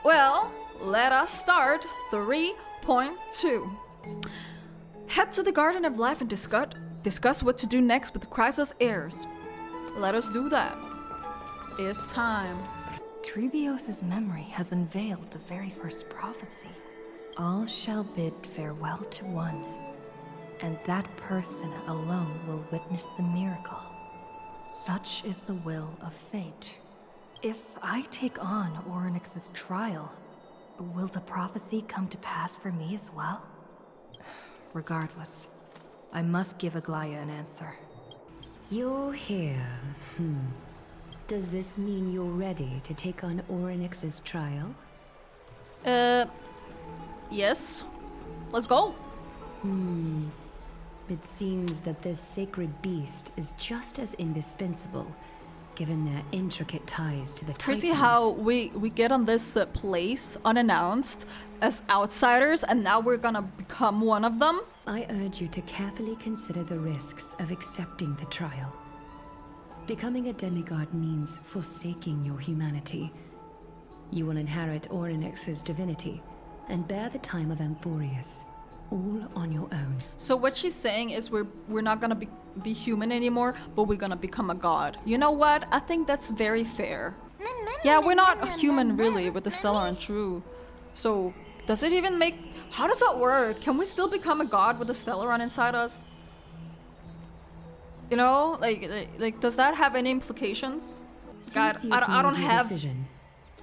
Well, let us start 3.2. Head to the Garden of Life and discuss what to do next with the Chrysos heirs. Let us do that. It's time. Trebios's memory has unveiled the very first prophecy. All shall bid farewell to one, and that person alone will witness the miracle. Such is the will of fate. If I take on Orynyx's trial, will the prophecy come to pass for me as well? Regardless, I must give Aglaya an answer. You're here. Does this mean you're ready to take on Orynyx's trial? Yes. Let's go. It seems that this sacred beast is just as indispensable, given their intricate ties to the Crazy Titan. how we get on this place unannounced as outsiders, and now we're gonna become one of them. I urge you to carefully consider the risks of accepting the trial. Becoming a demigod means forsaking your humanity. You will inherit Orynyx's divinity and bear the time of Amphorius, all on your own. So what she's saying is we're not gonna be human anymore, but we're gonna become a god. You know what? I think that's very fair. Yeah, we're not human really with the Stellaron, true. So does it even make... How does that work? Can we still become a god with the Stellaron inside us? You know, like does that have any implications? God, I don't have... I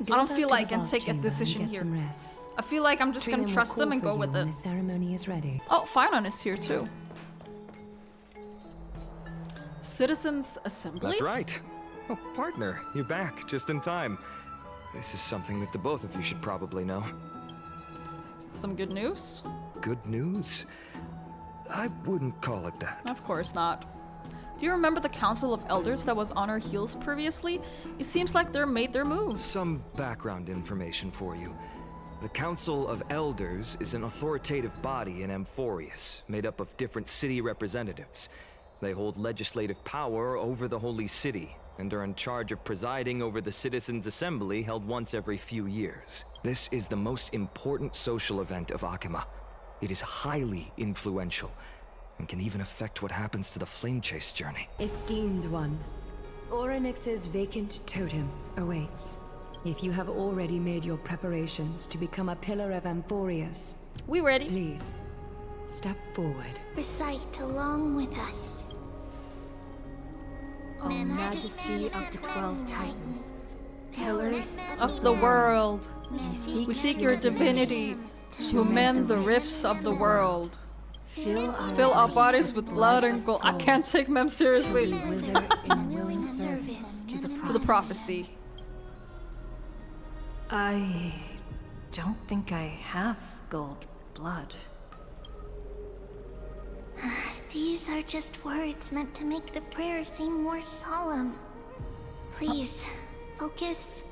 don't feel like I can take a decision here. I feel like I'm just gonna trust them and go with it. The ceremony is ready. Oh, Phynon is here too. Citizens Assembly? That's right. Oh, partner, you're back just in time. This is something that the both of you should probably know. Some good news? Good news? I wouldn't call it that. Of course not. Do you remember the Council of Elders that was on our heels previously? It seems like they're made their moves. Some background information for you. The Council of Elders is an authoritative body in Amphorius, made up of different city representatives. They hold legislative power over the Holy City, and are in charge of presiding over the Citizens' Assembly held once every few years. This is the most important social event of Akima. It is highly influential, and can even affect what happens to the Flame Chase journey. Esteemed one, Orynyx's vacant totem awaits. If you have already made your preparations to become a pillar of Amphorius, We ready? please, step forward. Recite along with us. O Majesty of the 12 Titans, pillars Of the world, we seek your divinity to mend the rifts of the world. Fill our bodies with blood and gold. I can't take Mem seriously. wither in willing service to To the prophecy. I don't think I have gold blood. These are just words meant to make the prayer seem more solemn. Please, focus.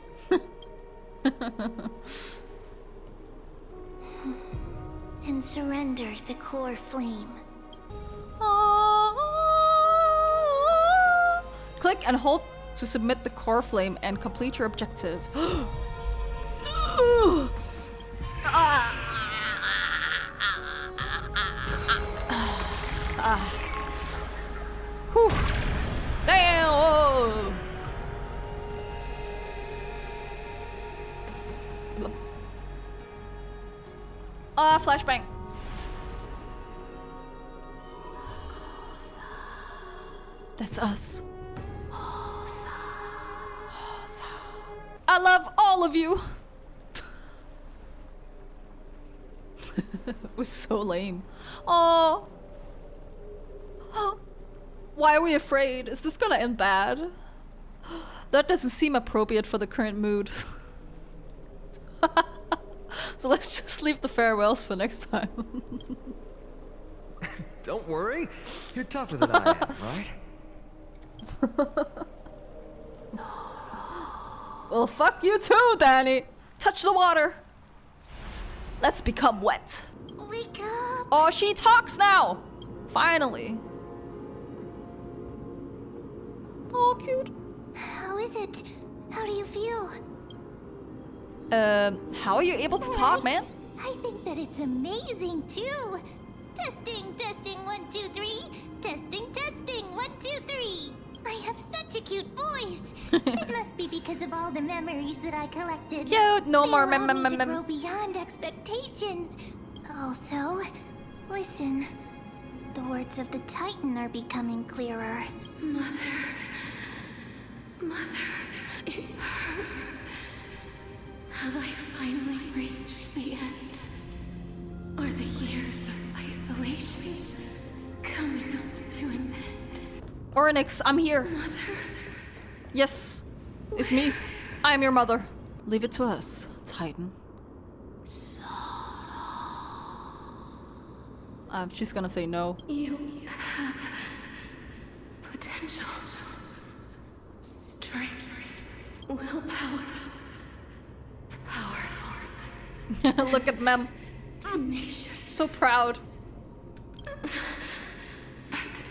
And surrender the core flame. Click and hold to submit the core flame and complete your objective. Whew. Damn! Oh. Flashbang. That's us. I love all of you. It was so lame. Oh. Why are we afraid? Is this gonna end bad? That doesn't seem appropriate for the current mood. So let's just leave the farewells for next time. Don't worry, you're tougher than I am, right? Well, fuck you too, Danny. Touch the water. Let's become wet. Wake up! Oh, she talks now. Finally. Oh, cute. How is it? How do you feel? How are you able to talk, man? I think that it's amazing too. Testing, testing, 1, 2, 3. Testing, testing, 1, 2, 3. I have such a cute voice. It must be because of all the memories that I collected. Cute. No more They allowed me to grow beyond expectations. Also, listen. The words of the Titan are becoming clearer. Mother, it hurts. Have I finally reached the end? Are the years of isolation coming to an end? Oryx, I'm here. Mother, Yes, it's me. I am your mother. Leave it to us, Titan. She's gonna say no. you have potential, strength, willpower, powerful, Look at Mem. tenacious. So proud. But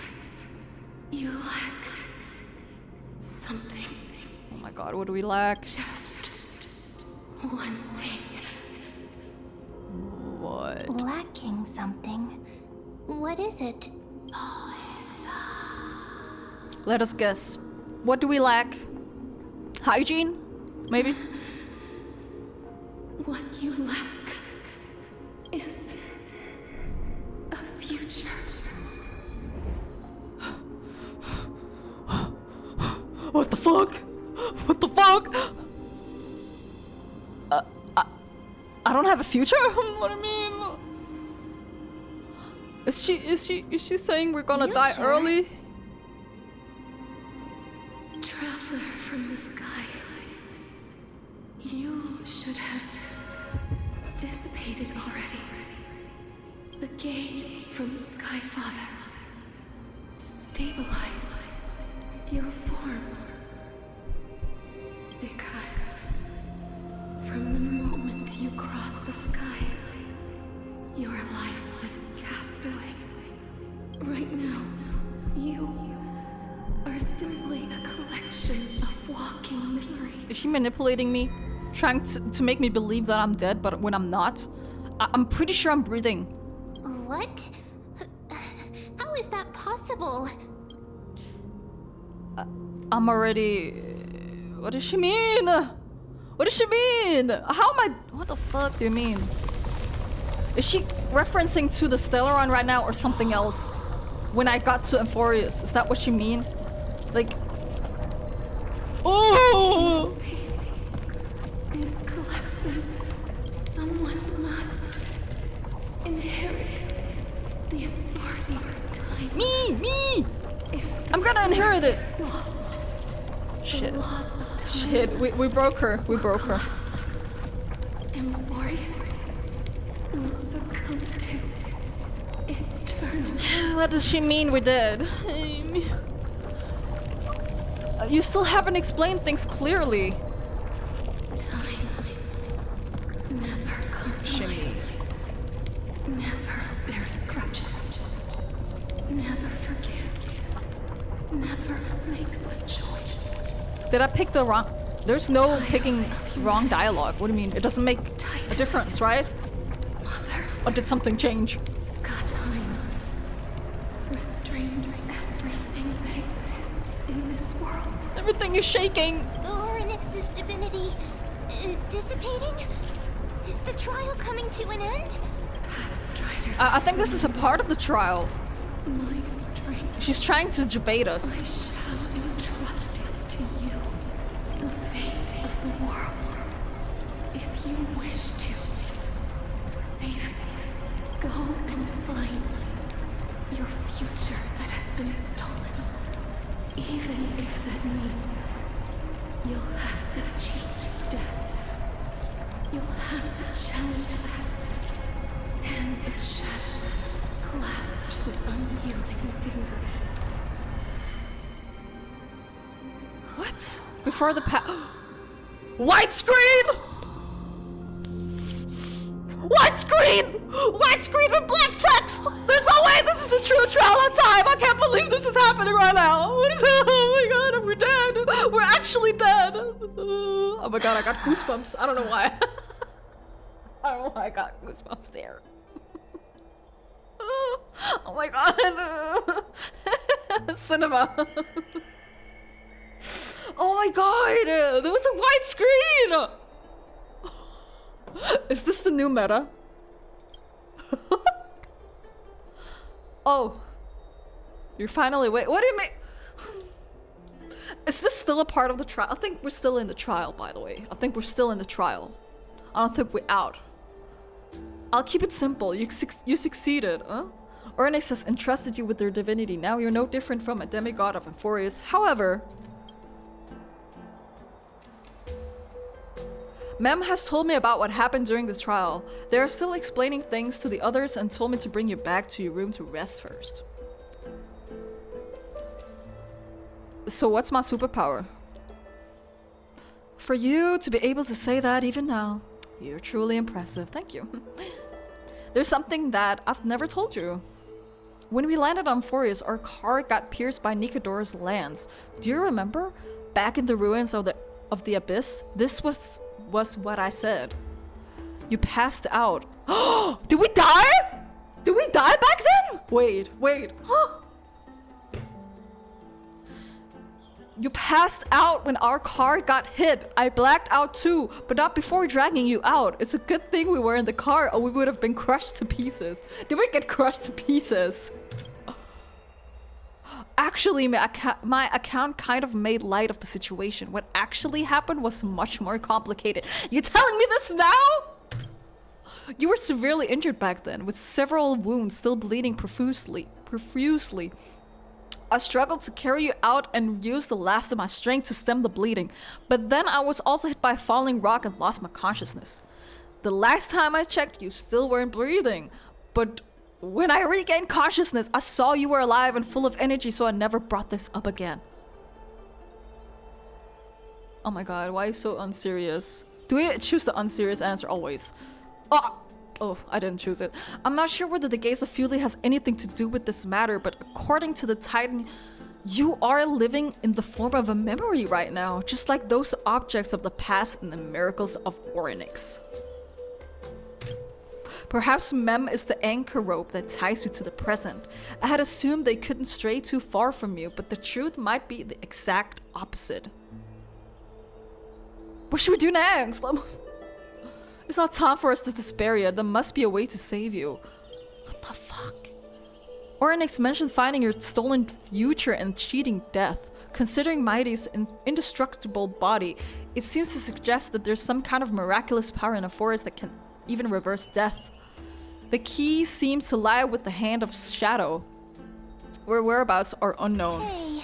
you lack something. Oh my god, what do we lack? Just one thing. What? Lacking something. What is it? Let us guess. What do we lack? Hygiene? Maybe? What you lack is a future. What the fuck? What the fuck? I don't have a future? What do you mean? Is she saying we're gonna die Future? early? Traveler from the sky, you should have dissipated already. The gaze from Sky Father stabilize your form. Because from the moment you crossed the sky, your life was cast away. Right now, you are simply a collection of walking memories. Is she manipulating me? Trying to make me believe that I'm dead, but when I'm not? I'm pretty sure I'm breathing. What? How is that possible? I'm already... What does she mean? What does she mean? How am I... What the fuck do you mean? Is she referencing to the Stellaron right now or something else? When I got to Amphorius, is that what she means? Like... Oh! Space is collapsing. Someone must inherit the authority of time. Me! If the I'm gonna inherit it! lost, Shit. the laws of time Shit, we broke her. We broke her. Amphorius will succumb to eternal. What does she mean we did? You still haven't explained things clearly. Time never compromises, never bears grudges, never forgives, never makes a choice. Did I pick the wrong... There's no picking wrong dialogue. What do you mean? It doesn't make a difference, right? Mother, Or did something change? Skatime restrains everything that exists in this world. Everything is shaking. Orynyx's divinity is dissipating? Is the trial coming to an end? Pathstrider, I think this is a part of the trial. my strength, She's trying to debate I us. shall entrust it to you. The fate of the world. If you wish to save it, go and find your future that has been stolen. Even if that means you'll have to cheat death. You'll have to challenge that. Hand of shadow, clasped with unyielding fingers. What? Before the Widescreen! Widescreen! Widescreen with black text! There's no way this is a true trial on time! I can't believe this is happening right now! What is Oh my god, we're dead! We're actually dead! Oh my god, I got goosebumps. I don't know why. I don't know why I got goosebumps there. Oh my god. Cinema. Oh my god, there was a widescreen. Is this the new meta? Oh. You're finally what do you mean? Is this still a part of the trial? I think we're still in the trial, by the way. I think we're still in the trial. I don't think we're out. I'll keep it simple. You succeeded, huh? Ornyx has entrusted you with their divinity. Now you're no different from a demigod of Amphorius. However, Mem has told me about what happened during the trial. They are still explaining things to the others and told me to bring you back to your room to rest first. So what's my superpower? For you to be able to say that even now, you're truly impressive. Thank you. There's something that I've never told you. When we landed on Amphorius, our car got pierced by Nikador's lance. Do you remember? Back in the ruins of the abyss, this was what I said. You passed out. Did we die? Did we die back then? Wait. You passed out when our car got hit. I blacked out too, but not before dragging you out. It's a good thing we were in the car or we would have been crushed to pieces. Did we get crushed to pieces? Actually, my account kind of made light of the situation. What actually happened was much more complicated. You telling me this now? You were severely injured back then, with several wounds still bleeding profusely. I struggled to carry you out and used the last of my strength to stem the bleeding. But then I was also hit by a falling rock and lost my consciousness. The last time I checked, you still weren't breathing. But when I regained consciousness, I saw you were alive and full of energy, so I never brought this up again. Oh my god, why are you so unserious? Do we choose the unserious answer always? Oh, I didn't choose it. I'm not sure whether the gaze of Fuli has anything to do with this matter, but according to the Titan, you are living in the form of a memory right now, just like those objects of the past and the miracles of Ornyx. Perhaps Mem is the anchor rope that ties you to the present. I had assumed they couldn't stray too far from you, but the truth might be the exact opposite. What should we do next? It's not time for us to despair yet. There must be a way to save you. What the fuck? Ornyx mentioned finding your stolen future and cheating death. Considering Mighty's indestructible body, it seems to suggest that there's some kind of miraculous power in a forest that can even reverse death. The key seems to lie with the Hand of Shadow, where whereabouts are unknown. Hey,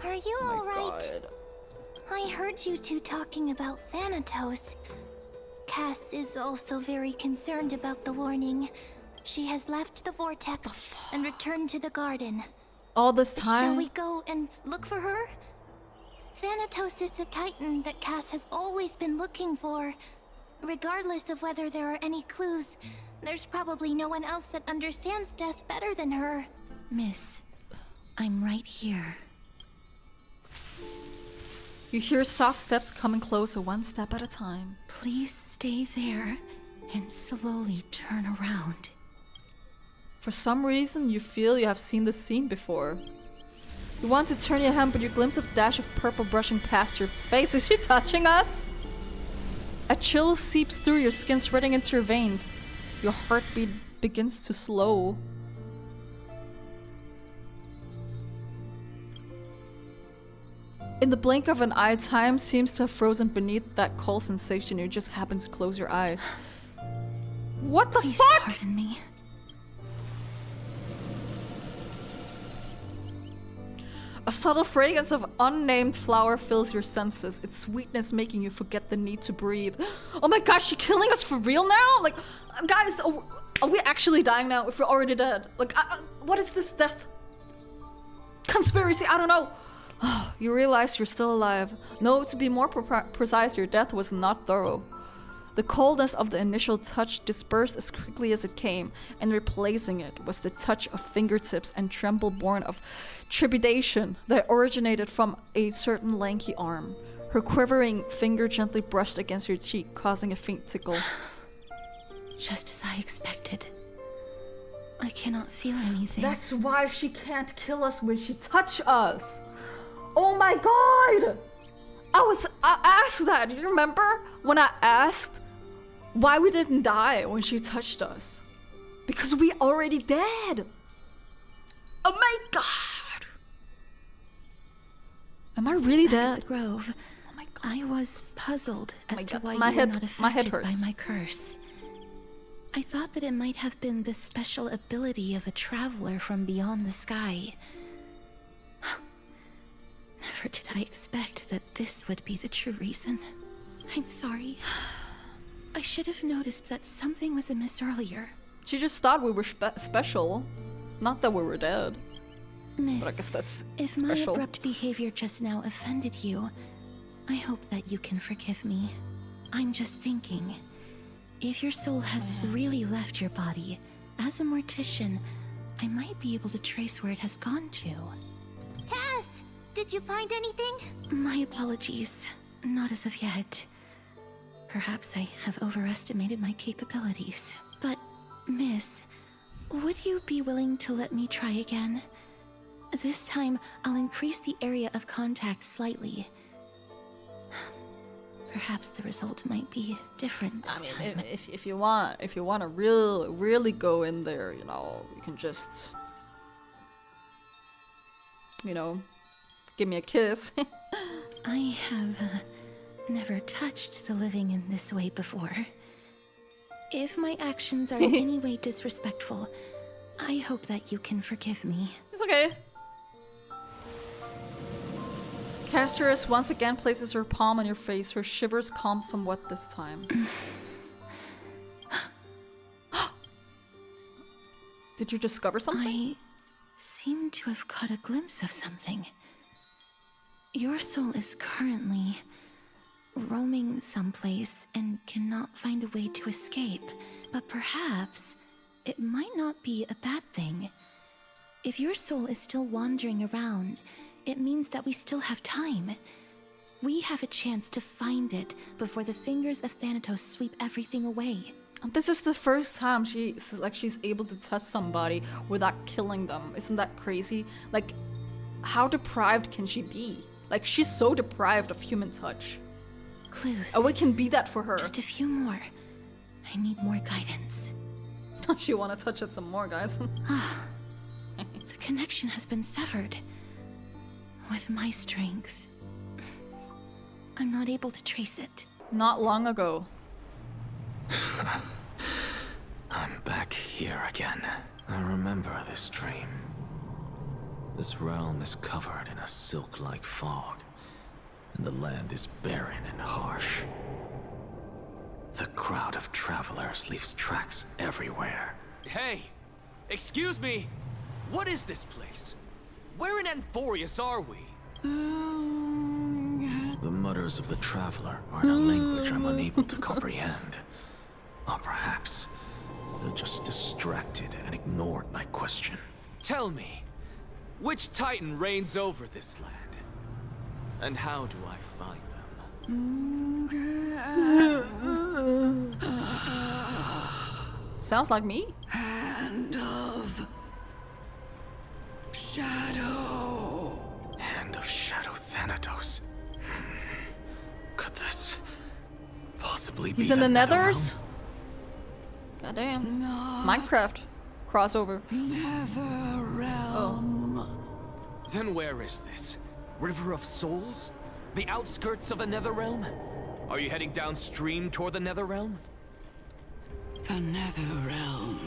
are you alright? I heard you two talking about Thanatos. Cass is also very concerned about the warning. She has left the vortex and returned to the garden. All this time? Shall we go and look for her? Thanatos is the Titan that Cass has always been looking for. Regardless of whether there are any clues, there's probably no one else that understands death better than her. Miss, I'm right here. You hear soft steps coming closer, one step at a time. Please stay there and slowly turn around. For some reason, you feel you have seen this scene before. You want to turn your head, but you glimpse a dash of purple brushing past your face. Is she touching us? A chill seeps through your skin, spreading into your veins. Your heartbeat begins to slow. In the blink of an eye, time seems to have frozen beneath that cold sensation. You just happen to close your eyes. What the Please fuck? pardon me. A subtle fragrance of unnamed flower fills your senses, its sweetness making you forget the need to breathe. Oh my gosh, she's killing us for real now? Like, guys, are we actually dying now if we're already dead? Like, what is this death? Conspiracy, I don't know. You realize you're still alive. No, to be more precise, your death was not thorough. The coldness of the initial touch dispersed as quickly as it came, and replacing it was the touch of fingertips and tremble born of trepidation that originated from a certain lanky arm. Her quivering finger gently brushed against your cheek, causing a faint tickle. Just as I expected. I cannot feel anything. That's why she can't kill us when she touches us. Oh my god! I asked that. Do you remember when I asked why we didn't die when she touched us? Because we already dead. Oh my god! Am I really Back dead? at the grove, Oh my god! I was puzzled as to God. why My you head- were not my head affected by hurts. my curse. I thought that it might have been the special ability of a traveler from beyond the sky. Never did I expect that this would be the true reason. I'm sorry. I should have noticed that something was amiss earlier. She just thought we were special, not that we were dead. Miss, But I guess that's if my special. abrupt behavior just now offended you, I hope that you can forgive me. I'm just thinking, if your soul has really left your body, as a mortician, I might be able to trace where it has gone to. Cass, did you find anything? My apologies. Not as of yet. Perhaps I have overestimated my capabilities. But, Miss, would you be willing to let me try again? This time, I'll increase the area of contact slightly. Perhaps the result might be different this I mean, time. if you want to really go in there, you know, you can just, you know, give me a kiss. I have never touched the living in this way before. If my actions are in any way disrespectful, I hope that you can forgive me. It's okay. CASTORICE once again places her palm on your face. Her shivers calm somewhat this time. Did you discover something? I seem to have caught a glimpse of something. Your soul is currently roaming someplace and cannot find a way to escape. But perhaps it might not be a bad thing. If your soul is still wandering around, it means that we still have time. We have a chance to find it before the fingers of Thanatos sweep everything away. This is the first time she's able to touch somebody without killing them. Isn't that crazy? Like, how deprived can she be? Like, she's so deprived of human touch. Clues. And we can be that for her. Just a few more. I need more guidance. She wanna touch us some more, guys. The connection has been severed. With my strength, I'm not able to trace it. Not long ago. I'm back here again. I remember this dream. This realm is covered in a silk-like fog, and the land is barren and harsh. The crowd of travelers leaves tracks everywhere. Hey! Excuse me! What is this place? Where in Amphorius are we? The mutters of the traveler are in a language I'm unable to comprehend. Or perhaps they're just distracted and ignored my question. Tell me, which Titan reigns over this land? And how do I find them? Sounds like me. Hand of Shadow. Hand of Shadow Thanatos. Could this possibly be He's in the Netherrealm? Nethers? Goddamn. Minecraft. Crossover. Then where is this? River of Souls? The outskirts of a Netherrealm? Are you heading downstream toward the Netherrealm? The Netherrealm.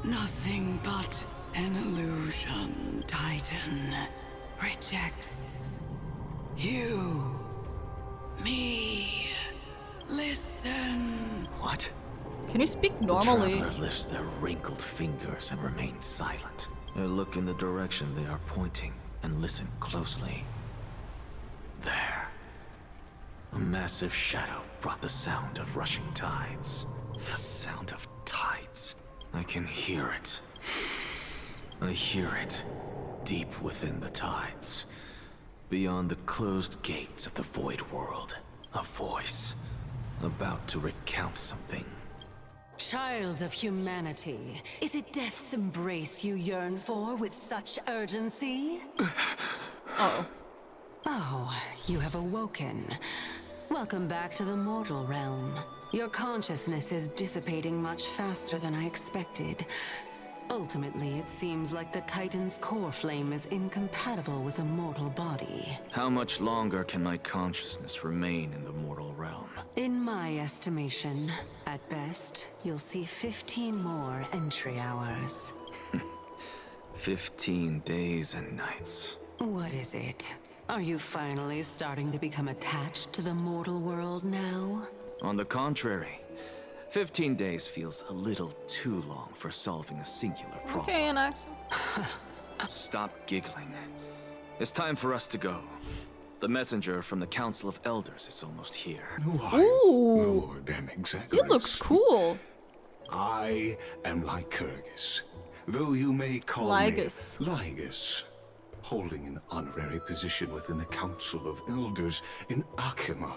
Nothing but an illusion, Titan. Rejects you. Me. Listen. What? Can you speak The normally? traveler lifts their wrinkled fingers and remains silent. I look in the direction they are pointing and listen closely. There. A massive shadow brought the sound of rushing tides. The sound of tides. I can hear it. I hear it deep within the tides. Beyond the closed gates of the Void World, a voice about to recount something. Child of humanity, is it death's embrace you yearn for with such urgency? Oh. Oh, you have awoken. Welcome back to the mortal realm. Your consciousness is dissipating much faster than I expected. Ultimately, it seems like the Titan's core flame is incompatible with a mortal body. How much longer can my consciousness remain in the mortal realm? In my estimation, at best, you'll see 15 more entry hours. 15 days and nights. What is it? Are you finally starting to become attached to the mortal world now? On the contrary, 15 days feels a little too long for solving a singular problem. Okay, Anax. Stop giggling. It's time for us to go. The messenger from the Council of Elders is almost here. Why, Ooh. Lord and Executive. He looks cool. I am Lycurgus, though you may call Lygus. me Lygus, holding an honorary position within the Council of Elders in Akima,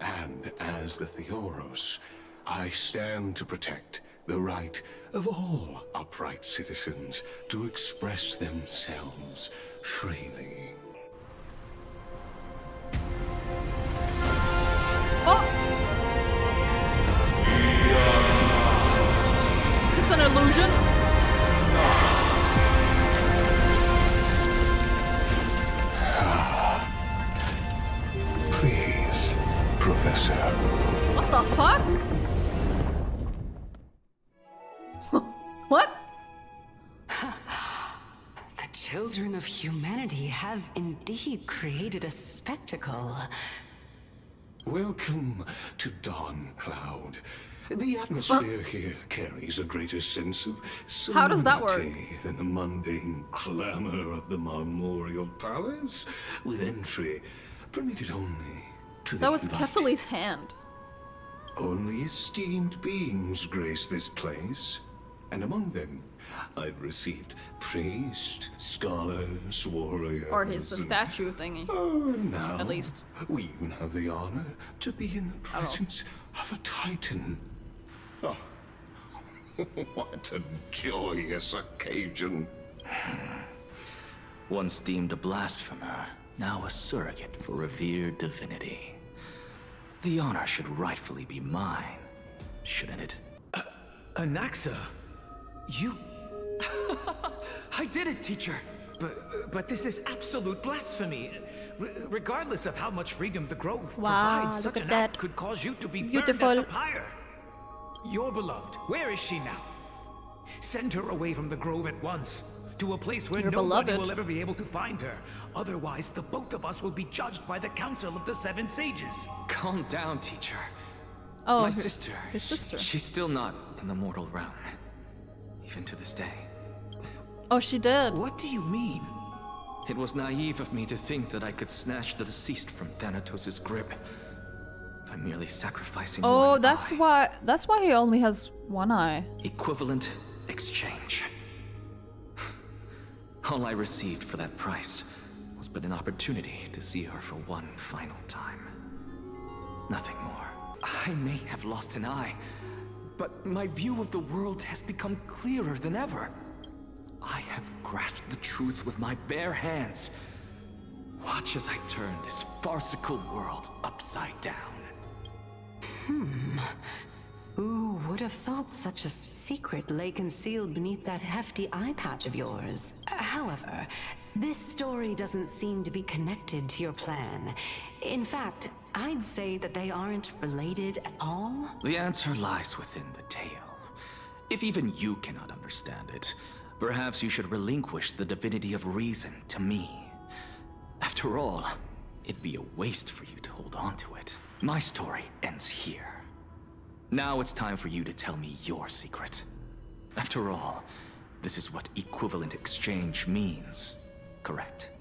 and as the Theoros, I stand to protect the right of all upright citizens to express themselves freely. Oh! Is this an illusion? Please, Professor. What the fuck? What? The children of humanity have indeed created a spectacle. Welcome to Dawn Cloud. The atmosphere here carries a greater sense of How does that work? serenity than the mundane clamor of the Memorial Palace, with entry permitted only to the That was invited. Kefali's hand. Only esteemed beings grace this place, and among them, I've received priests, scholars, warriors. Or his and- statue thingy. Now, At least. we even have the honor to be in the presence of a Titan. Oh, what a joyous occasion. Once deemed a blasphemer, now a surrogate for revered divinity. The honor should rightfully be mine, shouldn't it? Anaxa, you... I did it, teacher. But this is absolute blasphemy. Regardless of how much freedom the Grove Wow, provides, look such at an that. act could cause you to be Beautiful. burned at the pyre. Your beloved, where is she now? Send her away from the Grove at once, to a place where Your nobody beloved. will ever be able to find her. Otherwise, the both of us will be judged by the Council of the Seven Sages. Calm down, teacher. Oh, My his sister. His sister. She's still not in the mortal realm. Even to this day. Oh, she did. What do you mean? It was naive of me to think that I could snatch the deceased from Thanatos' grip by merely sacrificing Oh, one that's eye. why he only has one eye. Equivalent exchange. All I received for that price was but an opportunity to see her for one final time. Nothing more. I may have lost an eye, but my view of the world has become clearer than ever. I have grasped the truth with my bare hands. Watch as I turn this farcical world upside down. Who would have thought such a secret lay concealed beneath that hefty eye patch of yours? However, this story doesn't seem to be connected to your plan. In fact, I'd say that they aren't related at all. The answer lies within the tale. If even you cannot understand it, perhaps you should relinquish the divinity of reason to me. After all, it'd be a waste for you to hold on to it. My story ends here. Now it's time for you to tell me your secret. After all, this is what equivalent exchange means, correct?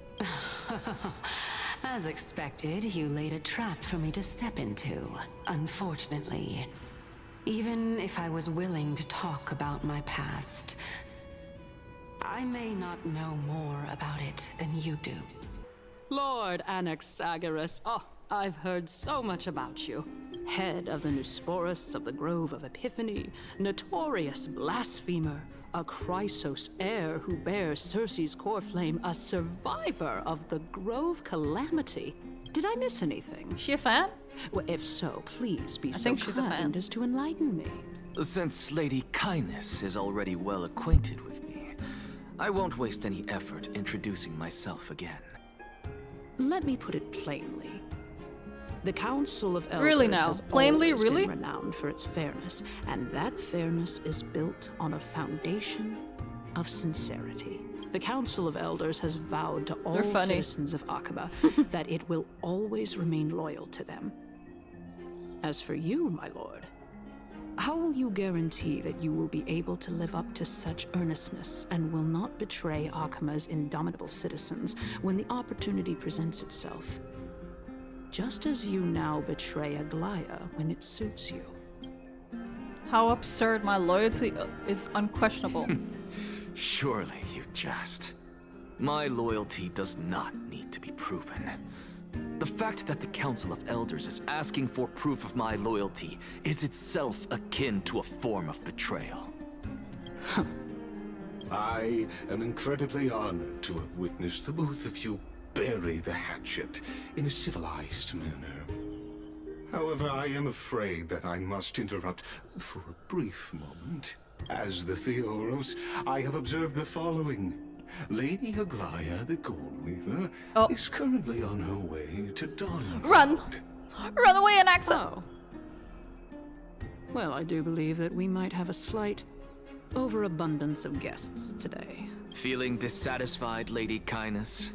As expected, you laid a trap for me to step into. Unfortunately, even if I was willing to talk about my past, I may not know more about it than you do. Lord Anaxagoras. Oh, I've heard so much about you. Head of the Nusporists of the Grove of Epiphany, notorious blasphemer, a Chrysos heir who bears Circe's core flame, a survivor of the Grove calamity. Did I miss anything? She a fan? Well, if so, please be so think she's a fan. kind as to enlighten me. Since Lady Kindness is already well acquainted with me, I won't waste any effort introducing myself again. Let me put it plainly. The Council of Elders Really now? has Plainly, always really? been renowned for its fairness, and that fairness is built on a foundation of sincerity. The Council of Elders has vowed to all citizens of Akaba that it will always remain loyal to them. As for you, my lord, how will you guarantee that you will be able to live up to such earnestness and will not betray Akama's indomitable citizens when the opportunity presents itself? Just as you now betray Aglaya when it suits you. How absurd. My loyalty is unquestionable. Surely you jest. My loyalty does not need to be proven. The fact that the Council of Elders is asking for proof of my loyalty is itself akin to a form of betrayal. I am incredibly honored to have witnessed the both of you bury the hatchet in a civilized manner. However, I am afraid that I must interrupt for a brief moment. As the Theoros, I have observed the following. Lady Aglaya, the Goldweaver, is currently on her way to Dawn. Run! Run away, Anaxa! Oh. Well, I do believe that we might have a slight overabundance of guests today. Feeling dissatisfied, Lady Kindness?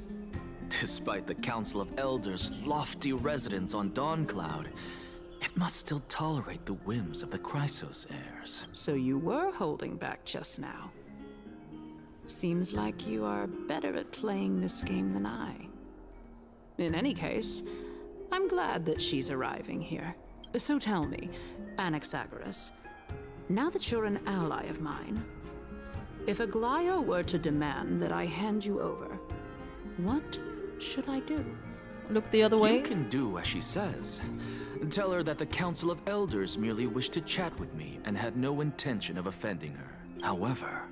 Despite the Council of Elders' lofty residence on Dawncloud, it must still tolerate the whims of the Chrysos heirs. So you were holding back just now. Seems like you are better at playing this game than I. In any case, I'm glad that she's arriving here. So tell me, Anaxagoras, now that you're an ally of mine, if Aglaya were to demand that I hand you over, what should I do? Look the other way? You can do as she says. Tell her that the Council of Elders merely wished to chat with me and had no intention of offending her. However,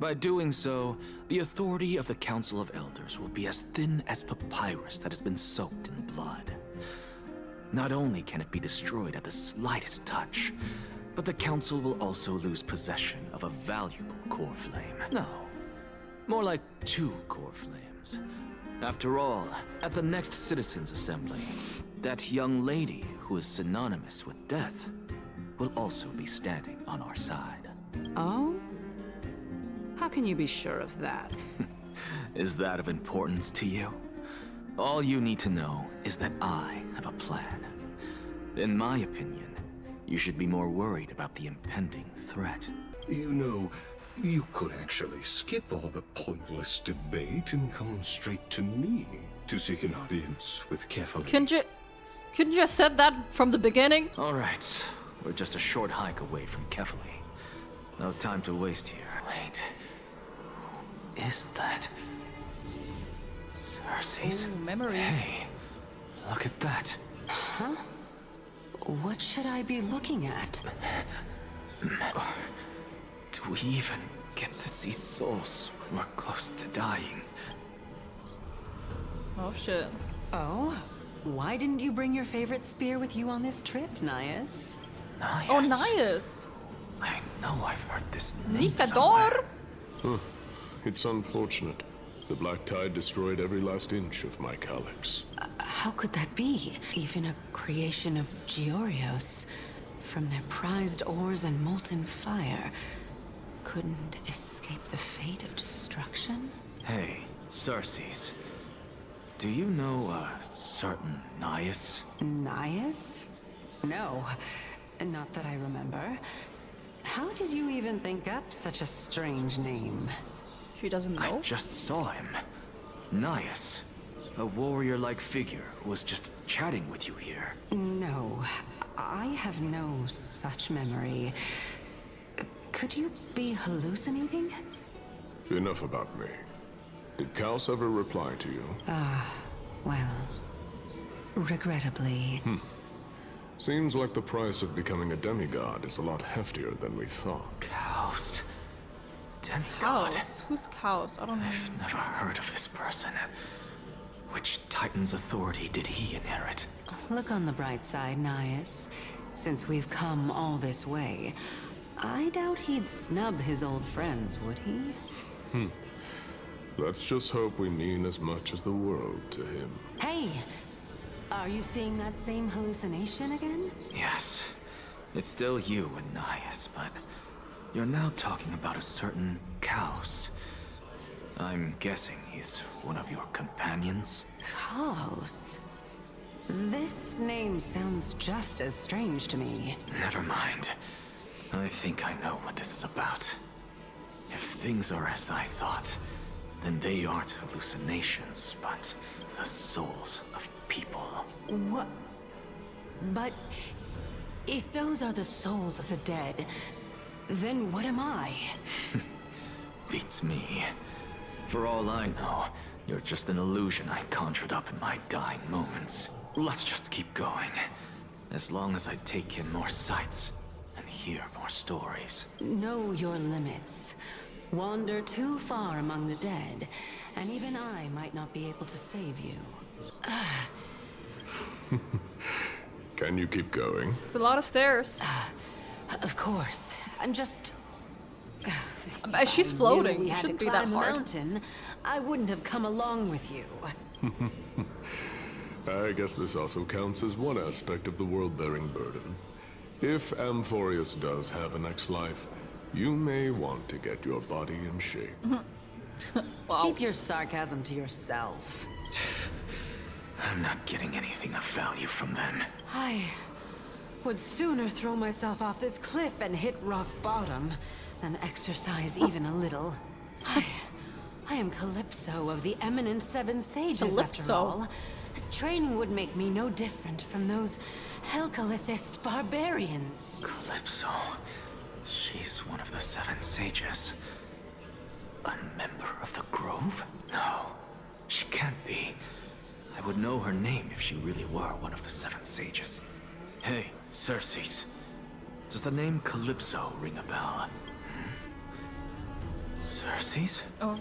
by doing so, the authority of the Council of Elders will be as thin as papyrus that has been soaked in blood. Not only can it be destroyed at the slightest touch, but the Council will also lose possession of a valuable core flame. No, more like 2 core flames. After all, at the next Citizens' Assembly, that young lady who is synonymous with death will also be standing on our side. Oh? How can you be sure of that? Is that of importance to you? All you need to know is that I have a plan. In my opinion, you should be more worried about the impending threat. You know, you could actually skip all the pointless debate and come straight to me to seek an audience with Kefali. Couldn't you have said that from the beginning? All right, we're just a short hike away from Kefali. No time to waste here. Wait, who is that? Circe's memory. Hey, look at that. Huh? What should I be looking at? Do we even get to see souls when we're close to dying? Oh shit. Oh? Why didn't you bring your favorite spear with you on this trip, Nias? Nias? Oh, Nias! I know I've heard this name Nikador! Huh. It's unfortunate. The Black Tide destroyed every last inch of my calyx. How could that be? Even a creation of Georios, from their prized ores and molten fire, couldn't escape the fate of destruction? Hey, Circes. Do you know a certain Nias? Nias? No, not that I remember. How did you even think up such a strange name? She doesn't know? I just saw him. Nias. A warrior-like figure who was just chatting with you here. No, I have no such memory. Could you be hallucinating? Enough about me. Did Kaos ever reply to you? Well, regrettably. Seems like the price of becoming a demigod is a lot heftier than we thought. Chaos. Demigod. Chaos? Who's Chaos? I don't know. I've never heard of this person. Which Titan's authority did he inherit? Look on the bright side, Nias. Since we've come all this way, I doubt he'd snub his old friends, would he? Let's just hope we mean as much as the world to him. Hey! Are you seeing that same hallucination again? Yes. It's still you and Nias, but you're now talking about a certain Chaos. I'm guessing he's one of your companions? Chaos? This name sounds just as strange to me. Never mind. I think I know what this is about. If things are as I thought, then they aren't hallucinations, but the souls of people. What? But if those are the souls of the dead, then what am I? Beats me. For all I know, you're just an illusion I conjured up in my dying moments. Let's just keep going. As long as I take in more sights and hear more stories. Know your limits. Wander too far among the dead, and even I might not be able to save you. Can you keep going? It's a lot of stairs. Of course. I'm just... She's floating. We It had to shouldn't be that climb a hard. mountain. I wouldn't have come along with you. I guess this also counts as one aspect of the world-bearing burden. If Amphorius does have a next life, you may want to get your body in shape. Keep your sarcasm to yourself. I'm not getting anything of value from them. I would sooner throw myself off this cliff and hit rock bottom than exercise even a little. I am Calypso of the eminent Seven Sages, after all. Training would make me no different from those Helcalithist barbarians. Calypso. She's one of the Seven Sages. A member of the Grove? No, she can't be. I would know her name if she really were one of the Seven Sages. Hey, Circes. Does the name Calypso ring a bell? Circes? Oh.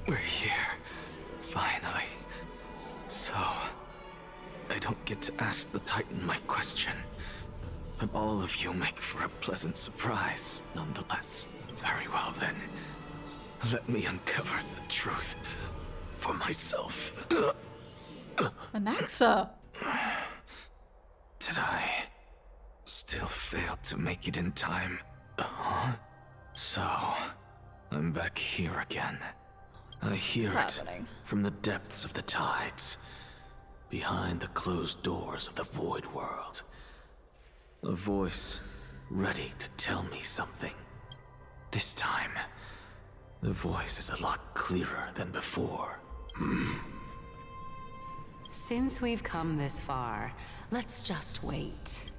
We're here. Finally. So, I don't get to ask the Titan my question. But all of you make for a pleasant surprise, nonetheless. Very well then. Let me uncover the truth for myself. Anaxa. Did I still fail to make it in time? Huh? So, I'm back here again. I hear it from the depths of the tides, behind the closed doors of the void world. A voice ready to tell me something. This time, the voice is a lot clearer than before. Since we've come this far, let's just wait.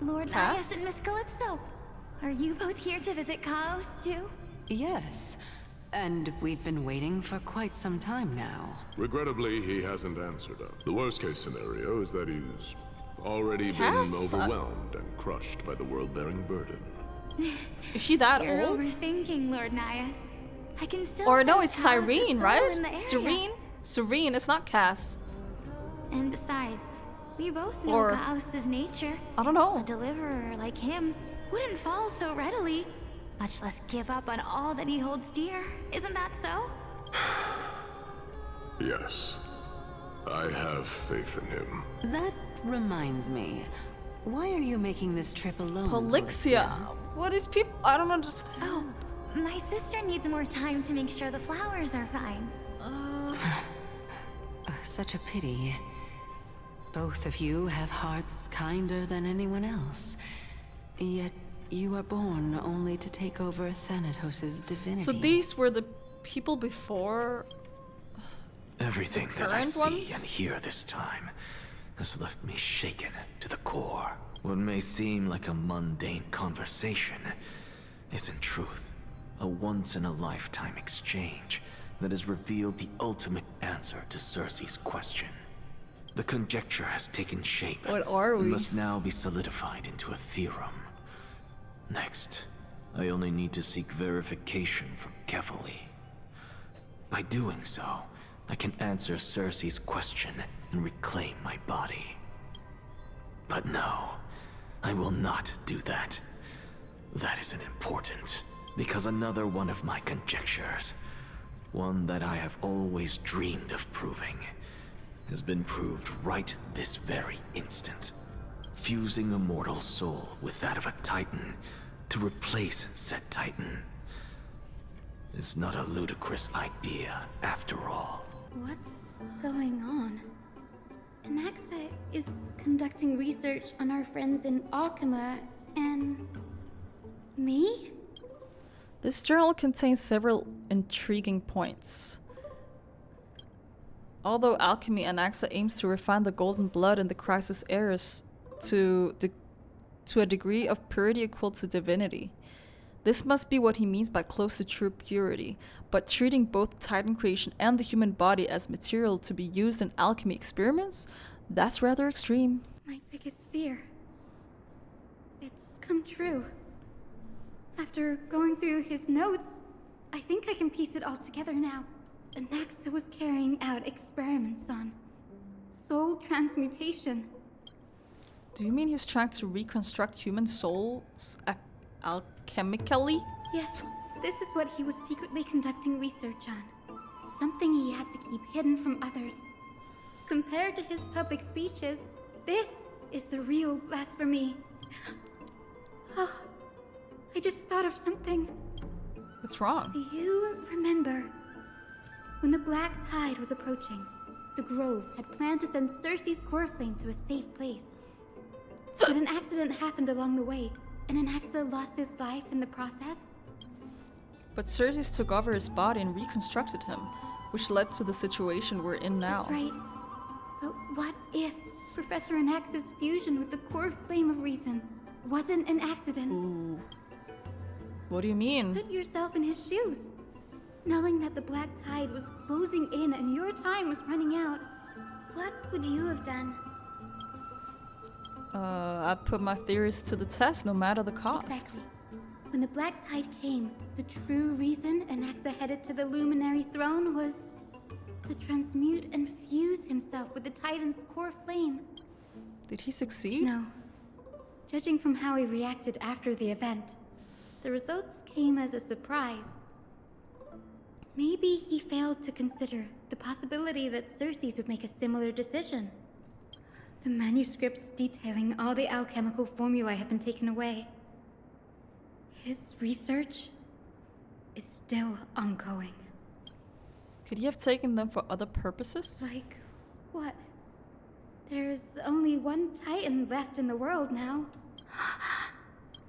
Lord Nias and Miss Calypso, are you both here to visit Chaos too? Yes, and we've been waiting for quite some time now. Regrettably, he hasn't answered us. The worst-case scenario is that he's already Cass? been overwhelmed and crushed by the world-bearing burden. Is she that You're old? overthinking, Lord Nias. I can still Or no, sense it's Chaos' Cyrene, soul right? in the area. Serene? Serene, it's not Cass. And besides, we both know Or- Chaos' nature. I don't know. A deliverer like him wouldn't fall so readily, much less give up on all that he holds dear. Isn't that so? Yes. I have faith in him. That reminds me. Why are you making this trip alone, Polixia. What is people? I don't understand. Oh, my sister needs more time to make sure the flowers are fine. Such a pity. Both of you have hearts kinder than anyone else. Yet you are born only to take over Thanatos' divinity. So these were the people before. Everything The that I current see ones? and hear this time has left me shaken to the core. What may seem like a mundane conversation is in truth A once-in-a-lifetime exchange that has revealed the ultimate answer to Cersei's question. The conjecture has taken shape. What are we? And must now be solidified into a theorem. Next, I only need to seek verification from Kefali. By doing so, I can answer Cersei's question and reclaim my body. But no, I will not do that. That isn't important, because another one of my conjectures, one that I have always dreamed of proving, has been proved right this very instant. Fusing a mortal soul with that of a Titan to replace said Titan is not a ludicrous idea after all. What's going on? Anaxa is conducting research on our friends in Alchema and... me? This journal contains several intriguing points. Although alchemy Anaxa aims to refine the golden blood in the crisis heirs to a degree of purity equal to divinity. This must be what he means by close to true purity, but treating both Titan creation and the human body as material to be used in alchemy experiments? That's rather extreme. My biggest fear. It's come true. After going through his notes, I think I can piece it all together now. Anaxa was carrying out experiments on soul transmutation. Do you mean he's trying to reconstruct human souls alchemically? Yes, this is what he was secretly conducting research on. Something he had to keep hidden from others. Compared to his public speeches, this is the real blasphemy. Oh, I just thought of something. What's wrong? Do you remember when the Black Tide was approaching? The Grove had planned to send Cersei's core flame to a safe place. But an accident happened along the way, and Anaxa lost his life in the process. But Cersei took over his body and reconstructed him, which led to the situation we're in now. That's right. But what if Professor Anaxa's fusion with the core flame of reason wasn't an accident? Ooh. What do you mean? Put yourself in his shoes. Knowing that the Black Tide was closing in and your time was running out, what would you have done? I put my theories to the test no matter the cost. Exactly. When the Black Tide came, the true reason Anaxa headed to the Luminary Throne was to transmute and fuse himself with the Titan's core flame. Did he succeed? No. Judging from how he reacted after the event, the results came as a surprise. Maybe he failed to consider the possibility that Cersei would make a similar decision. The manuscripts detailing all the alchemical formulae have been taken away. His research is still ongoing. Could he have taken them for other purposes? Like what? There's only one Titan left in the world now.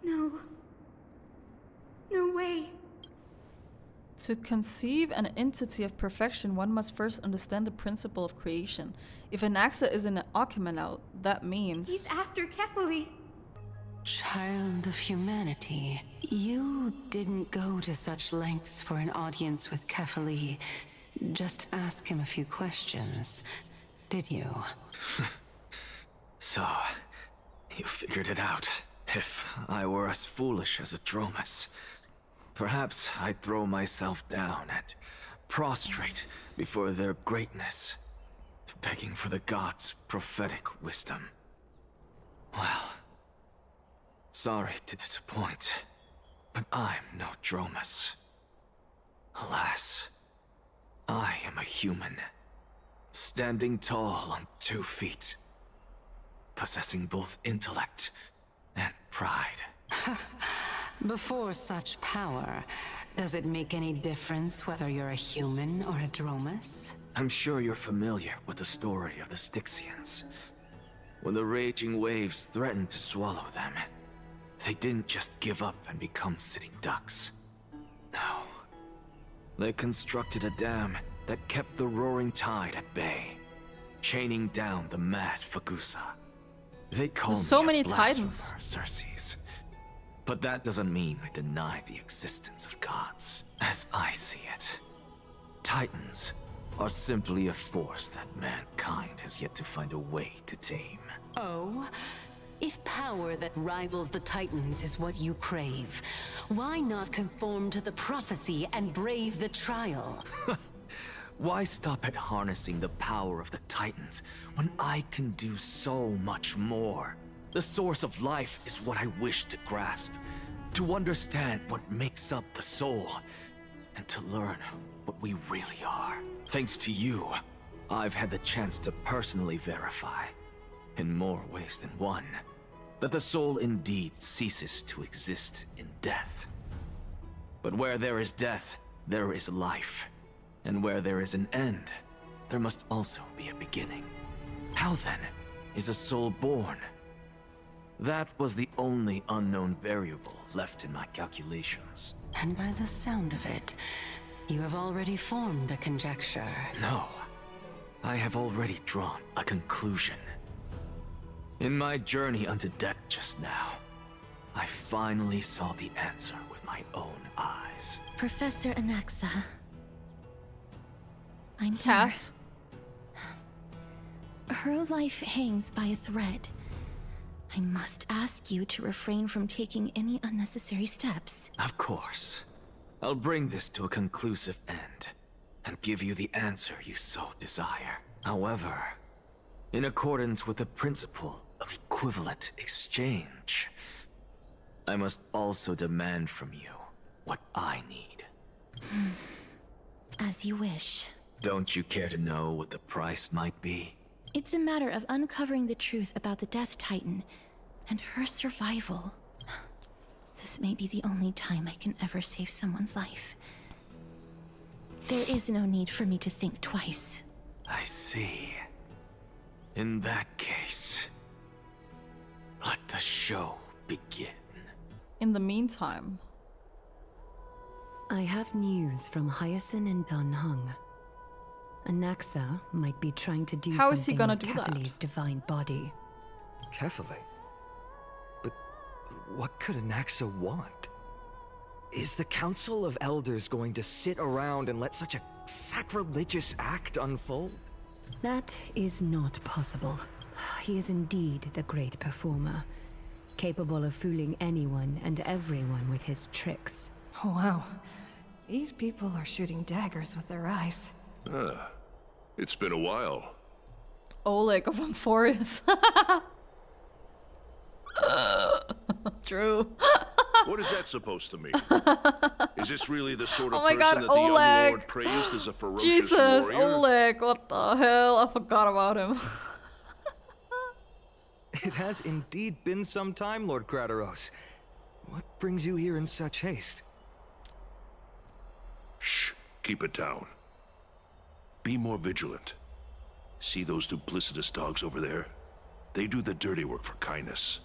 No. No way. To conceive an entity of perfection, one must first understand the principle of creation. If Anaxa is in an Alchema now, that means... He's after Kefali. Child of humanity, you didn't go to such lengths for an audience with Kefali. Just ask him a few questions, did you? So, you figured it out. If I were as foolish as a Dromus, perhaps I'd throw myself down and prostrate before their greatness, begging for the gods' prophetic wisdom. Well, sorry to disappoint, but I'm no Dromus. Alas, I am a human, standing tall on 2 feet, possessing both intellect and pride. Before such power, does it make any difference whether you're a human or a Dromus? I'm sure you're familiar with the story of the Styxians. When the raging waves threatened to swallow them, they didn't just give up and become sitting ducks. No. They constructed a dam that kept the roaring tide at bay, chaining down the mad Fagusa. They call There's so me many a blasphemer, Titans. Cersei's. But that doesn't mean I deny the existence of gods. As I see it, Titans are simply a force that mankind has yet to find a way to tame. Oh? If power that rivals the Titans is what you crave, why not conform to the prophecy and brave the trial? Why stop at harnessing the power of the Titans when I can do so much more? The source of life is what I wish to grasp, to understand what makes up the soul, and to learn what we really are. Thanks to you, I've had the chance to personally verify, in more ways than one, that the soul indeed ceases to exist in death. But where there is death, there is life. And where there is an end, there must also be a beginning. How then is a soul born? That was the only unknown variable left in my calculations. And by the sound of it, you have already formed a conjecture. No, I have already drawn a conclusion. In my journey unto death just now, I finally saw the answer with my own eyes. Professor Anaxa. I'm Cass. here. Her life hangs by a thread. I must ask you to refrain from taking any unnecessary steps. Of course. I'll bring this to a conclusive end, and give you the answer you so desire. However, in accordance with the principle of equivalent exchange, I must also demand from you what I need. As you wish. Don't you care to know what the price might be? It's a matter of uncovering the truth about the Death Titan and her survival. This may be the only time I can ever save someone's life. There is no need for me to think twice. I see. In that case, let the show begin. In the meantime, I have news from Hyacinth and Danhung. Anaxa might be trying to do how is he something gonna with do that? Kefali's divine body. Kefali? But what could Anaxa want? Is the Council of Elders going to sit around and let such a sacrilegious act unfold? That is not possible. He is indeed the great performer, capable of fooling anyone and everyone with his tricks. Oh, wow. These people are shooting daggers with their eyes. It's been a while. Oleg of Amphorius. True. What is that supposed to mean? Is this really the sort of Oh my person God, that the young Oleg. lord praised as a ferocious Jesus, warrior? Oleg, what the hell? I forgot about him. It has indeed been some time, Lord Krateros. What brings you here in such haste? Shh, keep it down. Be more vigilant. See those duplicitous dogs over there? They do the dirty work for kindness.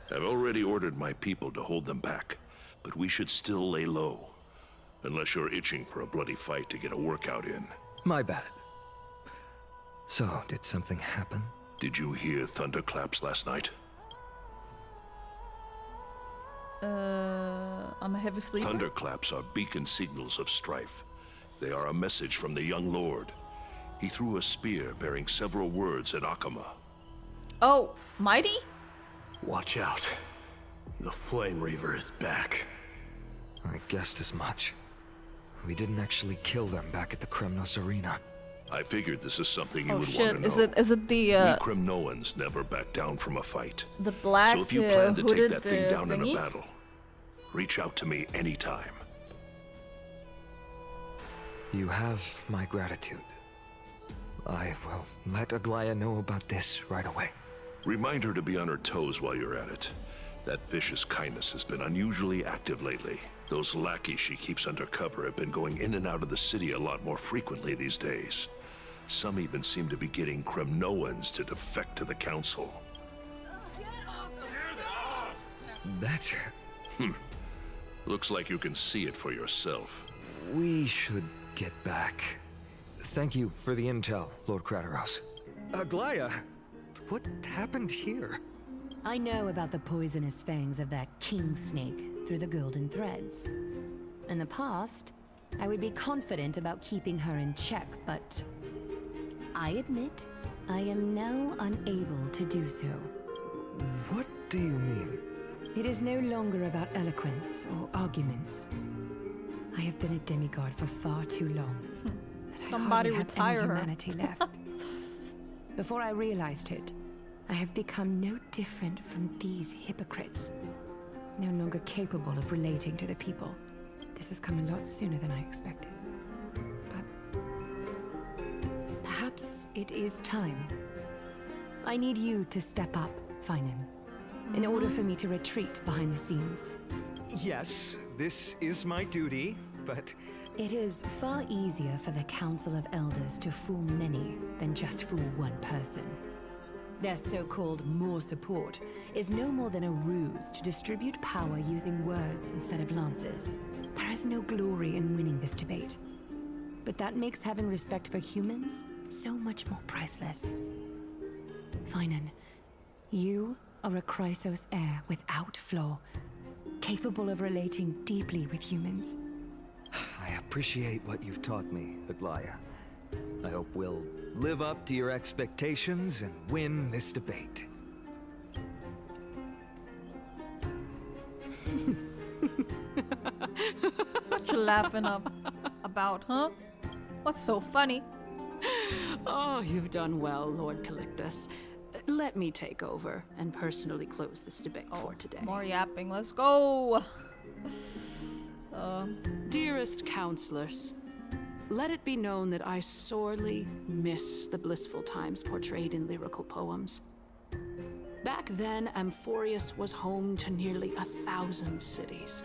I've already ordered my people to hold them back, but we should still lay low. Unless you're itching for a bloody fight to get a workout in. My bad. So, did something happen? Did you hear thunderclaps last night? I'm a heavy sleeper. Thunderclaps are beacon signals of strife. They are a message from the young lord. He threw a spear bearing several words at Akama. Oh, Mighty? Watch out. The Flame Reaver is back. I guessed as much. We didn't actually kill them back at the Kremnos Arena. I figured this is something you would shit. want to know. Is it the We Kremnoans never back down from a fight. the black So if you plan to take hooded that thing down in a thingy? battle, reach out to me anytime. You have my gratitude. I will let Aglaya know about this right away. Remind her to be on her toes while you're at it. That vicious kindness has been unusually active lately. Those lackeys she keeps undercover have been going in and out of the city a lot more frequently these days. Some even seem to be getting Kremnoans to defect to the council. That's... Looks like you can see it for yourself. We should get back. Thank you for the intel, Lord Krateros. Aglaya, what happened here? I know about the poisonous fangs of that king snake through the golden threads. In the past, I would be confident about keeping her in check, but I admit I am now unable to do so. What do you mean? It is no longer about eloquence or arguments. I have been a demigod for far too long. That Somebody I hardly retire have her. any humanity left. Before I realized it, I have become no different from these hypocrites. No longer capable of relating to the people. This has come a lot sooner than I expected. But perhaps it is time. I need you to step up, Finan, in order for me to retreat behind the scenes. Yes, this is my duty, but... It is far easier for the Council of Elders to fool many than just fool one person. Their so-called more support is no more than a ruse to distribute power using words instead of lances. There is no glory in winning this debate. But that makes having respect for humans so much more priceless. Finan, you are a Chrysos heir without flaw, capable of relating deeply with humans. I appreciate what you've taught me, Aglaya. I hope we'll live up to your expectations and win this debate. What you laughing about, huh? What's so funny? Oh, you've done well, Lord Calictus. Let me take over and personally close this debate for today. More yapping, let's go! Dearest counselors, let it be known that I sorely miss the blissful times portrayed in lyrical poems. Back then, Amphorius was home to nearly 1,000 cities,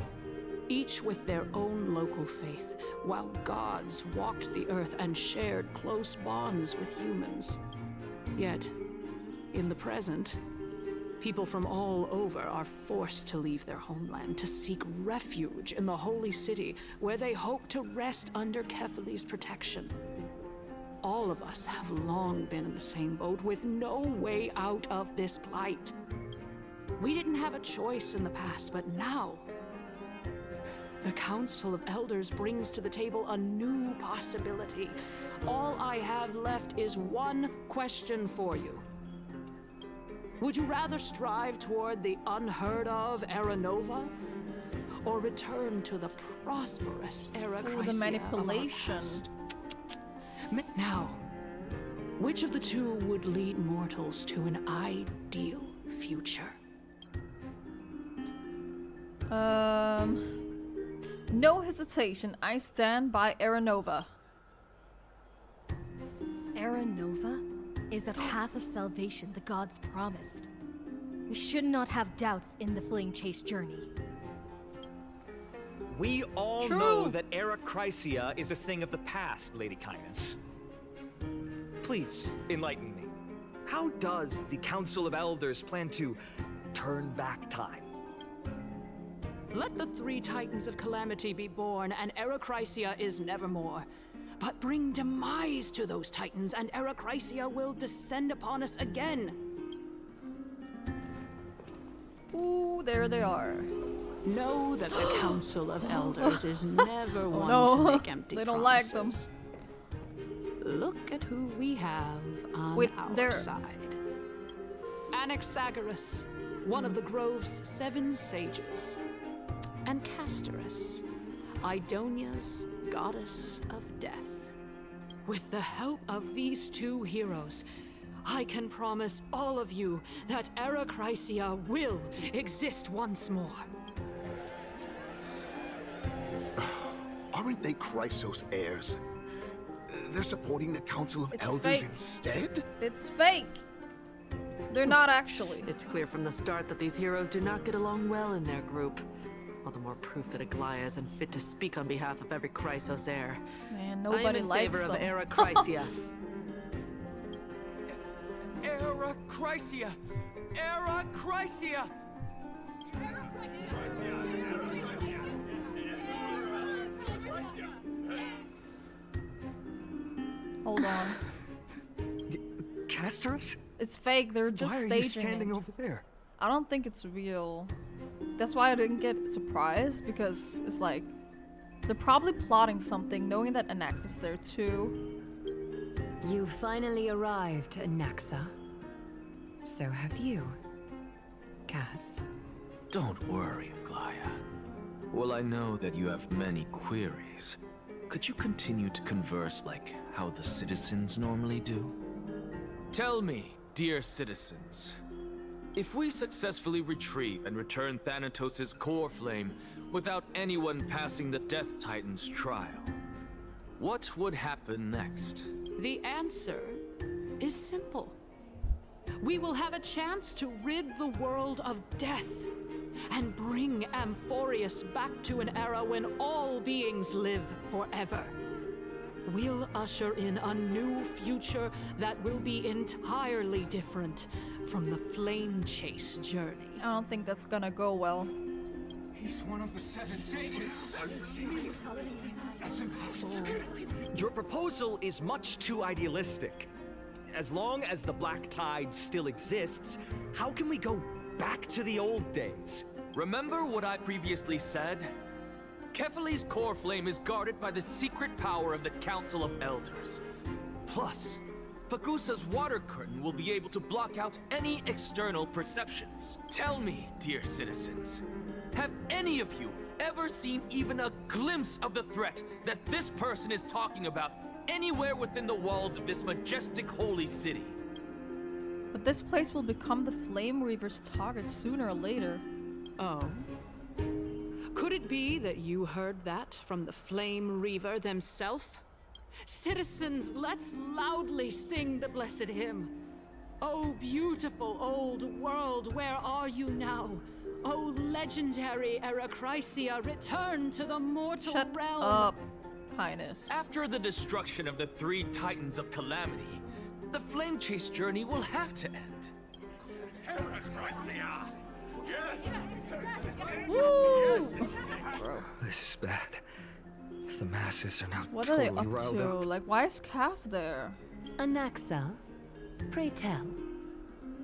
each with their own local faith, while gods walked the earth and shared close bonds with humans. Yet, in the present, people from all over are forced to leave their homeland to seek refuge in the holy city, where they hope to rest under Kefali's protection. All of us have long been in the same boat, with no way out of this plight. We didn't have a choice in the past, but now, the Council of Elders brings to the table a new possibility. All I have left is one question for you. Would you rather strive toward the unheard of Era Nova, or return to the prosperous Era Chrysia? The manipulation. Now, which of the two would lead mortals to an ideal future? No hesitation. I stand by Aranova. Aranova is a path of salvation the gods promised. We should not have doubts in the Flame Chase journey. We all know that Era Chrysia is a thing of the past, Lady Kindness. Please, enlighten me. How does the Council of Elders plan to turn back time? Let the three Titans of Calamity be born, and Era Chrysia is nevermore. But bring demise to those Titans, and Era Chrysia will descend upon us again. Ooh, there they are. Know that the Council of Elders is never one to make empty they don't promises. like them. Look at who we have on our side. Anaxagoras, one of the Grove's 7 sages. And CASTORICE, Idonia's goddess of death. With the help of these two heroes, I can promise all of you that Era Chrysia will exist once more. Aren't they Chrysos heirs? They're supporting the Council of Elders instead? It's fake. They're not actually. It's clear from the start that these heroes do not get along well in their group. All the more proof that Aglaya is unfit to speak on behalf of every Chrysos heir. Man, nobody likes I am in favor them. of Era Chrysia. Era Chrysia! Era Chrysia! Hold on. CASTORICE? It's fake. They're just Why are staging you standing it. over there? I don't think it's real. That's why I didn't get surprised, because it's like they're probably plotting something, knowing that Anax is there too. You finally arrived, Anaxa. So have you, Cass. Don't worry, Glaya. Well, I know that you have many queries. Could you continue to converse like how the citizens normally do? Tell me, dear citizens, if we successfully retrieve and return Thanatos' core flame without anyone passing the Death Titan's trial, what would happen next? The answer is simple. We will have a chance to rid the world of death and bring Amphorius back to an era when all beings live forever. We'll usher in a new future that will be entirely different from the flame chase journey. I don't think that's gonna go well. He's one of the 7 sages. That's impossible. Your proposal is much too idealistic. As long as the Black Tide still exists, how can we go back to the old days? Remember what I previously said? Kefali's core flame is guarded by the secret power of the Council of Elders. Plus, Fagusa's water curtain will be able to block out any external perceptions. Tell me, dear citizens, have any of you ever seen even a glimpse of the threat that this person is talking about anywhere within the walls of this majestic holy city? But this place will become the Flame Reaver's target sooner or later. Oh. Could it be that you heard that from the Flame Reaver themselves? Citizens, let's loudly sing the blessed hymn. Oh, beautiful old world, where are you now? Oh, legendary Eracrysia, return to the mortal realm. Up, Highness. After the destruction of the 3 Titans of Calamity, the flame chase journey will have to end. Eracrysia! Yes! Woo! Bro, this is bad. The masses are now What are they totally up riled to? up. Like, why is Cass there? Anaxa, pray tell.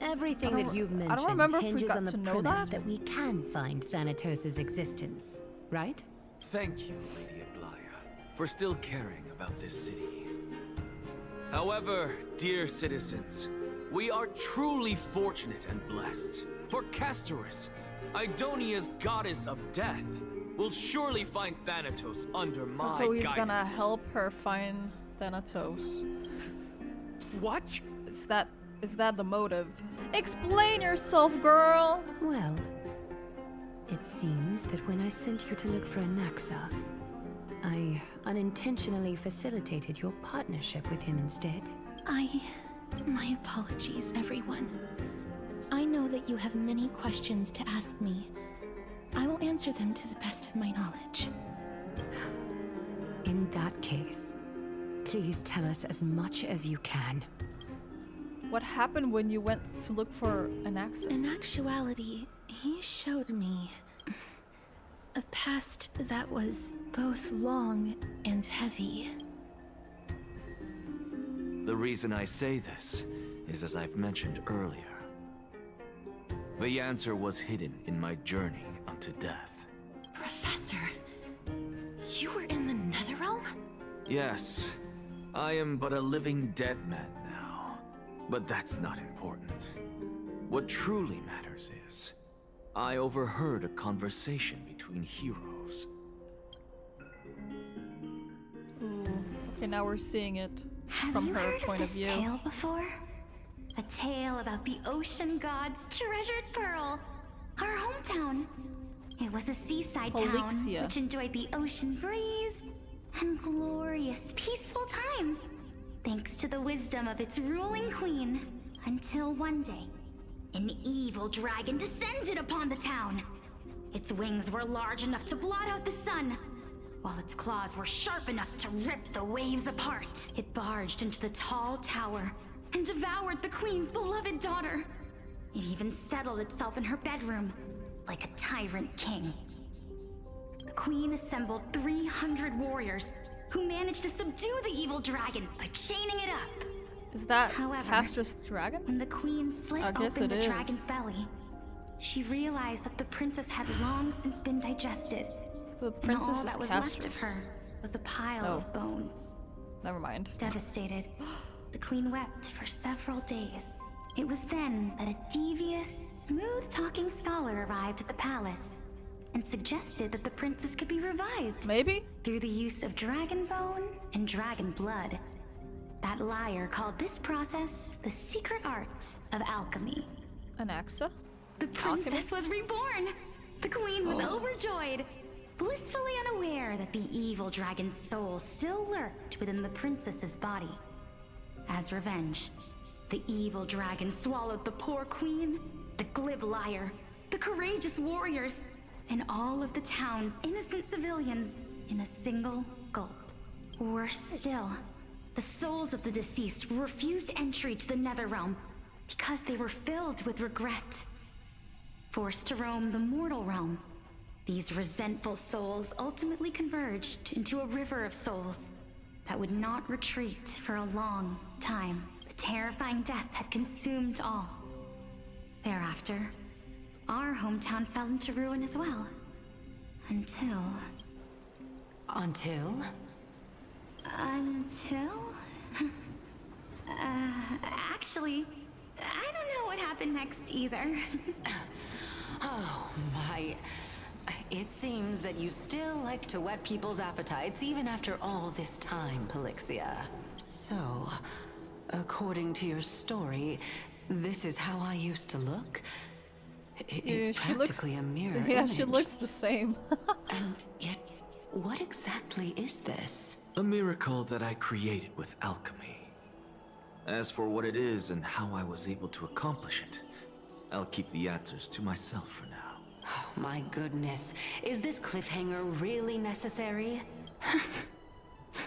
Everything that you've I don't mentioned remember if we hinges got on the to know premise that. we can find Thanatos' existence, right? Thank you, Lady Aglaya, for still caring about this city. However, dear citizens, we are truly fortunate and blessed. For CASTORICE, Idonia's goddess of death, will surely find Thanatos under my So he's guidance. gonna help her find Thanatos. What? Is that the motive? Explain yourself, girl! Well, it seems that when I sent you to look for Anaxa, I unintentionally facilitated your partnership with him instead. My apologies, everyone. I know that you have many questions to ask me. I will answer them to the best of my knowledge. In that case, please tell us as much as you can. What happened when you went to look for Anaxa? In actuality, he showed me a past that was both long and heavy. The reason I say this is as I've mentioned earlier. The answer was hidden in my journey unto death. Professor, you were in the Netherrealm? Yes, I am but a living dead man now. But that's not important. What truly matters is, I overheard a conversation between heroes. Ooh, okay, now we're seeing it Have from you her heard point of of this view. tale before? A tale about the ocean god's treasured pearl, our hometown. It was a seaside Polixia. town which enjoyed the ocean breeze and glorious, peaceful times, thanks to the wisdom of its ruling queen. Until one day, an evil dragon descended upon the town. Its wings were large enough to blot out the sun, while its claws were sharp enough to rip the waves apart. It barged into the tall tower and devoured the queen's beloved daughter. It even settled itself in her bedroom, like a tyrant king. The queen assembled 300 warriors who managed to subdue the evil dragon by chaining it up. Is that However, CASTORICE the dragon? when the queen slit I guess open it the is. dragon's belly, she realized that the princess had long since been digested. So the And princess all that is was left of CASTORICE. her was a pile of bones. Never mind. Devastated, the queen wept for several days. It was then that a devious, smooth-talking scholar arrived at the palace and suggested that the princess could be revived. Maybe? Through the use of dragon bone and dragon blood. That liar called this process the secret art of alchemy. Anaxa? The princess was reborn! The queen was overjoyed, blissfully unaware that the evil dragon's soul still lurked within the princess's body. As revenge, the evil dragon swallowed the poor queen, the glib liar, the courageous warriors, and all of the town's innocent civilians in a single gulp. Worse still, the souls of the deceased refused entry to the Netherrealm because they were filled with regret. Forced to roam the mortal realm, these resentful souls ultimately converged into a river of souls that would not retreat for a long time. The terrifying death had consumed all. Thereafter, our hometown fell into ruin as well. Until... Until? Actually, I don't know what happened next either. Oh my... It seems that you still like to whet people's appetites even after all this time, Pelixia. So, according to your story, this is how I used to look? It's practically a mirror image. She looks the same. And yet, what exactly is this? A miracle that I created with alchemy. As for what it is and how I was able to accomplish it, I'll keep the answers to myself for now. Oh, my goodness. Is this cliffhanger really necessary?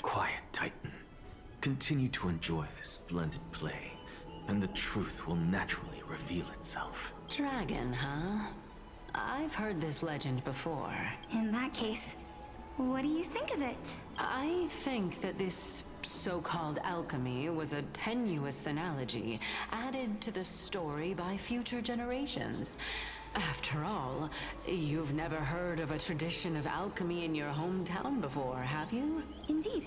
Quiet, Titan. Continue to enjoy this splendid play, and the truth will naturally reveal itself. Dragon, huh? I've heard this legend before. In that case, what do you think of it? I think that this so-called alchemy was a tenuous analogy added to the story by future generations. After all, you've never heard of a tradition of alchemy in your hometown before, have you? Indeed.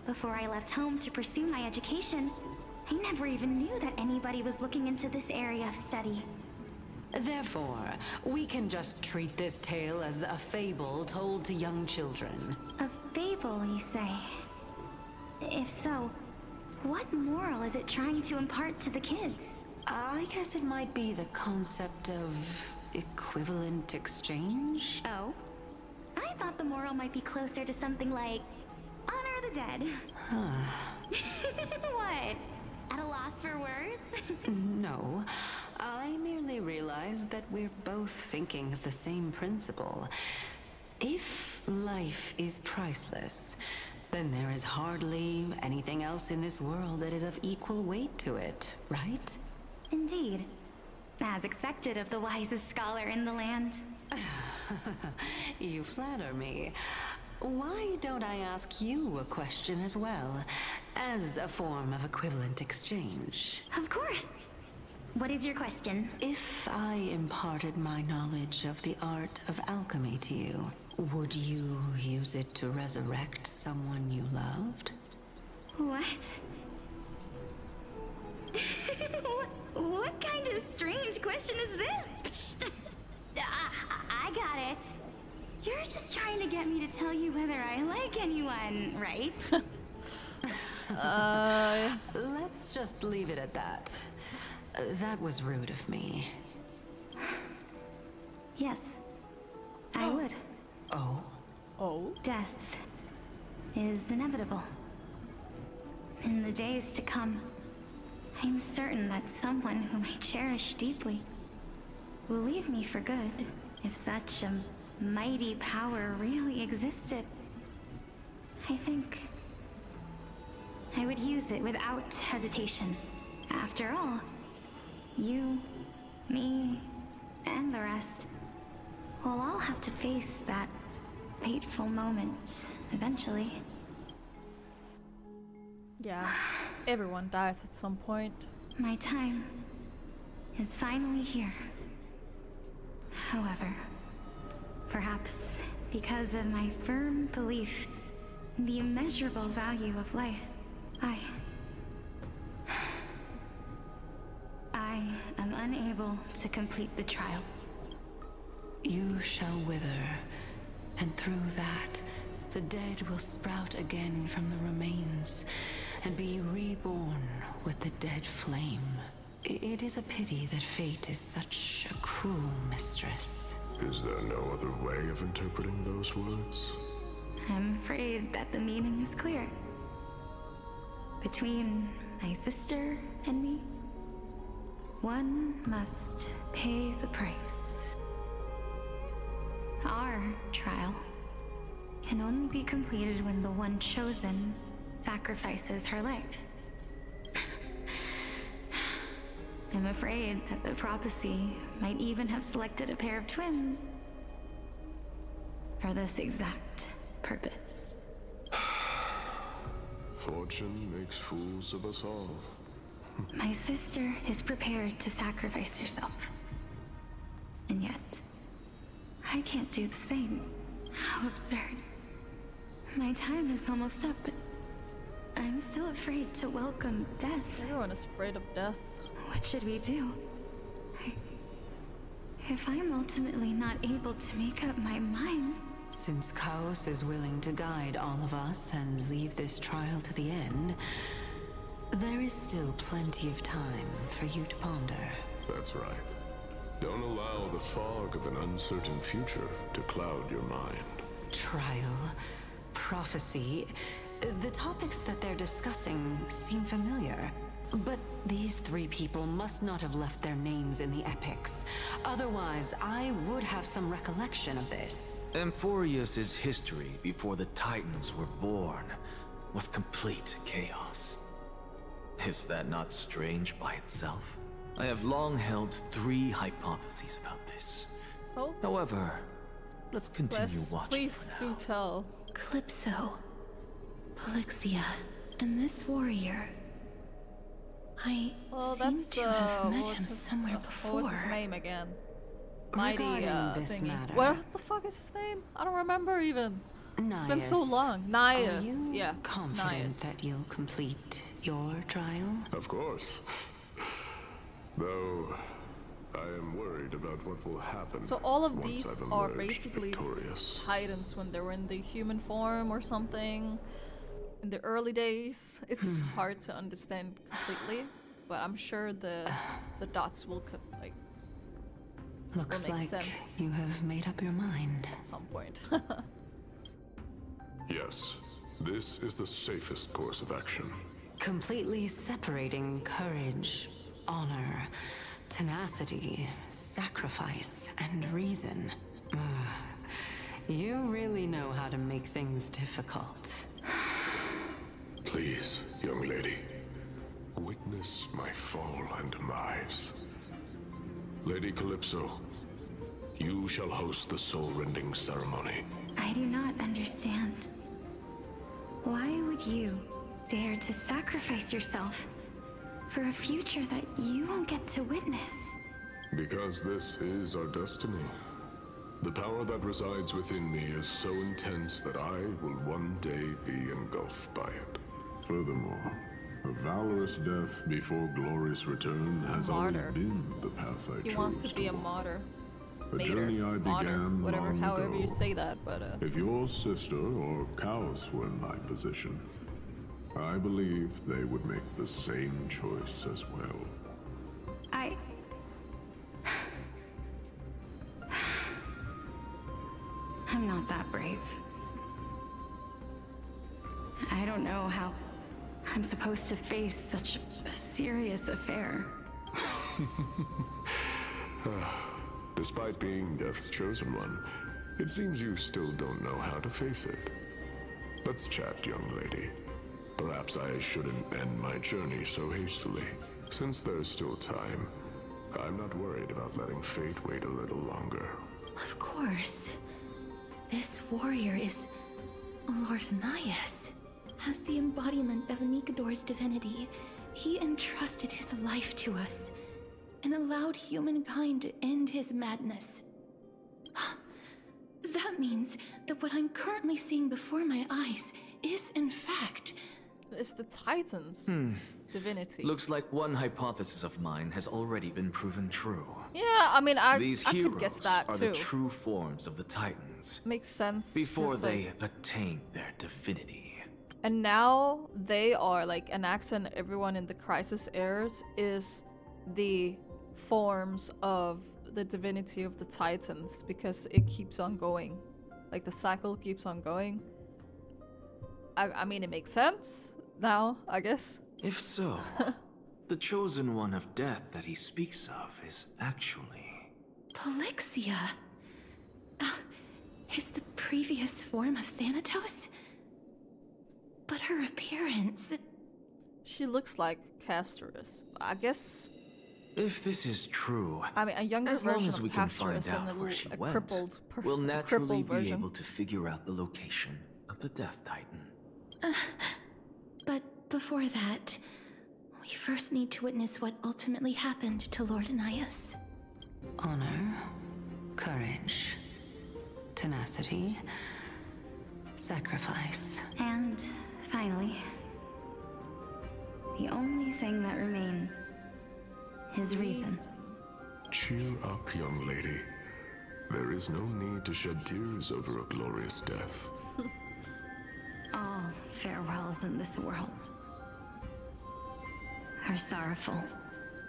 Before I left home to pursue my education, I never even knew that anybody was looking into this area of study. Therefore, we can just treat this tale as a fable told to young children. A fable, you say? If so, what moral is it trying to impart to the kids? I guess it might be the concept of equivalent exchange. Oh? I thought the moral might be closer to something like honor the dead. What? At a loss for words? No. I merely realized that we're both thinking of the same principle. If life is priceless, then there is hardly anything else in this world that is of equal weight to it, right? Indeed. As expected of the wisest scholar in the land. You flatter me. Why don't I ask you a question as well, as a form of equivalent exchange? Of course. What is your question? If I imparted my knowledge of the art of alchemy to you, would you use it to resurrect someone you loved? What? What kind of strange question is this? I got it. You're just trying to get me to tell you whether I like anyone, right? Let's just leave it at that. That was rude of me. Yes, I would. Oh? Oh? Death is inevitable. In the days to come, I'm certain that someone whom I cherish deeply will leave me for good. If such a mighty power really existed, I think I would use it without hesitation. After all, you, me, and the rest will all have to face that fateful moment eventually. Yeah, everyone dies at some point. My time is finally here. However, perhaps because of my firm belief in the immeasurable value of life, I am unable to complete the trial. You shall wither, and through that, the dead will sprout again from the remains, and be reborn with the dead flame. It is a pity that fate is such a cruel mistress. Is there no other way of interpreting those words? I'm afraid that the meaning is clear. Between my sister and me, one must pay the price. Our trial can only be completed when the one chosen sacrifices her life. I'm afraid that the prophecy might even have selected a pair of twins for this exact purpose. Fortune makes fools of us all. My sister is prepared to sacrifice herself. And yet, I can't do the same. How absurd. My time is almost up, but I'm still afraid to welcome death. Everyone is afraid of death. What should we do? If I'm ultimately not able to make up my mind... Since Chaos is willing to guide all of us and leave this trial to the end, there is still plenty of time for you to ponder. That's right. Don't allow the fog of an uncertain future to cloud your mind. Trial, prophecy, the topics that they're discussing seem familiar. But these three people must not have left their names in the epics. Otherwise, I would have some recollection of this. Amphorius' history before the Titans were born was complete chaos. Is that not strange by itself? I have long held 3 hypotheses about this. Oh. However, let's continue watching. Please do tell. Calypso, Polixia, and this warrior. I seem to have met him somewhere before. What was his name again? Mighty Regarding this thingy. matter. What the fuck is his name? I don't remember even. It's been so Nias. long. Nias. Are you Yeah. confident Nias. that you'll complete your trial? Of course. Though, I am worried about what will happen. So all of once these I've are emerged basically victorious. Titans when they were in the human form or something. In the early days, it's hard to understand completely, but I'm sure the dots will Looks will make like sense you have made up your mind. at some point. Yes, this is the safest course of action. Completely separating courage, honor, tenacity, sacrifice, and reason. You really know how to make things difficult. Please, young lady, witness my fall and demise. Lady Calypso, you shall host the soul-rending ceremony. I do not understand. Why would you dare to sacrifice yourself for a future that you won't get to witness? Because this is our destiny. The power that resides within me is so intense that I will one day be engulfed by it. Furthermore, a valorous death before glorious return has always Martyr. been the path I chose. He wants to be a martyr. A Mater, journey I martyr, began whatever, long however ago. you say that, but If your sister or Chaos were in my position, I believe they would make the same choice as well. I'm not that brave. I don't know how I'm supposed to face such a serious affair. Despite being Death's chosen one, it seems you still don't know how to face it. Let's chat, young lady. Perhaps I shouldn't end my journey so hastily. Since there's still time, I'm not worried about letting fate wait a little longer. Of course. This warrior is Lord Nias. As the embodiment of Nikador's divinity, he entrusted his life to us and allowed humankind to end his madness. That means that what I'm currently seeing before my eyes is, in fact... It's the Titans' divinity. Looks like one hypothesis of mine has already been proven true. Yeah, I mean, I could guess that are too. the true forms of the Titans. Makes sense. Before they attain their divinity. And now they are, like, Anaxa and everyone in the Crisis Heirs is the forms of the divinity of the Titans, because it keeps on going. Like, the cycle keeps on going. I mean, it makes sense now, I guess. If so, the chosen one of death that he speaks of is actually... Polixia. Is the previous form of Thanatos? But her appearance... She looks like CASTORICE. I guess... If this is true, I mean, a younger as long version as we of can find CASTORICE and out where she a went, crippled we'll naturally be version. able to figure out the location of the Death Titan. But before that, we first need to witness what ultimately happened to Lord Anaias. Honor, courage, tenacity, sacrifice. And finally, the only thing that remains is reason. Cheer up, young lady. There is no need to shed tears over a glorious death. All farewells in this world are sorrowful,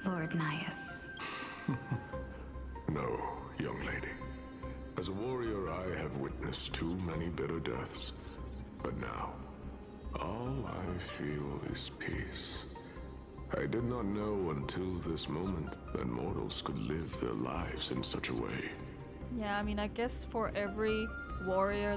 Lord Naias. No, young lady. As a warrior, I have witnessed too many bitter deaths. But now, all I feel is peace. I did not know until this moment that mortals could live their lives in such a way. Yeah, I mean, I guess for every warrior,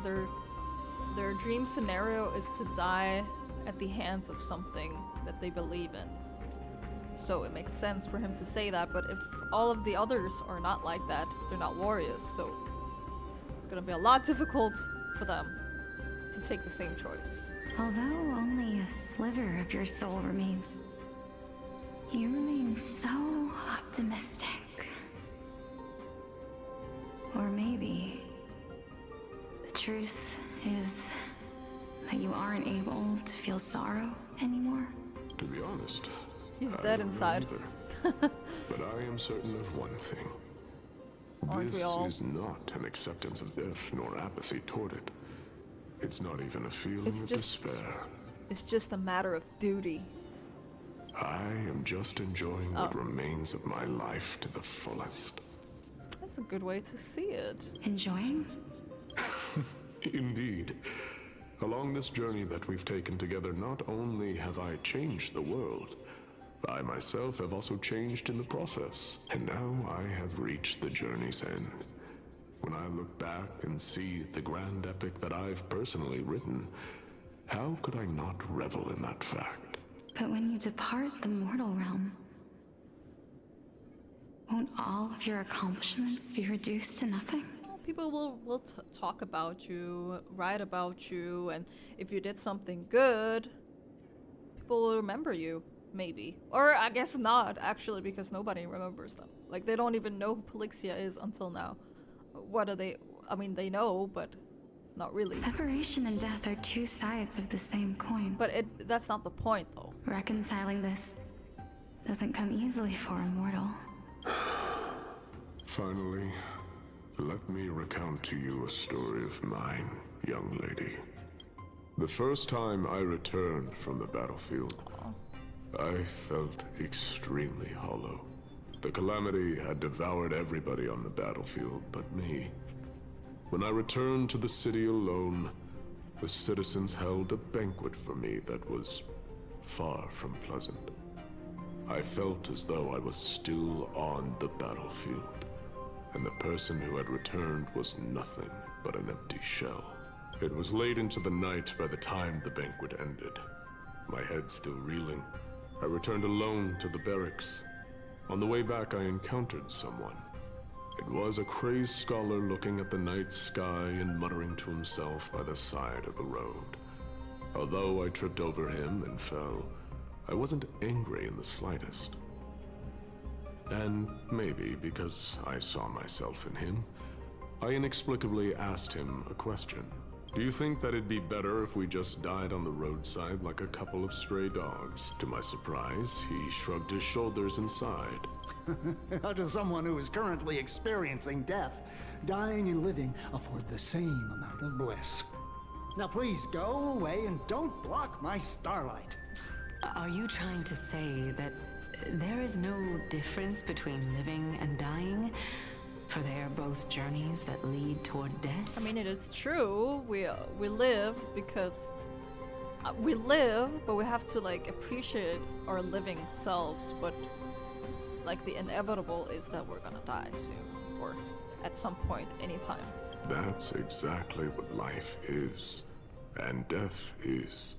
their dream scenario is to die at the hands of something that they believe in. So it makes sense for him to say that, but if all of the others are not like that, they're not warriors, so it's gonna be a lot difficult for them to take the same choice. Although only a sliver of your soul remains, you remain so optimistic. Or maybe the truth is that you aren't able to feel sorrow anymore. To be honest, he's I dead don't know inside. either. But I am certain of one thing. Aren't This we all? is not an acceptance of death nor apathy toward it. It's not even a feeling It's of just- despair. It's just a matter of duty. I am just enjoying what remains of my life to the fullest. That's a good way to see it. Enjoying? Indeed. Along this journey that we've taken together, not only have I changed the world, I myself have also changed in the process. And now I have reached the journey's end. When I look back and see the grand epic that I've personally written, how could I not revel in that fact? But when you depart the mortal realm, won't all of your accomplishments be reduced to nothing? People will talk about you, write about you, and if you did something good, people will remember you, maybe. Or I guess not, actually, because nobody remembers them. Like, they don't even know who Polixia is until now. What are they? I mean, they know, but not really. Separation and death are two sides of the same coin. But that's not the point, though. Reconciling this doesn't come easily for a mortal. Finally, let me recount to you a story of mine, young lady. The first time I returned from the battlefield, I felt extremely hollow. The calamity had devoured everybody on the battlefield but me. When I returned to the city alone, the citizens held a banquet for me that was far from pleasant. I felt as though I was still on the battlefield, and the person who had returned was nothing but an empty shell. It was late into the night by the time the banquet ended. My head still reeling, I returned alone to the barracks. On the way back, I encountered someone. It was a crazed scholar looking at the night sky and muttering to himself by the side of the road. Although I tripped over him and fell, I wasn't angry in the slightest. And maybe because I saw myself in him, I inexplicably asked him a question. Do you think that it'd be better if we just died on the roadside like a couple of stray dogs? To my surprise, he shrugged his shoulders and sighed. To someone who is currently experiencing death, dying and living afford the same amount of bliss. Now please go away and don't block my starlight. Are you trying to say that there is no difference between living and dying? For they are both journeys that lead toward death? I mean, it is true. We live because we live, but we have to like appreciate our living selves. But like the inevitable is that we're gonna die soon, or at some point, anytime. That's exactly what life is, and death is,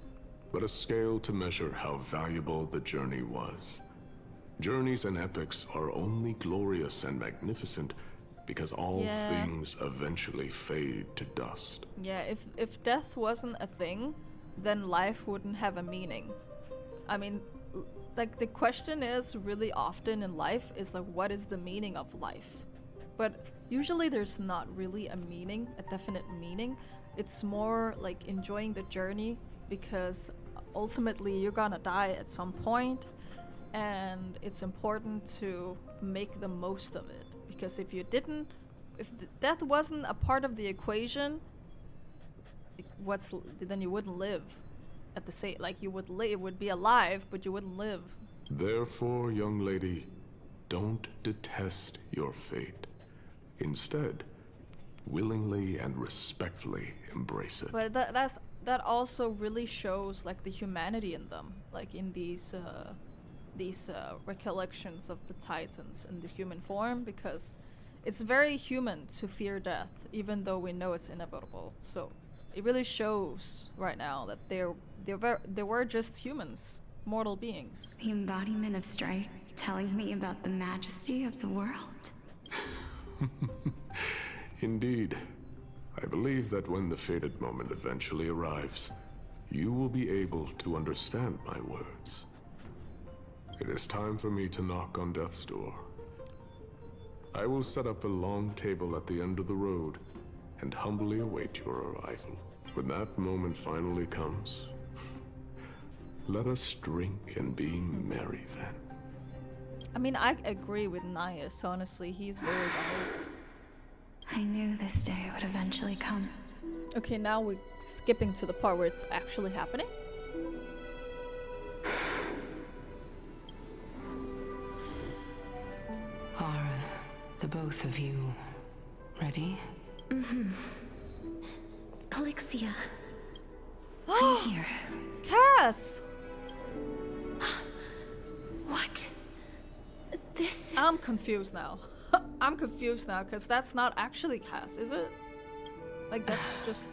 but a scale to measure how valuable the journey was. Journeys and epics are only glorious and magnificent because all things eventually fade to dust. Yeah, if death wasn't a thing, then life wouldn't have a meaning. I mean, like the question is really often in life is like, what is the meaning of life? But usually there's not really a meaning, a definite meaning. It's more like enjoying the journey because ultimately you're gonna die at some point, and it's important to make the most of it. Because if you didn't, if death wasn't a part of the equation, then you wouldn't live at the same, like you would be alive, but you wouldn't live. Therefore, young lady, don't detest your fate. Instead, willingly and respectfully embrace it. But that also really shows like the humanity in them, like in these recollections of the Titans in the human form, because it's very human to fear death, even though we know it's inevitable. So it really shows right now that they were just humans, mortal beings. The embodiment of strife, telling me about the majesty of the world. Indeed. I believe that when the fated moment eventually arrives, you will be able to understand my words. It is time for me to knock on death's door. I will set up a long table at the end of the road and humbly await your arrival. When that moment finally comes, let us drink and be merry then. I mean, I agree with Nias, honestly. He's very wise. I knew this day would eventually come. Okay, now we're skipping to the part where it's actually happening. Are the both of you ready? Mm-hmm. Polixia. I'm here. Cass! What? This... I'm confused now. I'm confused now, because that's not actually Cass, is it? Like, that's just...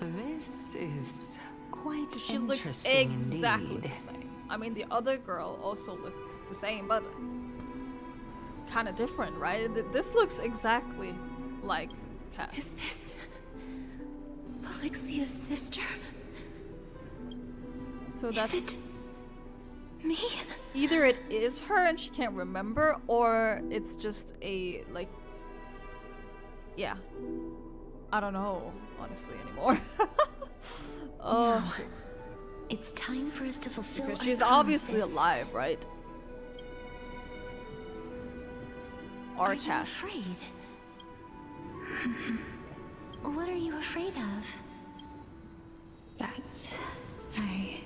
This is quite she looks exactly the same. I mean, the other girl also looks the same, but kind of different, right? This looks exactly like Cass. Is this Polixia's sister? So that's... Is it me? Either it is her and she can't remember, or it's just a, like... Yeah. I don't know, honestly, anymore. Oh, no. Shit. It's time for us to fulfill because our she's promises. Obviously alive, right? Or Are you Cass. afraid? What are you afraid of? That I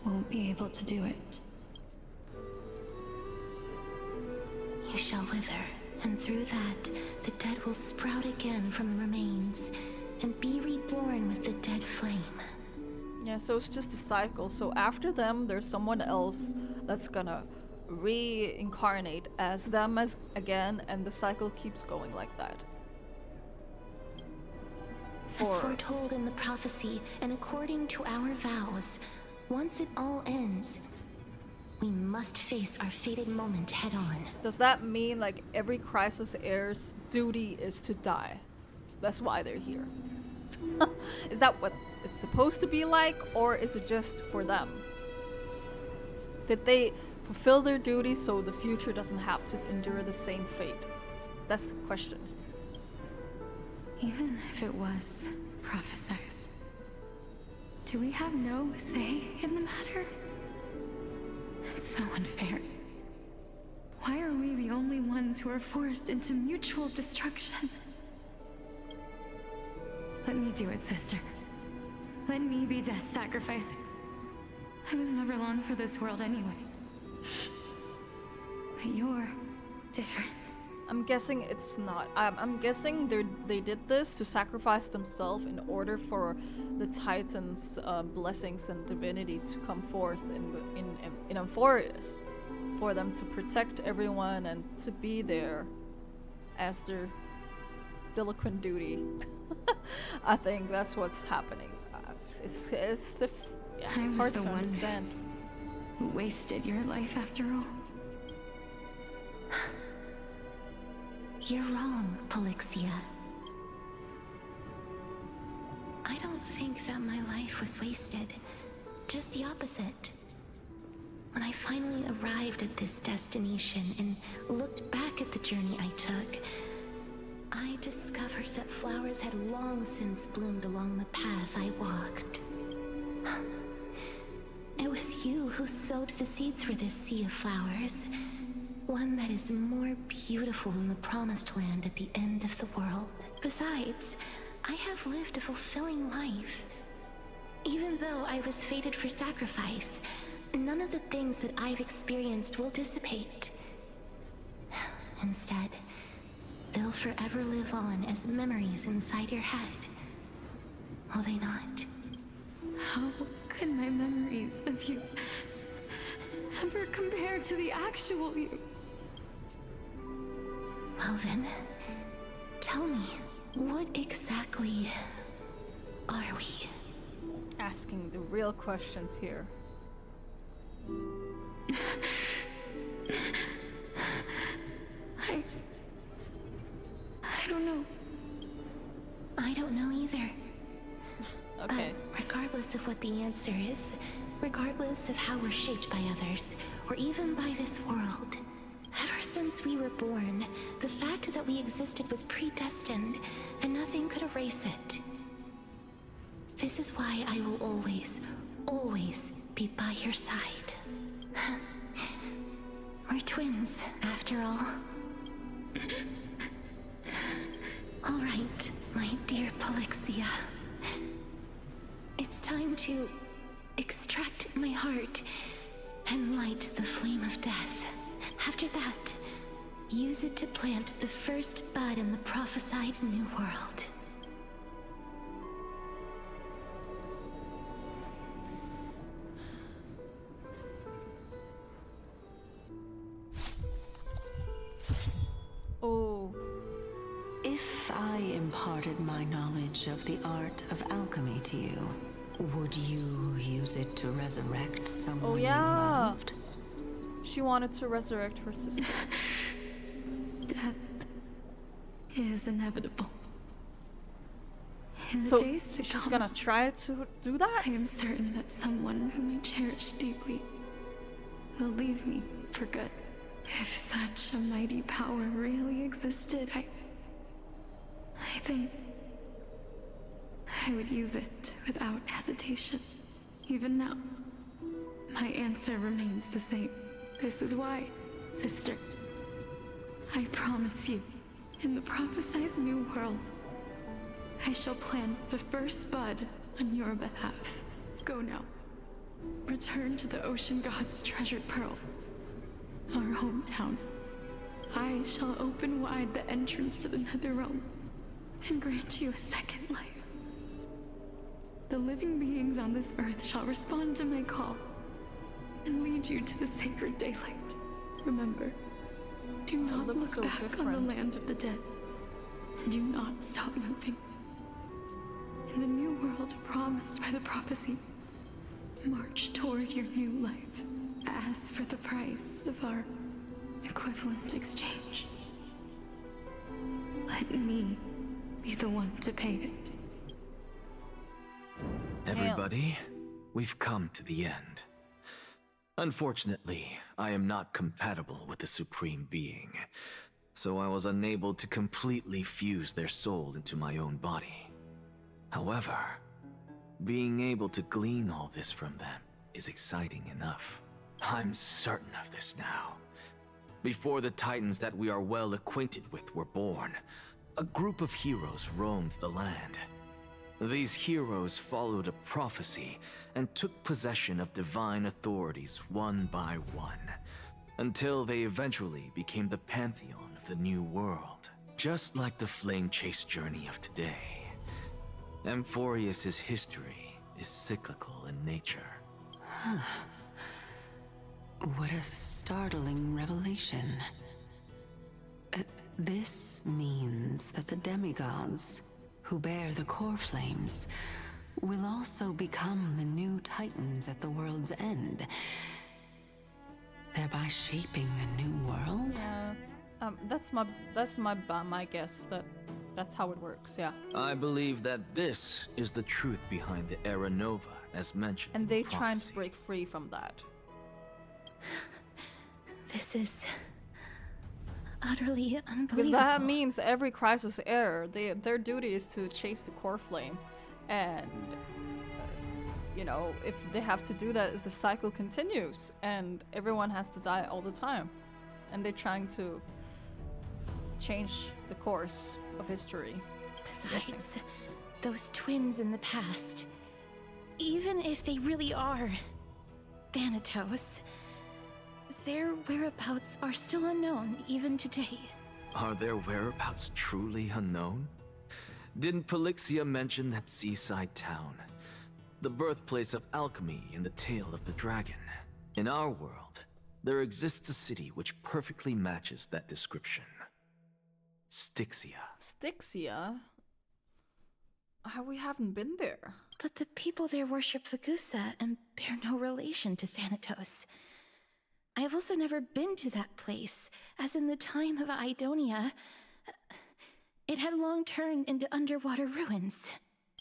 won't be able to do it. You shall wither, and through that, the dead will sprout again from the remains, and be reborn with the dead flame. Yeah, so it's just a cycle. So after them, there's someone else that's gonna reincarnate as them again, and the cycle keeps going like that. As foretold in the prophecy, and according to our vows, once it all ends, we must face our fated moment head on. Does that mean like every Crisis Heir's duty is to die? That's why they're here. Is that what it's supposed to be like, or is it just for them? Did they fulfill their duty so the future doesn't have to endure the same fate? That's the question. Even if it was prophesized, do we have no say in the matter? It's so unfair. Why are we the only ones who are forced into mutual destruction? Let me do it, sister. Let me be death sacrifice. I was never long for this world anyway. But you're different. I'm guessing it's not. I'm guessing they did this to sacrifice themselves in order for the Titans' blessings and divinity to come forth in Amphorius, for them to protect everyone and to be there as their delinquent duty. I think that's what's happening. It's hard to understand. Who wasted your life after all? You're wrong, Polixia. I don't think that my life was wasted. Just the opposite. When I finally arrived at this destination and looked back at the journey I took, I discovered that flowers had long since bloomed along the path I walked. It was you who sowed the seeds for this sea of flowers. One that is more beautiful than the promised land at the end of the world. Besides, I have lived a fulfilling life. Even though I was fated for sacrifice, none of the things that I've experienced will dissipate. Instead, they'll forever live on as memories inside your head. Will they not? How could my memories of you ever compare to the actual you? Well then, tell me, what exactly are we? Asking the real questions here. I don't know. I don't know either. Okay. But regardless of what the answer is, regardless of how we're shaped by others, or even by this world, ever since we were born, the fact that we existed was predestined, and nothing could erase it. This is why I will always, always be by your side. We're twins, after all. All right, my dear Polixia. It's time to extract my heart and light the flame of death. After that, use it to plant the first bud in the prophesied new world. Oh. If I imparted my knowledge of the art of alchemy to you, would you use it to resurrect someone you loved? She wanted to resurrect her sister. Death is inevitable. In the So days to she's come, gonna try to do that? I am certain that someone whom I cherish deeply will leave me for good. If such a mighty power really existed, I think I would use it without hesitation. Even now, my answer remains the same. This is why, sister, I promise you, in the prophesied new world, I shall plant the first bud on your behalf. Go now. Return to the ocean god's treasured pearl, our hometown. I shall open wide the entrance to the nether realm and grant you a second life. The living beings on this earth shall respond to my call and lead you to the sacred daylight. Remember, do not look so back different. on the land of the dead. Do not stop moving. In the new world promised by the prophecy, march toward your new life. Ask for the price of our equivalent exchange. Let me be the one to pay it. Everybody, we've come to the end. Unfortunately, I am not compatible with the Supreme Being, so I was unable to completely fuse their soul into my own body. However, being able to glean all this from them is exciting enough. I'm certain of this now. Before the Titans that we are well acquainted with were born, a group of heroes roamed the land. These heroes followed a prophecy and took possession of divine authorities one by one, until they eventually became the pantheon of the New World. Just like the flame chase journey of today, Amphorius's history is cyclical in nature. Huh. What a startling revelation. This means that the demigods, who bear the core flames, will also become the new Titans at the world's end, thereby shaping a new world? Yeah, that's my guess. That's how it works. Yeah. I believe that this is the truth behind the Era Nova, as mentioned. And they trying to break free from that. This is utterly unbelievable. Because that means every Crisis Era, their duty is to chase the core flame, and you know, if they have to do that, the cycle continues, and everyone has to die all the time, and they're trying to change the course of history. Besides, those twins in the past, even if they really are Thanatos, their whereabouts are still unknown even today. Are their whereabouts truly unknown? Didn't Polixia mention that seaside town? The birthplace of alchemy and the tale of the dragon. In our world, there exists a city which perfectly matches that description. Styxia. Styxia? We haven't been there. But the people there worship Vagusa and bear no relation to Thanatos. I have also never been to that place, as in the time of Idonia, it had long turned into underwater ruins.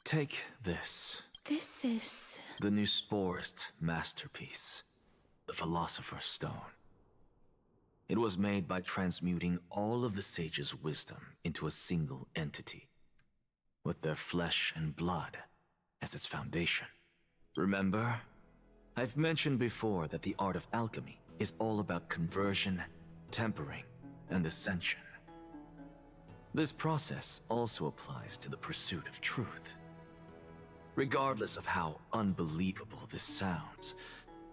Take this. This is... the new Sporist masterpiece, the Philosopher's Stone. It was made by transmuting all of the sages' wisdom into a single entity, with their flesh and blood as its foundation. Remember, I've mentioned before that the art of alchemy is all about conversion, tempering, and ascension. This process also applies to the pursuit of truth. Regardless of how unbelievable this sounds,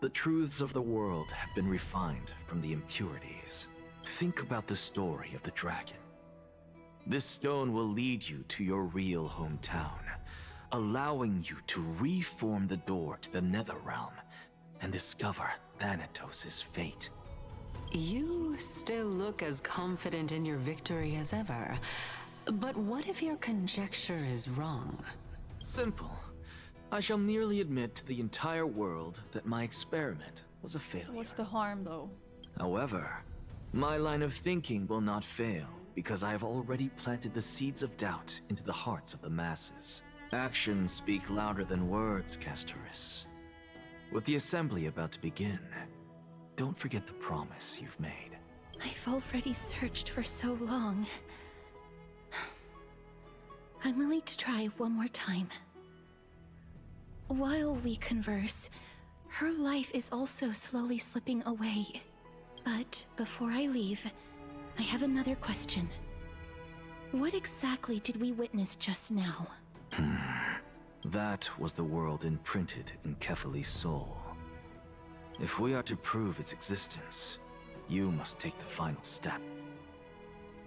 the truths of the world have been refined from the impurities. Think about the story of the dragon. This stone will lead you to your real hometown, allowing you to reform the door to the Netherrealm and discover Thanatos' fate. You still look as confident in your victory as ever. But what if your conjecture is wrong? Simple. I shall merely admit to the entire world that my experiment was a failure. What's the harm, though? However, my line of thinking will not fail, because I have already planted the seeds of doubt into the hearts of the masses. Actions speak louder than words, CASTORICE. With the assembly about to begin, don't forget the promise you've made. I've already searched for so long. I'm willing to try one more time. While we converse, her life is also slowly slipping away. But before I leave, I have another question. What exactly did we witness just now? That was the world imprinted in Kefali's soul. If we are to prove its existence, you must take the final step.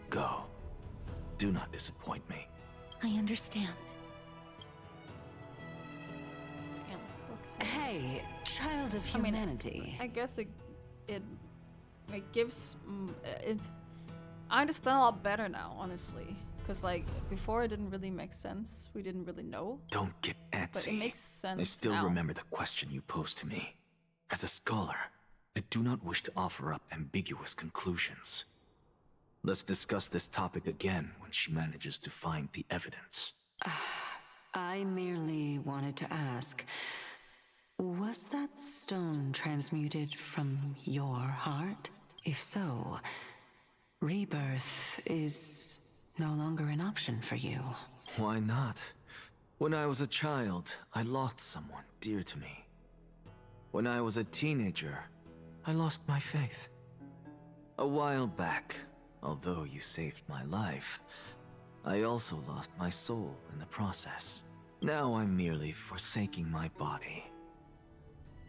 Go. Do not disappoint me. I understand. Hey, child of humanity. I guess it gives I understand a lot better now, honestly, because like before it didn't really make sense. We didn't really know. Don't get antsy. But it makes sense. I still now. remember the question you posed to me. As a scholar, I do not wish to offer up ambiguous conclusions. Let's discuss this topic again when she manages to find the evidence. I merely wanted to ask, was that stone transmuted from your heart? If so, Rebirth is no longer an option for you. Why not? When I was a child, I lost someone dear to me. When I was a teenager, I lost my faith. A while back, although you saved my life, I also lost my soul in the process. Now I'm merely forsaking my body.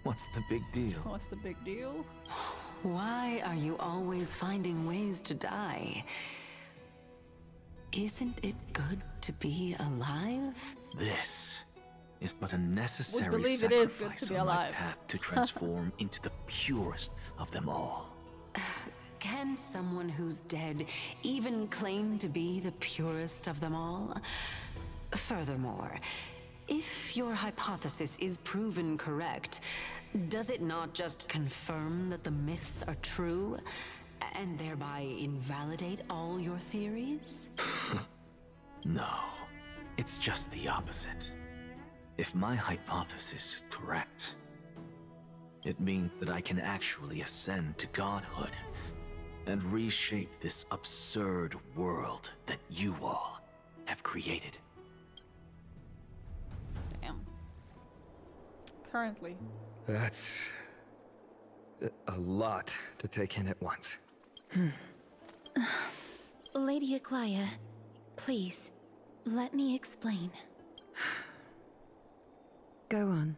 What's the big deal? What's the big deal? Why are you always finding ways to die? Isn't it good to be alive? This is but a necessary We believe it is good to be on my alive. path to transform into the purest of them all. Can someone who's dead even claim to be the purest of them all? Furthermore, if your hypothesis is proven correct, does it not just confirm that the myths are true, and thereby invalidate all your theories? No, it's just the opposite. If my hypothesis is correct, it means that I can actually ascend to godhood and reshape this absurd world that you all have created. Damn. Currently. That's a lot to take in at once. Lady Aglaya, please, let me explain. Go on.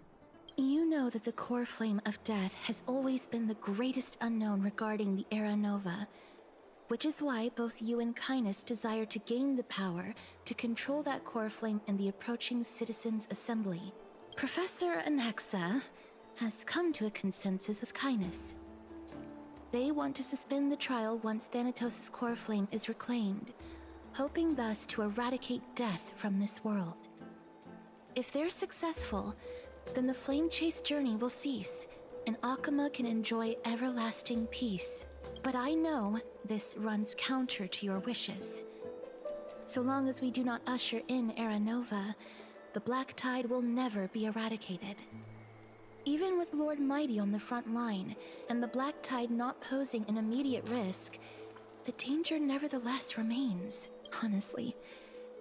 You know that the core flame of death has always been the greatest unknown regarding the Era Nova, which is why both you and Kindness desire to gain the power to control that core flame in the approaching Citizens' Assembly. Professor Anaxa has come to a consensus with Kindness. They want to suspend the trial once Thanatos' core flame is reclaimed, hoping thus to eradicate death from this world. If they're successful, then the flame chase journey will cease, and Akama can enjoy everlasting peace. But I know this runs counter to your wishes. So long as we do not usher in Era Nova, the Black Tide will never be eradicated. Even with Lord Mighty on the front line, and the Black Tide not posing an immediate risk, the danger nevertheless remains. Honestly,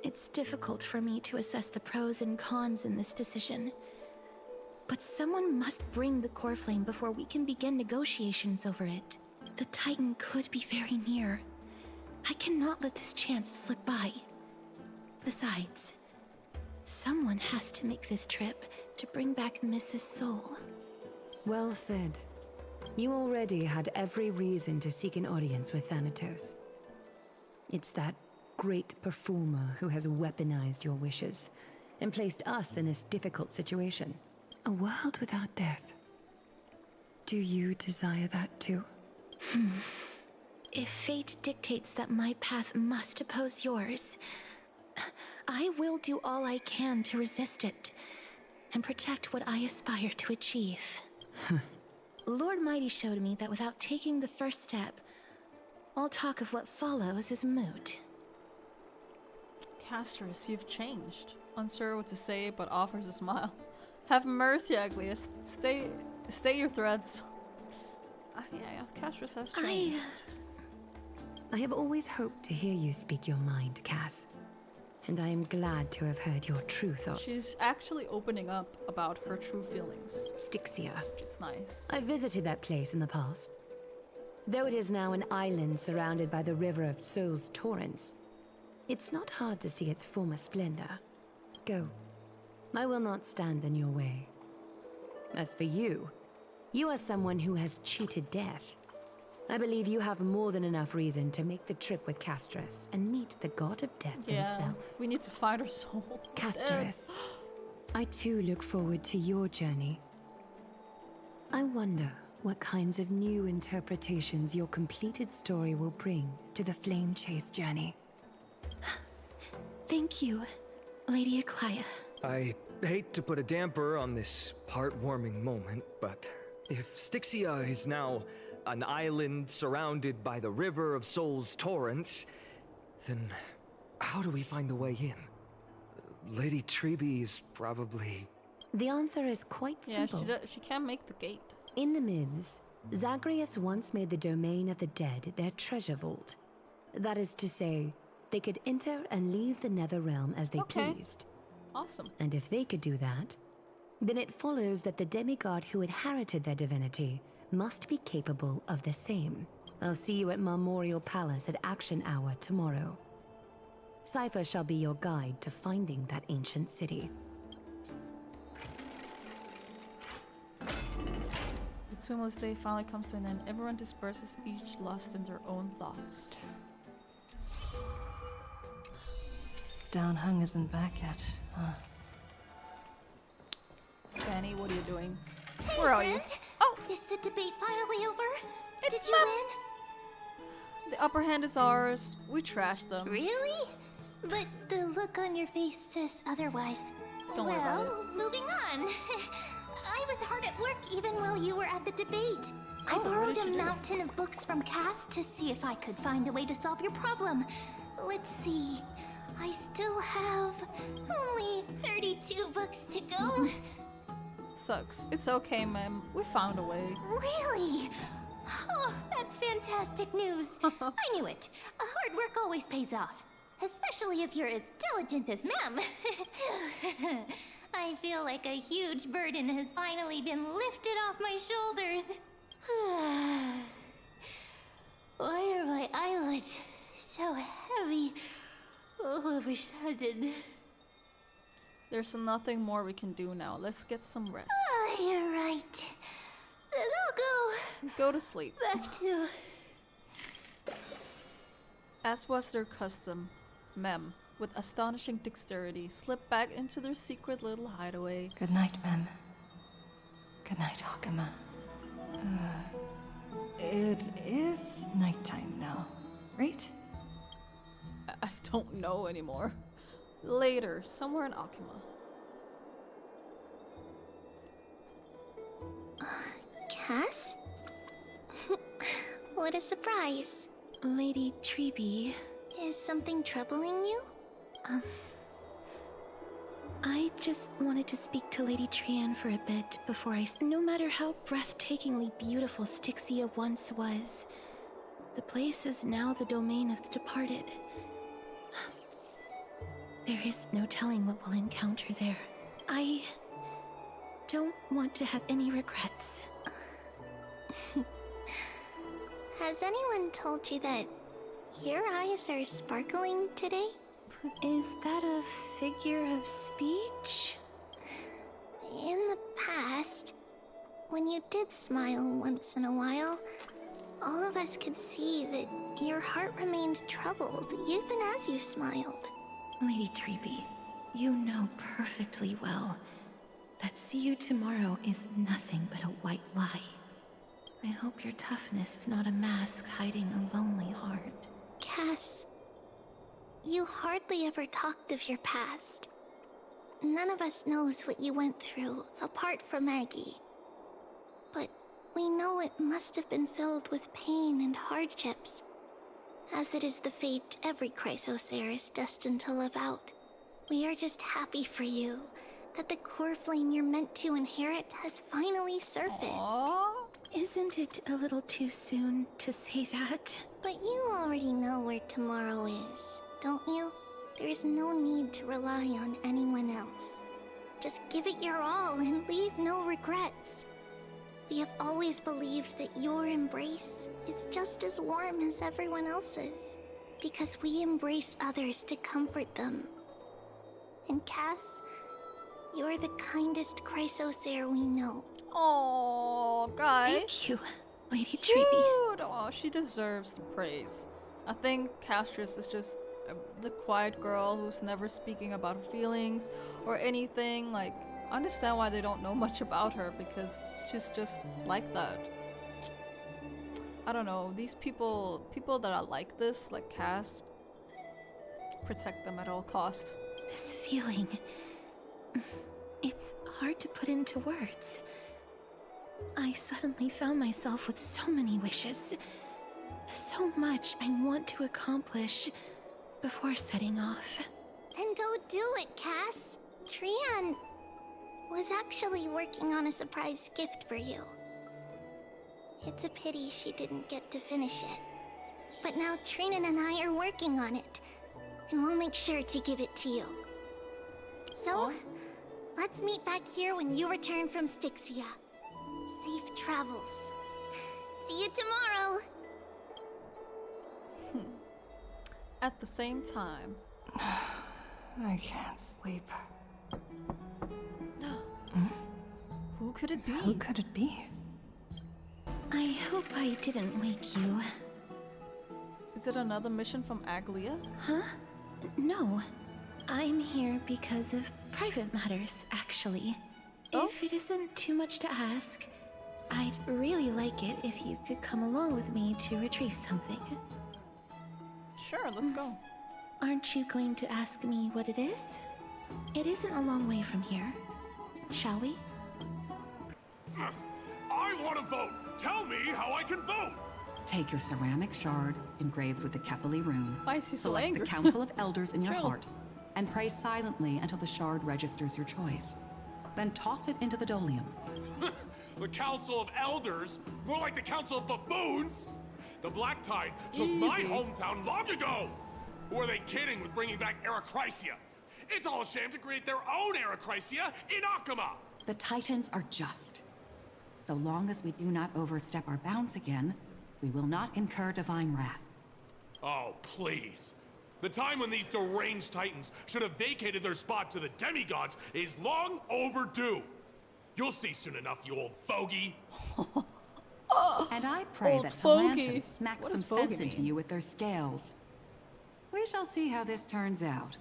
it's difficult for me to assess the pros and cons in this decision. But someone must bring the core flame before we can begin negotiations over it. The Titan could be very near. I cannot let this chance slip by. Besides, someone has to make this trip to bring back Mrs. Soul. Well said. You already had every reason to seek an audience with Thanatos. It's that great performer who has weaponized your wishes and placed us in this difficult situation. A world without death. Do you desire that too? If fate dictates that my path must oppose yours, I will do all I can to resist it and protect what I aspire to achieve. Lord Mighty showed me that without taking the first step, all talk of what follows is moot. CASTORICE, you've changed. Unsure what to say, but offers a smile. Have mercy, Aglius. Stay your threads. Yeah, CASTORICE has changed. I have always hoped to hear you speak your mind, Cass. And I am glad to have heard your true thoughts. She's actually opening up about her true feelings. Styxia. Which is nice. I visited that place in the past. Though it is now an island surrounded by the river of Souls Torrents, it's not hard to see its former splendor. Go. I will not stand in your way. As for you, you are someone who has cheated death. I believe you have more than enough reason to make the trip with CASTORICE and meet the god of death himself. We need to find her soul. CASTORICE, I too look forward to your journey. I wonder what kinds of new interpretations your completed story will bring to the Flame Chase journey. Thank you, Lady Aglaya. I hate to put a damper on this heartwarming moment, but if Styxia is now an island surrounded by the river of Souls Torrents, then how do we find a way in? Lady Treby is probably... The answer is quite simple. Yeah, she can't make the gate. In the myths, Zagreus once made the domain of the dead their treasure vault. That is to say, they could enter and leave the Nether Realm as they pleased. Awesome. And if they could do that, then it follows that the demigod who inherited their divinity must be capable of the same. I'll see you at Memorial Palace at Action Hour tomorrow. Cypher shall be your guide to finding that ancient city. The Tombless Day finally comes to an end. Everyone disperses, each lost in their own thoughts. Downhung isn't back yet. Huh. Danny, what are you doing? Hey, Where are you? friend. Oh! Is the debate finally over? Did you win? The upper hand is ours. We trashed them. Really? But the look on your face says otherwise. Don't worry about it. Well, moving on. I was hard at work even while you were at the debate. I borrowed a mountain of books from Cass to see if I could find a way to solve your problem. Let's see. I still have only 32 books to go. Sucks. It's okay, ma'am. We found a way. Really? Oh, that's fantastic news. I knew it. Hard work always pays off. Especially if you're as diligent as ma'am. I feel like a huge burden has finally been lifted off my shoulders. Why are my eyelids so heavy all of a sudden? There's nothing more we can do now. Let's get some rest. You're right. Then I'll go to sleep. Back to... As was their custom, Mem, with astonishing dexterity, slipped back into their secret little hideaway. Good night, Mem. Good night, Hakama. It is nighttime now, right? I don't know anymore. Later, somewhere in Akuma. Cass? What a surprise. Lady Treeby. Is something troubling you? I just wanted to speak to Lady Trian for a bit before no matter how breathtakingly beautiful Styxia once was, the place is now the domain of the departed. There is no telling what we'll encounter there. I don't want to have any regrets. Has anyone told you that your eyes are sparkling today? Is that a figure of speech? In the past, when you did smile once in a while, all of us could see that your heart remained troubled even as you smiled. Lady Treeby, you know perfectly well that see you tomorrow is nothing but a white lie. I hope your toughness is not a mask hiding a lonely heart. Cass, you hardly ever talked of your past. None of us knows what you went through, apart from Maggie. But we know it must have been filled with pain and hardships, as it is the fate every Chrysosaur is destined to live out. We are just happy for you that the core flame you're meant to inherit has finally surfaced. Aww. Isn't it a little too soon to say that? But you already know where tomorrow is, don't you? There is no need to rely on anyone else. Just give it your all and leave no regrets. We have always believed that your embrace is just as warm as everyone else's, because we embrace others to comfort them. And Cass, you're the kindest Chrysosaur we know. Oh, guys. Thank you, Lady Cute. Treeby. Oh, she deserves the praise. I think Castress is just the quiet girl who's never speaking about her feelings or anything. Like, I understand why they don't know much about her, because she's just like that. I don't know, these people that are like this, like Cass, protect them at all cost. This feeling, it's hard to put into words. I suddenly found myself with so many wishes. So much I want to accomplish before setting off. Then go do it, Cass. Trian was actually working on a surprise gift for you. It's a pity she didn't get to finish it. But now Trinan and I are working on it. And we'll make sure to give it to you. So, let's meet back here when you return from Styxia. Safe travels. See you tomorrow! At the same time. I can't sleep. Who could it be? Who could it be? I hope I didn't wake you. Is it another mission from Aglia? Huh? No. I'm here because of private matters, actually. If it isn't too much to ask, I'd really like it if you could come along with me to retrieve something. Sure, let's go. Aren't you going to ask me what it is? It isn't a long way from here. Shall we? I want to vote! Tell me how I can vote! Take your ceramic shard engraved with the Kefali rune. Why is he so Select angry? the Council of Elders in your Chill. heart, and pray silently until the shard registers your choice. Then toss it into the Dolium. The Council of Elders? More like the Council of Buffoons! The Black Tide took my Easy. hometown long ago! Who are they kidding with bringing back Erechrysia? It's all a sham to create their own Erechrysia in Akama! The Titans are just. So long as we do not overstep our bounds again, we will not incur divine wrath. Oh, please. The time when these deranged Titans should have vacated their spot to the demigods is long overdue. You'll see soon enough, you old fogey. And I pray Old that fogey. Talantans smack What some does fogey sense into mean? you with their scales. We shall see how this turns out.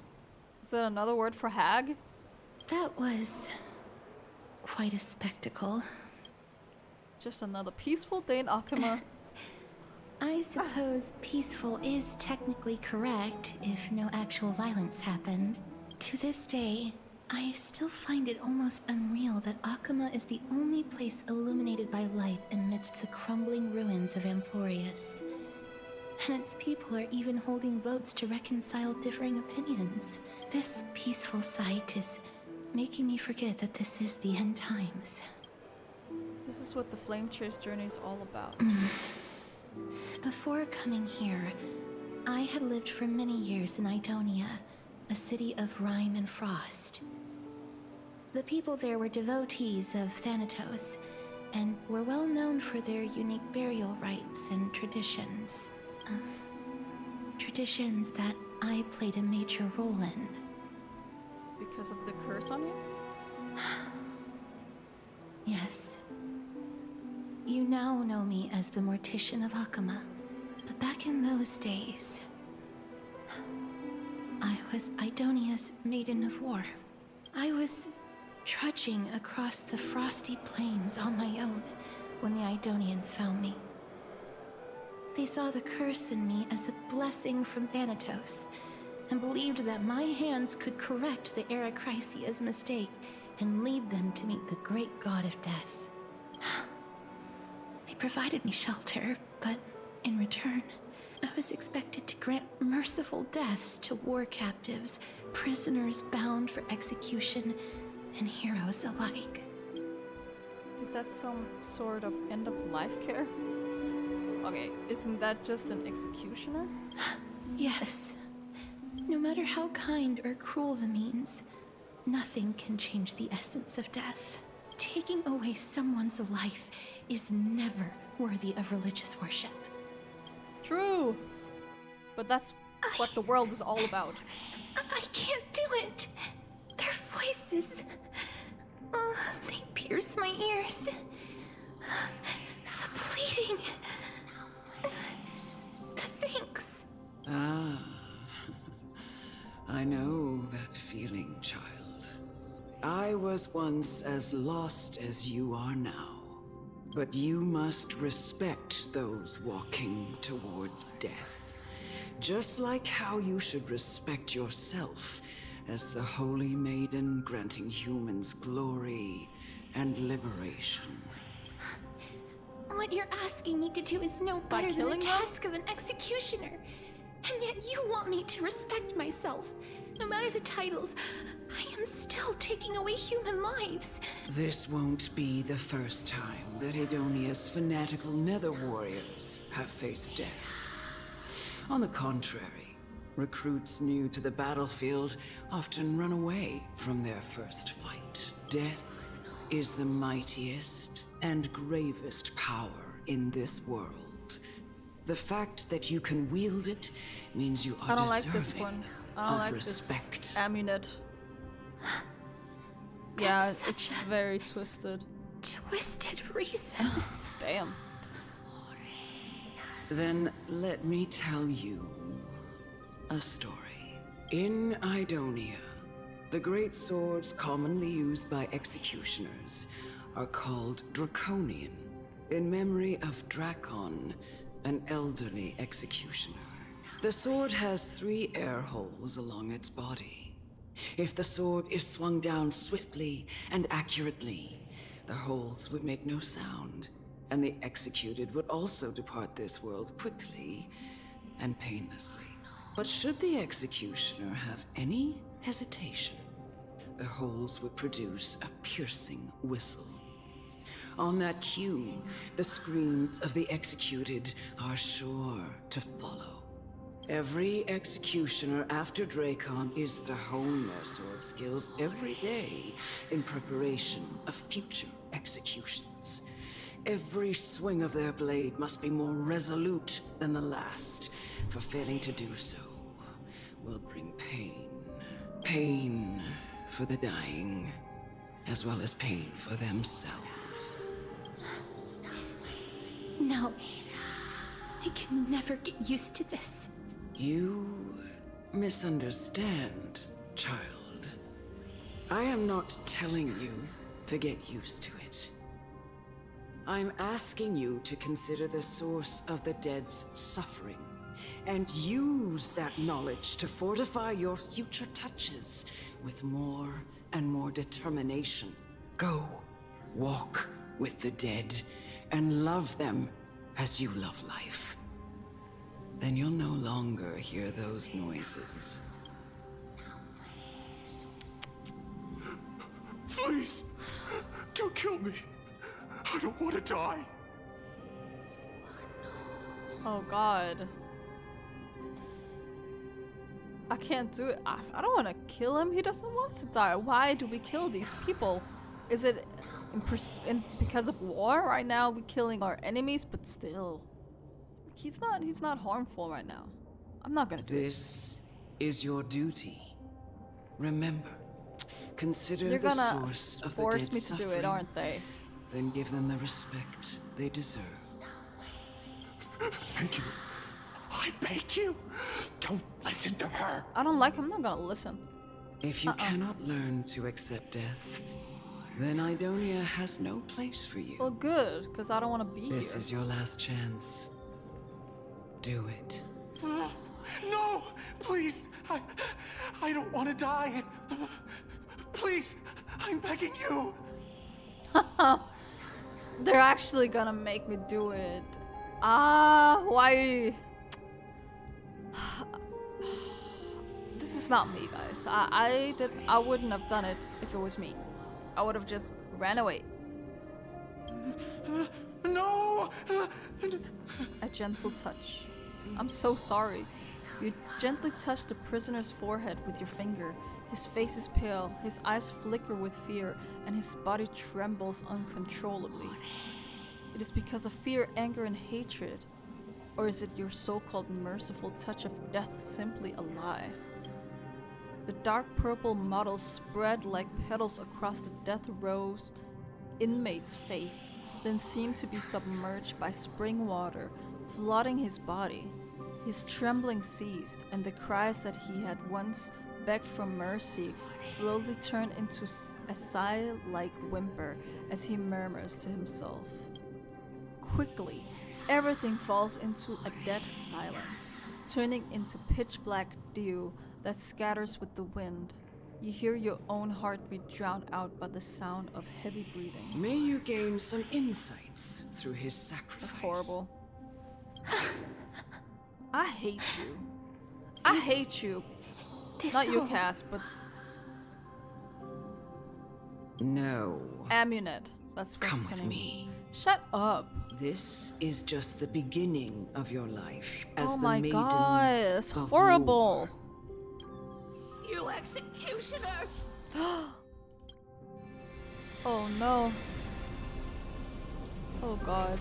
Is that another word for hag? That was quite a spectacle. Just another peaceful day in Akama. I suppose peaceful is technically correct if no actual violence happened. To this day, I still find it almost unreal that Akama is the only place illuminated by light amidst the crumbling ruins of Amphorius. And its people are even holding votes to reconcile differing opinions. This peaceful sight is making me forget that this is the end times. This is what the Flame Chase journey is all about. Before coming here, I had lived for many years in Idonia, a city of rime and frost. The people there were devotees of Thanatos, and were well known for their unique burial rites and traditions. Traditions that I played a major role in. Because of the curse on you? Yes. You now know me as the Mortician of Akama, but back in those days, I was Idonia's Maiden of War. I was trudging across the frosty plains on my own when the Idonians found me. They saw the curse in me as a blessing from Thanatos, and believed that my hands could correct the Erechrysia's mistake and lead them to meet the great god of death. They provided me shelter, but in return, I was expected to grant merciful deaths to war captives, prisoners bound for execution, and heroes alike. Is that some sort of end-of-life care? Okay, isn't that just an executioner? Yes. No matter how kind or cruel the means, nothing can change the essence of death. Taking away someone's life is never worthy of religious worship. True. But that's what the world is all about. I can't do it. Their voices, they pierce my ears. The pleading. The thanks. Ah. I know that feeling, child. I was once as lost as you are now. But you must respect those walking towards death. Just like how you should respect yourself as the Holy Maiden granting humans glory and liberation. What you're asking me to do is no better than the task of an executioner. And yet you want me to respect myself. No matter the titles, I am still taking away human lives. This won't be the first time that Edonia's fanatical nether warriors have faced death. On the contrary, recruits new to the battlefield often run away from their first fight. Death is the mightiest and gravest power in this world. The fact that you can wield it means you are I don't like this deserving one. I don't of like respect. this amulet. Yeah, it's very twisted. Twisted reason. Damn. Then let me tell you a story. In Idonia, the great swords commonly used by executioners are called Draconian, in memory of Drakon, an elderly executioner. The sword has 3 air holes along its body. If the sword is swung down swiftly and accurately, the holes would make no sound, and the executed would also depart this world quickly and painlessly. But should the executioner have any hesitation, the holes would produce a piercing whistle. On that cue, the screams of the executed are sure to follow. Every executioner after Drakon is to hone their sword skills every day in preparation of future executions. Every swing of their blade must be more resolute than the last, for failing to do so will bring pain. Pain for the dying, as well as pain for themselves. No. I can never get used to this. You misunderstand, child. I am not telling you to get used to it. I'm asking you to consider the source of the dead's suffering and use that knowledge to fortify your future touches with more and more determination. Go, walk with the dead and love them as you love life. Then you'll no longer hear those noises. Please, don't kill me. I don't want to die. Oh god. I can't do it. I don't want to kill him. He doesn't want to die. Why do we kill these people? Is it because of war? Right now we're killing our enemies, but still. He's not harmful right now. I'm not gonna do it. This is your duty. Remember, consider They're the gonna source of the force dead's me to do suffering, it, aren't they? then give them the respect they deserve. Thank you. I beg you, don't listen to her. I don't like him. I'm not gonna listen. If you cannot learn to accept death, then Idonia has no place for you. Well, good, because I don't want to be This here. is your last chance. Do it. No, please. I don't want to die. Please, I'm begging you. They're actually gonna make me do it. Why? This is not me, guys. I wouldn't have done it if it was me. I would have just ran away. No! A gentle touch. I'm so sorry. You gently touch the prisoner's forehead with your finger. His face is pale, his eyes flicker with fear, and his body trembles uncontrollably. It is because of fear, anger, and hatred. Or is it your so-called merciful touch of death simply a lie? The dark purple mottles spread like petals across the death row's inmate's face, then seem to be submerged by spring water, flooding his body. His trembling ceased, and the cries that he had once begged for mercy slowly turn into a sigh-like whimper as he murmurs to himself. Quickly, everything falls into a dead silence, turning into pitch-black dew that scatters with the wind. You hear your own heartbeat drowned out by the sound of heavy breathing. May you gain some insights through his sacrifice. That's horrible. I hate you. I hate you. Not you, Cass, but... No. Amunet. That's what's Come her with name. me. Shut up. This is just the beginning of your life as Oh the my maiden god, it's of horrible. You executioner! Oh no. Oh god.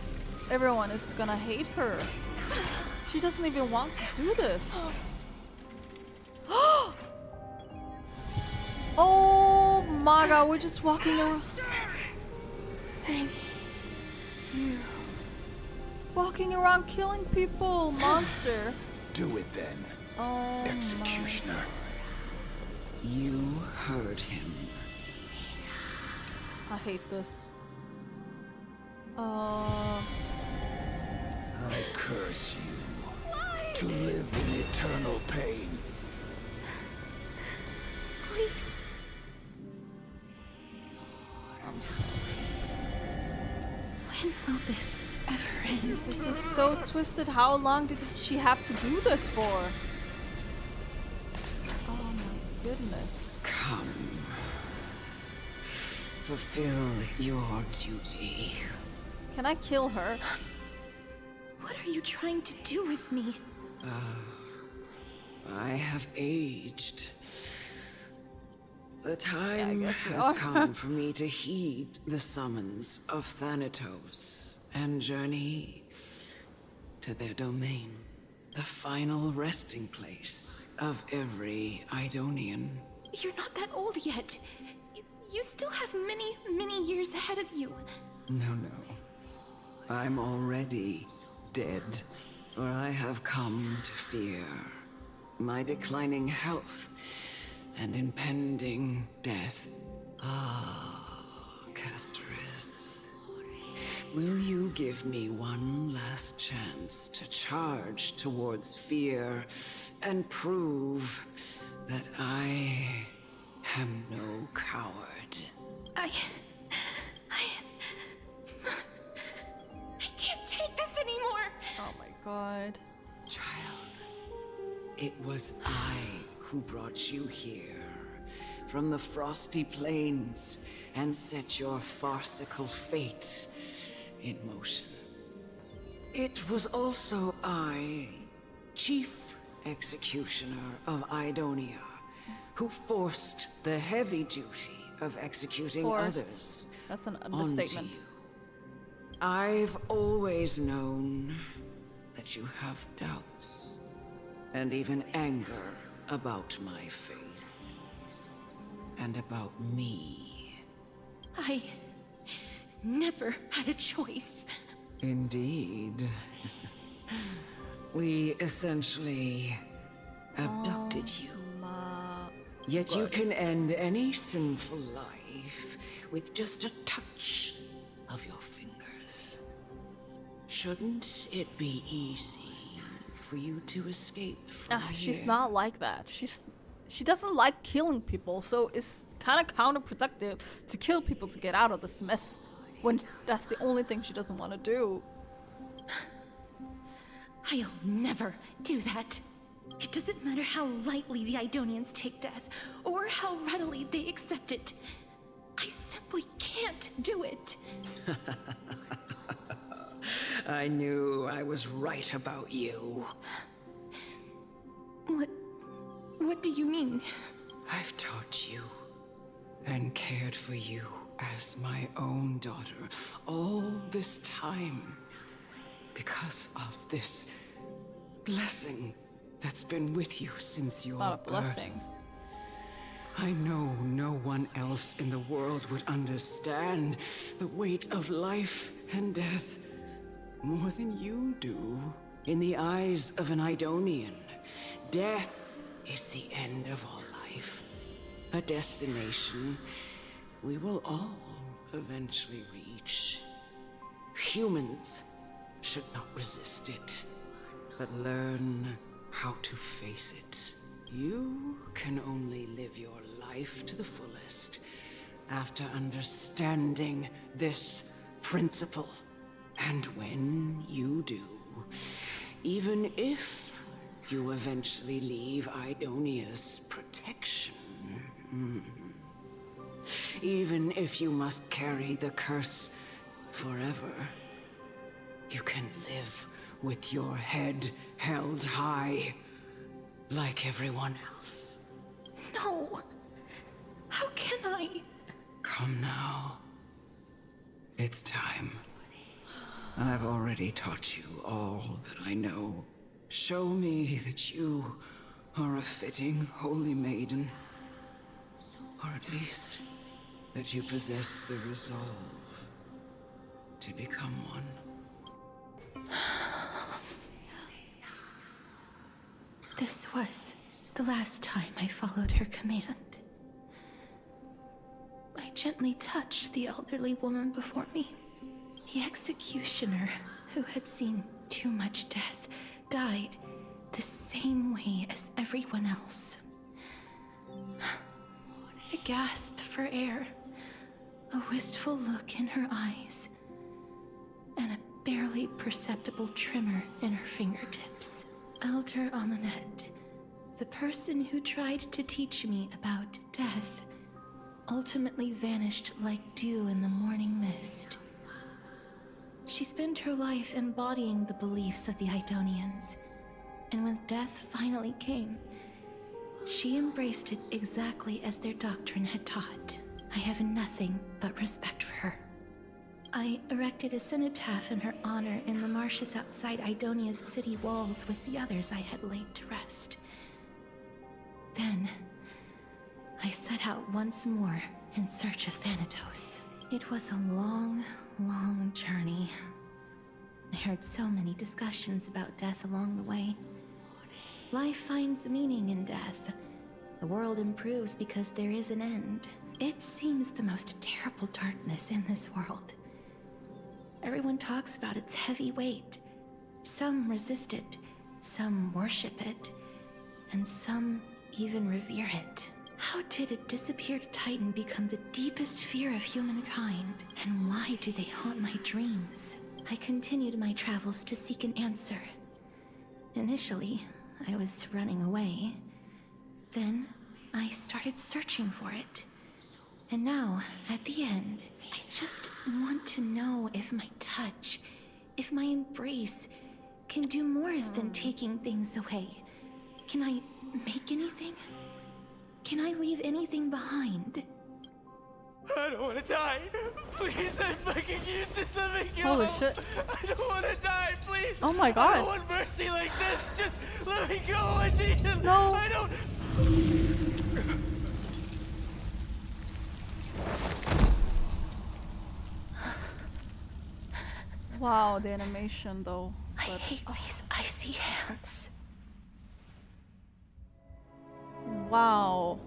Everyone is gonna hate her. She doesn't even want to do this. Oh my god, we're just walking around. Thank you. Walking around killing people, monster. Do it then, Oh executioner. You heard him. I hate this. I curse you to live in eternal pain. Please. I'm sorry. When will this ever end? This is so twisted. How long did she have to do this for? Oh my goodness. Come. Fulfill your duty. Can I kill her? What are you trying to do with me? I have aged. The time guess we has are. come for me to heed the summons of Thanatos and journey to their domain, the final resting place of every Idonian. You're not that old yet. You still have many, many years ahead of you. No. I'm already dead, or I have come to fear my declining health and impending death. CASTORICE, will you give me one last chance to charge towards fear and prove that I am no coward? I can't take this anymore. Oh my god. Child, it was I who brought you here from the frosty plains and set your farcical fate in motion. It was also I, Chief Executioner of Idonia, who forced the heavy duty of executing others. That's an understatement. Onto you. I've always known that you have doubts and even anger about my faith and about me. I never had a choice. Indeed. We essentially abducted you. Yet you can end any sinful life with just a touch of your fingers. Shouldn't it be easy for you to escape from She's here? not like that. She doesn't like killing people, so it's kind of counterproductive to kill people to get out of this mess when that's the only thing she doesn't want to do. I'll never do that. It doesn't matter how lightly the Idonians take death, or how readily they accept it. I simply can't do it. I knew I was right about you. What do you mean? I've taught you and cared for you as my own daughter all this time because of this blessing that's been with you since your It's not a birth. blessing. I know no one else in the world would understand the weight of life and death more than you do. In the eyes of an Idonian, death is the end of all life. A destination we will all eventually reach. Humans should not resist it, but learn how to face it. You can only live your life to the fullest after understanding this principle. And when you do, even if you eventually leave Idonia's protection, even if you must carry the curse forever, you can live with your head held high, like everyone else. No. How can I? Come now. It's time. I've already taught you all that I know. Show me that you are a fitting holy maiden. Or at least, that you possess the resolve to become one. This was the last time I followed her command. I gently touched the elderly woman before me. The executioner, who had seen too much death, died the same way as everyone else. A gasp for air, a wistful look in her eyes, and a barely perceptible tremor in her fingertips. Elder Amunet, the person who tried to teach me about death, ultimately vanished like dew in the morning mist. She spent her life embodying the beliefs of the Idonians, and when death finally came, she embraced it exactly as their doctrine had taught. I have nothing but respect for her. I erected a cenotaph in her honor in the marshes outside Idonia's city walls with the others I had laid to rest. Then, I set out once more in search of Thanatos. It was a long, long journey. I heard so many discussions about death along the way. Life finds meaning in death. The world improves because there is an end. It seems the most terrible darkness in this world. Everyone talks about its heavy weight. Some resist it, some worship it, and some even revere it. How did a disappeared titan become the deepest fear of humankind? And why do they haunt my dreams? I continued my travels to seek an answer. Initially, I was running away. Then, I started searching for it. And now, at the end, I just want to know if my touch, if my embrace, can do more than taking things away. Can I make anything? Can I leave anything behind? I don't want to die. Please, I'm begging you, just let me go. Holy shit. I don't want to die, please. Oh my god. I don't want mercy like this. Just let me go. I need him. No. I don't. Wow, the animation though. I hate these icy hands. Wow.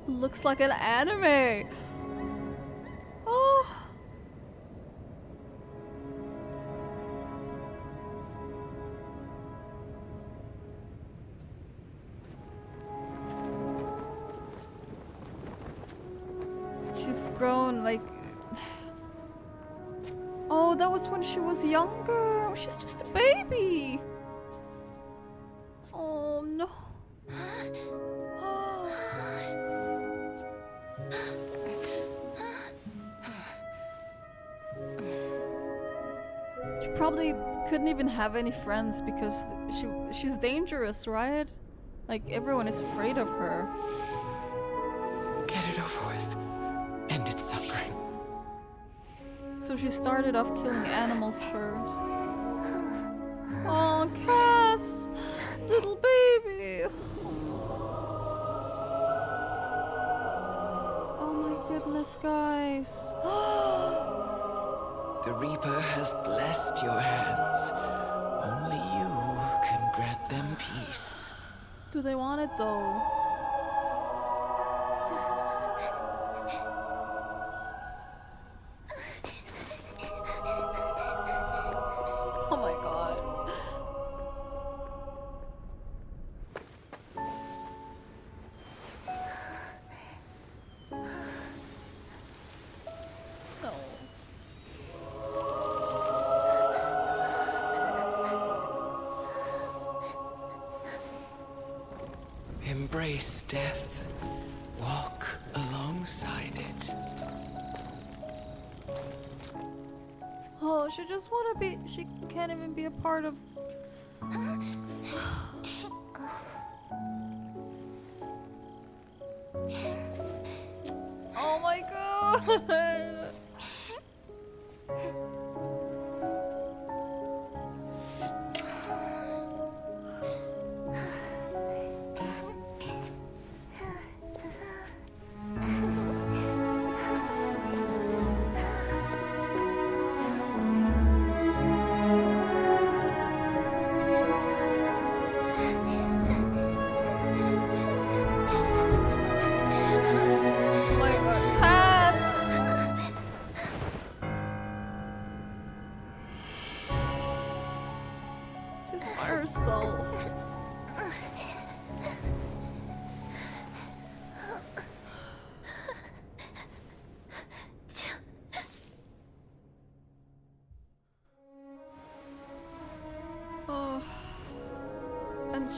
Looks like an anime. Oh. She's grown like... Oh, that was when she was younger. Oh, she's just a baby. Oh no. She probably couldn't even have any friends because she's dangerous, right? Like everyone is afraid of her. Get it over with. End its suffering. So she started off killing animals first. Oh, Cass! Little baby! Oh my goodness, guys. The Reaper has blessed your hands. Only you can grant them peace. Do they want it though? Oh my god. No. Embrace death. Walk alongside it. Oh, she just wanna be. She can't even be a part of. Oh my god!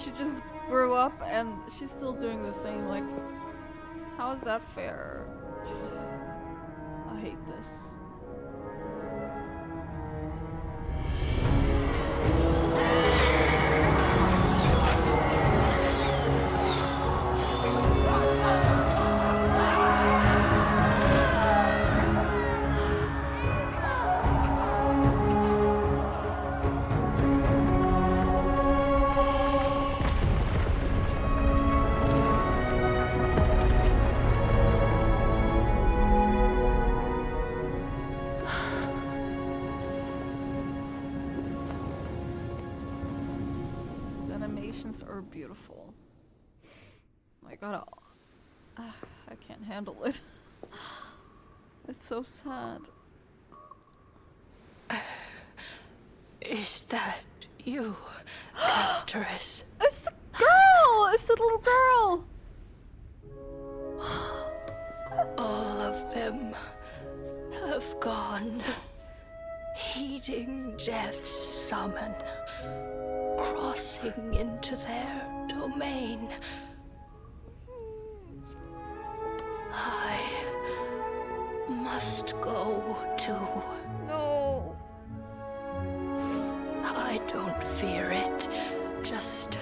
She just grew up and she's still doing the same. Like, how is that fair? I hate this. Are beautiful. My god, I can't handle it. It's so sad. Is that you, CASTORICE? It's the girl! It's the little girl! All of them have gone, heeding death's summon, crossing into their domain. I must go too. No. I don't fear it, just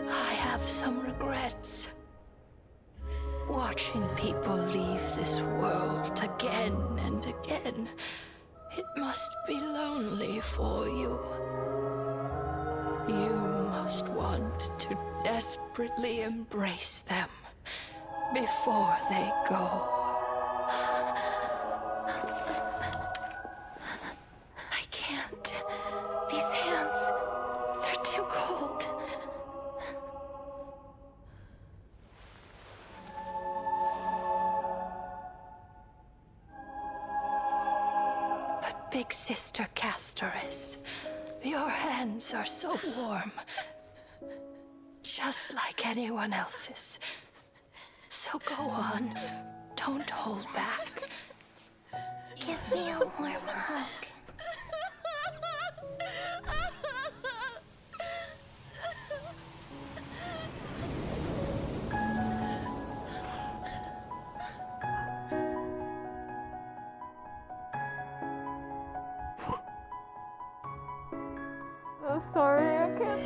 I have some regrets. Watching people leave this world again and again, it must be lonely for you. You must want to desperately embrace them before they go. I can't. These hands, they're too cold. But Big Sister CASTORICE, your hands are so warm, just like anyone else's. So go on, don't hold back. Give me a warm hug. Oh, sorry, I can't.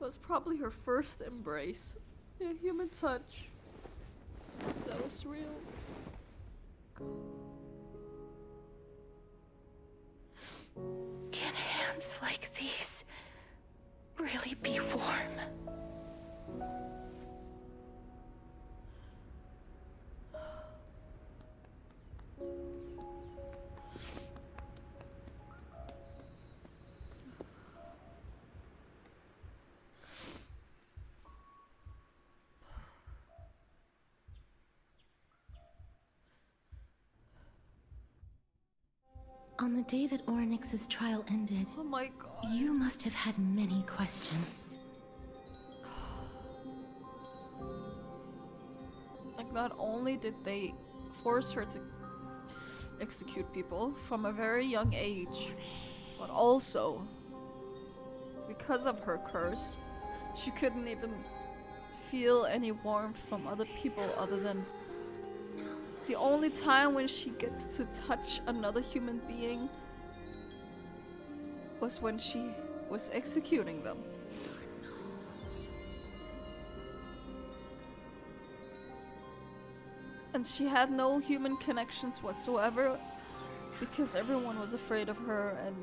Was probably her first embrace. A human touch. That was real. Can hands like these really be warm? On the day that Oryx's trial ended, oh my god, you must have had many questions. Like, not only did they force her to execute people from a very young age, but also, because of her curse, she couldn't even feel any warmth from other people other than the only time when she gets to touch another human being was when she was executing them. And she had no human connections whatsoever because everyone was afraid of her and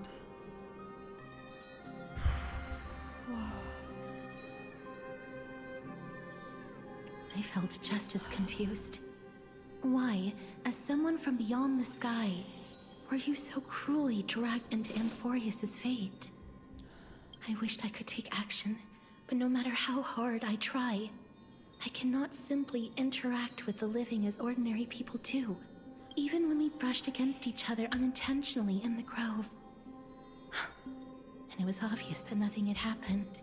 I felt just as confused. Why, as someone from beyond the sky, were you so cruelly dragged into Amphorius's fate? I wished I could take action, but no matter how hard I try, I cannot simply interact with the living as ordinary people do, even when we brushed against each other unintentionally in the grove. And it was obvious that nothing had happened.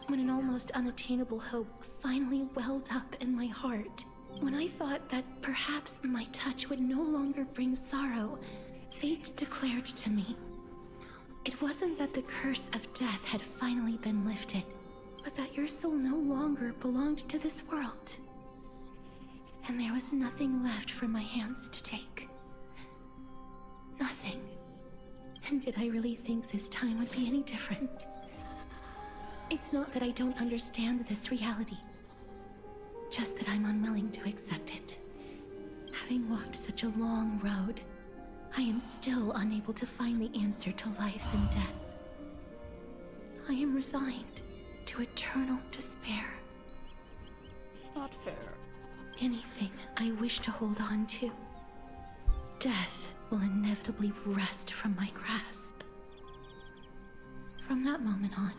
When an almost unattainable hope finally welled up in my heart, when I thought that perhaps my touch would no longer bring sorrow, fate declared to me, it wasn't that the curse of death had finally been lifted, but that your soul no longer belonged to this world. And there was nothing left for my hands to take. Nothing. And did I really think this time would be any different? It's not that I don't understand this reality, just that I'm unwilling to accept it. Having walked such a long road, I am still unable to find the answer to life and death. I am resigned to eternal despair. It's not fair. Anything I wish to hold on to, death will inevitably wrest from my grasp. From that moment on,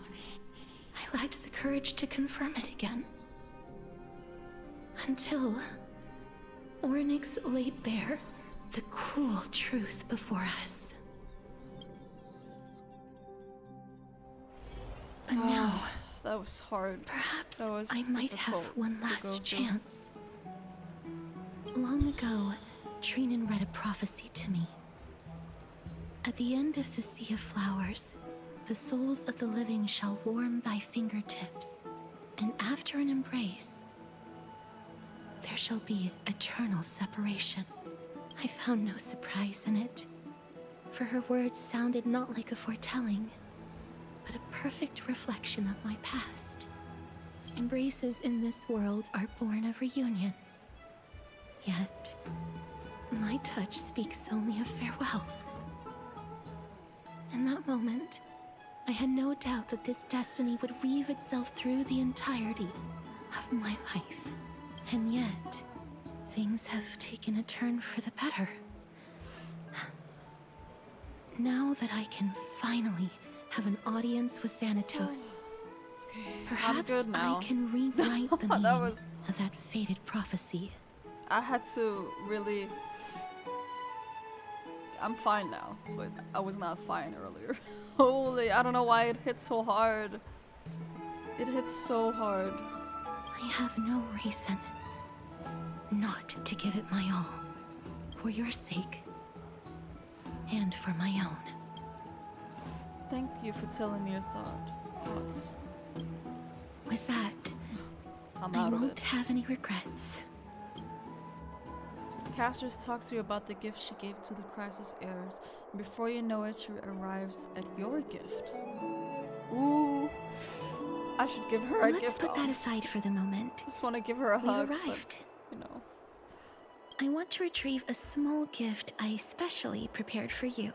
I lacked the courage to confirm it again. Until Oryx laid bare the cruel truth before us. But now, that was hard. Perhaps that was I might have difficult one to go last through. chance. Long ago, Trinan read a prophecy to me. At the end of the Sea of Flowers, the souls of the living shall warm thy fingertips, and after an embrace, there shall be eternal separation. I found no surprise in it, for her words sounded not like a foretelling, but a perfect reflection of my past. Embraces in this world are born of reunions. Yet, my touch speaks only of farewells. In that moment, I had no doubt that this destiny would weave itself through the entirety of my life. And yet, things have taken a turn for the better. Now that I can finally have an audience with Thanatos, perhaps I can rewrite the meaning of that fated prophecy. I had to really... I'm fine now, but I was not fine earlier. Holy, I don't know why it hit so hard. It hit so hard. I have no reason not to give it my all, for your sake, and for my own. Thank you for telling me your thoughts. With that, I won't have any regrets. Castor's talks to you about the gift she gave to the crisis heirs, and before you know it, she arrives at your gift. Ooh, I should give her a gift. Let's put that aside for the moment. Just want to give her a hug. We arrived. But, you know. I want to retrieve a small gift I specially prepared for you.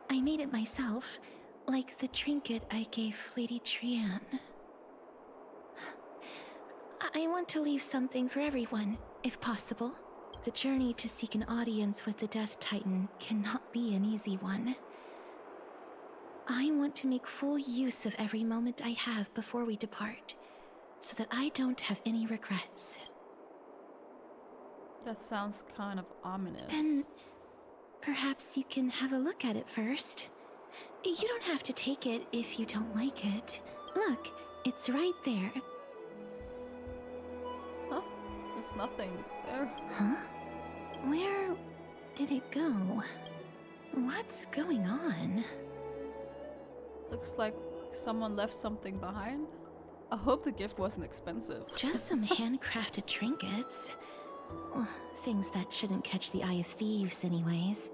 I made it myself, like the trinket I gave Lady Trian. I want to leave something for everyone, if possible. The journey to seek an audience with the Death Titan cannot be an easy one. I want to make full use of every moment I have before we depart, so that I don't have any regrets. That sounds kind of ominous. Then, Perhaps you can have a look at it first. You don't have to take it if you don't like it. Look, it's right there. Huh? There's nothing there. Huh? Where did it go? What's going on? Looks like someone left something behind. I hope the gift wasn't expensive. Just some handcrafted trinkets. Well, things that shouldn't catch the eye of thieves anyways.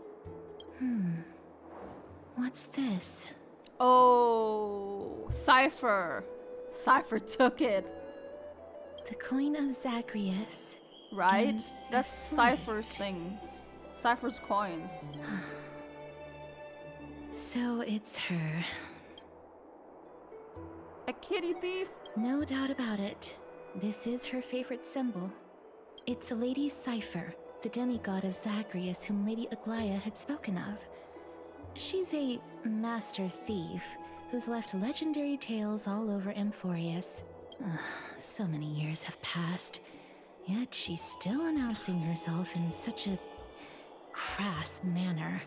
What's this? Oh, Cypher. Cypher took it. The coin of Zagreus. Right? And That's a slate. Cypher's things. Cypher's coins. So it's her. A kitty thief? No doubt about it. This is her favorite symbol. It's a Lady Cypher, the demigod of Zagreus whom Lady Aglaia had spoken of. She's a master thief who's left legendary tales all over Amphorius. So many years have passed, yet she's still announcing herself in such a crass manner.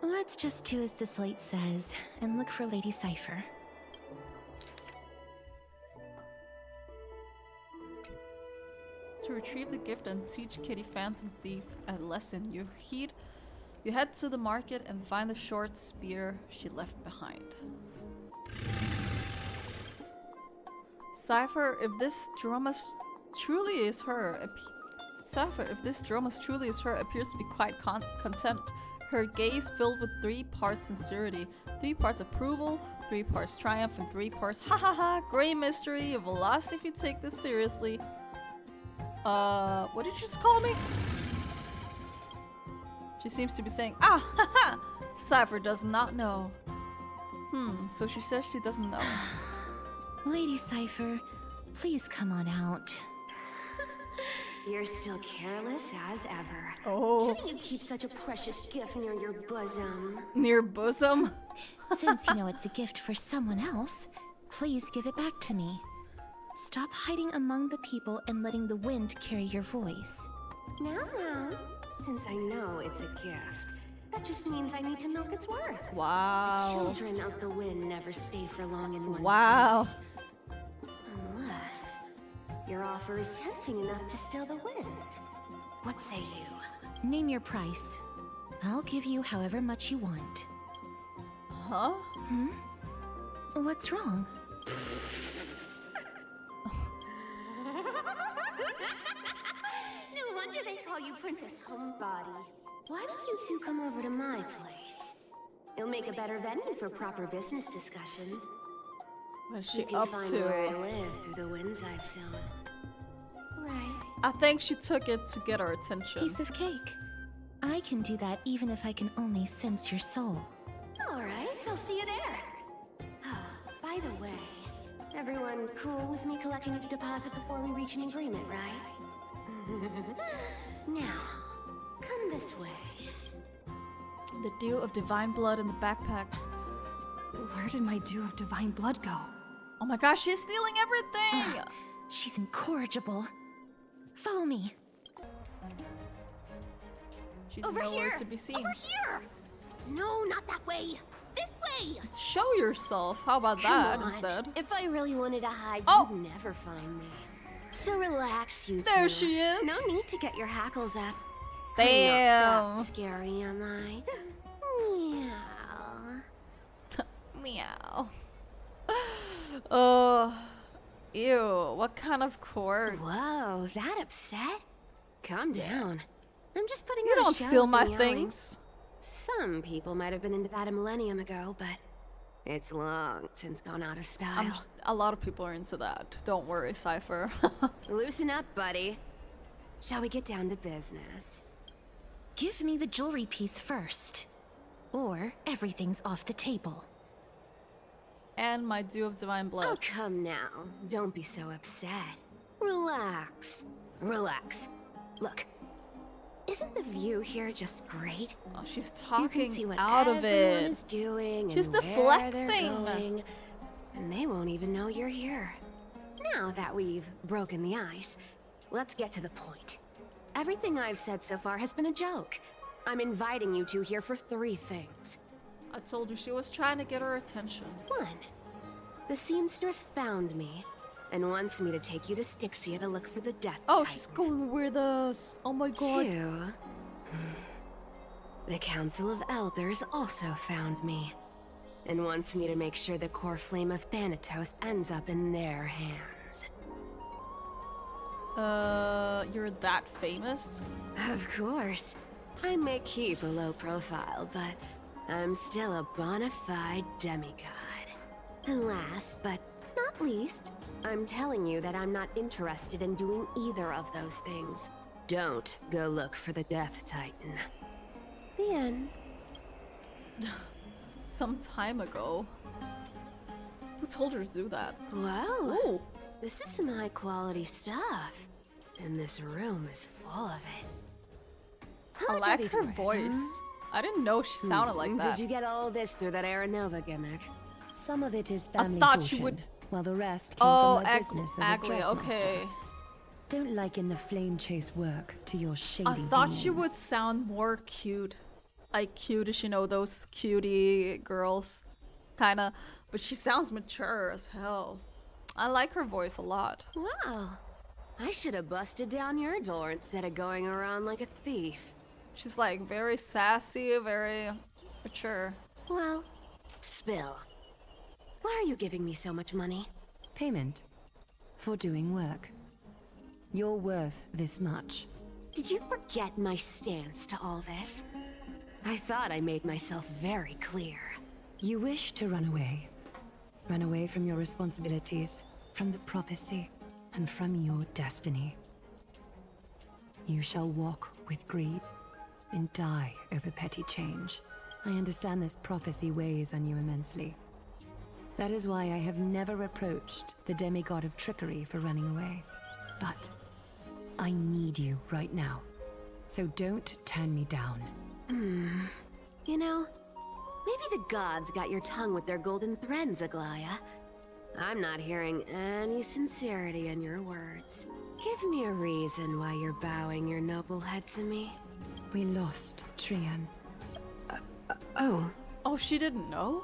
Let's just do as the slate says and look for Lady Cypher. To retrieve the gift and teach Kitty Phantom Thief a lesson, you head to the market and find the short spear she left behind. Cypher, if this Dromus truly is her, appears to be quite content. Her gaze filled with 3 parts sincerity, 3 parts approval, 3 parts triumph, and 3 parts ha ha ha, gray mystery. You will lost if you take this seriously. What did you just call me? She seems to be saying, ah, haha! Cypher does not know. So she says she doesn't know. Lady Cypher, please come on out. You're still careless as ever. Oh. Shouldn't you keep such a precious gift near your bosom? Near bosom? Since you know it's a gift for someone else, please give it back to me. Stop hiding among the people and letting the wind carry your voice. Now, since I know it's a gift, that just means I need to milk its worth. Wow. The children of the wind never stay for long in one place. Unless your offer is tempting enough to still the wind. What say you? Name your price. I'll give you however much you want. Huh? What's wrong? No wonder they call you Princess Homebody. Why don't you two come over to my place? It'll make a better venue for proper business discussions. What's she you can up find to? where I live through the winds I've sown. Right. I think she took it to get our attention. Piece of cake. I can do that even if I can only sense your soul. Alright, I'll see you there. By the way, everyone cool with me collecting a deposit before we reach an agreement, right? Now, come this way. The dew of divine blood in the backpack. Where did my dew of divine blood go? Oh my gosh, she's stealing everything! She's incorrigible. Follow me. She's Over nowhere here! to be seen. Over here! No, not that way! This way! Show yourself. How about Come that on. instead? If I really wanted to hide, you'd never find me. So relax, you There two. she is. No need to get your hackles up. Damn. I'm not that scary, am I? Meow. Meow. Oh, ew. What kind of quirk? Whoa, that upset? Calm down. I'm just putting You on a don't show steal at my the yelling. things. Some people might have been into that a millennium ago, but it's long since gone out of style. A lot of people are into that. Don't worry, Cypher. Loosen up, buddy. Shall we get down to business? Give me the jewelry piece first. Or everything's off the table. And my dew of divine blood. Oh, come now. Don't be so upset. Relax. Relax. Look. Isn't the view here just great? Oh, she's You talking can see what out of everyone it. is doing She's and where deflecting. they're going, and they won't even know you're here. Now that we've broken the ice, let's get to the point. Everything I've said so far has been a joke. I'm inviting you two here for 3 things. I told you she was trying to get her attention. 1. The seamstress found me and wants me to take you to Styxia to look for the Death Oh, Titan. she's going with us. Oh my god. 2. The Council of Elders also found me and wants me to make sure the core flame of Thanatos ends up in their hands. You're that famous? Of course. I may keep a low profile, but I'm still a bona fide demigod. And last, but not least, I'm telling you that I'm not interested in doing either of those things. Don't go look for the Death Titan. The end. Some time ago. Who told her to do that? Well, Ooh. this is some high quality stuff. And this room is full of it. How I much are like these her worth, voice. huh? I didn't know she sounded like that. Did you get all this through that Aranova gimmick? Some of it is family thought fortune, she would- while the rest came Oh, from my business as a Agli, dress okay. master. Don't liken the flame chase work to your shady I thought she dealings. would sound more cute. Like cutish, you know, those cutie girls. Kinda. But she sounds mature as hell. I like her voice a lot. Wow. I should have busted down your door instead of going around like a thief. She's like very sassy, very mature. Well, spill. Why are you giving me so much money? Payment for doing work. You're worth this much. Did you forget my stance to all this? I thought I made myself very clear. You wish to run away. Run away from your responsibilities, from the prophecy, and from your destiny. You shall walk with greed and die over petty change. I understand this prophecy weighs on you immensely. That is why I have never approached the demigod of trickery for running away. But I need you right now, so don't turn me down. You know, maybe the gods got your tongue with their golden threads, Aglaya. I'm not hearing any sincerity in your words. Give me a reason why you're bowing your noble head to me. We lost Trian. Oh. Oh, she didn't know?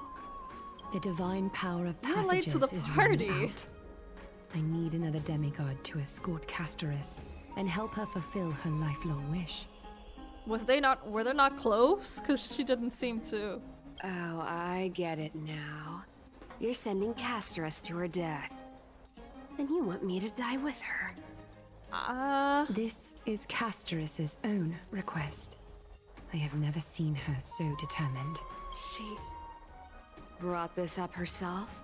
The divine power of You're late passages to the is party. running out. I need another demigod to escort CASTORICE and help her fulfill her lifelong wish. Were they not close? Cause she didn't seem to. Oh, I get it now. You're sending CASTORICE to her death. And you want me to die with her. This is CASTORICE's own request. I have never seen her so determined. She brought this up herself?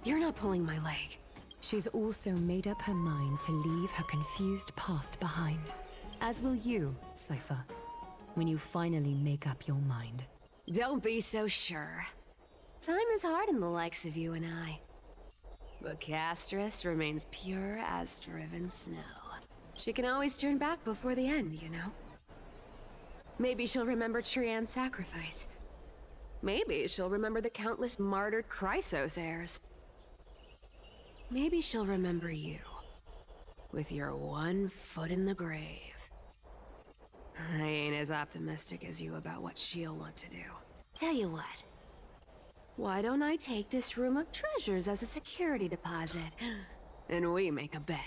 You're not pulling my leg. She's also made up her mind to leave her confused past behind. As will you, Cypher, when you finally make up your mind. Don't be so sure. Time is hard in the likes of you and I. But CASTORICE remains pure as driven snow. She can always turn back before the end, you know? Maybe she'll remember Trian's sacrifice. Maybe she'll remember the countless martyred Chrysos heirs. Maybe she'll remember you, with your one foot in the grave. I ain't as optimistic as you about what she'll want to do. Tell you what. Why don't I take this room of treasures as a security deposit, and we make a bet?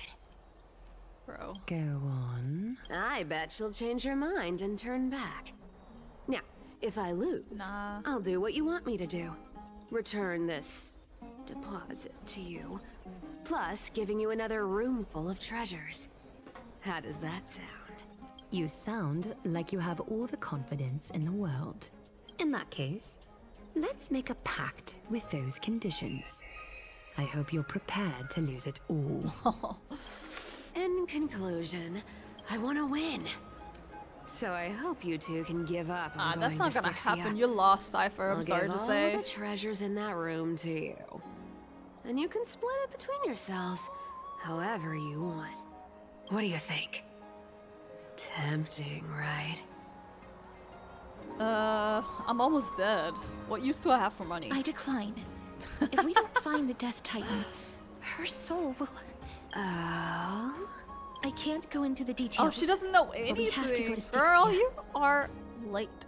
Bro. Go on. I bet she'll change her mind and turn back. Now, if I lose, I'll do what you want me to do. Return this deposit to you, plus giving you another room full of treasures. How does that sound? You sound like you have all the confidence in the world. In that case, let's make a pact with those conditions. I hope you're prepared to lose it all. In conclusion, I want to win. So I hope you two can give up on That's going not to gonna Styxia. happen. You lost, Cypher. I'm I'll sorry give to all say. the treasures in that room to you. And you can split it between yourselves however you want. What do you think? Tempting, right? I'm almost dead. What use do I have for money? I decline. If we don't find the Death Titan, her soul will... Oh? I can't go into the details. Oh, she doesn't know but we have to go anything. to Girl, Styxia. you are late.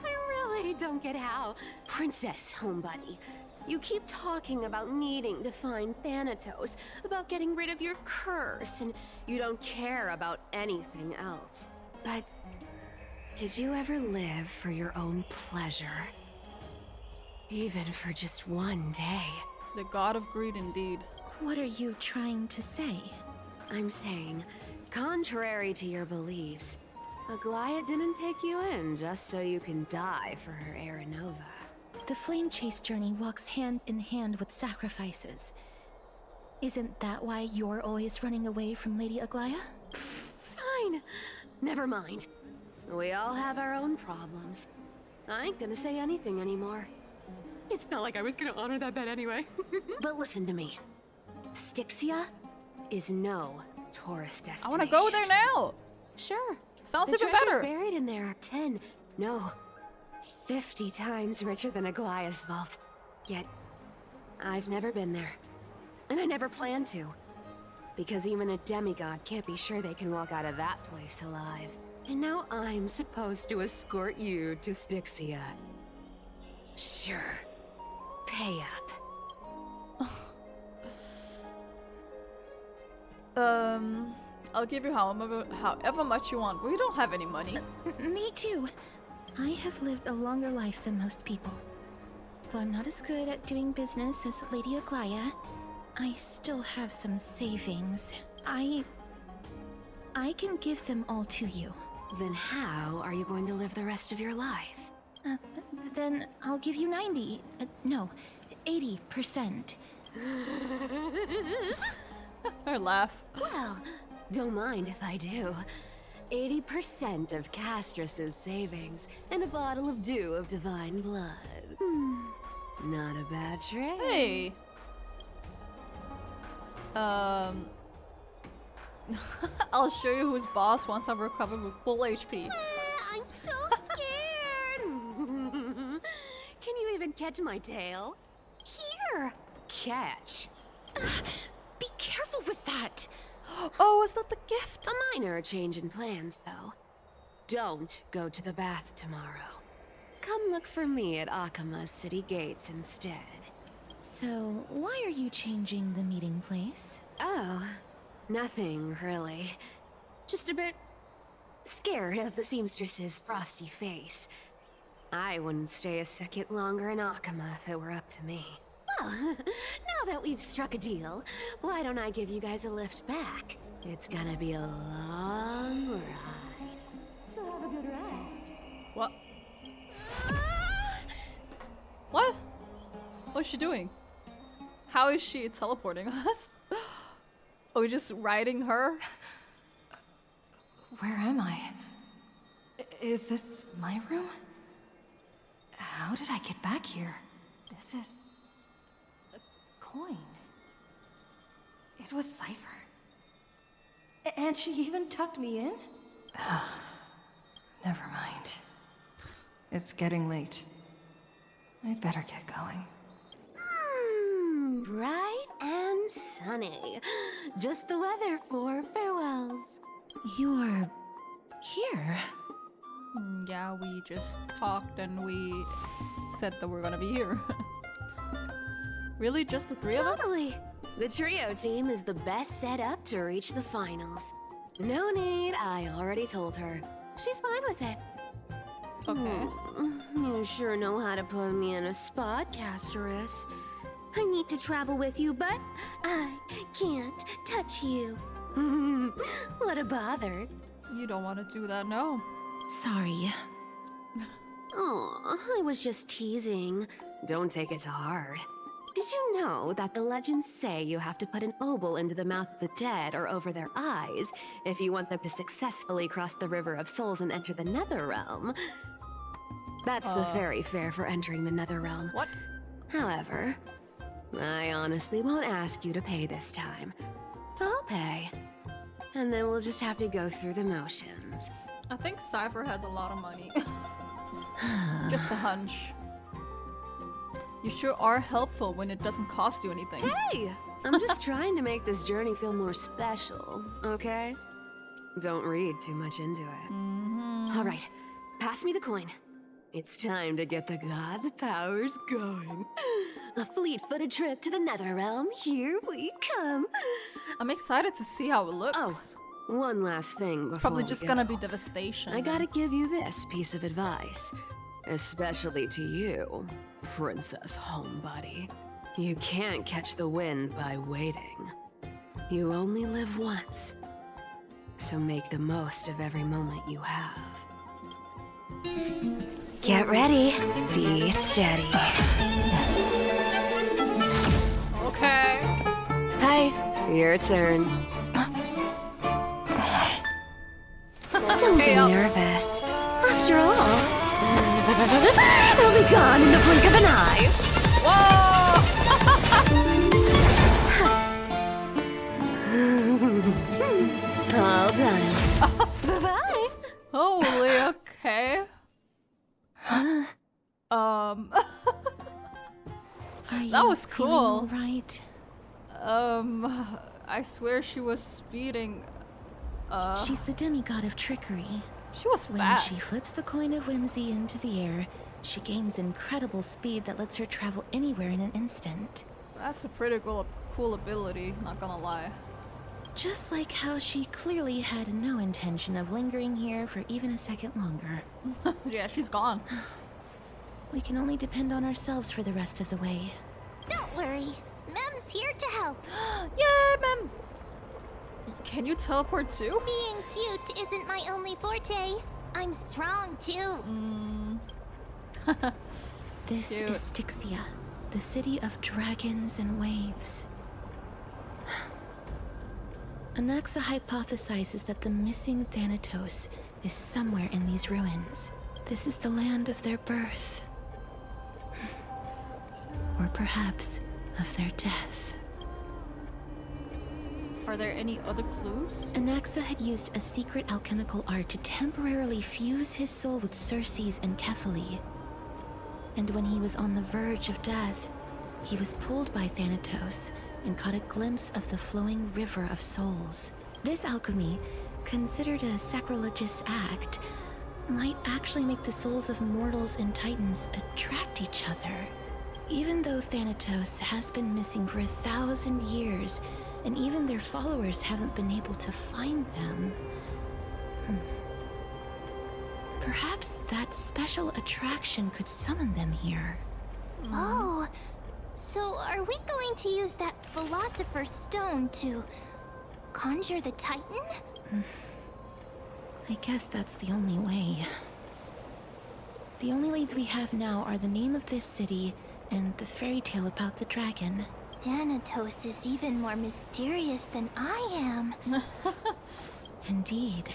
I really don't get how. Princess, homebuddy, you keep talking about needing to find Thanatos, about getting rid of your curse, and you don't care about anything else. But did you ever live for your own pleasure? Even for just one day? The god of greed indeed. What are you trying to say? I'm saying, contrary to your beliefs, Aglaia didn't take you in just so you can die for her Aranova. The flame chase journey walks hand in hand with sacrifices. Isn't that why you're always running away from Lady Aglaia? Fine. Never mind. We all have our own problems. I ain't gonna say anything anymore. It's not like I was gonna honor that bet anyway. But listen to me. Styxia is no tourist I destination. want to go there now. Sure. Sounds The even treasures better. buried in there are 10, no, 50 times richer than Aglaia's vault. Yet, I've never been there. And I never plan to. Because even a demigod can't be sure they can walk out of that place alive. And now I'm supposed to escort you to Styxia. Sure. Pay up. I'll give you however much you want. We don't have any money. Me too. I have lived a longer life than most people. Though I'm not as good at doing business as Lady Aglaia, I still have some savings. I can give them all to you. Then how are you going to live the rest of your life? Then I'll give you 90. No, 80%. Her laugh. Well, don't mind if I do. 80% of Castoric's savings and a bottle of dew of divine blood. Not a bad trade. Hey. I'll show you who's boss once I've recovered with full HP. I'm so scared. Can you even catch my tail? Here. Catch. Be careful with that. Oh, is that the gift? A minor change in plans, though. Don't go to the bath tomorrow. Come look for me at Akama's city gates instead. So, why are you changing the meeting place? Oh, nothing really. Just a bit scared of the seamstress's frosty face. I wouldn't stay a second longer in Akama if it were up to me. Well, now that we've struck a deal, why don't I give you guys a lift back? It's gonna be a long ride. So have a good rest. What? What? What's she doing? How is she teleporting us? Are we just riding her? Where am I? Is this my room? How did I get back here? This is a coin. It was Cypher. And she even tucked me in? Never mind. It's getting late. I'd better get going. Bright and sunny. Just the weather for farewells. You're here? Yeah, we just talked and we said that we're gonna be here. Really? Just the three of us? Totally. The trio team is the best set up to reach the finals. No need, I already told her. She's fine with it. Okay. You sure know how to put me in a spot, CASTORICE. I need to travel with you, but I can't touch you. What a bother. You don't want to do that, no. Sorry. Aw, I was just teasing. Don't take it to heart. Did you know that the legends say you have to put an obol into the mouth of the dead or over their eyes if you want them to successfully cross the River of Souls and enter the Netherrealm? That's the fairy fare for entering the Netherrealm. What? However, I honestly won't ask you to pay this time. I'll pay. And then we'll just have to go through the motions. I think Cypher has a lot of money. Just a hunch. You sure are helpful when it doesn't cost you anything. Hey! I'm just trying to make this journey feel more special, okay? Don't read too much into it. All right, pass me the coin. It's time to get the gods' powers going. A fleet-footed trip to the Nether Realm. Here we come. I'm excited to see how it looks. Oh, one last thing before It's probably we just go. gonna be devastation. I gotta give you this piece of advice. Especially to you, Princess Homebody. You can't catch the wind by waiting. You only live once. So make the most of every moment you have. Get ready. Be steady. Okay. Hi, your turn. Don't be nervous. After all, it'll be gone in the blink of an eye. All done. Bye-bye. Holy, okay. That was cool. Right. I swear she was speeding. She's the demigod of trickery. She was When fast. she flips the coin of whimsy into the air, she gains incredible speed that lets her travel anywhere in an instant. That's a pretty cool ability, not gonna lie. Just like how she clearly had no intention of lingering here for even a second longer. Yeah, she's gone. We can only depend on ourselves for the rest of the way. Don't worry. Mem's here to help. Yeah, Mem. Can you teleport too? Being cute isn't my only forte. I'm strong too. This Cute. is Styxia, the city of dragons and waves. Anaxa hypothesizes that the missing Thanatos is somewhere in these ruins. This is the land of their birth. Or perhaps of their death. Are there any other clues? Anaxa had used a secret alchemical art to temporarily fuse his soul with Circe's and Kephale. And when he was on the verge of death, he was pulled by Thanatos and caught a glimpse of the flowing river of souls. This alchemy, considered a sacrilegious act, might actually make the souls of mortals and titans attract each other. Even though Thanatos has been missing for 1,000 years, and even their followers haven't been able to find them. Perhaps that special attraction could summon them here. Oh, so are we going to use that Philosopher's Stone to conjure the Titan? I guess that's the only way. The only leads we have now are the name of this city and the fairy tale about the dragon. Thanatos is even more mysterious than I am. Indeed.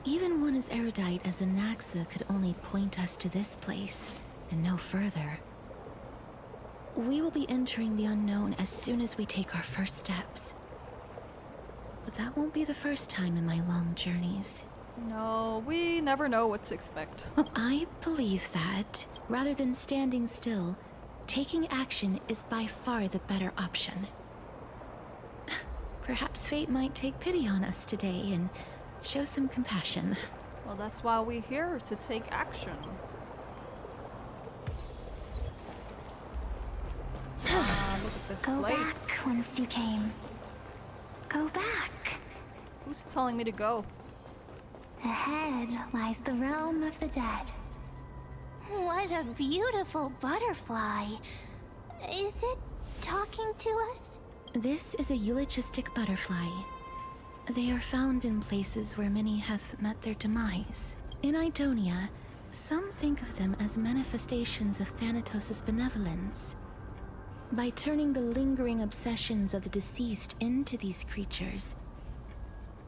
Even one as erudite as Anaxa could only point us to this place, and no further. We will be entering the unknown as soon as we take our first steps. But that won't be the first time in my long journeys. No, we never know what to expect. I believe that, rather than standing still, taking action is by far the better option. Perhaps fate might take pity on us today and show some compassion. Well, that's why we're here, to take action. Look at this Go place. back once you came. Go back. Who's telling me to go? Ahead lies the realm of the dead. What a beautiful butterfly. Is it talking to us? This is a eulogistic butterfly. They are found in places where many have met their demise. In Idonia, some think of them as manifestations of Thanatos' benevolence. By turning the lingering obsessions of the deceased into these creatures,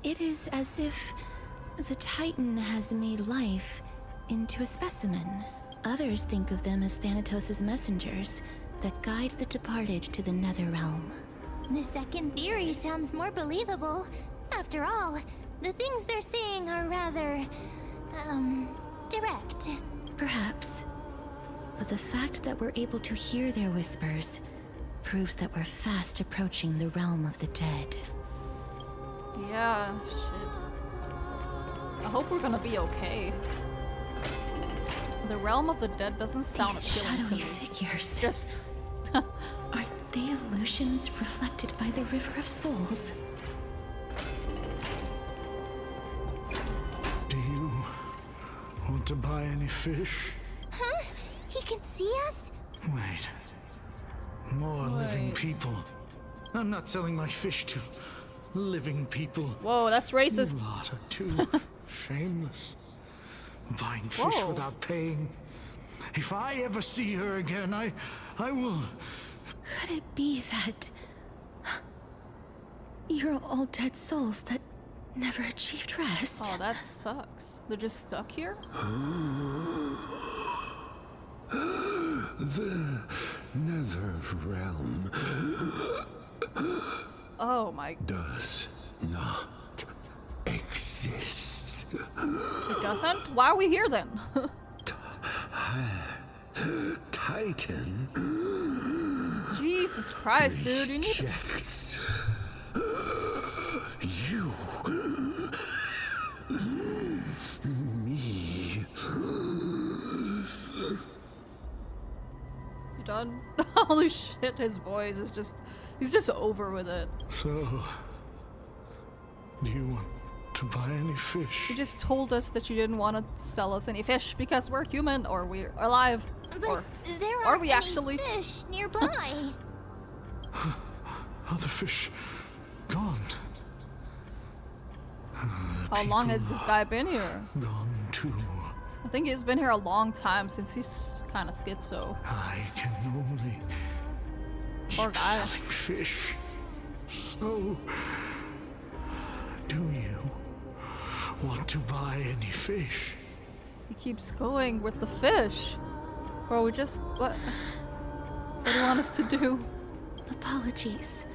it is as if the Titan has made life into a specimen. Others think of them as Thanatos' messengers that guide the departed to the Nether Realm. The second theory sounds more believable. After all, the things they're saying are rather, direct. Perhaps. But the fact that we're able to hear their whispers proves that we're fast approaching the realm of the dead. Yeah, shit. I hope we're gonna be okay. The realm of the dead doesn't sound appealing to me. Figures. Just Are they illusions reflected by the River of Souls? Do you want to buy any fish? Huh? He can see us? Wait. More living people. I'm not selling my fish to living people. Whoa, that's racist. You lot are too shameless. Buying fish without paying. If I ever see her again, I will... Could it be that you're all dead souls that never achieved rest? Oh, that sucks. They're just stuck here? The nether realm Oh my... does not exist. It doesn't? Why are we here then? Titan. Jesus Christ, dude, you need to... Rejects you. Me. You done? Holy shit, his voice is just... He's just over with it. So, do you want to buy any fish? You just told us that you didn't want to sell us any fish because we're human or we're alive. But or there are aren't we any actually? fish nearby. Other fish gone. How long has this guy been here? Gone too. I think he's been here a long time since he's kind of schizo. I can only Poor keep guy. selling fish. So, do you want to buy any fish? He keeps going with the fish. Bro, we just... What do you want us to do? Apologies.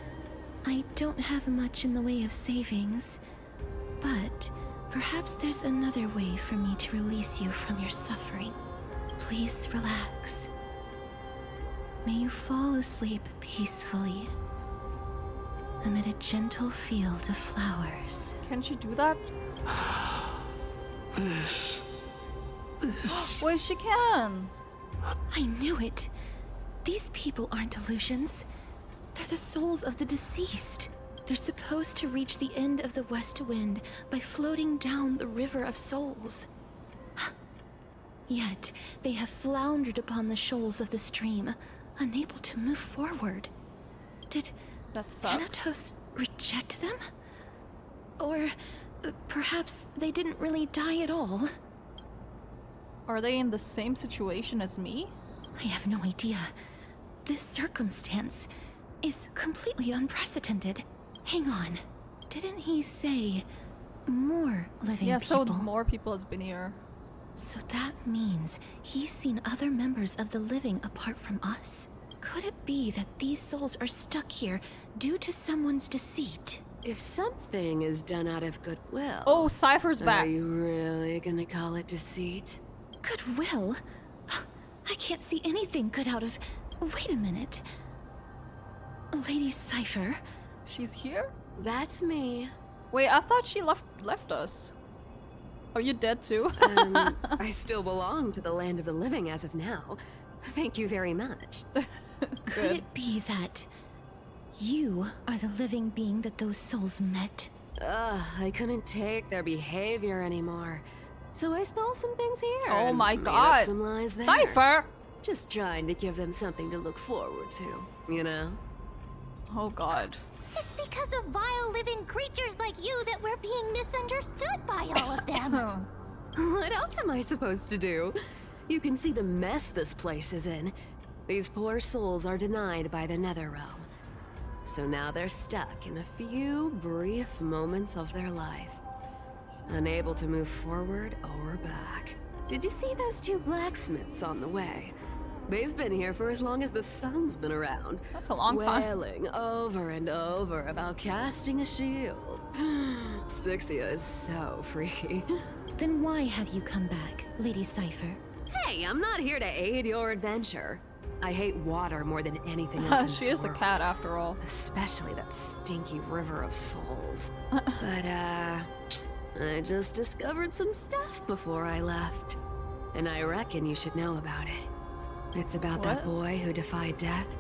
I don't have much in the way of savings, but perhaps there's another way for me to release you from your suffering. Please relax. May you fall asleep peacefully amid a gentle field of flowers. Can she do that? This. Wait, she can. I knew it. These people aren't illusions. They're the souls of the deceased. They're supposed to reach the end of the West Wind by floating down the River of Souls. Yet, they have floundered upon the shoals of the stream, unable to move forward. Did Thanatos reject them? Or perhaps they didn't really die at all? Are they in the same situation as me? I have no idea. This circumstance is completely unprecedented. Hang on. Didn't he say more living yeah, people? so more people has been here. So that means he's seen other members of the living apart from us? Could it be that these souls are stuck here due to someone's deceit? If something is done out of goodwill... Oh, Cypher's back. Are you really gonna call it deceit? Goodwill? I can't see anything good out of... Wait a minute. Lady Cypher? She's here? That's me. Wait, I thought she left us. Are you dead too? I still belong to the land of the living as of now. Thank you very much. Could it be that you are the living being that those souls met? I couldn't take their behavior anymore. So I stole some things here. Oh and my made god. up some lies there. Cypher! Just trying to give them something to look forward to, you know? Oh god. It's because of vile living creatures like you that we're being misunderstood by all of them. What else am I supposed to do? You can see the mess this place is in. These poor souls are denied by the Netherrealm. So now they're stuck in a few brief moments of their life. Unable to move forward or back. Did you see those two blacksmiths on the way? They've been here for as long as the sun's been around. That's a long time. Wailing over and over about casting a shield. Styxia is so freaky. Then why have you come back, Lady Cypher? Hey, I'm not here to aid your adventure. I hate water more than anything else in this She is world. a cat after all. Especially that stinky river of souls. But, I just discovered some stuff before I left. And I reckon you should know about it. It's about that boy who defied death.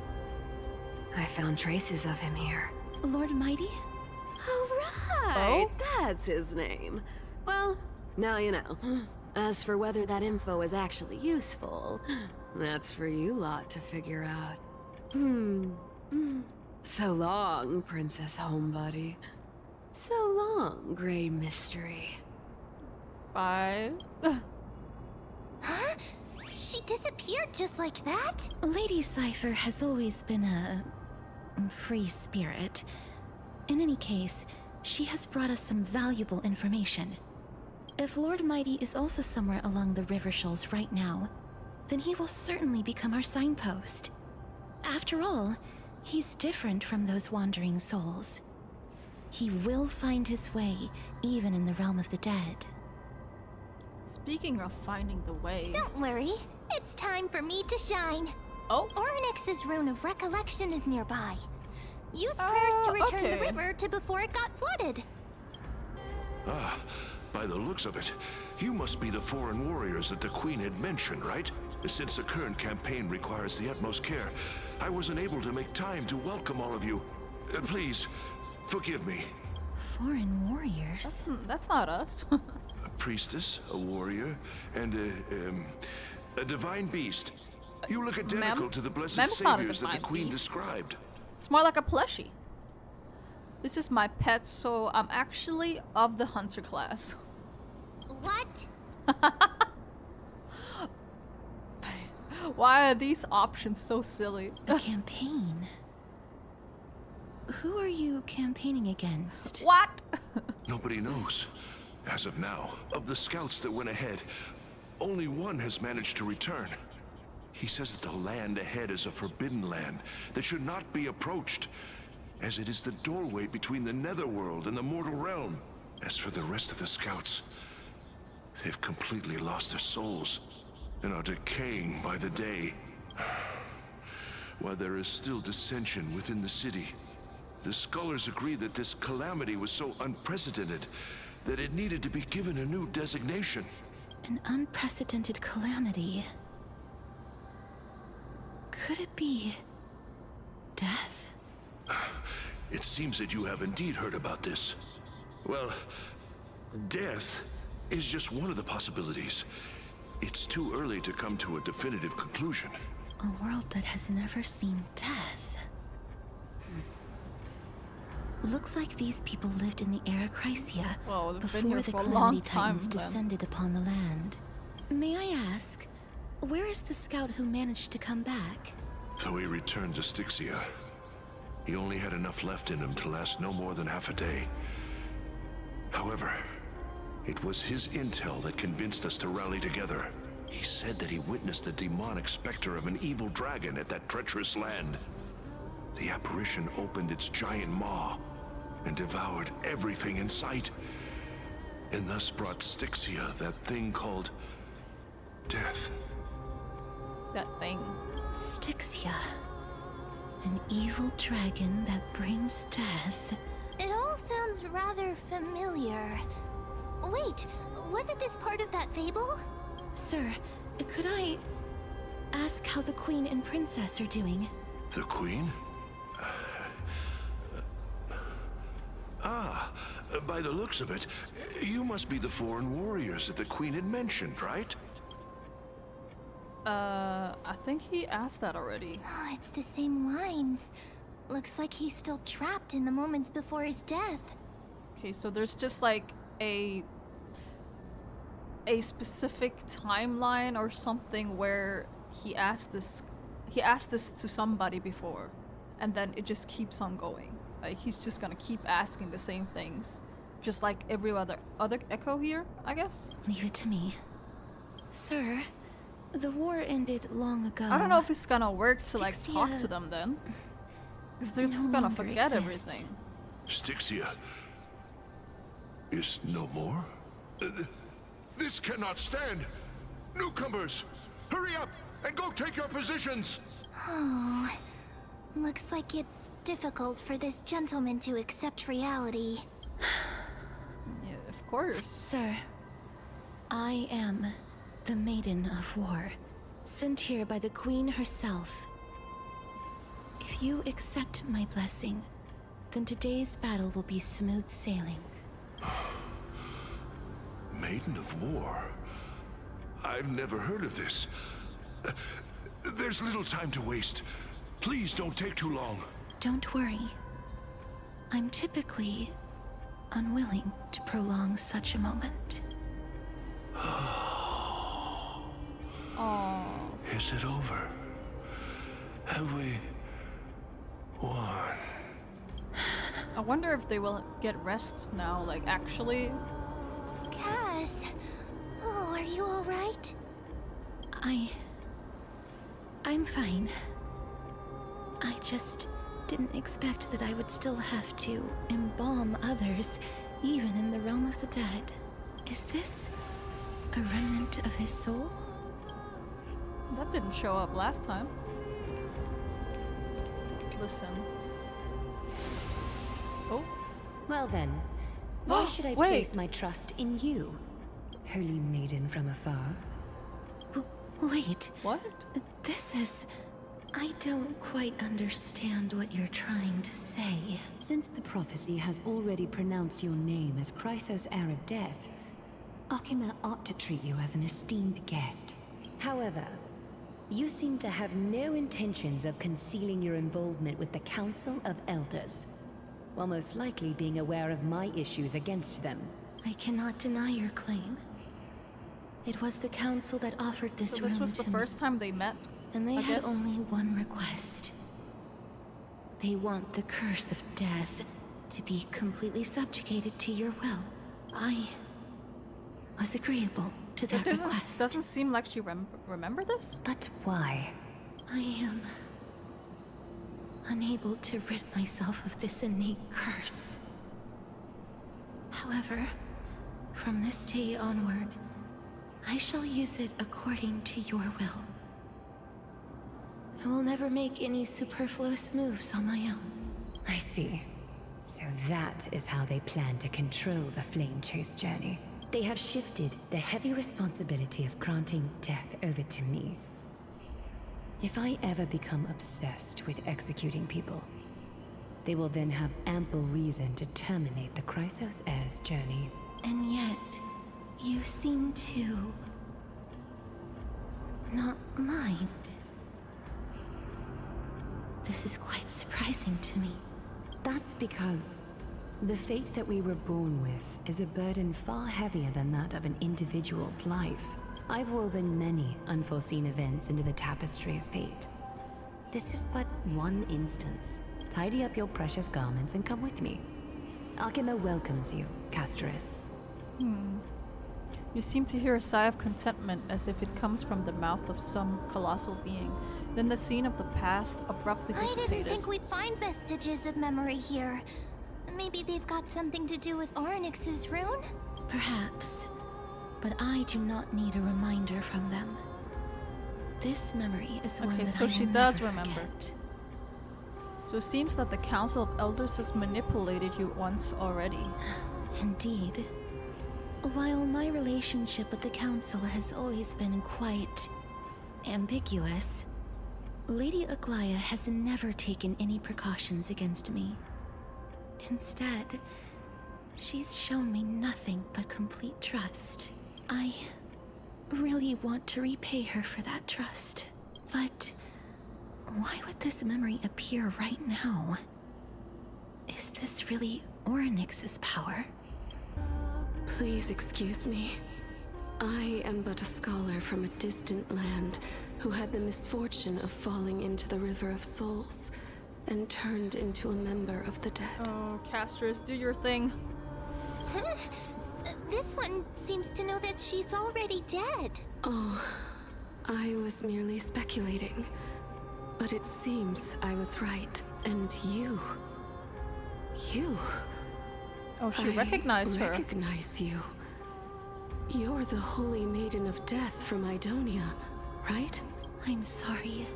I found traces of him here. Lord Mighty? Oh, right! That's his name. Well, now you know. As for whether that info is actually useful, that's for you lot to figure out. So long, Princess Homebody. So long, Grey Mystery. Bye. Huh? She disappeared just like that? Lady Cypher has always been a free spirit. In any case, she has brought us some valuable information. If Lord Mighty is also somewhere along the river shoals right now, then he will certainly become our signpost. After all, he's different from those wandering souls. He will find his way, even in the realm of the dead. Speaking of finding the way... Don't worry, it's time for me to shine. Oh? Orynyx's Rune of Recollection is nearby. Use prayers to return the river to before it got flooded. Ah, by the looks of it, you must be the foreign warriors that the Queen had mentioned, right? Since the current campaign requires the utmost care, I wasn't able to make time to welcome all of you. Please, forgive me. Foreign warriors? That's not us. A priestess, a warrior, and a divine beast. You look identical to the blessed saviors that the Queen described. It's more like a plushie. This is my pet, so I'm actually of the hunter class. What? Why are these options so silly? A campaign? Who are you campaigning against? What? Nobody knows. As of now, of the scouts that went ahead, only one has managed to return. He says that the land ahead is a forbidden land that should not be approached, as it is the doorway between the netherworld and the mortal realm. As for the rest of the scouts, they've completely lost their souls and are decaying by the day. While there is still dissension within the city, the scholars agree that this calamity was so unprecedented that it needed to be given a new designation. An unprecedented calamity. Could it be... death? It seems that you have indeed heard about this. Well, death is just one of the possibilities. It's too early to come to a definitive conclusion. A world that has never seen death. Looks like these people lived in the era Chrysia before the Calamity Titans descended upon the land. May I ask, where is the scout who managed to come back? So he returned to Styxia. He only had enough left in him to last no more than half a day. However, it was his intel that convinced us to rally together. He said that he witnessed the demonic specter of an evil dragon at that treacherous land. The apparition opened its giant maw and devoured everything in sight, and thus brought Styxia that thing called death. That thing. Styxia. An evil dragon that brings death. It all sounds rather familiar. Wait, wasn't this part of that fable? Sir, could I ask how the Queen and Princess are doing? The Queen? By the looks of it, you must be the foreign warriors that the Queen had mentioned, right? I think he asked that already. Oh, it's the same lines. Looks like he's still trapped in the moments before his death. Okay, so there's just like a specific timeline or something where he asked this to somebody before, and then it just keeps on going. Like he's just gonna keep asking the same things, just like every other echo here, I guess. Leave it to me. Sir, the war ended long ago. I don't know if it's gonna work to like talk to them then, because they're just gonna forget everything. Styxia is no more? This cannot stand! Newcomers, hurry up and go take your positions! Oh, looks like it's difficult for this gentleman to accept reality. Yeah, of course. Sir, I am the Maiden of War, sent here by the Queen herself. If you accept my blessing, then today's battle will be smooth sailing. Maiden of War? I've never heard of this. There's little time to waste. Please don't take too long. Don't worry. I'm typically unwilling to prolong such a moment. Oh. Is it over? Have we won? I wonder if they will get rest now, like actually. Cass, oh, are you all right? I'm fine. I just didn't expect that I would still have to embalm others, even in the realm of the dead. Is this a remnant of his soul? That didn't show up last time. Listen. Oh. Well then, why should I place my trust in you, holy maiden from afar? Wait. What? This is... I don't quite understand what you're trying to say. Since the prophecy has already pronounced your name as Chrysos, heir of death, Akima ought to treat you as an esteemed guest. However, you seem to have no intentions of concealing your involvement with the Council of Elders, while most likely being aware of my issues against them. I cannot deny your claim. It was the Council that offered this room to me. So this was the first time they met? And they had only one request. They want the curse of death to be completely subjugated to your will. I was agreeable to that request. Doesn't seem like you remember this? But why? I am unable to rid myself of this innate curse. However, from this day onward, I shall use it according to your will. I will never make any superfluous moves on my own. I see. So that is how they plan to control the Flame Chase journey. They have shifted the heavy responsibility of granting death over to me. If I ever become obsessed with executing people, they will then have ample reason to terminate the Chrysos heir's journey. And yet, you seem to not mind. This is quite surprising to me. That's because the fate that we were born with is a burden far heavier than that of an individual's life. I've woven many unforeseen events into the tapestry of fate. This is but one instance. Tidy up your precious garments and come with me. Akima welcomes you, CASTORICE. You seem to hear a sigh of contentment as if it comes from the mouth of some colossal being. Then the scene of the past abruptly dissipated. I didn't think we'd find vestiges of memory here. Maybe they've got something to do with Onyx's rune? Perhaps. But I do not need a reminder from them. This memory is one that so I she will does never remember. forget. So it seems that the Council of Elders has manipulated you once already. Indeed. While my relationship with the Council has always been quite ambiguous, Lady Aglaya has never taken any precautions against me. Instead, she's shown me nothing but complete trust. I really want to repay her for that trust. But why would this memory appear right now? Is this really Onyx's power? Please excuse me. I am but a scholar from a distant land who had the misfortune of falling into the River of Souls and turned into a member of the dead. Oh, CASTORICE, do your thing. This one seems to know that she's already dead. Oh, I was merely speculating. But it seems I was right. And you... Oh, she recognized her. I recognize you. You're the Holy Maiden of Death from Idonia, right? I'm sorry.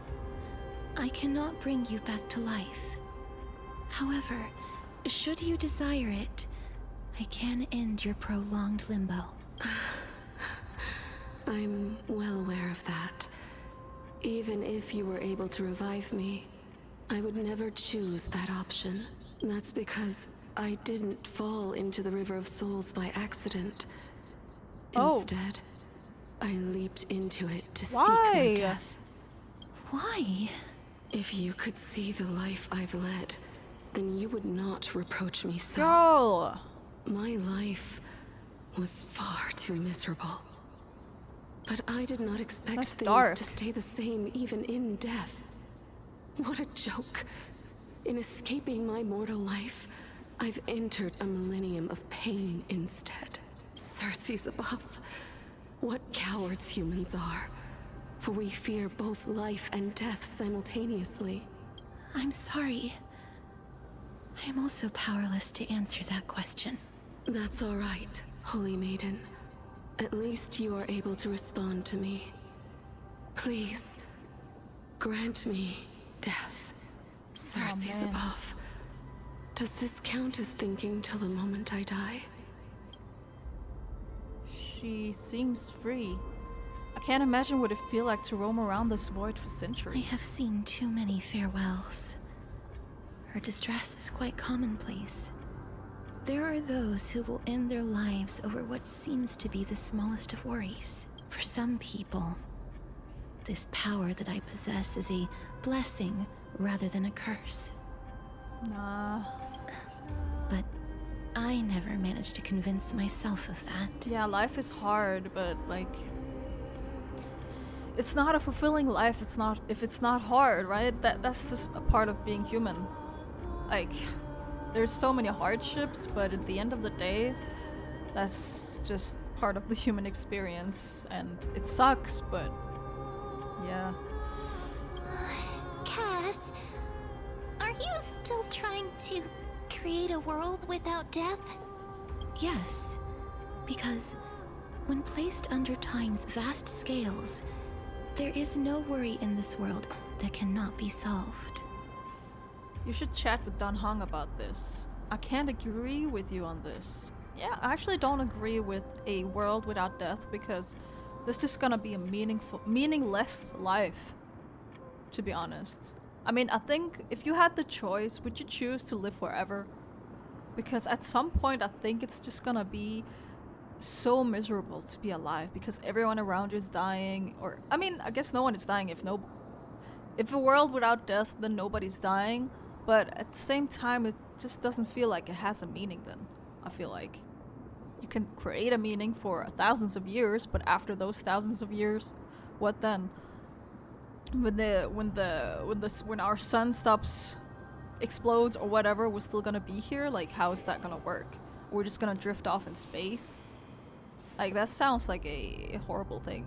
I cannot bring you back to life. However, should you desire it, I can end your prolonged limbo. I'm well aware of that. Even if you were able to revive me, I would never choose that option. That's because I didn't fall into the River of Souls by accident. Instead, I leaped into it to seek my death. Why? If you could see the life I've led, then you would not reproach me so. Girl! My life was far too miserable. But I did not expect things to stay the same even in death. What a joke. In escaping my mortal life, I've entered a millennium of pain instead. Circe's above. What cowards humans are. For we fear both life and death simultaneously. I'm sorry. I am also powerless to answer that question. That's all right, Holy Maiden. At least you are able to respond to me. Please, grant me death. Circe's above. Does this count as thinking till the moment I die? She seems free. I can't imagine what it feel like to roam around this void for centuries. I have seen too many farewells. Her distress is quite commonplace. There are those who will end their lives over what seems to be the smallest of worries. For some people, this power that I possess is a blessing rather than a curse. Nah. But I never managed to convince myself of that. Yeah, life is hard, but like... It's not a fulfilling life if it's not hard, right? That's just a part of being human. Like... There's so many hardships, but at the end of the day, that's just part of the human experience, and it sucks, but yeah. Cass, are you still trying to create a world without death? Yes, because when placed under time's vast scales, there is no worry in this world that cannot be solved. You should chat with Dan Hong about this. I can't agree with you on this. Yeah, I actually don't agree with a world without death because this is gonna be a meaningless life, to be honest. I mean, I think if you had the choice, would you choose to live forever? Because at some point, I think it's just gonna be so miserable to be alive because everyone around you is dying, or I mean, I guess no one is dying if a world without death, then nobody's dying. But at the same time, it just doesn't feel like it has a meaning then, I feel like. You can create a meaning for thousands of years, but after those thousands of years, what then? When our sun explodes or whatever, we're still gonna be here? Like, how is that gonna work? We're just gonna drift off in space? Like, that sounds like a horrible thing.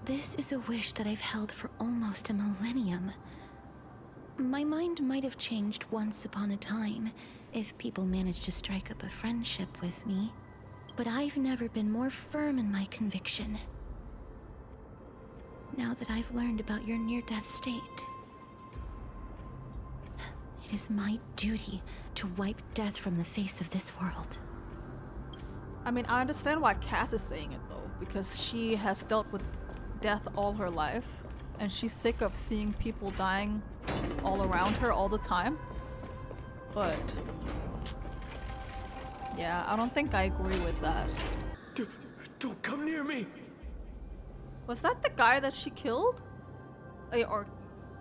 This is a wish that I've held for almost a millennium. My mind might have changed once upon a time if people managed to strike up a friendship with me, but I've never been more firm in my conviction. Now that I've learned about your near-death state, it is my duty to wipe death from the face of this world. I mean, I understand why Cass is saying it though, because she has dealt with death all her life, and she's sick of seeing people dying all around her all the time. But yeah, I don't think I agree with that. Don't come near me! Was that the guy that she killed? Or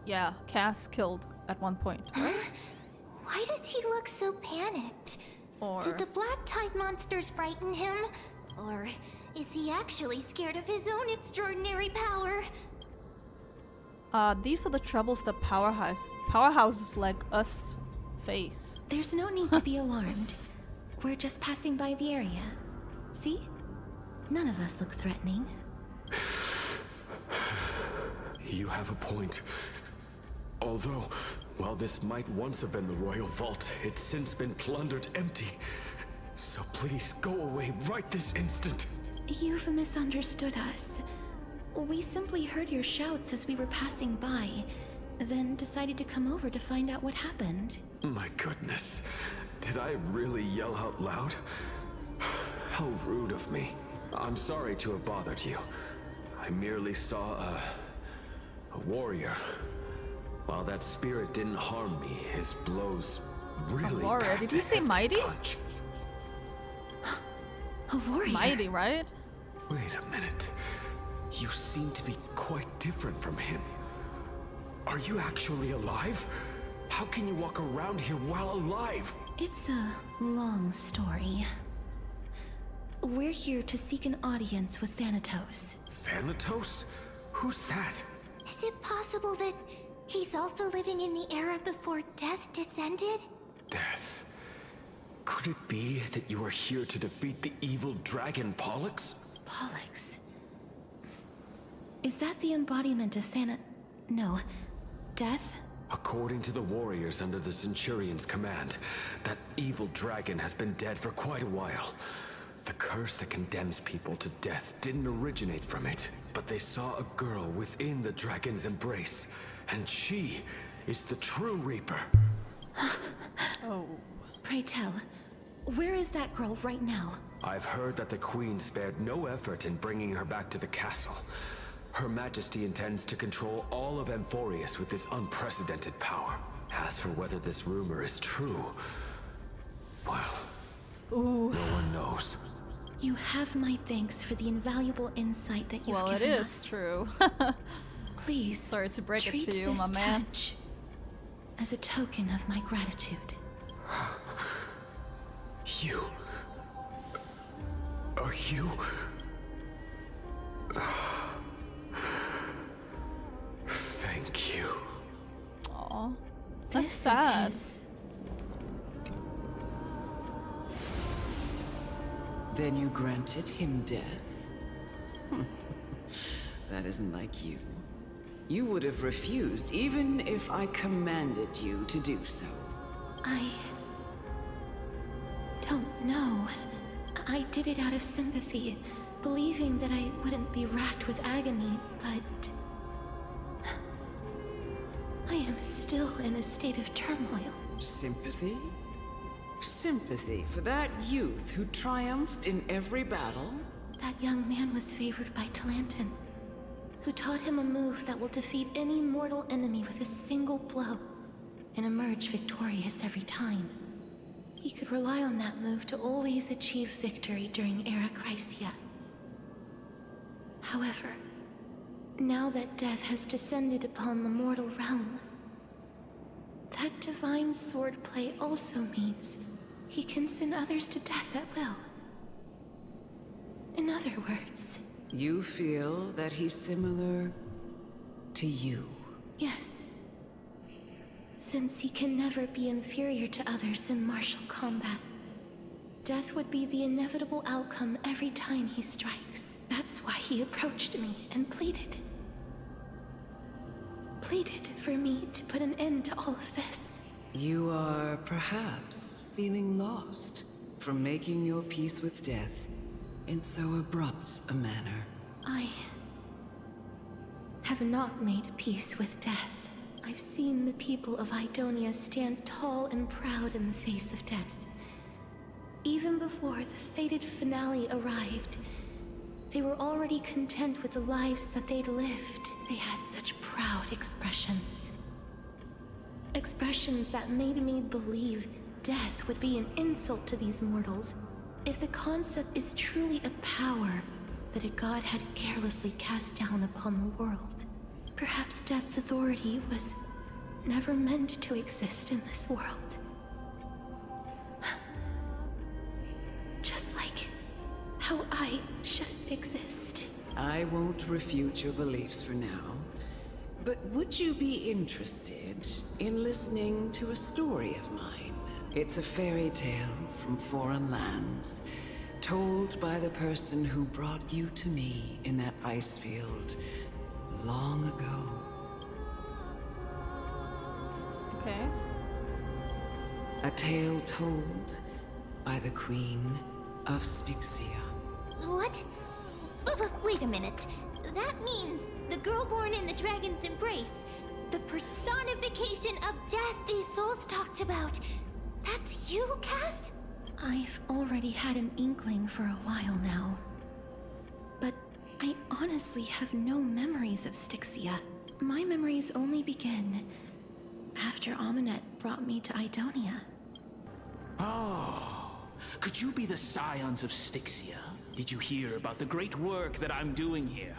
yeah, Cass killed at one point, right? Why does he look so panicked? Or did the black tide monsters frighten him? Or is he actually scared of his own extraordinary power? These are the troubles that powerhouses like us face. There's no need to be alarmed. We're just passing by the area. See? None of us look threatening. You have a point. Although, while this might once have been the royal vault, it's since been plundered empty. So please go away right this instant. You've misunderstood us. We simply heard your shouts as we were passing by, then decided to come over to find out what happened. My goodness. Did I really yell out loud? How rude of me. I'm sorry to have bothered you. I merely saw a warrior. While that spirit didn't harm me, his blows really warrior? Did you say mighty? Punch. A warrior? Mighty, right? Wait a minute. You seem to be quite different from him. Are you actually alive? How can you walk around here while alive? It's a long story. We're here to seek an audience with Thanatos. Thanatos? Who's that? Is it possible that he's also living in the era before death descended? Death? Could it be that you are here to defeat the evil dragon Pollux? Pollux? Is that the embodiment of No. Death? According to the warriors under the Centurion's command, that evil dragon has been dead for quite a while. The curse that condemns people to death didn't originate from it, but they saw a girl within the dragon's embrace, and she is the true Reaper. Oh. Pray tell, where is that girl right now? I've heard that the Queen spared no effort in bringing her back to the castle. Her Majesty intends to control all of Amphorius with this unprecedented power. As for whether this rumor is true, well, ooh, no one knows. You have my thanks for the invaluable insight that you've well, given us. Well, it is true. Please, sorry to break treat it to you, this my man. touch as a token of my gratitude. You... Are you... Thank you. Aw, that's This sad. Is Then you granted him death? That isn't like you. You would have refused even if I commanded you to do so. I don't know. I did it out of sympathy, believing that I wouldn't be racked with agony, but I am still in a state of turmoil. Sympathy? Sympathy for that youth who triumphed in every battle? That young man was favored by Talantin, who taught him a move that will defeat any mortal enemy with a single blow and emerge victorious every time. He could rely on that move to always achieve victory during Era Chrysia. However, now that death has descended upon the mortal realm, that divine swordplay also means he can send others to death at will. In other words... You feel that he's similar to you? Yes. Since he can never be inferior to others in martial combat, death would be the inevitable outcome every time he strikes. That's why he approached me and pleaded. Pleaded for me to put an end to all of this. You are perhaps feeling lost from making your peace with death in so abrupt a manner. I have not made peace with death. I've seen the people of Idonia stand tall and proud in the face of death. Even before the fated finale arrived, they were already content with the lives that they'd lived. They had such proud expressions. Expressions that made me believe death would be an insult to these mortals. If the concept is truly a power that a god had carelessly cast down upon the world, perhaps death's authority was never meant to exist in this world. Just like how I shouldn't exist. I won't refute your beliefs for now, but would you be interested in listening to a story of mine? It's a fairy tale from foreign lands, told by the person who brought you to me in that ice field long ago. Okay. A tale told by the Queen of Styxia. What? Wait a minute. That means the girl born in the dragon's embrace, the personification of death these souls talked about. That's you, Cass? I've already had an inkling for a while now. But I honestly have no memories of Styxia. My memories only begin after Aminet brought me to Idonia. Oh, could you be the scions of Styxia? Did you hear about the great work that I'm doing here?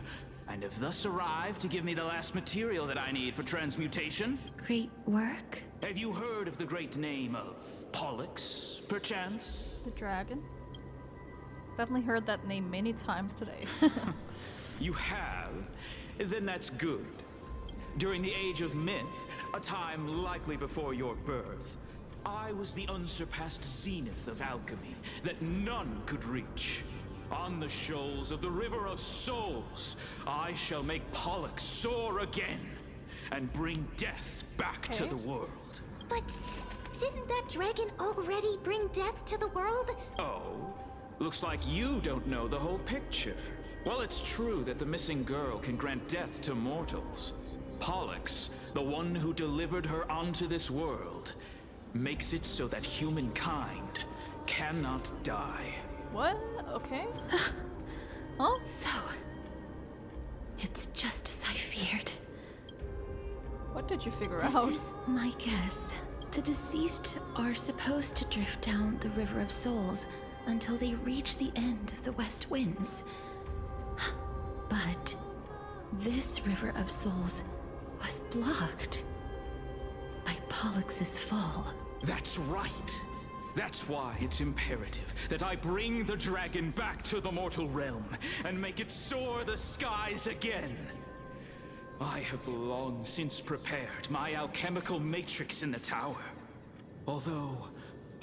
And have thus arrived to give me the last material that I need for transmutation? Great work? Have you heard of the great name of Pollux, perchance? The dragon? Definitely heard that name many times today. You have? Then that's good. During the Age of Myth, a time likely before your birth, I was the unsurpassed zenith of alchemy that none could reach. On the shoals of the River of Souls, I shall make Pollux soar again and bring death back to the world. But didn't that dragon already bring death to the world? Oh? Looks like you don't know the whole picture. Well, it's true that the missing girl can grant death to mortals. Pollux, the one who delivered her onto this world, makes it so that humankind cannot die. What? Okay. Huh? So, it's just as I feared. What did you figure This out? is my guess. The deceased are supposed to drift down the River of Souls until they reach the end of the West Winds. But this River of Souls was blocked by Pollux's fall. That's right. That's why it's imperative that I bring the dragon back to the mortal realm and make it soar the skies again. I have long since prepared my alchemical matrix in the tower. Although,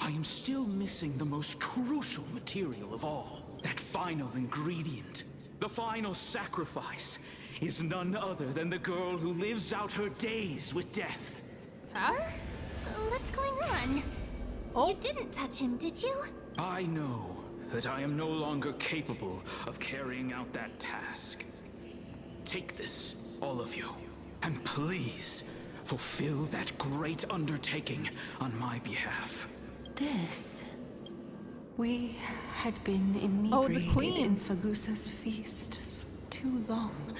I am still missing the most crucial material of all. That final ingredient. The final sacrifice is none other than the girl who lives out her days with death. Cass? What's going on? Oh. You didn't touch him, did you? I know that I am no longer capable of carrying out that task. Take this, all of you, and please fulfill that great undertaking on my behalf. This. We had been inebriated in Fagusa's feast for too long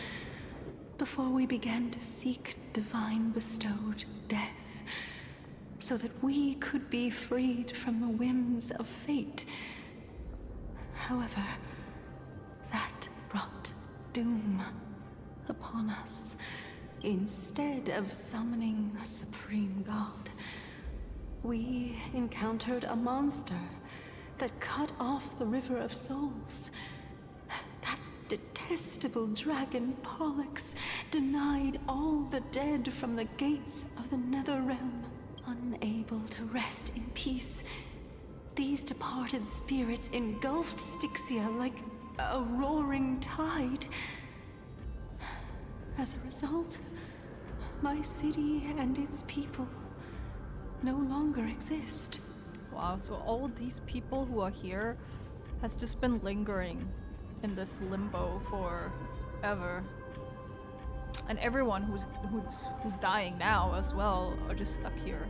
before we began to seek divine bestowed death, so that we could be freed from the whims of fate. However, that brought doom upon us. Instead of summoning a supreme god, we encountered a monster that cut off the River of Souls. That detestable dragon Pollux denied all the dead from the gates of the Netherrealm. Unable to rest in peace, these departed spirits engulfed Styxia like a roaring tide. As a result, my city and its people no longer exist. Wow, so all these people who are here has just been lingering in this limbo forever. And everyone who's dying now as well are just stuck here.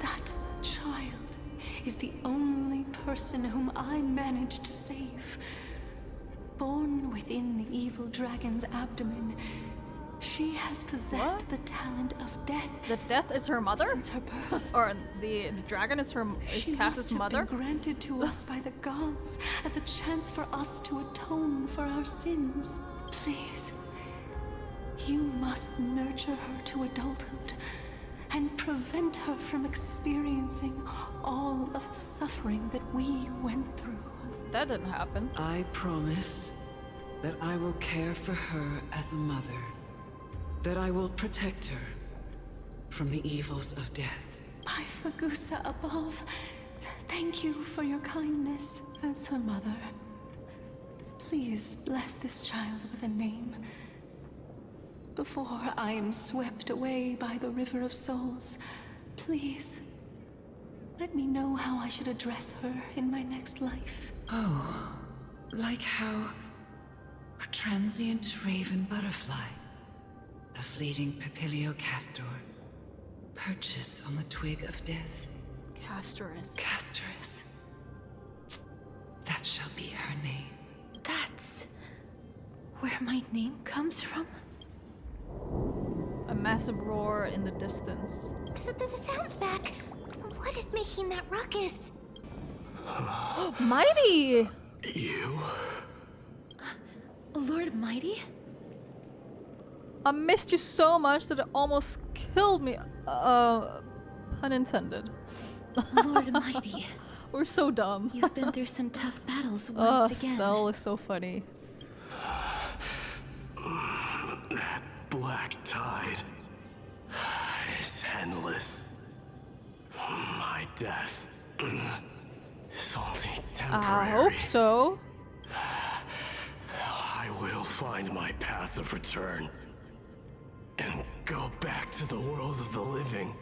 That child is the only person whom I managed to save. Born within the evil dragon's abdomen, she has possessed the talent of death. The death is her mother? Since her birth. Or the dragon is Cass's mother? Been granted to us by the gods as a chance for us to atone for our sins. Please, you must nurture her to adulthood and prevent her from experiencing all of the suffering that we went through. That didn't happen. I promise that I will care for her as a mother. That I will protect her from the evils of death. By Fagusa above, thank you for your kindness as her mother. Please bless this child with a name before I am swept away by the River of Souls. Please, let me know how I should address her in my next life. Oh, like how a transient raven butterfly, a fleeting papilio castor, perches on the twig of death. CASTORICE. CASTORICE. That shall be her name. That's where my name comes from? A massive roar in the distance. The sound's back. What is making that ruckus? Mighty! You? Lord Mighty? I missed you so much that it almost killed me. Pun intended. Lord Mighty. We're so dumb. You've been through some tough battles once again. Stell is so funny. That black tide is endless. My death is only temporary. I hope so. I will find my path of return and go back to the world of the living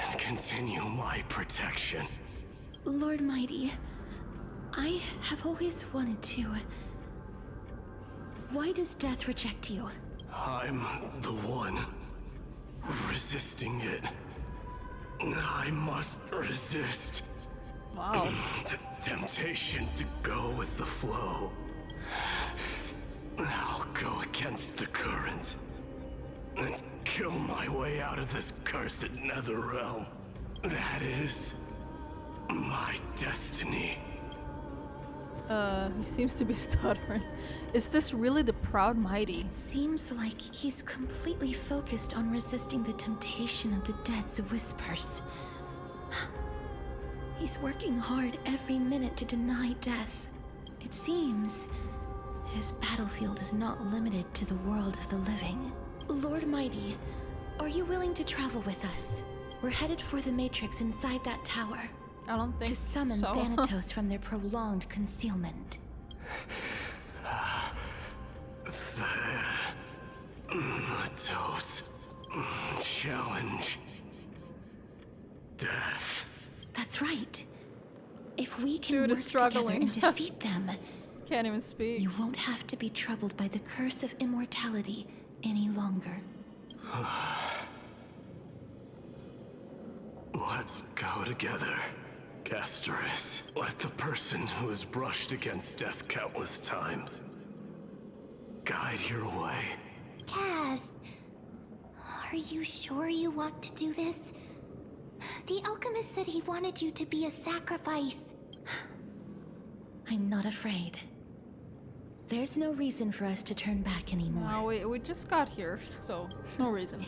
and continue my protection. Lord Mighty, I have always wanted to. Why does death reject you? I'm the one resisting it. I must resist. Wow. The temptation to go with the flow. I'll go against the current and kill my way out of this cursed nether realm. That is my destiny. He seems to be stuttering. Is this really the proud Mighty? Seems like he's completely focused on resisting the temptation of the dead's whispers. He's working hard every minute to deny death. It seems his battlefield is not limited to the world of the living. Lord Mighty, are you willing to travel with us? We're headed for the Matrix inside that tower. I don't think to summon so. Thanatos from their prolonged concealment. Thanatos. Challenge. Death. That's right. If we can Dude work is together struggling. and defeat them, Can't even speak. you won't have to be troubled by the curse of immortality any longer. Let's go together, CASTORICE. Let the person who has brushed against death countless times guide your way. Kaz, are you sure you want to do this? The alchemist said he wanted you to be a sacrifice. I'm not afraid. There's no reason for us to turn back anymore. No, we just got here, so there's no reason.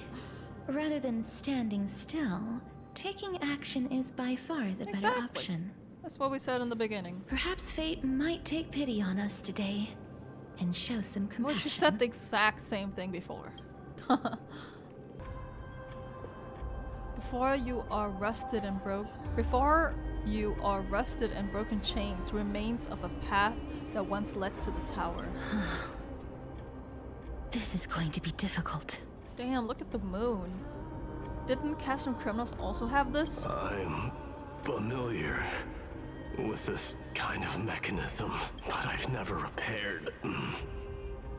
Rather than standing still, taking action is by far the better option. That's what we said in the beginning. Perhaps fate might take pity on us today and show some compassion. Well, she said the exact same thing before. Before you are rusted and broken chains, remains of a path that once led to the tower. This is going to be difficult. Damn, look at the moon. Didn't Cast and Criminals also have this? I'm familiar with this kind of mechanism, but I've never repaired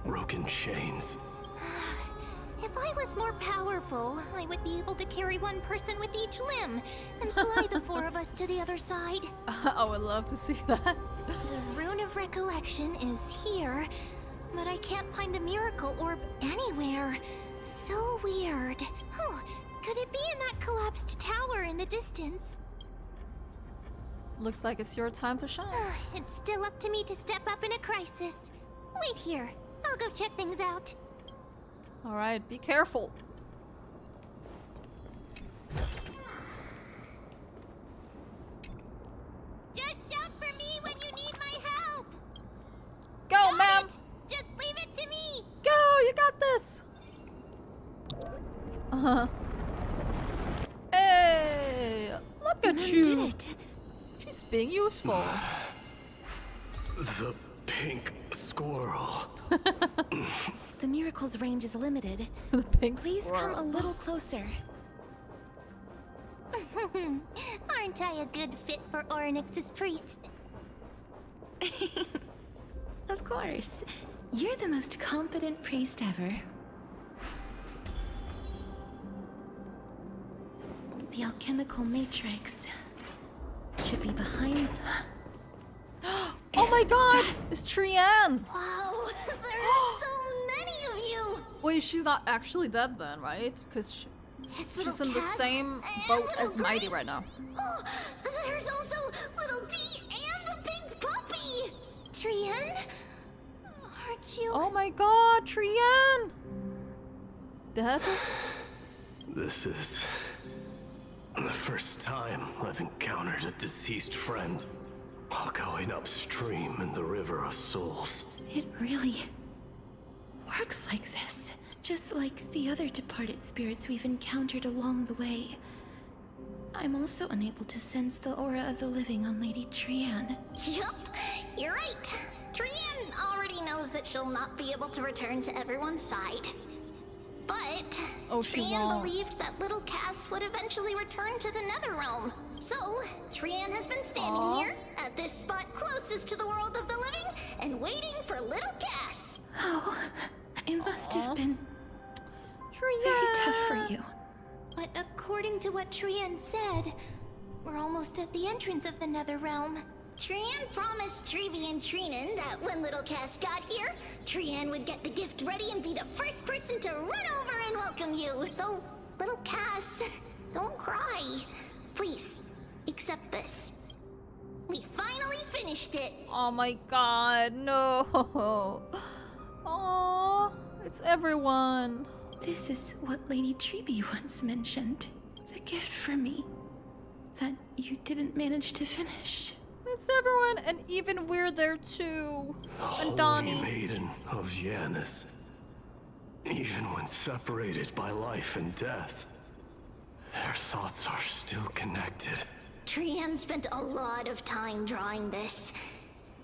broken chains. If I was more powerful, I would be able to carry one person with each limb and fly the four of us to the other side. I would love to see that. The Rune of Recollection is here, but I can't find a miracle orb anywhere. So weird. Oh, could it be in that collapsed tower in the distance? Looks like it's your time to shine. It's still up to me to step up in a crisis. Wait here. I'll go check things out. Alright, be careful. Just shout for me when you need my help. Go, ma'am. Just leave it to me. Go, you got this. Hey, look at you. Did it. She's being useful. The pink squirrel. The miracle's range is limited. The pink Please squirrel. come a little closer. Aren't I a good fit for Orynyx's priest? Of course. You're the most competent priest ever. The alchemical matrix should be behind. Oh my god! It's Trian! Wow, there are so many of you! Wait, she's not actually dead then, right? Because she's in the same boat as Mighty right now. Oh, there's also little D and the pink puppy! Trian? Aren't you? Oh my god, Trian! Dead? This is the first time I've encountered a deceased friend while going upstream in the River of Souls. It really works like this. Just like the other departed spirits we've encountered along the way. I'm also unable to sense the aura of the living on Lady Trian. Yup, you're right. Trian already knows that she'll not be able to return to everyone's side. But Trian believed that little Cass would eventually return to the Netherrealm. So, Trian has been standing here at this spot closest to the world of the living and waiting for little Cass. Oh, it must have been very tough for you. But according to what Trian said, we're almost at the entrance of the Netherrealm. Trian promised Trevi and Trinan that when little Cass got here, Trian would get the gift ready and be the first person to run over and welcome you. So, little Cass, don't cry. Please, accept this. We finally finished it. Oh my god, no. Oh, it's everyone. This is what Lady Trevi once mentioned. The gift for me that you didn't manage to finish. It's everyone, and even we're there too. And Donnie. Holy Maiden of Janus. Even when separated by life and death, their thoughts are still connected. Trian spent a lot of time drawing this.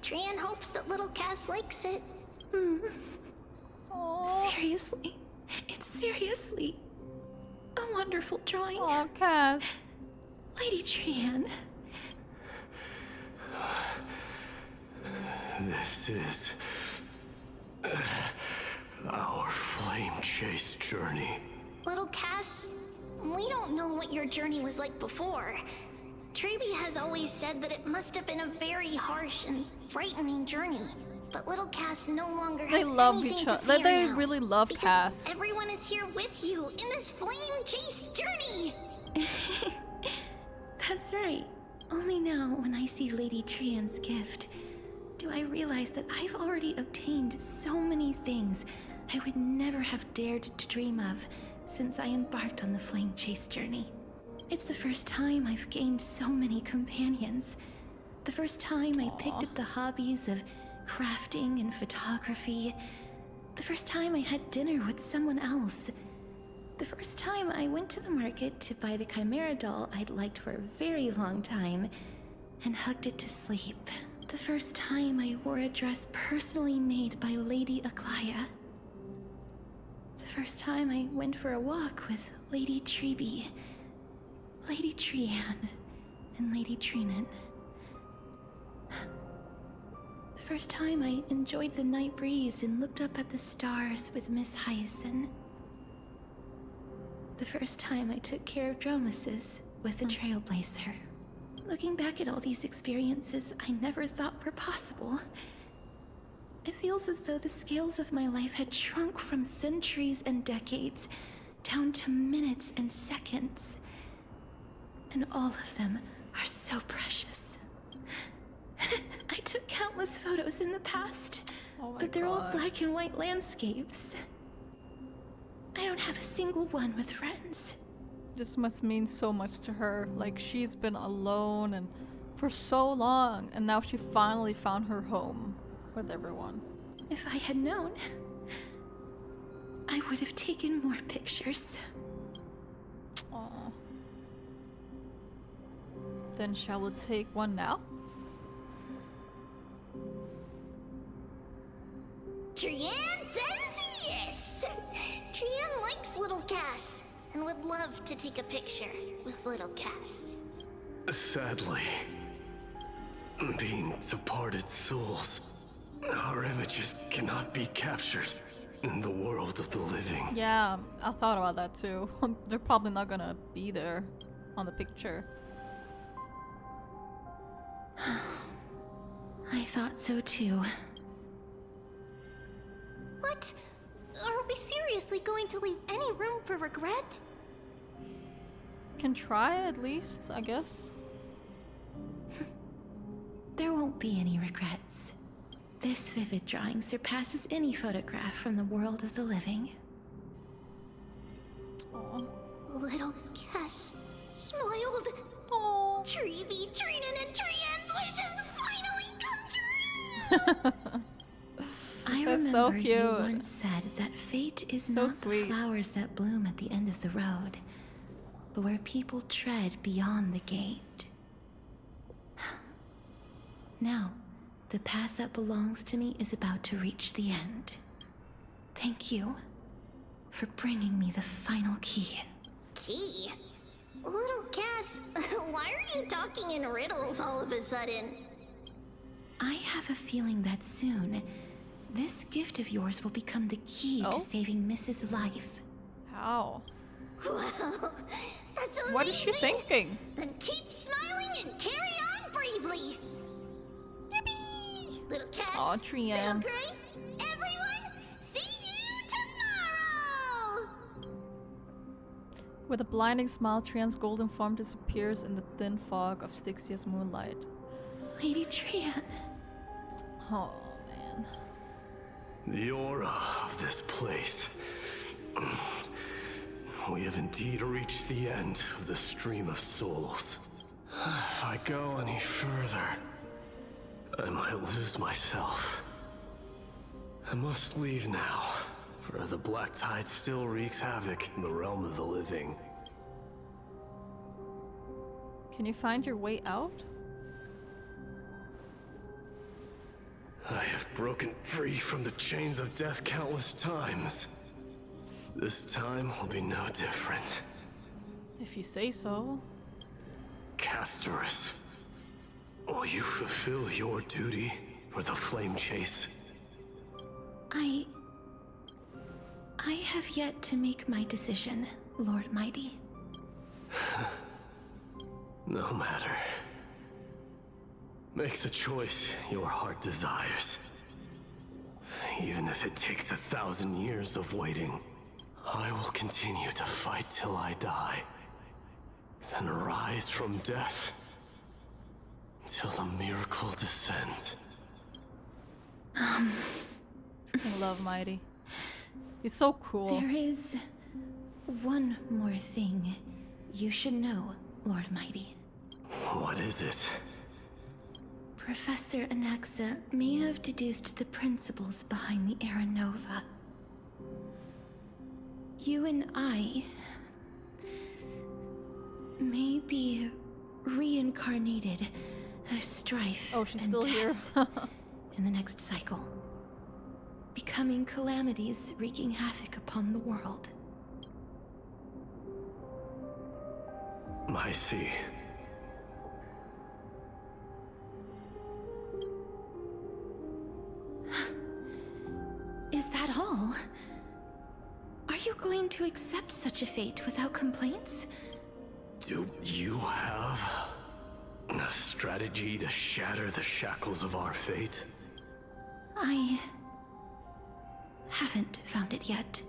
Trian hopes that little Cass likes it. Seriously? It's seriously a wonderful drawing. Oh, Cass. Lady Trian. This is our flame chase journey. Little Cass, we don't know what your journey was like before. Trevi has always said that it must have been a very harsh and frightening journey. But little Cass no longer has They love anything each to other. fear They now, really love because Cass. everyone is here with you in this flame chase journey. That's right. Only now, when I see Lady Trian's gift, do I realize that I've already obtained so many things I would never have dared to dream of since I embarked on the flame chase journey. It's the first time I've gained so many companions. The first time I picked up the hobbies of crafting and photography. The first time I had dinner with someone else. The first time I went to the market to buy the Chimera doll I'd liked for a very long time and hugged it to sleep. The first time I wore a dress personally made by Lady Aglaya. The first time I went for a walk with Lady Trevi, Lady Trian, and Lady Trinan. The first time I enjoyed the night breeze and looked up at the stars with Miss Hyacin. The first time I took care of Dromasis with the Trailblazer. Looking back at all these experiences I never thought were possible, it feels as though the scales of my life had shrunk from centuries and decades down to minutes and seconds. And all of them are so precious. I took countless photos in the past, but they're all black and white landscapes. I don't have a single one with friends. This must mean so much to her. Like, she's been alone and for so long, and now she finally found her home with everyone. If I had known, I would have taken more pictures. Aww. Then shall we take one now? Trian says yes! Trian likes little Cass and would love to take a picture with little Cass. Sadly, being departed souls, our images cannot be captured in the world of the living. Yeah, I thought about that too. They're probably not gonna be there. on the picture. I thought so too. What? Are we seriously going to leave any room for regret? Can try at least, I guess. There won't be any regrets. This vivid drawing surpasses any photograph from the world of the living. Aww. Little Cash smiled. Oh, Treevee, Trinin, and Trian's wishes finally come true! I That's remember so you cute. once said that fate is So not sweet. the flowers that bloom at the end of the road, but where people tread beyond the gate. Now, the path that belongs to me is about to reach the end. Thank you for bringing me the final key. Key? Little Cass, why are you talking in riddles all of a sudden? I have a feeling that soon, this gift of yours will become the key to saving Mrs. Life. How? Well, that's amazing! What is she thinking? Then keep smiling and carry on bravely! Yippee! Little Cass, Aw, Trian. Little Gray, everyone, see you tomorrow! With a blinding smile, Trian's golden form disappears in the thin fog of Styxia's moonlight. Lady Trian. Oh, man. The aura of this place. We have indeed reached the end of the stream of souls. If I go any further, I might lose myself. I must leave now, for the black tide still wreaks havoc in the realm of the living. Can you find your way out? I have broken free from the chains of death countless times. This time will be no different. If you say so. CASTORICE, will you fulfill your duty for the flame chase? I have yet to make my decision, Lord Mighty. No matter. Make the choice your heart desires. Even if it takes 1,000 years of waiting, I will continue to fight till I die. Then rise from death till the miracle descends. I love Mighty. He's so cool. There is one more thing you should know, Lord Mighty. What is it? Professor Anaxa may have deduced the principles behind the Era Nova. You and I may be reincarnated as strife Oh, she's and still death here. in the next cycle, becoming calamities wreaking havoc upon the world. I see. Is that all? Are you going to accept such a fate without complaints? Do you have a strategy to shatter the shackles of our fate? I haven't found it yet.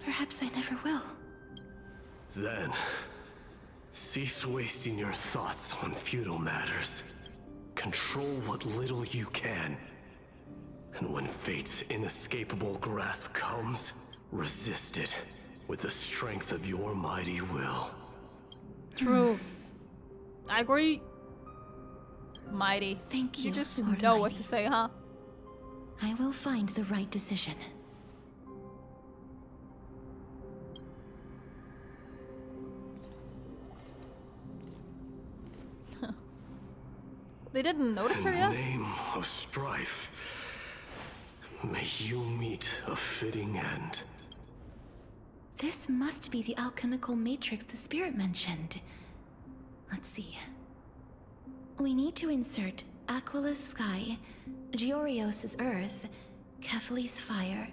Perhaps I never will. Then, cease wasting your thoughts on futile matters. Control what little you can. And when fate's inescapable grasp comes, resist it with the strength of your mighty will. True. I agree. Mighty. Thank you, You just Lord know what Mighty. to say, huh? I will find the right decision. They didn't notice her In yet? the name of strife, may you meet a fitting end. This must be the alchemical matrix the spirit mentioned. Let's see. We need to insert Aquila's sky, Giorios' earth, Kephalie's fire,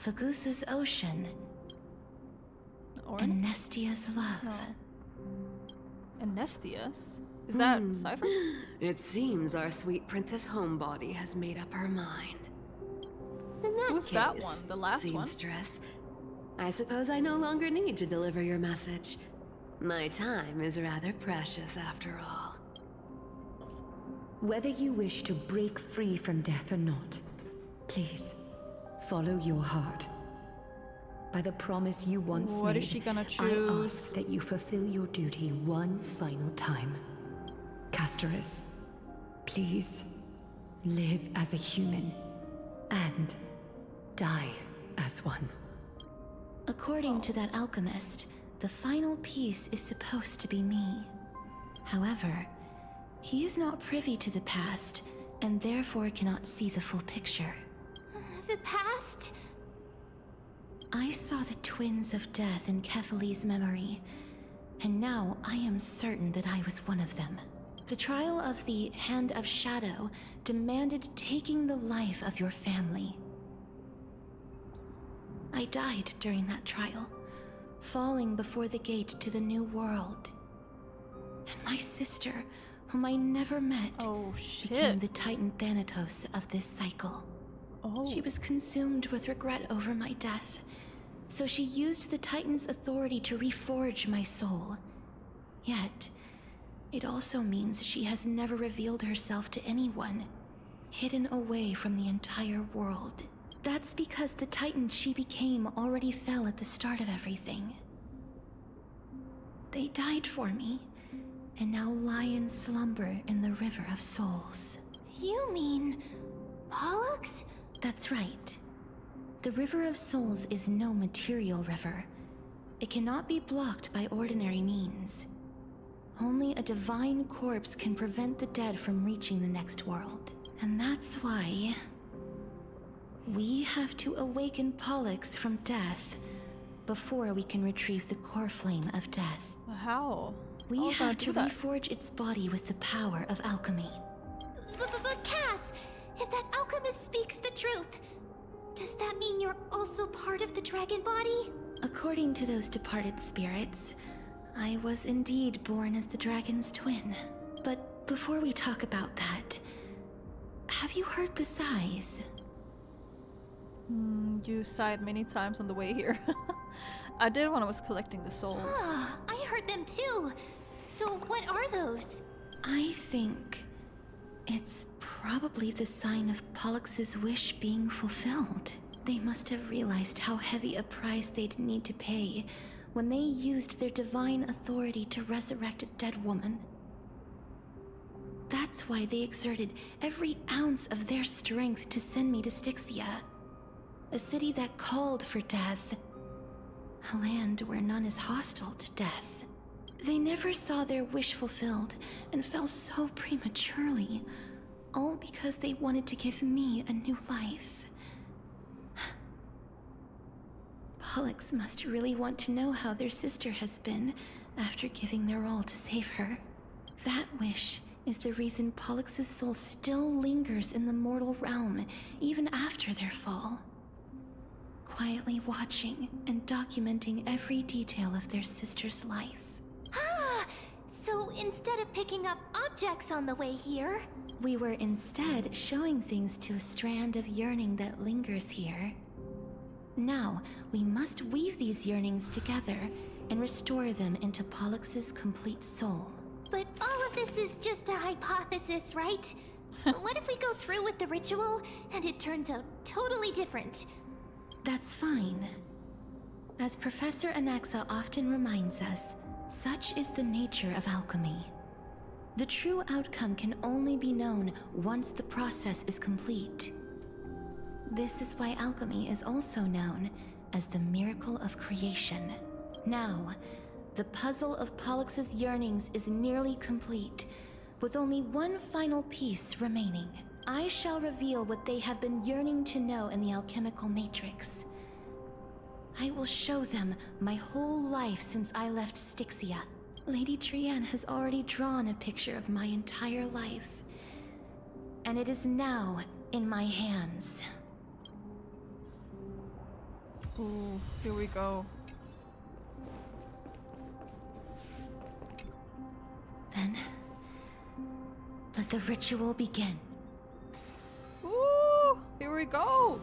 Fagusa's ocean. Anestia's love. No. Anestia's? Is that Cypher? It seems our sweet Princess Homebody has made up her mind. In Who's that one? The last one? seamstress, I suppose I no longer need to deliver your message. My time is rather precious after all. Whether you wish to break free from death or not, please, follow your heart. By the promise you once made, What is she gonna I choose? ask that you fulfill your duty one final time. CASTORICE, please, live as a human, and die as one. According to that alchemist, the final piece is supposed to be me. However, he is not privy to the past, and therefore cannot see the full picture. The past? I saw the twins of death in Kefali's memory, and now I am certain that I was one of them. The trial of the Hand of Shadow demanded taking the life of your family. I died during that trial, falling before the gate to the new world. And my sister, whom I never met, became the Titan Thanatos of this cycle. She was consumed with regret over my death, so she used the Titan's authority to reforge my soul. Yet, it also means she has never revealed herself to anyone, hidden away from the entire world. That's because the Titan she became already fell at the start of everything. They died for me, and now lie in slumber in the River of Souls. You mean Pollux? That's right. The River of Souls is no material river. It cannot be blocked by ordinary means. Only a divine corpse can prevent the dead from reaching the next world. And that's why we have to awaken Pollux from death before we can retrieve the core flame of death. How? We have to reforge its body with the power of alchemy. But Cass, if that alchemist speaks the truth, does that mean you're also part of the dragon body? According to those departed spirits, I was indeed born as the dragon's twin. But before we talk about that, have you heard the sighs? You sighed many times on the way here. I did when I was collecting the souls. I heard them too. So what are those? I think it's probably the sign of Pollux's wish being fulfilled. They must have realized how heavy a price they'd need to pay when they used their divine authority to resurrect a dead woman. That's why they exerted every ounce of their strength to send me to Styxia, a city that called for death, a land where none is hostile to death. They never saw their wish fulfilled and fell so prematurely, all because they wanted to give me a new life. Pollux must really want to know how their sister has been after giving their all to save her. That wish is the reason Pollux's soul still lingers in the mortal realm even after their fall, quietly watching and documenting every detail of their sister's life. So instead of picking up objects on the way here, we were instead showing things to a strand of yearning that lingers here. Now, we must weave these yearnings together and restore them into Pollux's complete soul. But all of this is just a hypothesis, right? What if we go through with the ritual and it turns out totally different? That's fine. As Professor Anaxa often reminds us, such is the nature of alchemy. The true outcome can only be known once the process is complete. This is why alchemy is also known as the miracle of creation. Now, the puzzle of Pollux's yearnings is nearly complete, with only one final piece remaining. I shall reveal what they have been yearning to know in the alchemical matrix. I will show them my whole life since I left Styxia. Lady Trianne has already drawn a picture of my entire life, and it is now in my hands. Ooh, here we go. Let the ritual begin. Ooh, here we go.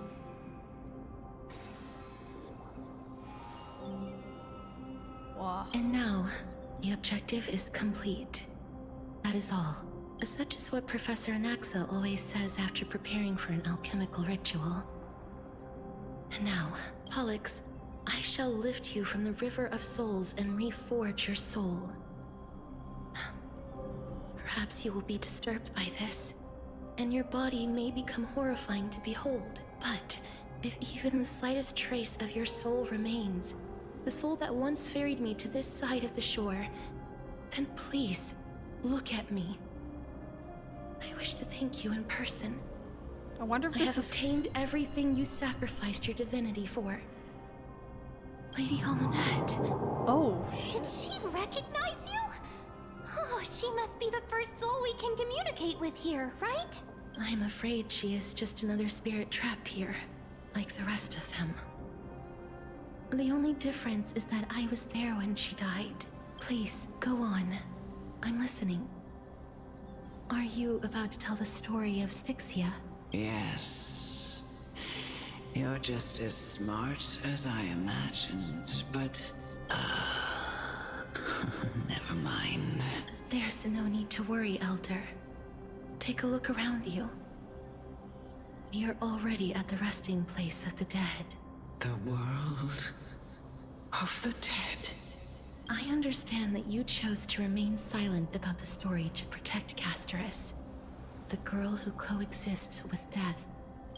Wow. And now, the objective is complete. That is all. Such is what Professor Anaxa always says after preparing for an alchemical ritual. And now, Pollux, I shall lift you from the river of souls and reforge your soul. Perhaps you will be disturbed by this, and your body may become horrifying to behold. But if even the slightest trace of your soul remains, the soul that once ferried me to this side of the shore, then please, look at me. I wish to thank you in person. I wonder if I this have is... obtained everything you sacrificed your divinity for. Lady Almanette. Oh, Did she recognize you? Oh, she must be the first soul we can communicate with here, right? I'm afraid she is just another spirit trapped here, like the rest of them. The only difference is that I was there when she died. Please, go on. I'm listening. Are you about to tell the story of Styxia? Yes. You're just as smart as I imagined, but... never mind. There's no need to worry, Elder. Take a look around you. You're already at the resting place of the dead. The world of the dead. I understand that you chose to remain silent about the story to protect CASTORICE, the girl who coexists with death,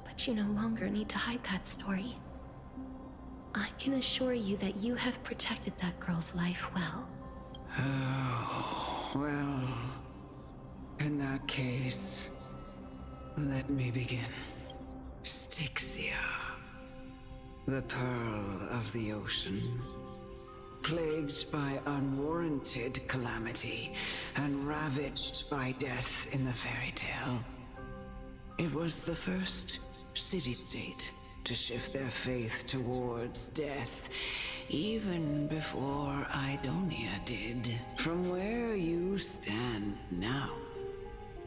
but you no longer need to hide that story. I can assure you that you have protected that girl's life well. Oh, well, in that case, let me begin. Styxia, the pearl of the ocean, plagued by unwarranted calamity and ravaged by death in the fairy tale. It was the first city-state to shift their faith towards death, even before Idonia did. From where you stand now,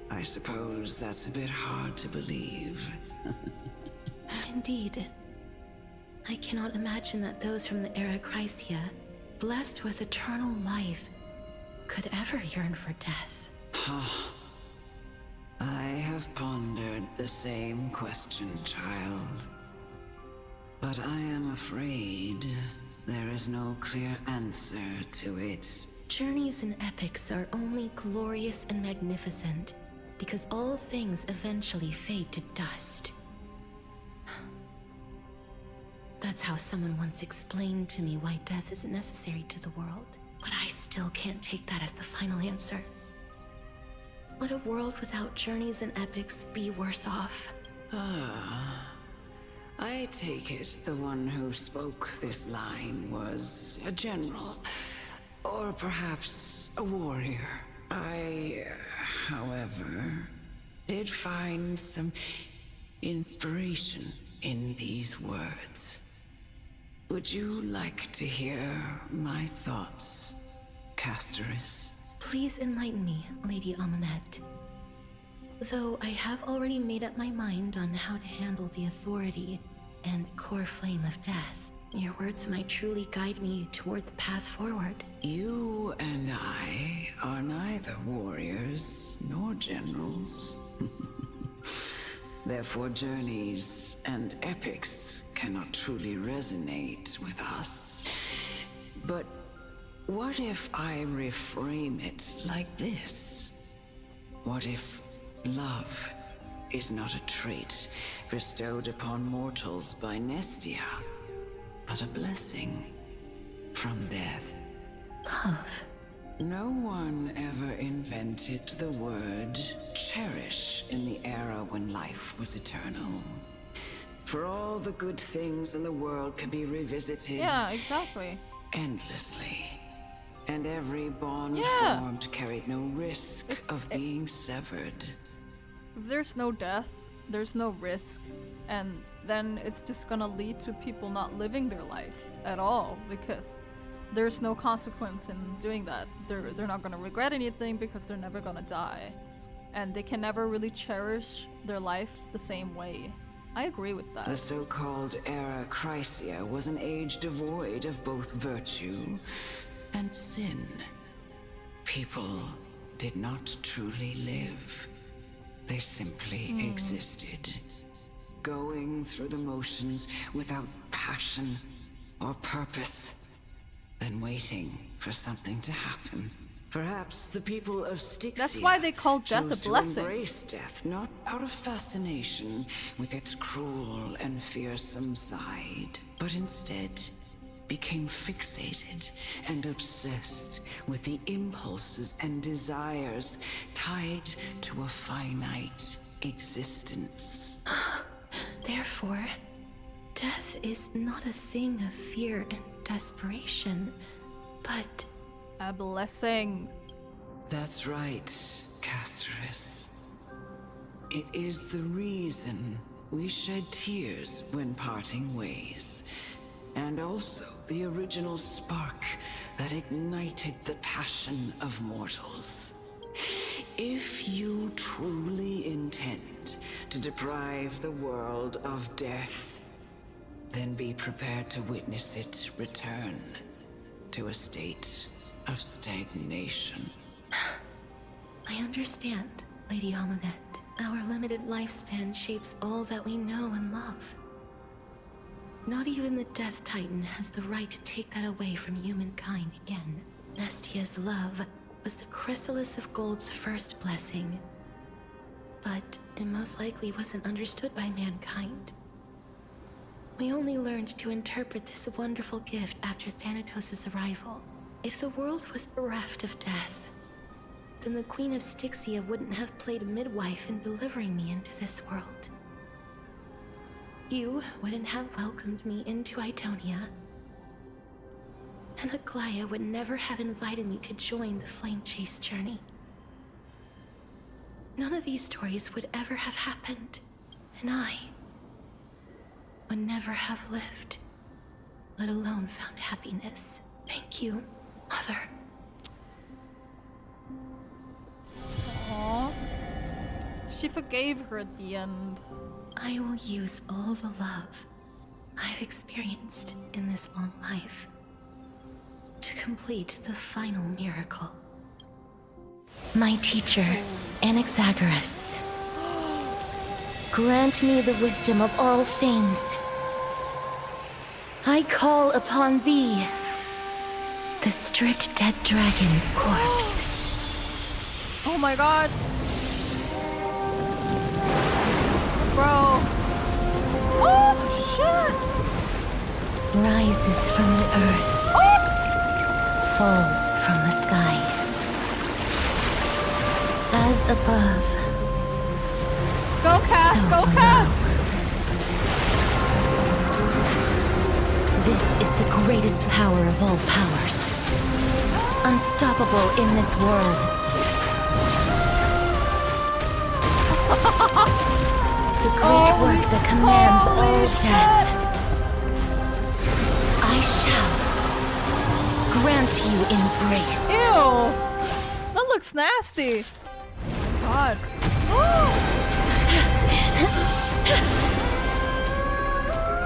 I suppose that's a bit hard to believe. Indeed. I cannot imagine that those from the era Chrysia, blessed with eternal life, could ever yearn for death. I have pondered the same question, child. But I am afraid there is no clear answer to it. Journeys and epics are only glorious and magnificent because all things eventually fade to dust. That's how someone once explained to me why death is necessary to the world. But I still can't take that as the final answer. Would a world without journeys and epics be worse off? I take it the one who spoke this line was a general, or perhaps a warrior. I, however, did find some inspiration in these words. Would you like to hear my thoughts, CASTORICE? Please enlighten me, Lady Almanette. Though I have already made up my mind on how to handle the authority and core flame of death, your words might truly guide me toward the path forward. You and I are neither warriors nor generals. Therefore, journeys and epics cannot truly resonate with us. But what if I reframe it like this? What if love is not a trait bestowed upon mortals by Nestia, but a blessing from death? Love? No one ever invented the word cherish in the era when life was eternal. For all the good things in the world can be revisited. Yeah, exactly. Endlessly. And every bond formed carried no risk of being severed. If there's no death, there's no risk, and then it's just gonna lead to people not living their life at all because there's no consequence in doing that. They're not gonna regret anything because they're never gonna die. and they can never really cherish their life the same way. I agree with that. The so-called Era Chrysia was an age devoid of both virtue and sin. People did not truly live. They simply existed, going through the motions without passion or purpose, then waiting for something to happen. Perhaps the people of Styxia That's why they call death chose a blessing. to embrace death, not out of fascination with its cruel and fearsome side, but instead became fixated and obsessed with the impulses and desires tied to a finite existence. Therefore, death is not a thing of fear and desperation, but a blessing. That's right, CASTORICE. It is the reason we shed tears when parting ways, and also the original spark that ignited the passion of mortals. If you truly intend to deprive the world of death, then be prepared to witness it return to a state of stagnation. I understand, Lady Amunet. Our limited lifespan shapes all that we know and love. Not even the Death Titan has the right to take that away from humankind again. Nestia's love was the chrysalis of gold's first blessing, but it most likely wasn't understood by mankind. We only learned to interpret this wonderful gift after Thanatos' arrival. If the world was bereft of death, then the Queen of Styxia wouldn't have played midwife in delivering me into this world. You wouldn't have welcomed me into Idonia, and Aglaya would never have invited me to join the Flame Chase journey. None of these stories would ever have happened, and I would never have lived, let alone found happiness. Thank you, Mother. Aww. She forgave her at the end. I will use all the love I've experienced in this long life to complete the final miracle. My teacher, Anaxagoras, grant me the wisdom of all things. I call upon thee, the stripped dead dragon's corpse. Oh my god. Bro. Oh shit. Rises from the earth. Falls from the sky. As above. Go cast, so go below. cast. This is the greatest power of all powers. Unstoppable in this world. The great work that commands all death. I shall grant you embrace. Ew! That looks nasty. God.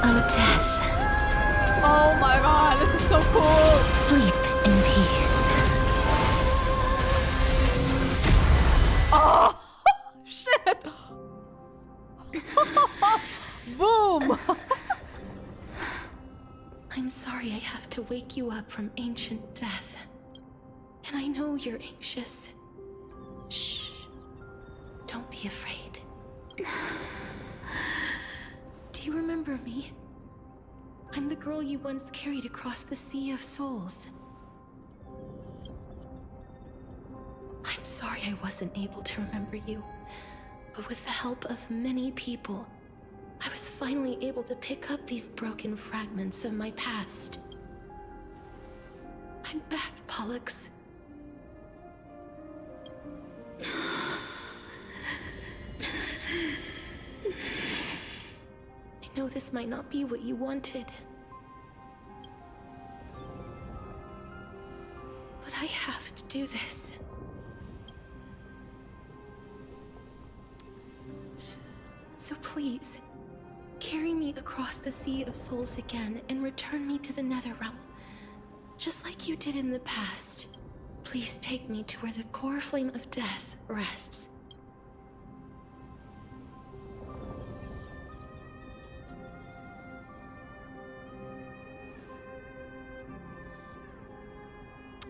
Oh, death. Oh my god, this is so cool. Sleep in peace. Oh, shit. Boom. I'm sorry I have to wake you up from ancient death. And I know you're anxious. Shh. Don't be afraid. Do you remember me? I'm the girl you once carried across the Sea of Souls. I'm sorry I wasn't able to remember you, but with the help of many people, I was finally able to pick up these broken fragments of my past. I'm back, Pollux. I know this might not be what you wanted, but I have to do this. please, carry me across the Sea of Souls again and return me to the Netherrealm. Just like you did in the past. Please take me to where the core flame of death rests.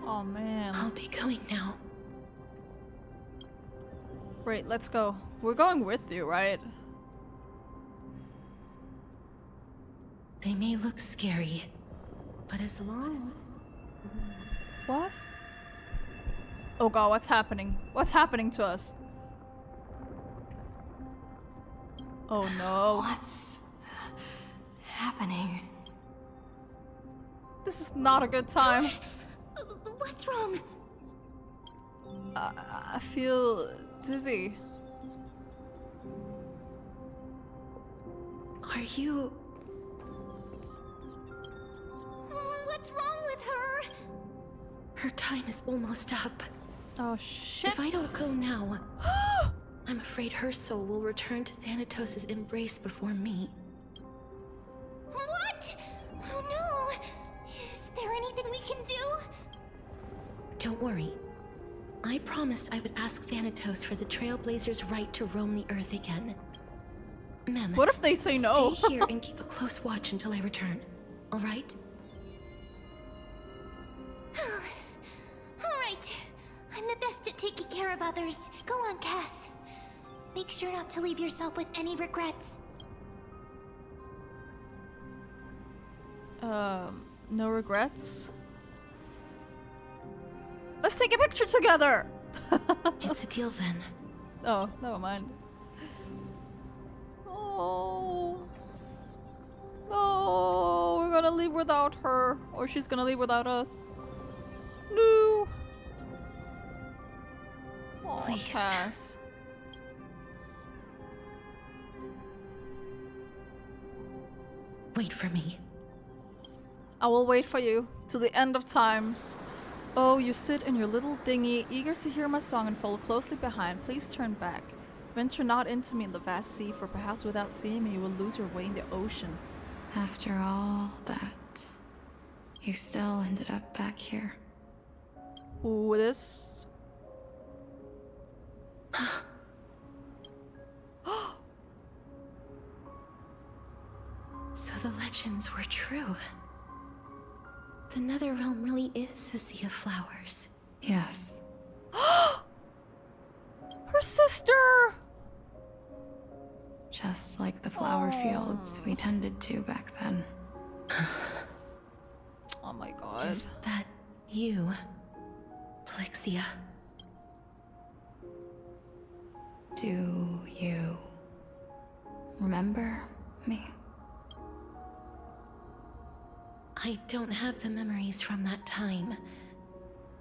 Oh man. I'll be going now. Great, let's go. We're going with you, right? They may look scary, but as long as... What? Oh god, what's happening? What's happening to us? Oh no. What's happening? This is not a good time. What's wrong? I feel dizzy. Are you... What's wrong with her? Her time is almost up. Oh shit. If I don't go now, I'm afraid her soul will return to Thanatos' embrace before me. What? Oh no! Is there anything we can do? Don't worry. I promised I would ask Thanatos for the Trailblazers' right to roam the Earth again. Mem, what if they say no? Stay here and keep a close watch until I return. All right? All right. I'm the best at taking care of others. Go on, Cass. Make sure not to leave yourself with any regrets. No regrets? Let's take a picture together! It's a deal then. Oh, never mind. Oh. No, we're gonna leave without her. Or she's gonna leave without us. No. Oh, Please. Cass. Wait for me. I will wait for you till the end of times. Oh, you sit in your little dinghy, eager to hear my song and follow closely behind. Please turn back. Venture not into me in the vast sea, for perhaps without seeing me you will lose your way in the ocean. After all that, you still ended up back here. Ooh, this... So the legends were true. The Netherrealm really is a sea of flowers. Yes. Her sister! Just like the flower fields we tended to back then. Oh my god. Is that you, Plexia? Do you remember me? I don't have the memories from that time,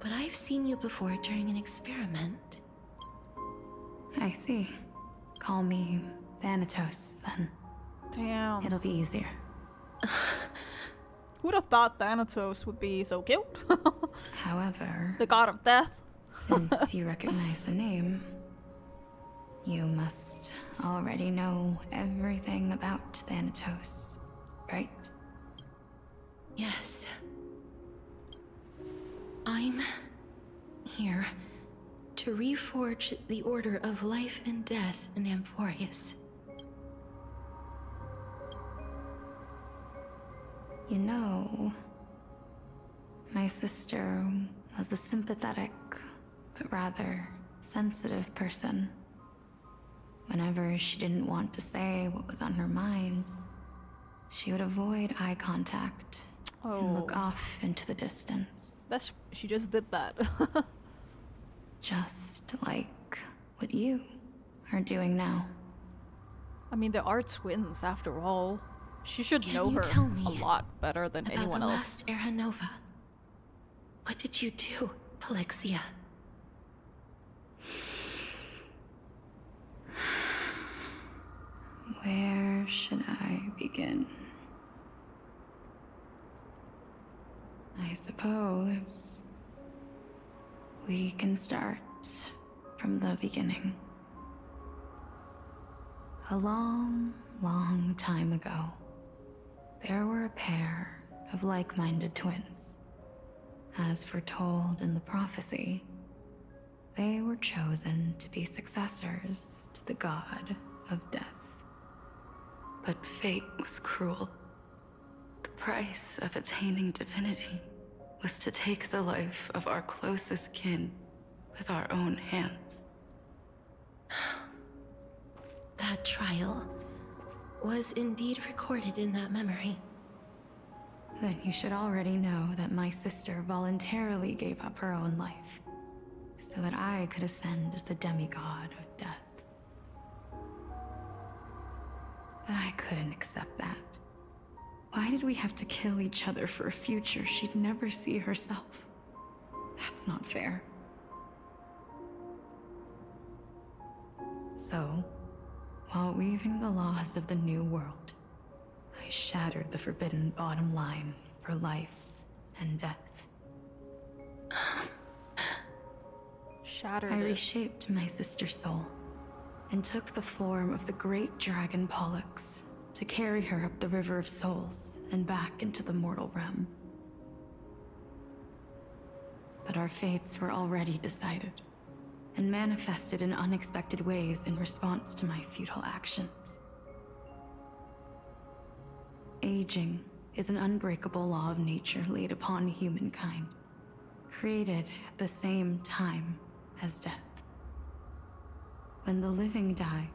but I've seen you before during an experiment. I see. Call me Thanatos, then. Damn. It'll be easier. Who'd have thought Thanatos would be so cute? However, the god of death. Since you recognize the name, you must already know everything about Thanatos, right? Yes. I'm here to reforge the order of life and death in Amphorius. You know, my sister was a sympathetic, but rather sensitive person. Whenever she didn't want to say what was on her mind, she would avoid eye contact and look off into the distance. She just did that. Just like what you are doing now. I mean, they are twins after all. She should know you her tell me a lot better than about anyone the else. last Era Nova? What did you do, Plexia? Where should I begin? I suppose we can start from the beginning. A long, long time ago, there were a pair of like-minded twins. As foretold in the prophecy, they were chosen to be successors to the god of death. But fate was cruel. The price of attaining divinity was to take the life of our closest kin with our own hands. That trial was indeed recorded in that memory. Then you should already know that my sister voluntarily gave up her own life, so that I could ascend as the demigod of death. But I couldn't accept that. Why did we have to kill each other for a future she'd never see herself? That's not fair. So, while weaving the laws of the new world, I shattered the forbidden bottom line for life and death. Shattered I it. reshaped my sister's soul and took the form of the great dragon Pollux to carry her up the River of Souls and back into the mortal realm. But our fates were already decided and manifested in unexpected ways in response to my futile actions. Aging is an unbreakable law of nature laid upon humankind, created at the same time as death. When the living die,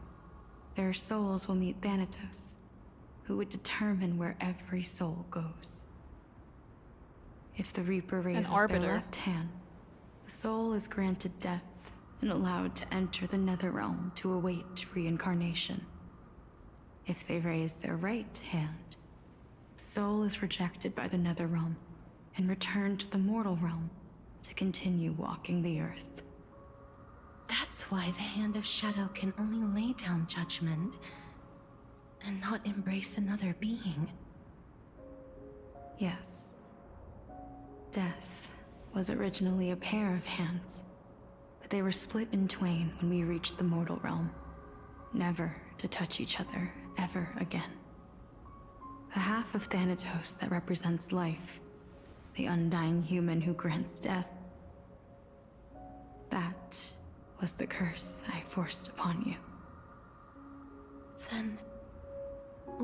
their souls will meet Thanatos, who would determine where every soul goes. If the Reaper raises their left hand, the soul is granted death and allowed to enter the Netherrealm to await reincarnation. If they raise their right hand, the soul is rejected by the Netherrealm and returned to the mortal realm to continue walking the earth. That's why the Hand of Shadow can only lay down judgment and not embrace another being. Yes. Death was originally a pair of hands, but they were split in twain when we reached the mortal realm, never to touch each other ever again. The half of Thanatos that represents life, the undying human who grants death, that was the curse I forced upon you. Then,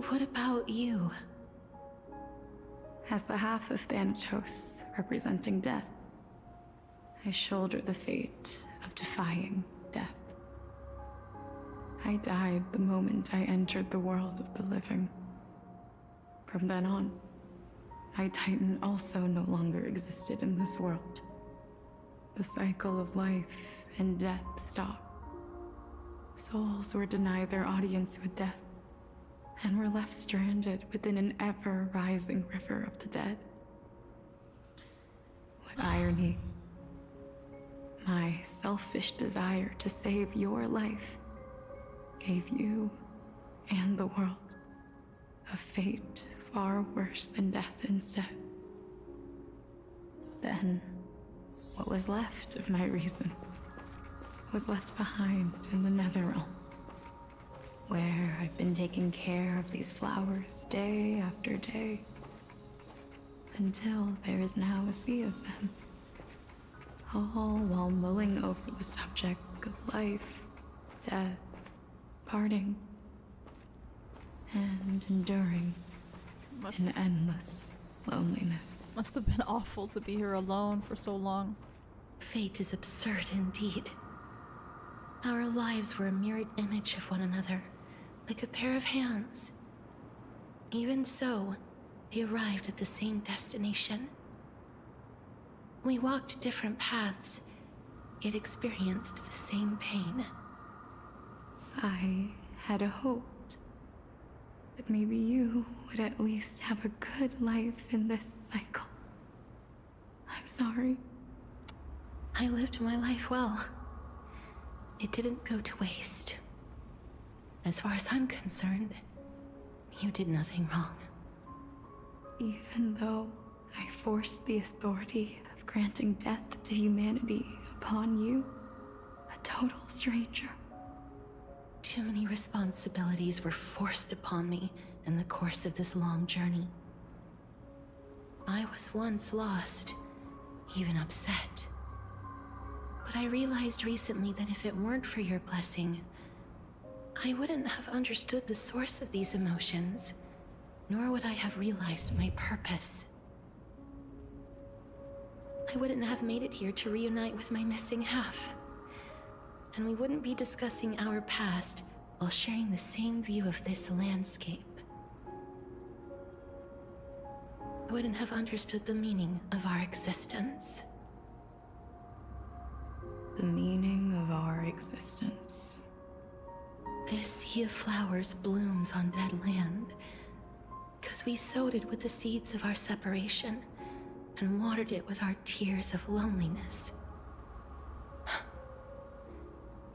what about you? As the half of Thanatos representing death, I shoulder the fate of defying death. I died the moment I entered the world of the living. From then on, my Titan also no longer existed in this world. The cycle of life and death stopped. Souls were denied their audience with death, and were left stranded within an ever-rising river of the dead. What irony. My selfish desire to save your life gave you and the world a fate far worse than death instead. Then, what was left of my reason was left behind in the Netherrealm, where I've been taking care of these flowers day after day, until there is now a sea of them, all while mulling over the subject of life, death, parting, and enduring in endless loneliness. Must have been awful to be here alone for so long. Fate is absurd indeed. Our lives were a mirrored image of one another, like a pair of hands. Even so, we arrived at the same destination. We walked different paths, yet experienced the same pain. I had hoped that maybe you would at least have a good life in this cycle. I'm sorry. I lived my life well. It didn't go to waste. As far as I'm concerned, you did nothing wrong. Even though I forced the authority of granting death to humanity upon you, a total stranger. Too many responsibilities were forced upon me in the course of this long journey. I was once lost, even upset. But I realized recently that if it weren't for your blessing, I wouldn't have understood the source of these emotions, nor would I have realized my purpose. I wouldn't have made it here to reunite with my missing half. And we wouldn't be discussing our past while sharing the same view of this landscape. I wouldn't have understood the meaning of our existence. The meaning of our existence. This sea of flowers blooms on dead land, because we sowed it with the seeds of our separation and watered it with our tears of loneliness.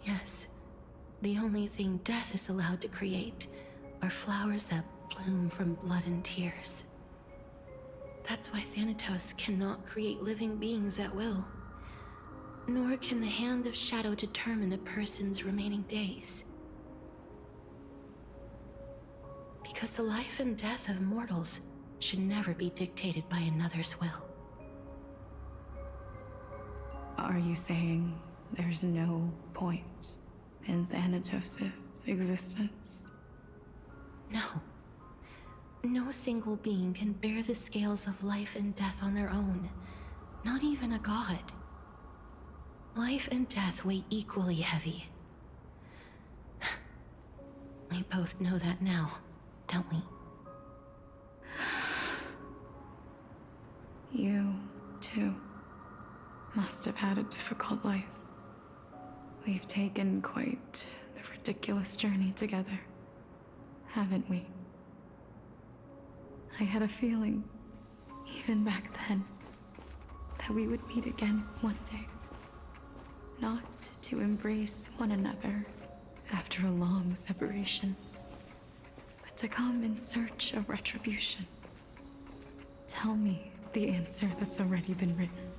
Yes, the only thing death is allowed to create are flowers that bloom from blood and tears. That's why Thanatos cannot create living beings at will, nor can the Hand of Shadow determine a person's remaining days. Because the life and death of mortals should never be dictated by another's will. Are you saying there's no point in Thanatos' existence? No. No single being can bear the scales of life and death on their own. Not even a god. Life and death weigh equally heavy. We both know that now, don't we? You, too, must have had a difficult life. We've taken quite the ridiculous journey together, haven't we? I had a feeling, even back then, that we would meet again one day. Not to embrace one another after a long separation, but to come in search of retribution. Tell me the answer that's already been written,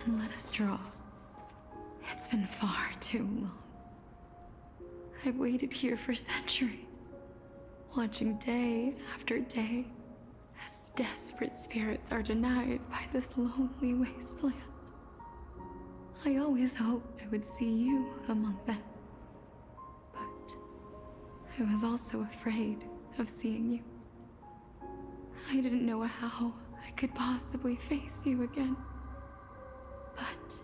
and let us draw. It's been far too long. I've waited here for centuries, watching day after day as desperate spirits are denied by this lonely wasteland. I always hoped I would see you among them, but I was also afraid of seeing you. I didn't know how I could possibly face you again, but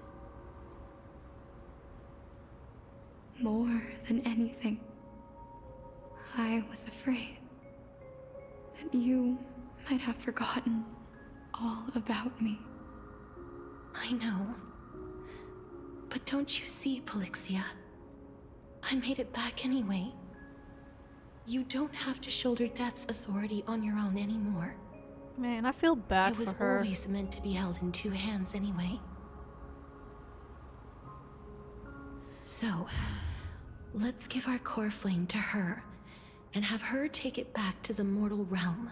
more than anything, I was afraid that you might have forgotten all about me. I know. But don't you see, Polixia? I made it back anyway. You don't have to shoulder death's authority on your own anymore. Man, I feel bad for her. I was always meant to be held in two hands anyway. So, let's give our core flame to her, and have her take it back to the mortal realm.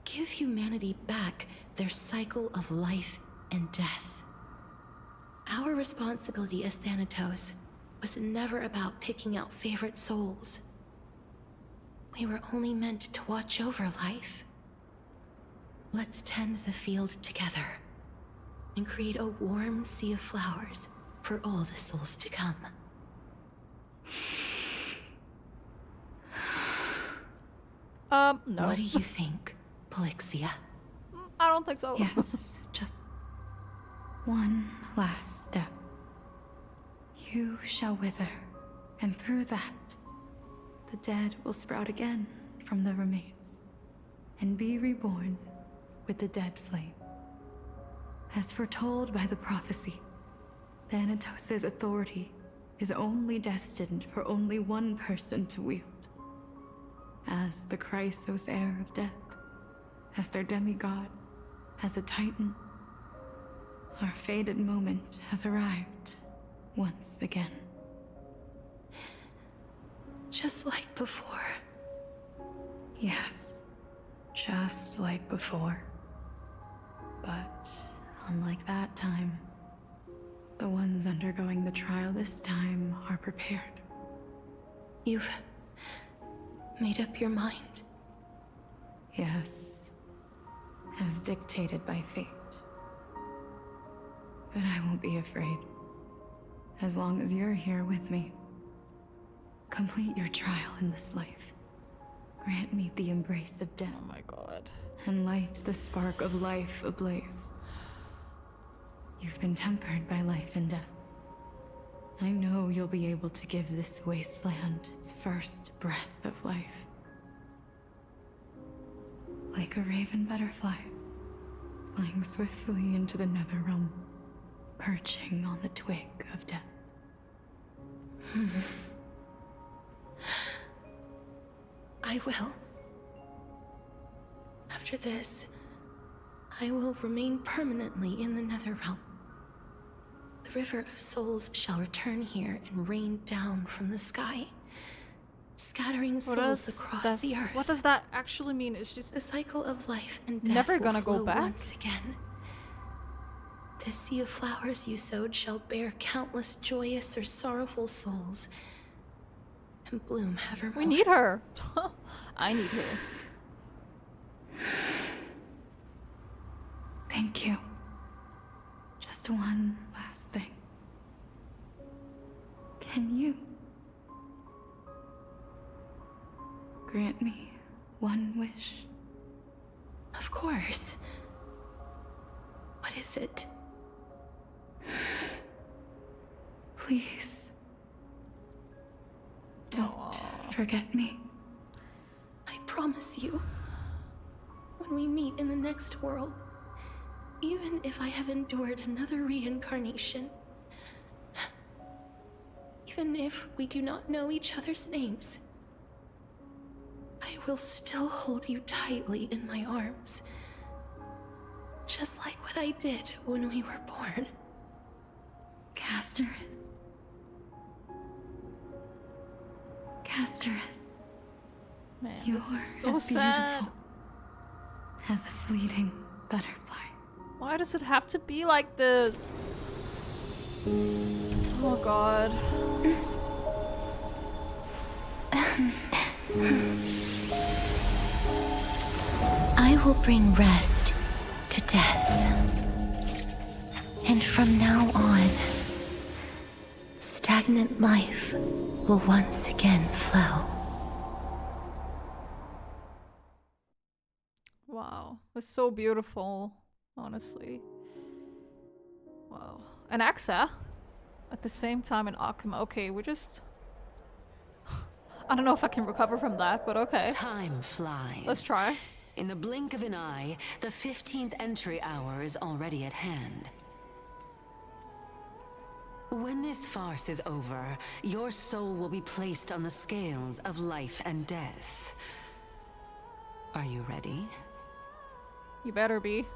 Give humanity back their cycle of life and death. Our responsibility as Thanatos was never about picking out favorite souls. We were only meant to watch over life. Let's tend the field together, and create a warm sea of flowers for all the souls to come. No. What do you think, Polixia? I don't think so. Yes, just one last step. You shall wither, and through that, the dead will sprout again from the remains, and be reborn with the dead flame. As foretold by the prophecy, Thanatos' authority is only destined for only one person to wield. As the Chrysos heir of death, as their demigod, as a titan, our fated moment has arrived once again. Just like before. Yes, just like before. But unlike that time, the ones undergoing the trial this time are prepared. You've made up your mind? Yes, as dictated by fate. But I won't be afraid. As long as you're here with me. Complete your trial in this life. Grant me the embrace of death. Oh my god. And light the spark of life ablaze. You've been tempered by life and death. I know you'll be able to give this wasteland its first breath of life. Like a raven butterfly, flying swiftly into the netherrealm, perching on the twig of death. I will. After this, I will remain permanently in the Netherrealm. The River of Souls shall return here and rain down from the sky, scattering souls across the earth. What does that actually mean? It's just the cycle of life and death never gonna will flow go back once again. The sea of flowers you sowed shall bear countless joyous or sorrowful souls, and bloom evermore. We need her. I need her. Thank you. Just one last thing. Can you grant me one wish? Of course. What is it? Please. Don't forget me. I promise you. When we meet in the next world, even if I have endured another reincarnation, even if we do not know each other's names, I will still hold you tightly in my arms. Just like what I did when we were born. CASTORICE. CASTORICE. Man, you this are is so as sad. beautiful as a fleeting butterfly. Why does it have to be like this? Oh god. I will bring rest to death. And from now on, stagnant life will once again flow. Wow. It's so beautiful, honestly. Wow. And Axa at the same time in Akuma. Okay, we're just... I don't know if I can recover from that, but okay. Time flies. Let's try. In the blink of an eye, the 15th entry hour is already at hand. When this farce is over, your soul will be placed on the scales of life and death. Are you ready? You better be.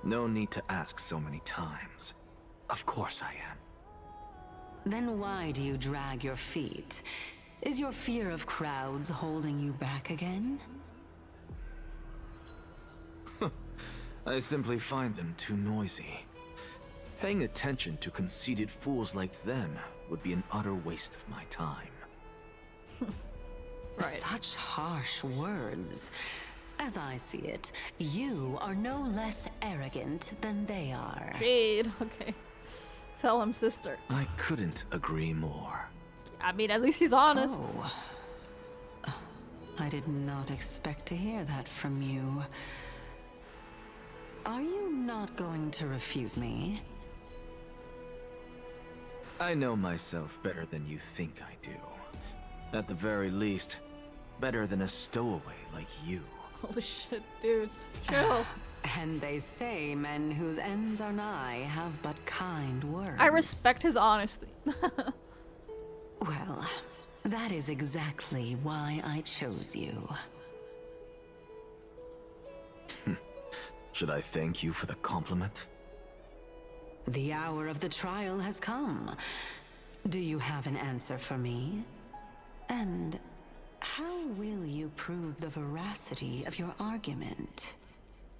No need to ask so many times. Of course I am. Then why do you drag your feet? Is your fear of crowds holding you back again? I simply find them too noisy. Paying attention to conceited fools like them would be an utter waste of my time. Such harsh words. As I see it, you are no less arrogant than they are. Jade, okay. Tell him, sister. I couldn't agree more. I mean, at least he's honest. Oh. I did not expect to hear that from you. Are you not going to refute me? I know myself better than you think I do. At the very least, better than a stowaway like you. Holy shit, dudes. Chill. And they say men whose ends are nigh have but kind words. I respect his honesty. Well, that is exactly why I chose you. Should I thank you for the compliment? The hour of the trial has come. Do you have an answer for me? And how will you prove the veracity of your argument?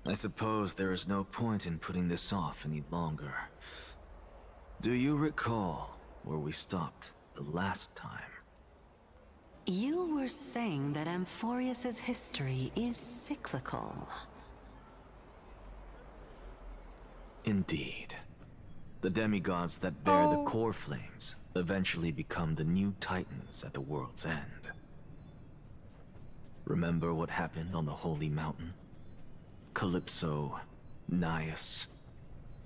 I suppose there is no point in putting this off any longer. Do you recall where we stopped the last time? You were saying that Amphorius's history is cyclical. Indeed. The demigods that bear the core flames eventually become the new titans at the world's end. Remember what happened on the Holy Mountain? Calypso, Naias.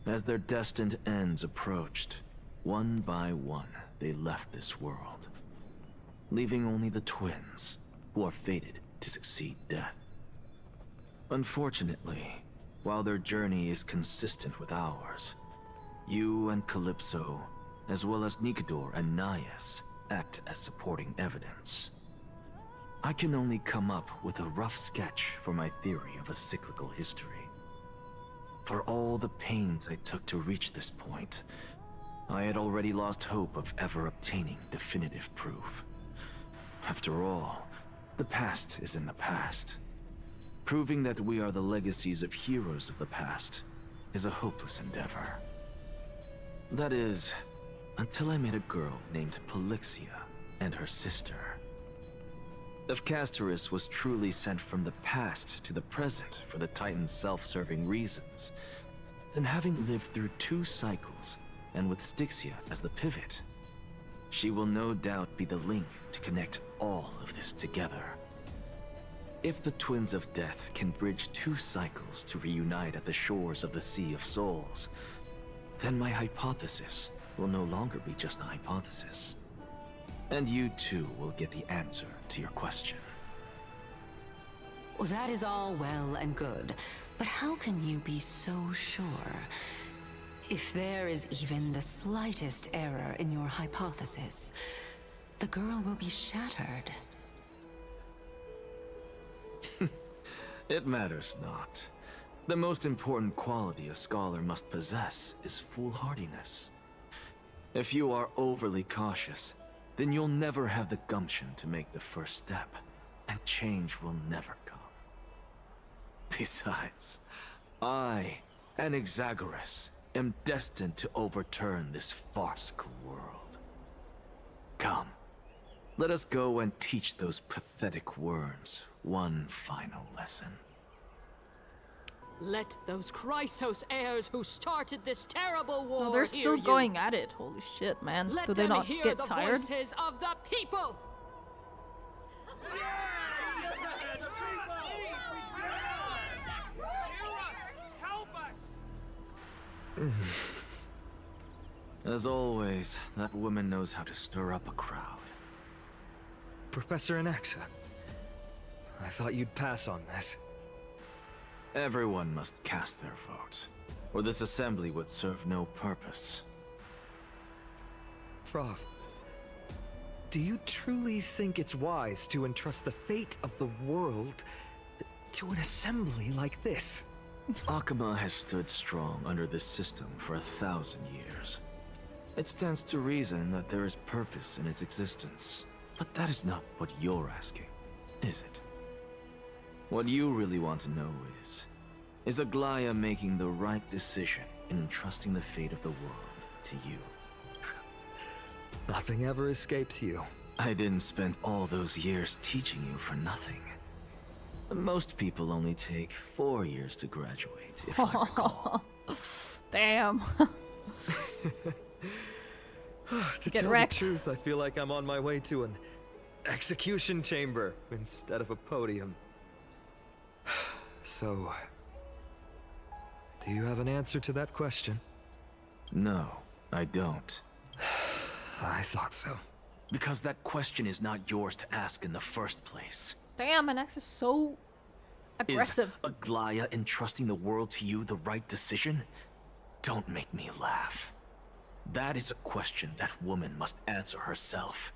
As their destined ends approached, one by one they left this world, leaving only the twins, who are fated to succeed death. Unfortunately, while their journey is consistent with ours, you and Calypso, as well as Nikodor and Naias, act as supporting evidence. I can only come up with a rough sketch for my theory of a cyclical history. For all the pains I took to reach this point, I had already lost hope of ever obtaining definitive proof. After all, the past is in the past. Proving that we are the legacies of heroes of the past is a hopeless endeavor. That is, until I met a girl named Polixia and her sister. If CASTORICE was truly sent from the past to the present for the Titan's self-serving reasons, then having lived through 2 cycles, and with Styxia as the pivot, she will no doubt be the link to connect all of this together. If the Twins of Death can bridge 2 cycles to reunite at the shores of the Sea of Souls, then my hypothesis will no longer be just a hypothesis. And you too will get the answer to your question. Well, that is all well and good, but how can you be so sure? If there is even the slightest error in your hypothesis, the girl will be shattered. It matters not. The most important quality a scholar must possess is foolhardiness. If you are overly cautious, then you'll never have the gumption to make the first step, and change will never come. Besides, I, Anaxagoras, am destined to overturn this farcical world. Come, let us go and teach those pathetic worms one final lesson. Let those Chrysos heirs who started this terrible war No, they're hear still you. going at it. Holy shit, man. Let Do they them not hear get the tired? voices of the people. As always, that woman knows how to stir up a crowd. Professor Anaxa, I thought you'd pass on this. Everyone must cast their vote, or this assembly would serve no purpose. Prof, do you truly think it's wise to entrust the fate of the world to an assembly like this? Akama has stood strong under this system for 1,000 years. It stands to reason that there is purpose in its existence. But that is not what you're asking, is it? What you really want to know is Aglaya making the right decision in entrusting the fate of the world to you? Nothing ever escapes you. I didn't spend all those years teaching you for nothing. Most people only take 4 years to graduate, if I recall. Damn. To Get tell wrecked. the truth, I feel like I'm on my way to an execution chamber instead of a podium. So, do you have an answer to that question? No, I don't. I thought so. Because that question is not yours to ask in the first place. Damn, Anax is so aggressive. Is Aglaya entrusting the world to you the right decision? Don't make me laugh. That is a question that woman must answer herself.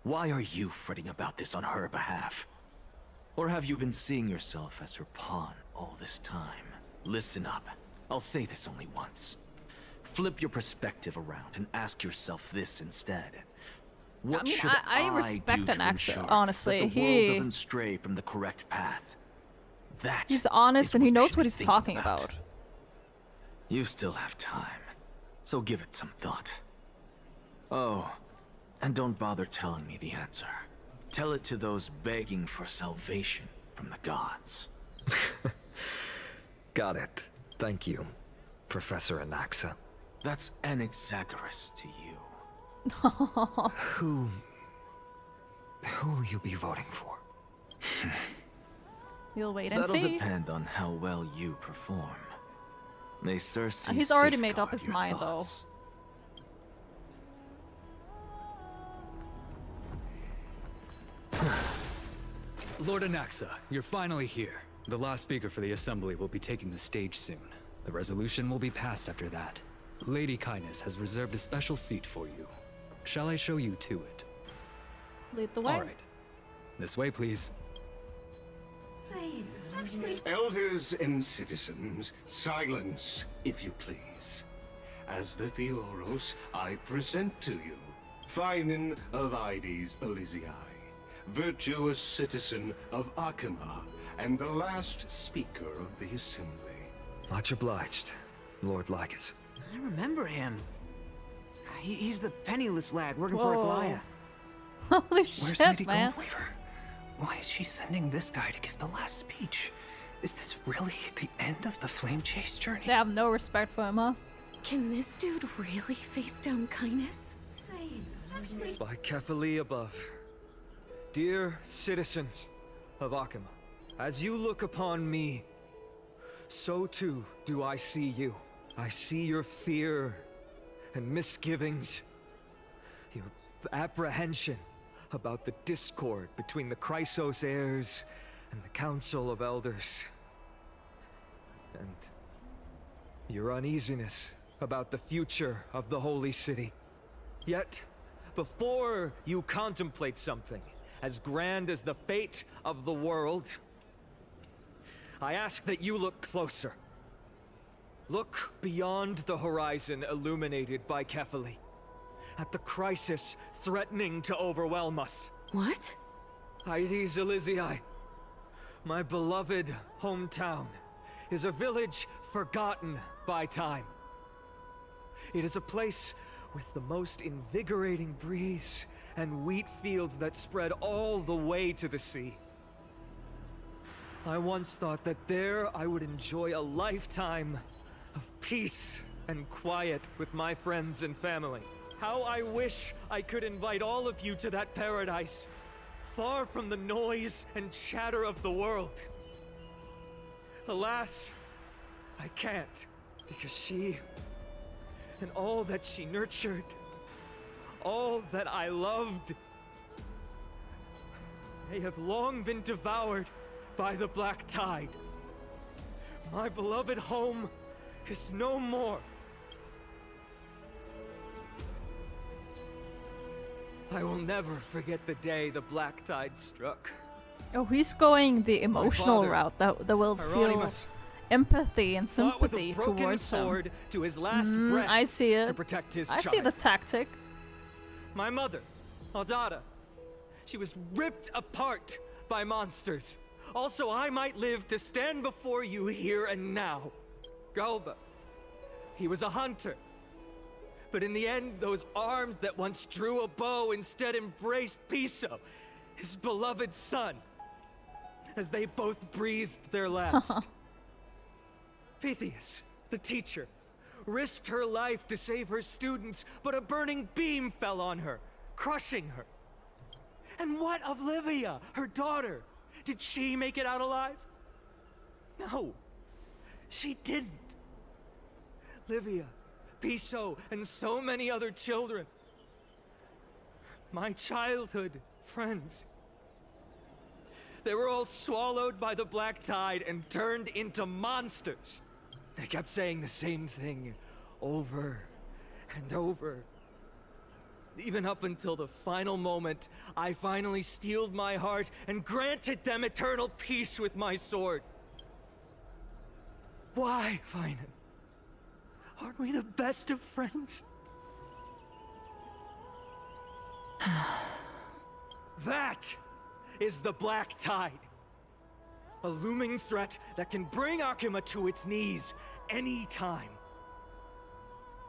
Why are you fretting about this on her behalf? Or have you been seeing yourself as her pawn all this time? Listen up. I'll say this only once. Flip your perspective around and ask yourself this instead. What should I respect do to Anaxa, ensure honestly. that the world doesn't stray from the correct path? That He's honest is and he you knows should what be he's thinking talking about. You still have time, so give it some thought. Oh, and don't bother telling me the answer. Tell it to those begging for salvation from the gods. Got it. Thank you, Professor Anaxa. That's Anaxagoras to you. Who will you be voting for? You'll wait and That'll see. depend on how well you perform. May Cersei He's already made up safeguard his your mind, thoughts. Lord Anaxa, you're finally here. The last speaker for the Assembly will be taking the stage soon. The resolution will be passed after that. Lady Kindness has reserved a special seat for you. Shall I show you to it? Lead the way. All right. This way, please. Elders and citizens, silence, if you please. As the Theoros, I present to you Finan of Ides Elysiae, virtuous citizen of Akima, and the last speaker of the Assembly. Much obliged, Lord Lycus. I remember him. He's the penniless lad working for Aglaya. Holy Where's shit, Lady man. Goldweaver? Why is she sending this guy to give the last speech? Is this really the end of the Flame Chase journey? They have no respect for him, huh? Can this dude really face down kindness? By Kefali above. Dear citizens of Akima, as you look upon me, so too do I see you. I see your fear and misgivings, your apprehension about the discord between the Chrysos heirs and the Council of Elders, and your uneasiness about the future of the Holy City. Yet, before you contemplate something as grand as the fate of the world, I ask that you look closer. Look beyond the horizon illuminated by Kefali, at the crisis threatening to overwhelm us. What? Ides Elysiae, my beloved hometown, is a village forgotten by time. It is a place with the most invigorating breeze and wheat fields that spread all the way to the sea. I once thought that there I would enjoy a lifetime of peace and quiet with my friends and family. How I wish I could invite all of you to that paradise, far from the noise and chatter of the world. Alas, I can't, because she and all that she nurtured, all that I loved, they have long been devoured by the black tide. My beloved home is no more. I will never forget the day the black tide struck. Oh, he's going the emotional father, route that will feel Hieronymus, empathy and fought with a sympathy broken towards sword him. to his last breath I see it. to protect his I child. see the tactic. My mother, Aldada, she was ripped apart by monsters. Also, I might live to stand before you here and now. Galba, he was a hunter. But in the end, those arms that once drew a bow instead embraced Piso, his beloved son, as they both breathed their last. Pythias, the teacher, risked her life to save her students, but a burning beam fell on her, crushing her. And what of Livia, her daughter? Did she make it out alive? No, she didn't. Livia, Piso, and so many other children. My childhood friends. They were all swallowed by the black tide and turned into monsters. They kept saying the same thing over and over. Even up until the final moment, I finally steeled my heart and granted them eternal peace with my sword. Why, Finan? Aren't we the best of friends? That is the black tide. A looming threat that can bring Akima to its knees any time.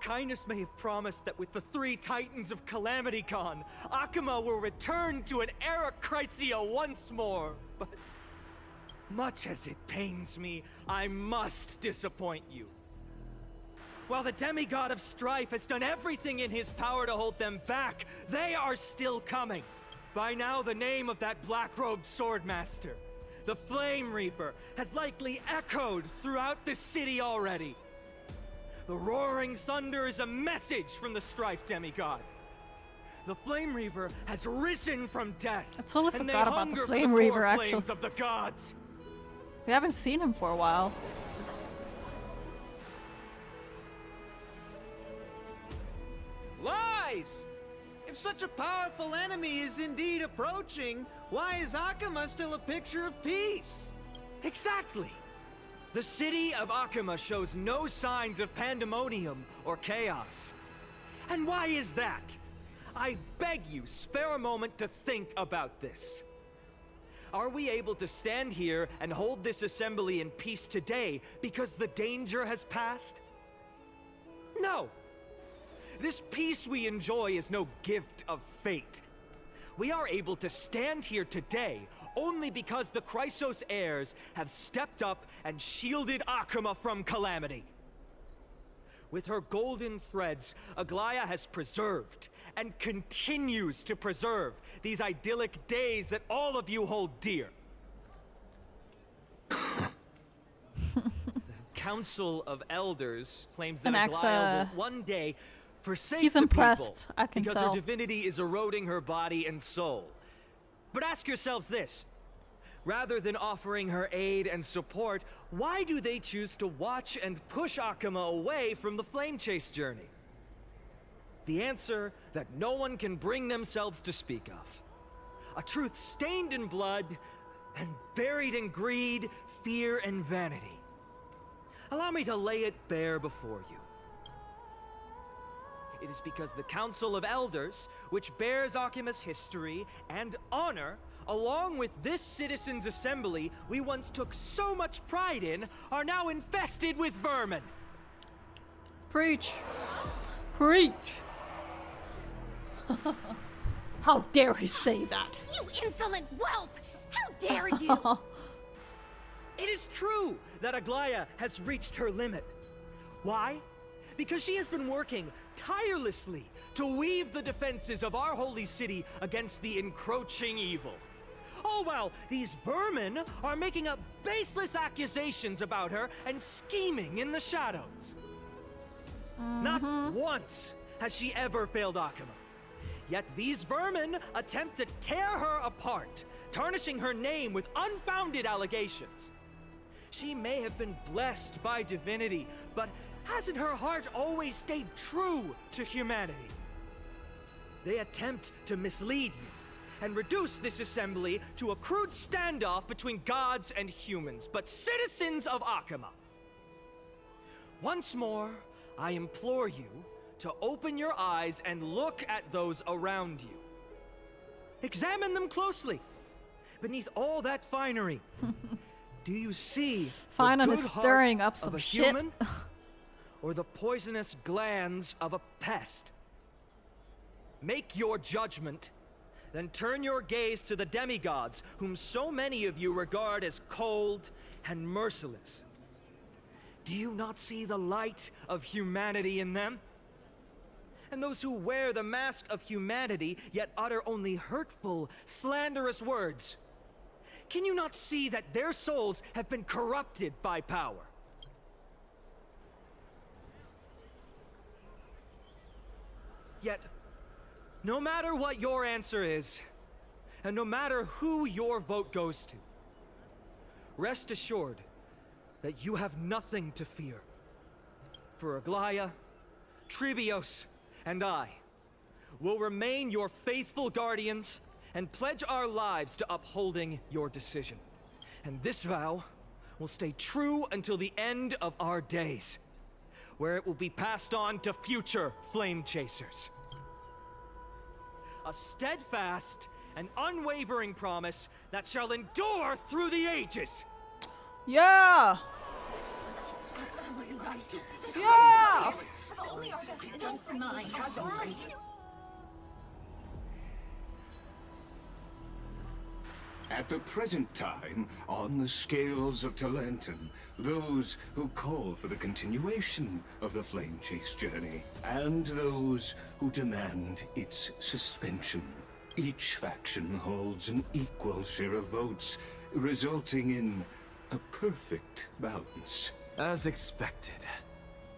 Kindness may have promised that with the 3 Titans of Calamity Con, Akuma will return to an era Chrysia once more, but much as it pains me, I must disappoint you. While the demigod of strife has done everything in his power to hold them back, they are still coming. By now, the name of that black-robed swordmaster, the Flame Reaper, has likely echoed throughout the city already. The roaring thunder is a message from the strife demigod. The Flame Reaper has risen from death. I totally and forgot they about the hunger Flame for the Reaper, core actually. flames of the gods. We haven't seen him for a while. Lies! If such a powerful enemy is indeed approaching, why is Akuma still a picture of peace? Exactly! The city of Akuma shows no signs of pandemonium or chaos. And why is that? I beg you, spare a moment to think about this. Are we able to stand here and hold this assembly in peace today because the danger has passed? No! This peace we enjoy is no gift of fate. We are able to stand here today only because the Chrysos heirs have stepped up and shielded Akuma from calamity. With her golden threads, Aglaya has preserved and continues to preserve these idyllic days that all of you hold dear. The Council of Elders claims that Aglaya will one day forsake he's the impressed, people I can because tell. her divinity is eroding her body and soul. But ask yourselves this. Rather than offering her aid and support, why do they choose to watch and push Akuma away from the Flame Chase journey? The answer that no one can bring themselves to speak of. A truth stained in blood and buried in greed, fear, and vanity. Allow me to lay it bare before you. It is because the Council of Elders, which bears Akuma's history and honor, along with this citizens' assembly we once took so much pride in, are now infested with vermin. Preach. Preach. How dare he say that? You insolent whelp! How dare you! It is true that Aglaya has reached her limit. Why? Because she has been working tirelessly to weave the defenses of our holy city against the encroaching evil. All while these vermin are making up baseless accusations about her and scheming in the shadows. Not once has she ever failed Akuma. Yet these vermin attempt to tear her apart, tarnishing her name with unfounded allegations. She may have been blessed by divinity, but hasn't her heart always stayed true to humanity? They attempt to mislead you and reduce this assembly to a crude standoff between gods and humans, but citizens of Akuma. Once more, I implore you to open your eyes and look at those around you. Examine them closely. Beneath all that finery, do you see Fine the on good is heart stirring up of some a shit. human, or the poisonous glands of a pest? Make your judgment, then turn your gaze to the demigods, whom so many of you regard as cold and merciless. Do you not see the light of humanity in them? And those who wear the mask of humanity, yet utter only hurtful, slanderous words. Can you not see that their souls have been corrupted by power? Yet, no matter what your answer is, and no matter who your vote goes to, rest assured that you have nothing to fear. For Aglaya, Tribios, and I will remain your faithful guardians and pledge our lives to upholding your decision. And this vow will stay true until the end of our days, where it will be passed on to future flame chasers. A steadfast and unwavering promise that shall endure through the ages. Yeah! Absolutely right. Yeah! Only our best interests in mind. At the present time, on the scales of Talentum, those who call for the continuation of the Flame Chase journey, and those who demand its suspension. Each faction holds an equal share of votes, resulting in a perfect balance. As expected.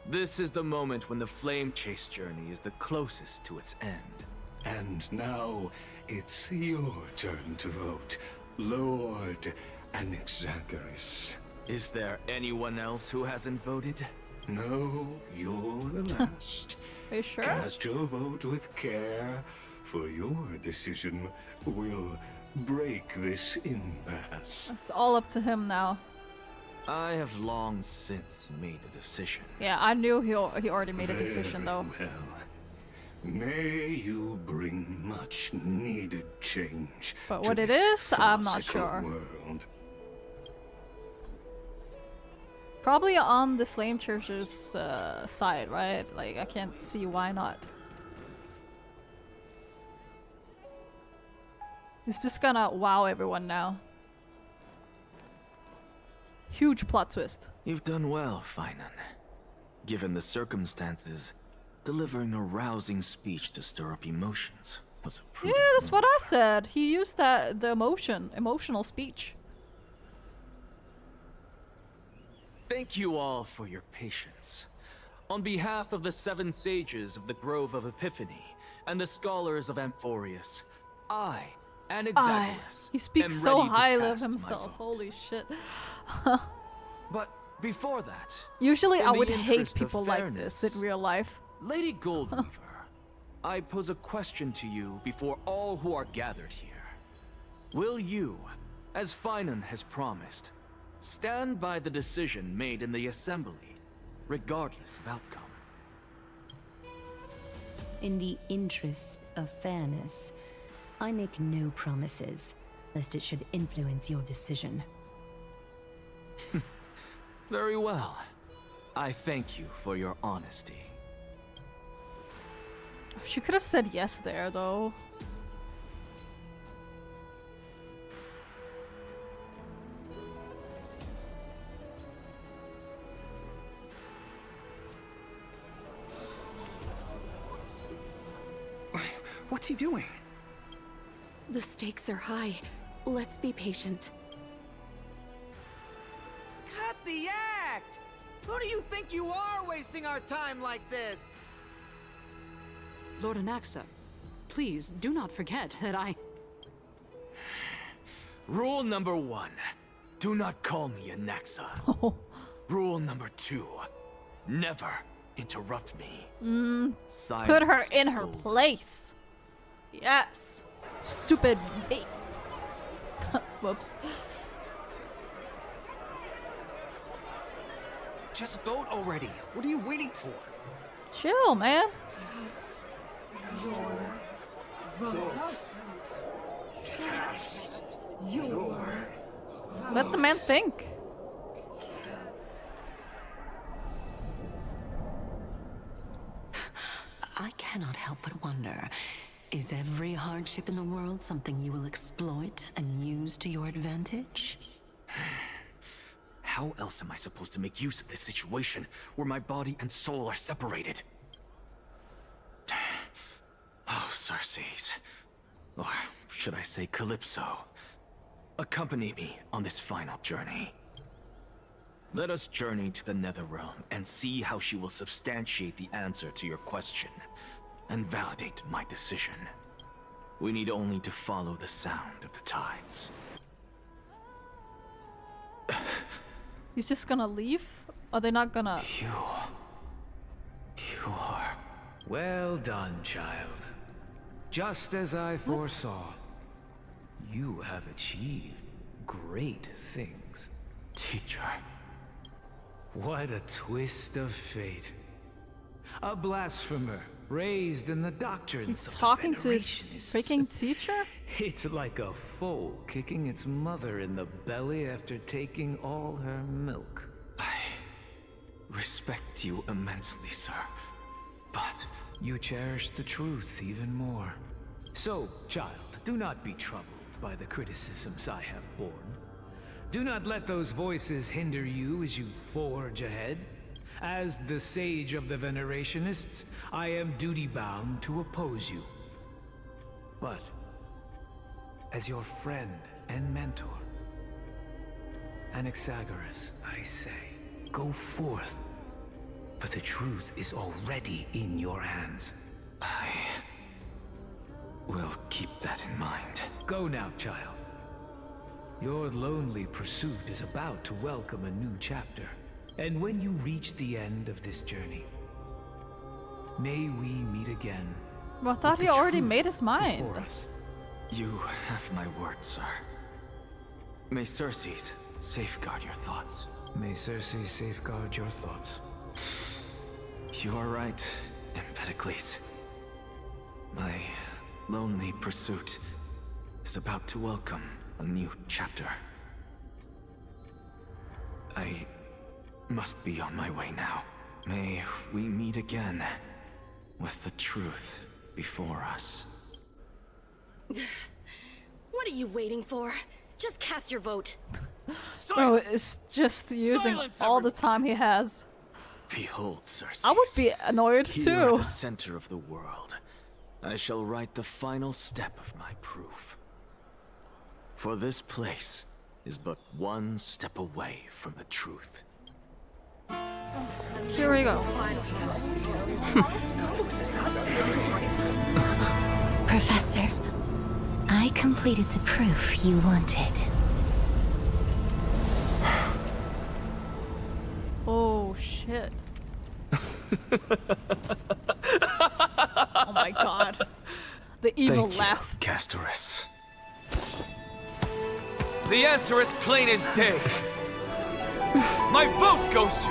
This is the moment when the Flame Chase journey is the closest to its end. And now, it's your turn to vote, Lord Anaxagoras. Is there anyone else who hasn't voted? No, you're the last. Are you sure? Cast your vote with care, for your decision will break this impasse. It's all up to him now. I have long since made a decision. Yeah, I knew he already made a decision though. Well, may you bring much needed change. But to what it this is, I'm not farcical sure. World. Probably on the Flame Church's side, right? Like, I can't see why not. He's just gonna wow everyone now. Huge plot twist. You've done well, Finan. Given the circumstances, delivering a rousing speech to stir up emotions was a Yeah, prudent that's what I said. He used the emotional speech. Thank you all for your patience. On behalf of the 7 sages of the Grove of Epiphany and the scholars of Amphorius, Anaxagoras, He speaks am so ready to highly of cast my himself. vote. Holy shit. But before that, Usually in I the would hate interest of people like this in real life. Lady Goldweaver, I pose a question to you before all who are gathered here. Will you, as Finan has promised, stand by the decision made in the Assembly, regardless of outcome? In the interest of fairness, I make no promises, lest it should influence your decision. Very well. I thank you for your honesty. She could have said yes there, though. What's he doing? The stakes are high. Let's be patient. Cut the act! Who do you think you are wasting our time like this? Lord Anaxa, please do not forget that I... Rule number 1. Do not call me Anaxa. Rule number 2. Never interrupt me. Put her Silence in is her gold. place. Yes. Stupid bait. Whoops. Just vote already. What are you waiting for? Chill, man. Let the man think. I cannot help but wonder, is every hardship in the world something you will exploit and use to your advantage? How else am I supposed to make use of this situation where my body and soul are separated? Oh, Circes. Or should I say Calypso? Accompany me on this final journey. Let us journey to the Netherrealm and see how she will substantiate the answer to your question and validate my decision. We need only to follow the sound of the tides. He's just gonna leave? Are they not gonna... You are... Well done, child. Just as I foresaw, you have achieved great things. Teacher. What a twist of fate. A blasphemer raised in the doctrines He's of the talking to his Venerationists. freaking teacher? It's like a foal kicking its mother in the belly after taking all her milk. respect you immensely, sir. But you cherish the truth even more. So, child, do not be troubled by the criticisms I have borne. Do not let those voices hinder you as you forge ahead. As the sage of the Venerationists, I am duty-bound to oppose you. But, as your friend and mentor, Anaxagoras, I say, go forth, for the truth is already in your hands. I will keep that in mind. Go now, child. Your lonely pursuit is about to welcome a new chapter. And when you reach the end of this journey, may we meet again. Well, I thought he already made his mind. You have my word, sir. May Circe safeguard your thoughts. May Circe safeguard your thoughts. You are right, Empedocles. My lonely pursuit is about to welcome a new chapter. I must be on my way now. May we meet again with the truth before us. What are you waiting for? Just cast your vote. Bro is just using all the time he has. Behold, Circe. I would be annoyed Here too. at the center of the world, I shall write the final step of my proof. For this place is but one step away from the truth. Here we go. Professor, I completed the proof you wanted. Oh shit. Oh my god. The evil Thank laugh. you, CASTORICE. The answer is plain as day. My vote goes to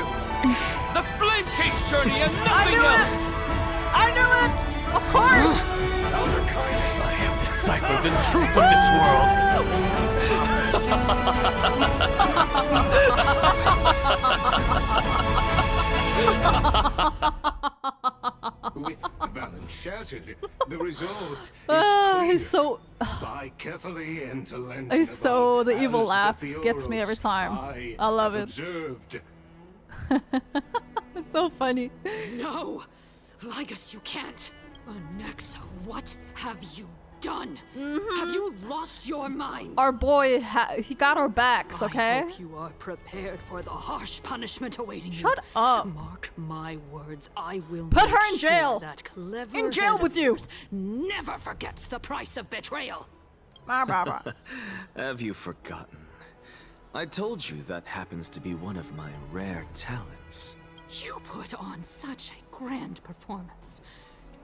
the Flame Chase journey and nothing else! I knew it! Of course! Elder Kindness, I have deciphered the truth of this world! With the balance shattered, the result is clear. He's so... By carefully and He's so... The evil laugh gets me every time. I love it. Observed. It's so funny. No! Ligus, you can't! Anaxa, what have you done? Have you lost your mind? Our boy, he got our backs, okay? I hope you are prepared for the harsh punishment awaiting you. Shut up. Mark my words, I will Put make her in sure jail. that clever In jail head with of you. yours never forgets the price of betrayal. Have you forgotten? I told you that happens to be one of my rare talents. You put on such a grand performance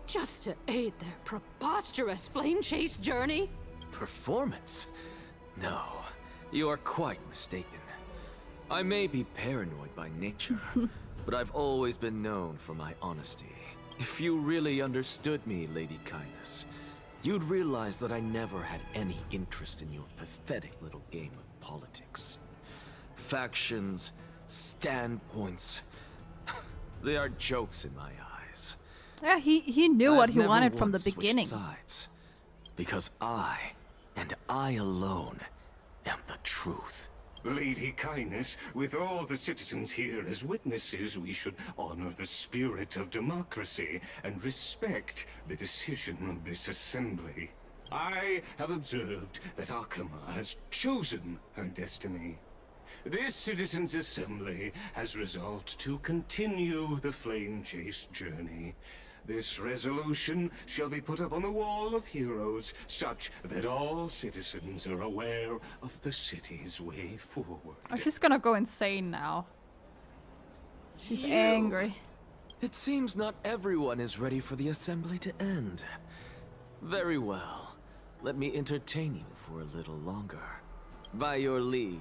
just to aid their preposterous flame chase journey. Performance? No, you are quite mistaken. I may be paranoid by nature, but I've always been known for my honesty. If you really understood me, Lady Kindness, you'd realize that I never had any interest in your pathetic little game of politics. Factions, standpoints, they are jokes in my eyes. Yeah, he knew what I've he never wanted from the once switched beginning. Sides, because I, and I alone, am the truth. Lady Kindness, with all the citizens here as witnesses, we should honor the spirit of democracy and respect the decision of this assembly. I have observed that Akama has chosen her destiny. This citizens' assembly has resolved to continue the flame chase journey. This resolution shall be put up on the wall of heroes, such that all citizens are aware of the city's way forward. Oh, she's gonna go insane now. She's angry. It seems not everyone is ready for the assembly to end. Very well. Let me entertain you for a little longer. By your leave,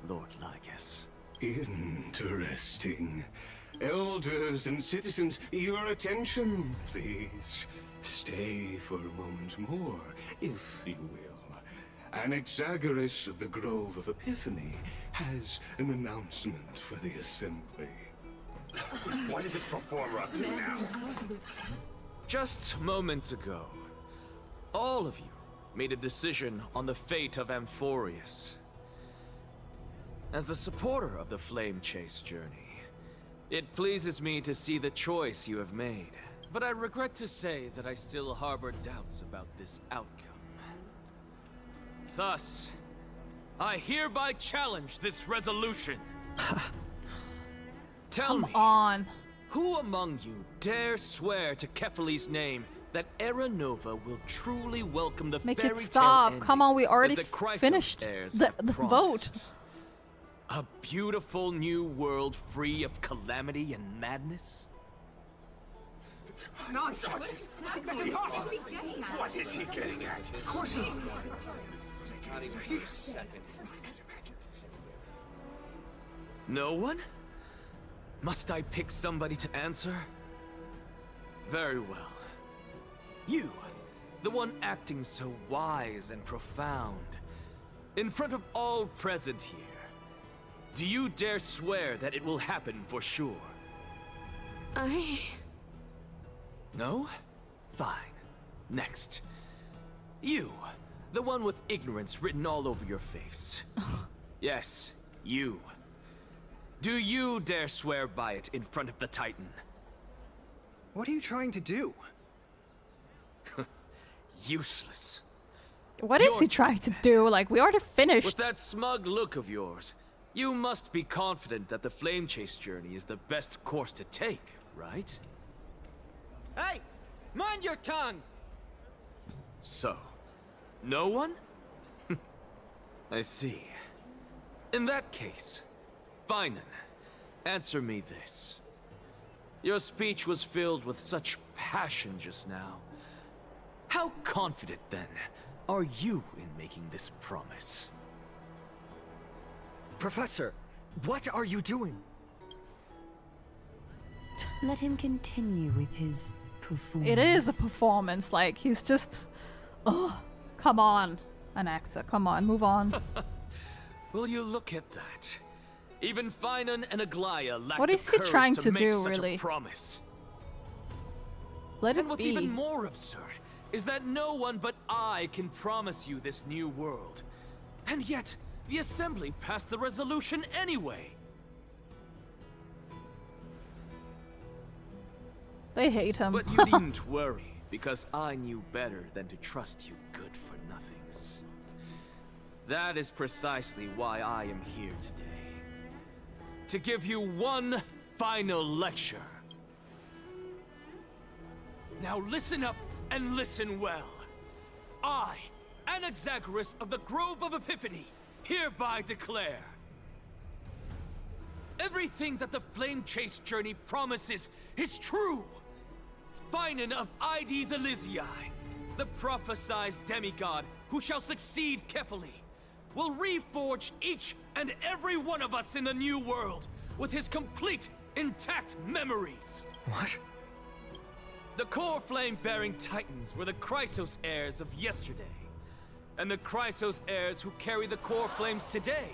Lord Ligus. Interesting. Elders and citizens, your attention, please. Stay for a moment more, if you will. Anaxagoras of the Grove of Epiphany has an announcement for the assembly. What is this performer up to now? Just moments ago, all of you made a decision on the fate of Amphorius. As a supporter of the Flame Chase journey, it pleases me to see the choice you have made. But I regret to say that I still harbor doubts about this outcome. Thus, I hereby challenge this resolution. Tell me, who among you dare swear to Kefali's name that Era Nova will truly welcome the Make fairy it tale stop. ending Come on, we already that the Chrysos finished heirs the have vote. promised? A beautiful new world free of calamity and madness? Nonsense! That's impossible! What is he getting at? Of course he... No one? Must I pick somebody to answer? Very well. You, the one acting so wise and profound, in front of all present here, do you dare swear that it will happen for sure? No? Fine. Next. You, the one with ignorance written all over your face. Yes, you. Do you dare swear by it in front of the Titan? What are you trying to do? Useless. What is he trying to do? Like, we already finished. With that smug look of yours, you must be confident that the Flame Chase journey is the best course to take, right? Hey! Mind your tongue! So, no one? I see. In that case, Finan, answer me this. Your speech was filled with such passion just now. How confident, then, are you in making this promise? Professor, what are you doing? Let him continue with his performance. It is a performance. Like, he's just... Oh, come on, Anaxa. Come on, move on. Will you look at that? Even Finan and Aglaya lack What the is he courage trying to to make do, such really? a promise. Let And it what's be. even more absurd is that no one but I can promise you this new world. And yet, the Assembly passed the resolution anyway. They hate him. But you needn't worry, because I knew better than to trust you good-for-nothings. That is precisely why I am here today. To give you one final lecture. Now listen up and listen well. I, Anaxagoras of the Grove of Epiphany, hereby declare everything that the Flame Chase journey promises is true. Finan of Ides Elysiae, the prophesized demigod who shall succeed Kefali, will reforge each and every one of us in the new world with his complete, intact memories. What? The core flame-bearing titans were the Chrysos heirs of yesterday. And the Chrysos heirs who carry the core flames today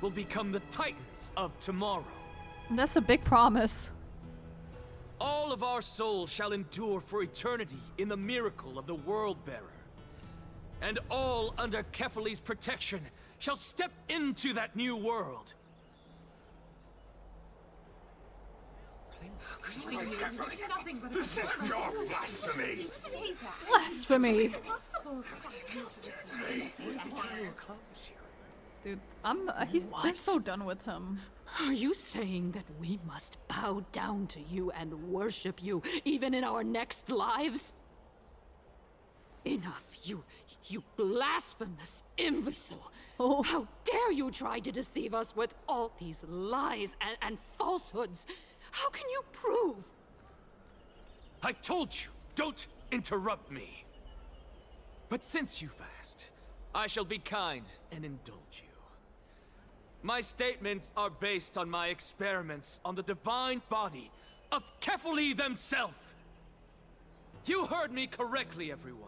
will become the titans of tomorrow. That's a big promise. All of our souls shall endure for eternity in the miracle of the World-Bearer. And all under Kefali's protection shall step into that new world. This is your blasphemy! Blasphemy! Dude, they're so done with him. Are you saying that we must bow down to you and worship you, even in our next lives? Enough, you blasphemous imbecile! Oh. How dare you try to deceive us with all these lies and falsehoods? How can you prove? I told you, don't interrupt me. But since you've asked, I shall be kind and indulge you. My statements are based on my experiments on the divine body of Kefali themselves. You heard me correctly, everyone.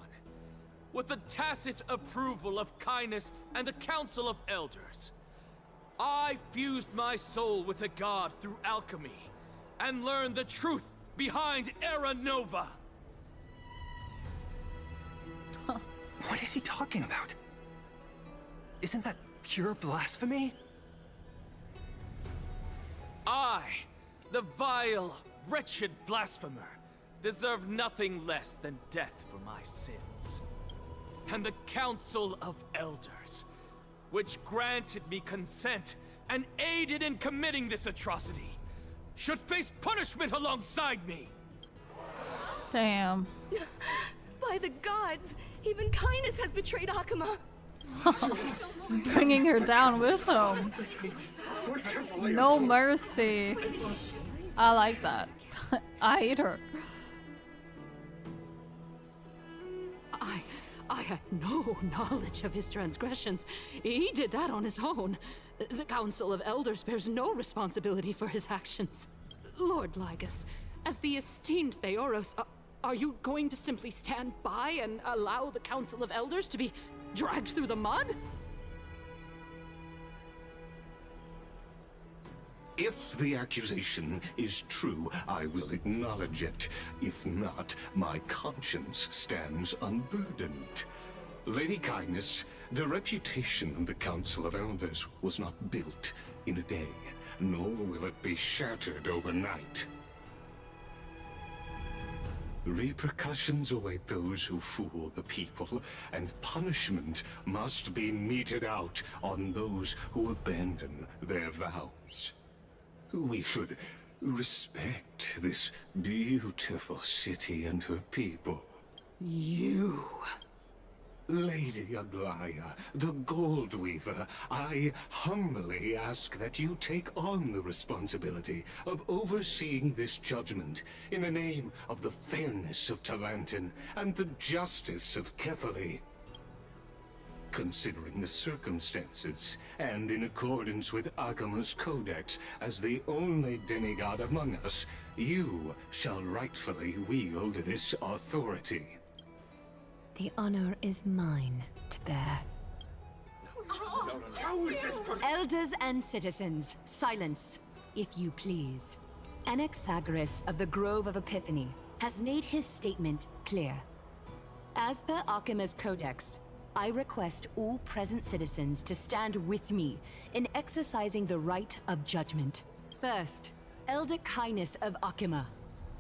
With the tacit approval of Kindness and the Council of Elders, I fused my soul with the god through alchemy, and learn the truth behind Era Nova. What is he talking about? Isn't that pure blasphemy? I, the vile, wretched blasphemer, deserve nothing less than death for my sins. And the Council of Elders, which granted me consent and aided in committing this atrocity, should face punishment alongside me. Damn. By the gods, even kindness has betrayed Akuma. He's bringing her down with him. No mercy. I like that. I hate her. I had no knowledge of his transgressions. He did that on his own. The Council of Elders bears no responsibility for his actions. Lord Lygus, as the esteemed Theoros, are you going to simply stand by and allow the Council of Elders to be dragged through the mud? If the accusation is true, I will acknowledge it. If not, my conscience stands unburdened. Lady Kindness, the reputation of the Council of Elders was not built in a day, nor will it be shattered overnight. Repercussions await those who fool the people, and punishment must be meted out on those who abandon their vows. We should respect this beautiful city and her people. You... Lady Aglaya, the Gold Weaver, I humbly ask that you take on the responsibility of overseeing this judgment in the name of the fairness of Talantin and the justice of Kefali. Considering the circumstances, and in accordance with Akuma's codex as the only demigod among us, you shall rightfully wield this authority. The honor is mine to bear. Elders and citizens, silence, if you please. Anaxagoras of the Grove of Epiphany has made his statement clear. As per Akuma's codex, I request all present citizens to stand with me in exercising the right of judgment. First, Elder Kindness of Akuma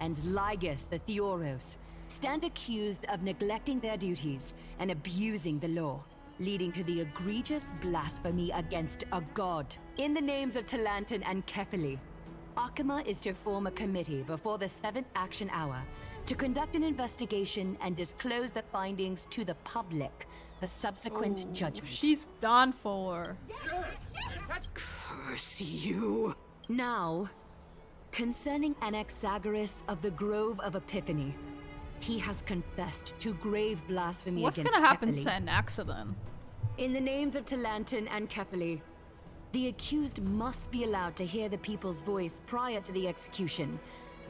and Lygus the Theoros stand accused of neglecting their duties and abusing the law, leading to the egregious blasphemy against a god. In the names of Talantin and Kefali, Akuma is to form a committee before the 7th Action Hour to conduct an investigation and disclose the findings to the public. The subsequent judgment. She's done for. Curse you. Now, concerning Anaxagoras of the Grove of Epiphany, he has confessed to grave blasphemy What's against gonna happen Kefali. to an accident? In the names of Talantin and Kefali, the accused must be allowed to hear the people's voice prior to the execution,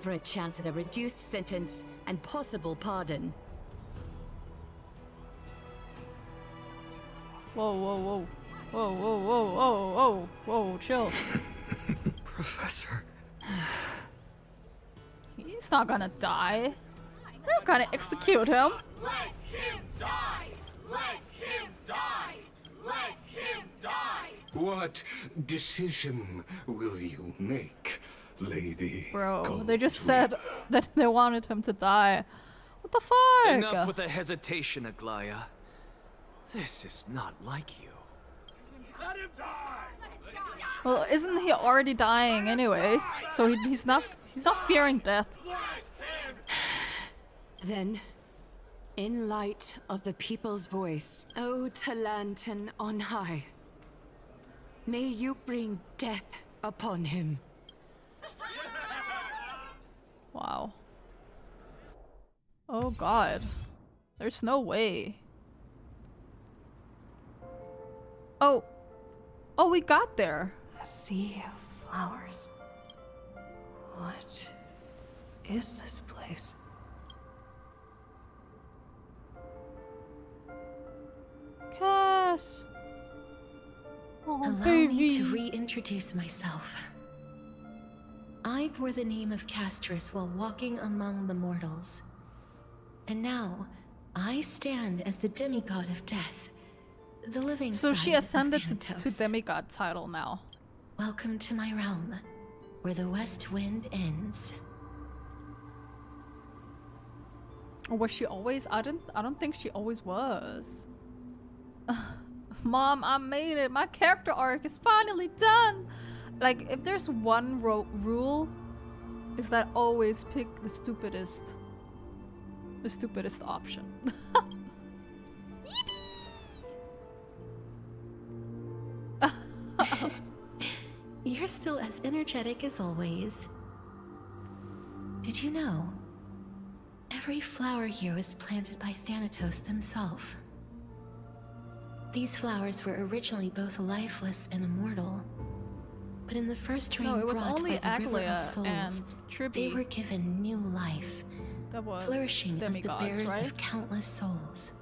for a chance at a reduced sentence and possible pardon. Whoa, whoa, whoa. Whoa, whoa, whoa, whoa, whoa, whoa, chill. Professor. He's not gonna die. They're gonna execute him. Let him die! Let him die! Let him die! What decision will you make, Lady? Bro, they just said that they wanted him to die. What the fuck? Enough with the hesitation, Aglaya. This is not like you. Let him die! Well, isn't he already dying anyways? So he's not fearing death. Then, in light of the people's voice, O Talantin on high, may you bring death upon him. Wow. Oh god. There's no way. Oh. Oh, we got there. A sea of flowers. What is this place? Cass. Oh, Allow baby. me to reintroduce myself. I bore the name of CASTORICE while walking among the mortals. And now, I stand as the demigod of death, the living So side she ascended of to Thanatos. demigod title now. Welcome to my realm, where the west wind ends. Or was she always? I don't think she always was. Mom, I made it. My character arc is finally done. Like, if there's one rule, is that always pick the stupidest option. You're still as energetic as always. Did you know? Every flower here was planted by Thanatos himself. These flowers were originally both lifeless and immortal. But in the first rain No, it was brought only by the River of Aglaia Souls, and they Tribi. were given new life, That was flourishing as the demigods, bearers right? of countless souls.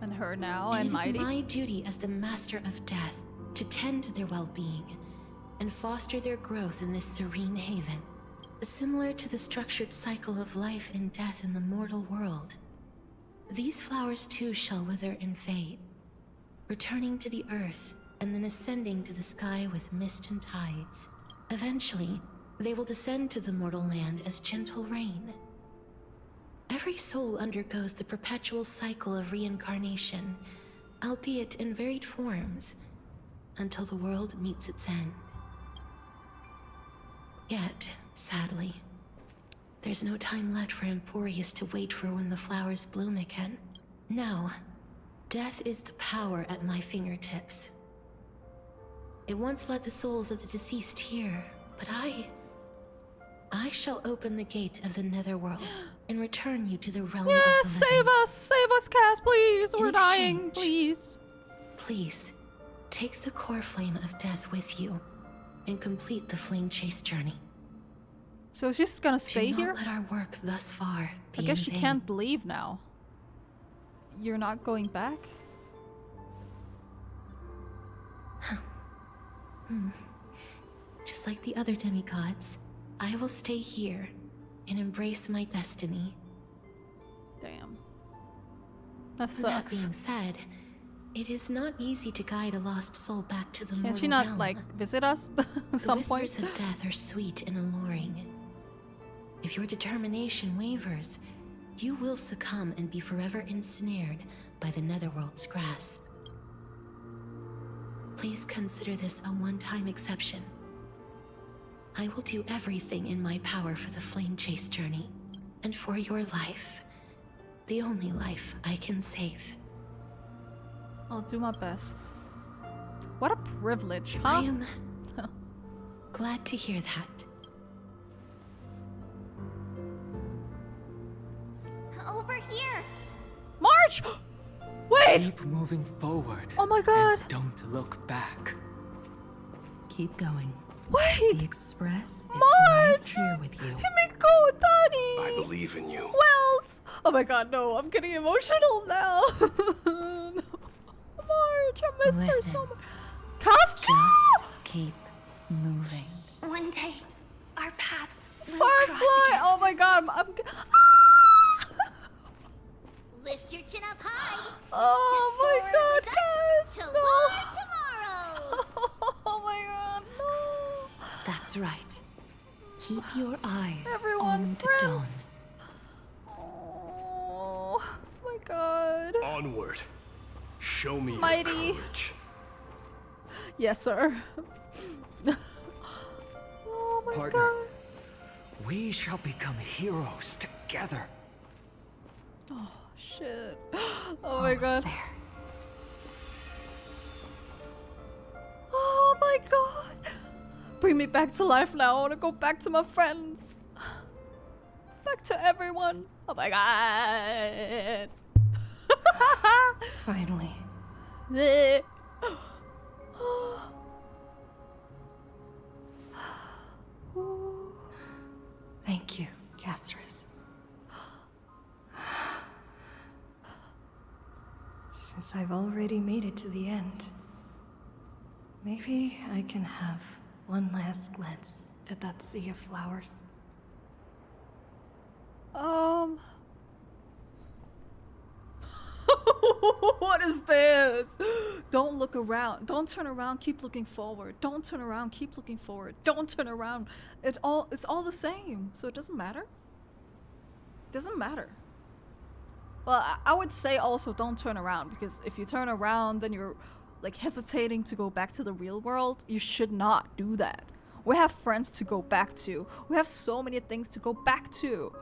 And her now, And and it Mighty. is my duty as the Master of Death to tend to their well-being and foster their growth in this serene haven. Similar to the structured cycle of life and death in the mortal world, these flowers too shall wither and fade, returning to the earth and then ascending to the sky with mist and tides. Eventually, they will descend to the mortal land as gentle rain. Every soul undergoes the perpetual cycle of reincarnation, albeit in varied forms, until the world meets its end. Yet, sadly, there's no time left for Emphorius to wait for when the flowers bloom again. Now, death is the power at my fingertips. It once led the souls of the deceased here, but I shall open the gate of the netherworld and return you to the realm of the Yes, living. save us, Cass, please. In We're dying, exchange, please. Please, take the core flame of death with you and complete the flame chase journey. So she's gonna stay Do not here? let our work thus far be I guess in she vain. can't leave now. You're not going back? Just like the other demigods, I will stay here and embrace my destiny. Damn. That That sucks. being said, it is not easy to guide a lost soul back to the Can mortal she not, realm. like, visit us at The some whispers point? of death are sweet and alluring. If your determination wavers, you will succumb and be forever ensnared by the netherworld's grasp. Please consider this a one-time exception. I will do everything in my power for the flame chase journey, and for your life, the only life I can save. I'll do my best. What a privilege, huh? I am glad to hear that. Over here! March! Wait! Keep moving forward. Oh my god! And don't look back. Keep going. Wait! The Express is March! right here with you. Himiko, Dani! I believe in you. Welt! Oh my god, no, I'm getting emotional now. No. March, I miss her so much. Kafka! Just keep moving. One day, our paths will Firefly! cross again. Oh my god, Lift your chin up high. Oh my god, guys! Toward No! tomorrow. Oh my god, no! That's right. Keep your eyes Everyone, on the dawn. friends. Oh my god. Onward. Show me Mighty. your courage. Yes, sir. Oh my Partner, god. we shall become heroes together. Oh shit. Oh my god. There. Oh my god. Bring me back to life now. I want to go back to my friends. Back to everyone. Oh my god. Finally. Bleh. Thank you, CASTORICE. Since I've already made it to the end, maybe I can have one last glance at that sea of flowers? What is this? Don't look around. Don't turn around. Keep looking forward. Don't turn around. Keep looking forward. Don't turn around. It's all the same. So it doesn't matter. Doesn't matter. Well, I would say also don't turn around, because if you turn around, then you're like hesitating to go back to the real world. You should not do that. We have friends to go back to. We have so many things to go back to.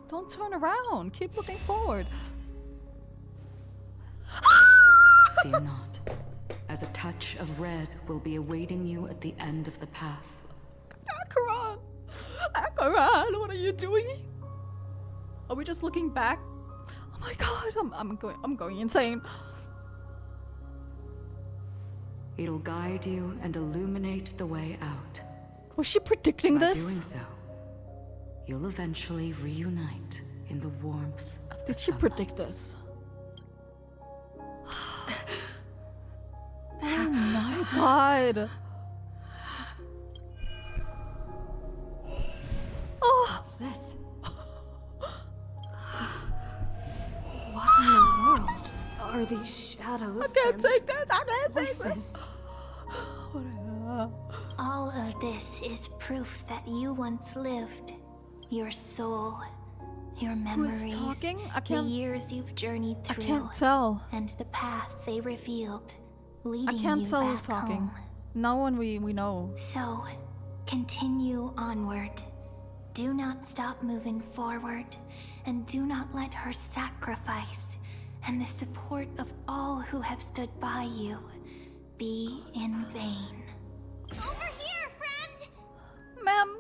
Don't turn around. Keep looking forward. Fear not, as a touch of red will be awaiting you at the end of the path. Akaran! Akaran, what are you doing? Are we just looking back? Oh my god, I'm going insane. It'll guide you and illuminate the way out. Was she predicting By this? doing so, you'll eventually reunite in the warmth of the Did she sunlight. predict this? Oh my god. Oh. What's this? What in the world are these shadows? I can't take this. I can't take voices? this. All of this is proof that you once lived. Your soul, your memories, Who's talking? I the can't. years you've journeyed I through, can't tell. and the path they revealed, I leading can't you tell back who's talking. home. No one we know. So, continue onward. Do not stop moving forward, and do not let her sacrifice and the support of all who have stood by you be in vain. Over here, friend! Ma'am.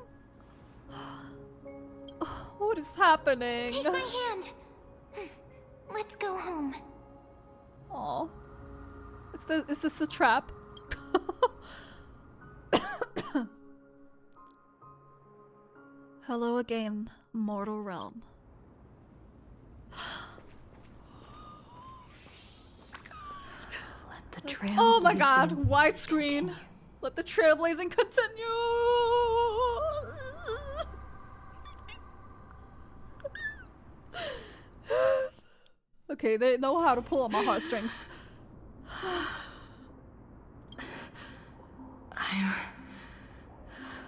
What is happening? Take my hand. Let's go home. Oh. Is this a trap? Hello again, mortal realm. Let the trail. Oh my god, widescreen. Let the trailblazing continue. Okay, they know how to pull on my heartstrings.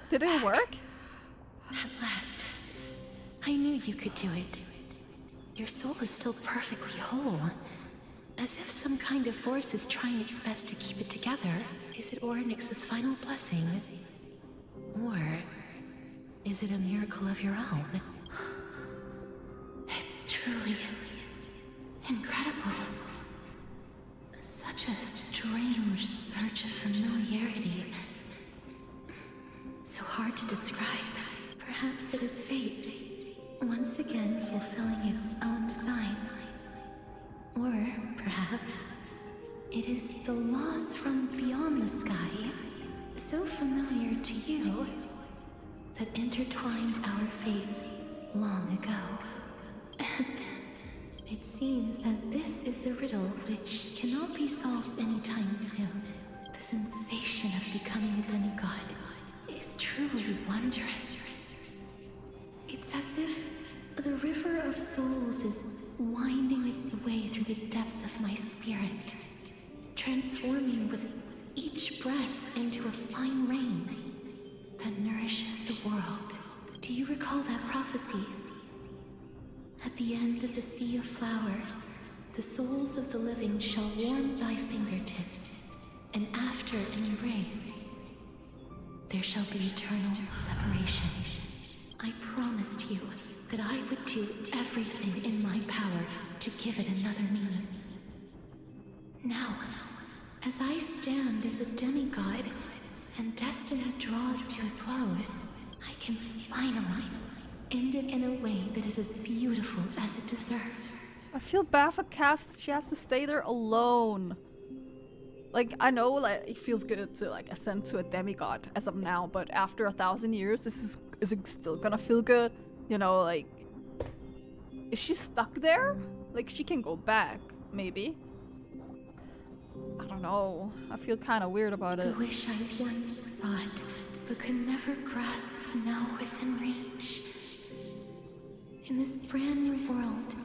Did it work? At last. I knew you could do it. Your soul is still perfectly whole. As if some kind of force is trying its best to keep it together. Is it Orynyx's final blessing? Or is it a miracle of your own? It's truly incredible. Such a strange surge of familiarity. So hard to describe. Perhaps it is fate, once again fulfilling its own design. Or perhaps it is the laws from beyond the sky, so familiar to you, that intertwined our fates long ago. It seems that this is the riddle which cannot be solved anytime soon. The sensation of becoming a demigod is truly wondrous. It's as if the river of souls is winding its way through the depths of my spirit, transforming with each breath into a fine rain that nourishes the world. Do you recall that prophecy? At the end of the sea of flowers, the souls of the living shall warm thy fingertips, and after an embrace, there shall be eternal separation. I promised you that I would do everything in my power to give it another meaning. Now, as I stand as a demigod, and destiny draws to a close, I can finally end it in a way that is as beautiful as it deserves. I feel bad for Cass. She has to stay there alone. Like, I know, like, it feels good to, like, ascend to a demigod as of now, but after 1,000 years, is it still gonna feel good? You know, like, is she stuck there? Like, she can go back, maybe. I don't know. I feel kind of weird about it. I wish I once saw it. but could never grasp snow within reach. In this brand new world,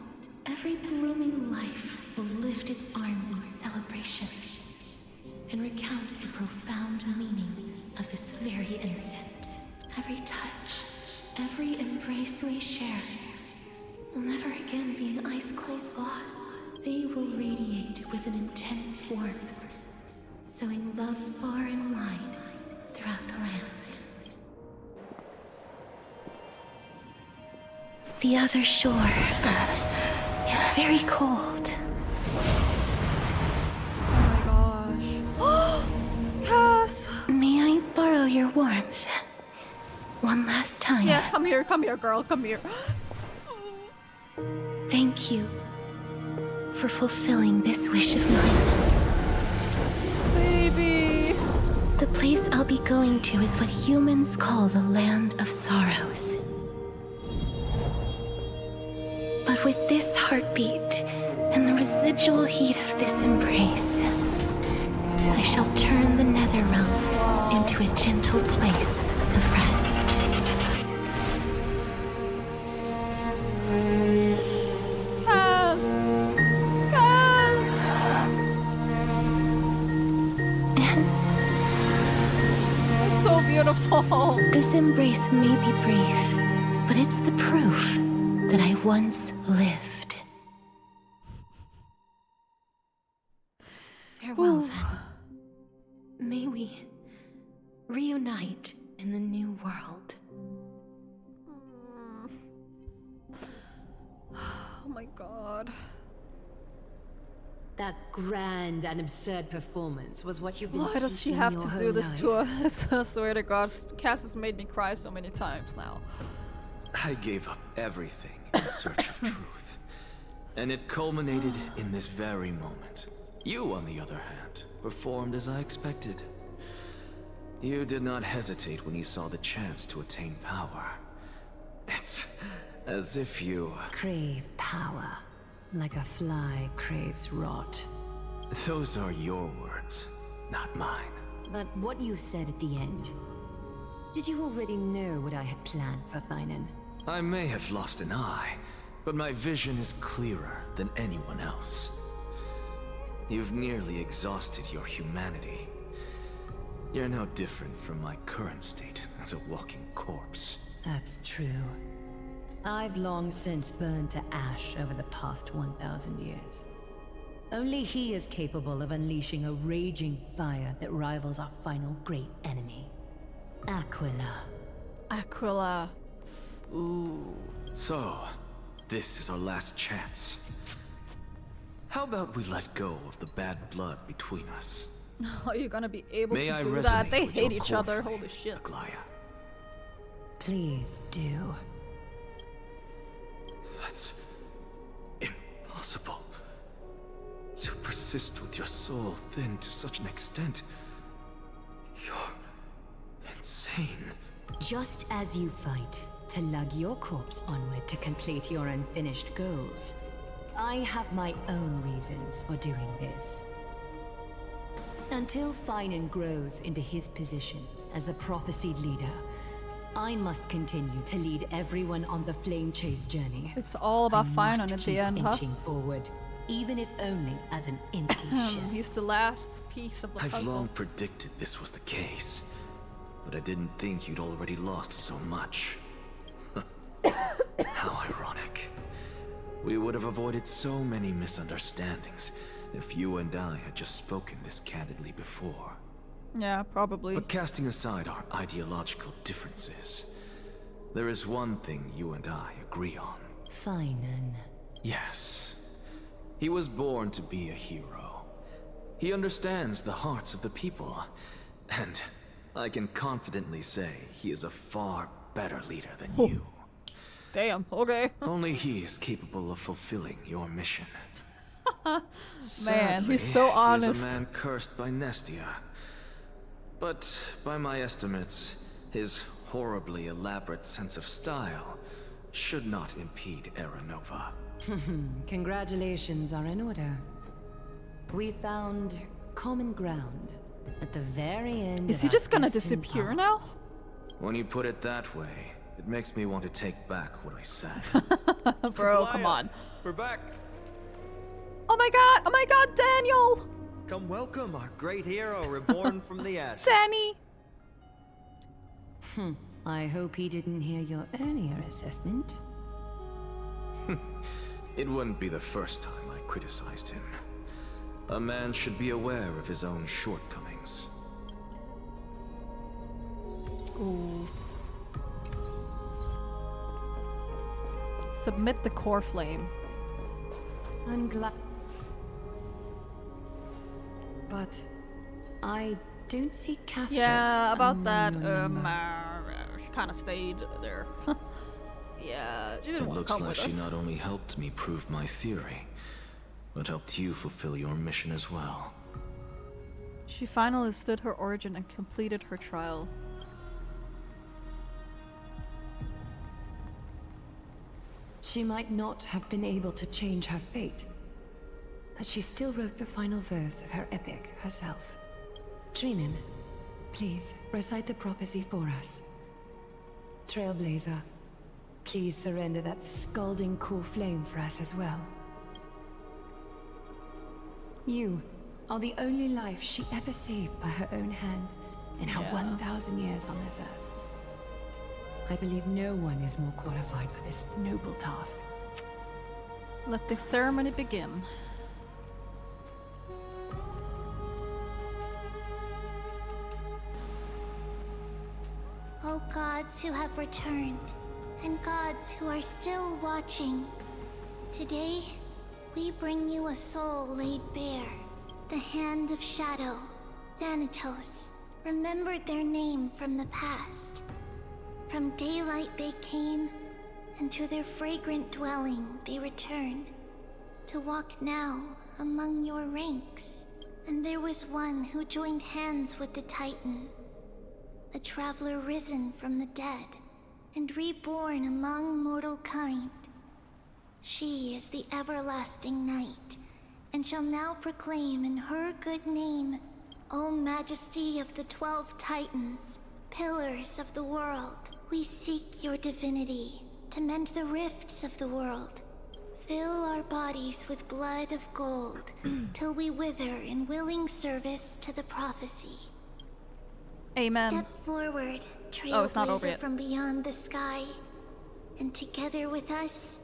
every blooming life will lift its arms in celebration and recount the profound meaning of this very instant. Every touch, every embrace we share will never again be an ice-cold loss. They will radiate with an intense warmth, sowing love far and wide throughout the land. The other shore is very cold. Oh my gosh. Cass! May I borrow your warmth? One last time. Yeah, come here, girl, come here. Thank you for fulfilling this wish of mine. Baby! The place I'll be going to is what humans call the Land of Sorrows. But with this heartbeat and the residual heat of this embrace, I shall turn the nether realm into a gentle place of rest. Beautiful. This embrace may be brief, but it's the proof that I once lived. Farewell, then. May we reunite in the new world. Oh my god. That grand and absurd performance was what you've been Why does she have to do this to us? I swear to God, Cass has made me cry so many times now. I gave up everything in search of truth. And it culminated in this very moment. You, on the other hand, performed as I expected. You did not hesitate when you saw the chance to attain power. It's as if you... crave power. Like a fly craves rot. Those are your words, not mine. But what you said at the end... Did you already know what I had planned for Thynan? I may have lost an eye, but my vision is clearer than anyone else. You've nearly exhausted your humanity. You're now different from my current state as a walking corpse. That's true. I've long since burned to ash over the past 1,000 years. Only he is capable of unleashing a raging fire that rivals our final great enemy. Aquila. Aquila. Ooh. So, this is our last chance. How about we let go of the bad blood between us? Are you gonna be able May to I do that? resonate They with hate your each core other. flame, Holy shit. Aglaya? Please do. That's impossible. To persist with your soul thinned to such an extent. You're insane. Just as you fight to lug your corpse onward to complete your unfinished goals, I have my own reasons for doing this. Until Thynan grows into his position as the prophesied leader, I must continue to lead everyone on the flame chase journey. It's all about Thynan at the end, huh? Inching forward, even if only as an empty shell. He's the last piece of the I've puzzle. long predicted this was the case, but I didn't think you'd already lost so much. How ironic. We would have avoided so many misunderstandings if you and I had just spoken this candidly before. Yeah, probably. But casting aside our ideological differences, there is one thing you and I agree on. Thynan. Yes. He was born to be a hero. He understands the hearts of the people, and I can confidently say he is a far better leader than you. Damn, okay. Only he is capable of fulfilling your mission. Man, he's so honest. He is a man cursed by Nestia. But by my estimates, his horribly elaborate sense of style should not impede Aranova. Congratulations are in order. We found common ground at the very end. Is he just gonna disappear now? When you put it that way, it makes me want to take back what I said. Bro, come on. We're back. Oh my god, Daniel! Come welcome our great hero reborn from the ashes. Danny! I hope he didn't hear your earlier assessment. It wouldn't be the first time I criticized him. A man should be aware of his own shortcomings. Ooh. Submit the core flame. I'm glad. But I don't see CASTORICE. Yeah, about among that, your number. she kind of stayed there. Yeah, she didn't It want to looks come like with she us. not only helped me prove my theory, but helped you fulfill your mission as well. She finally understood her origin and completed her trial. She might not have been able to change her fate, but she still wrote the final verse of her epic herself. Trinan, please recite the prophecy for us. Trailblazer, please surrender that scalding core flame for us as well. You are the only life she ever saved by her own hand in her 1,000 years on this earth. I believe no one is more qualified for this noble task. Let the ceremony begin. O gods who have returned, and gods who are still watching, today we bring you a soul laid bare. The Hand of Shadow, Thanatos, remembered their name from the past. From daylight they came, and to their fragrant dwelling they return, to walk now among your ranks. And there was one who joined hands with the Titan, a traveler risen from the dead, and reborn among mortal kind. She is the everlasting night, and shall now proclaim in her good name, O Majesty of the 12 Titans, pillars of the world, we seek your divinity to mend the rifts of the world. Fill our bodies with blood of gold, till we wither in willing service to the prophecy. Amen. Step forward, Oh, it's not over trailblazer yet. from beyond the sky, and together with us,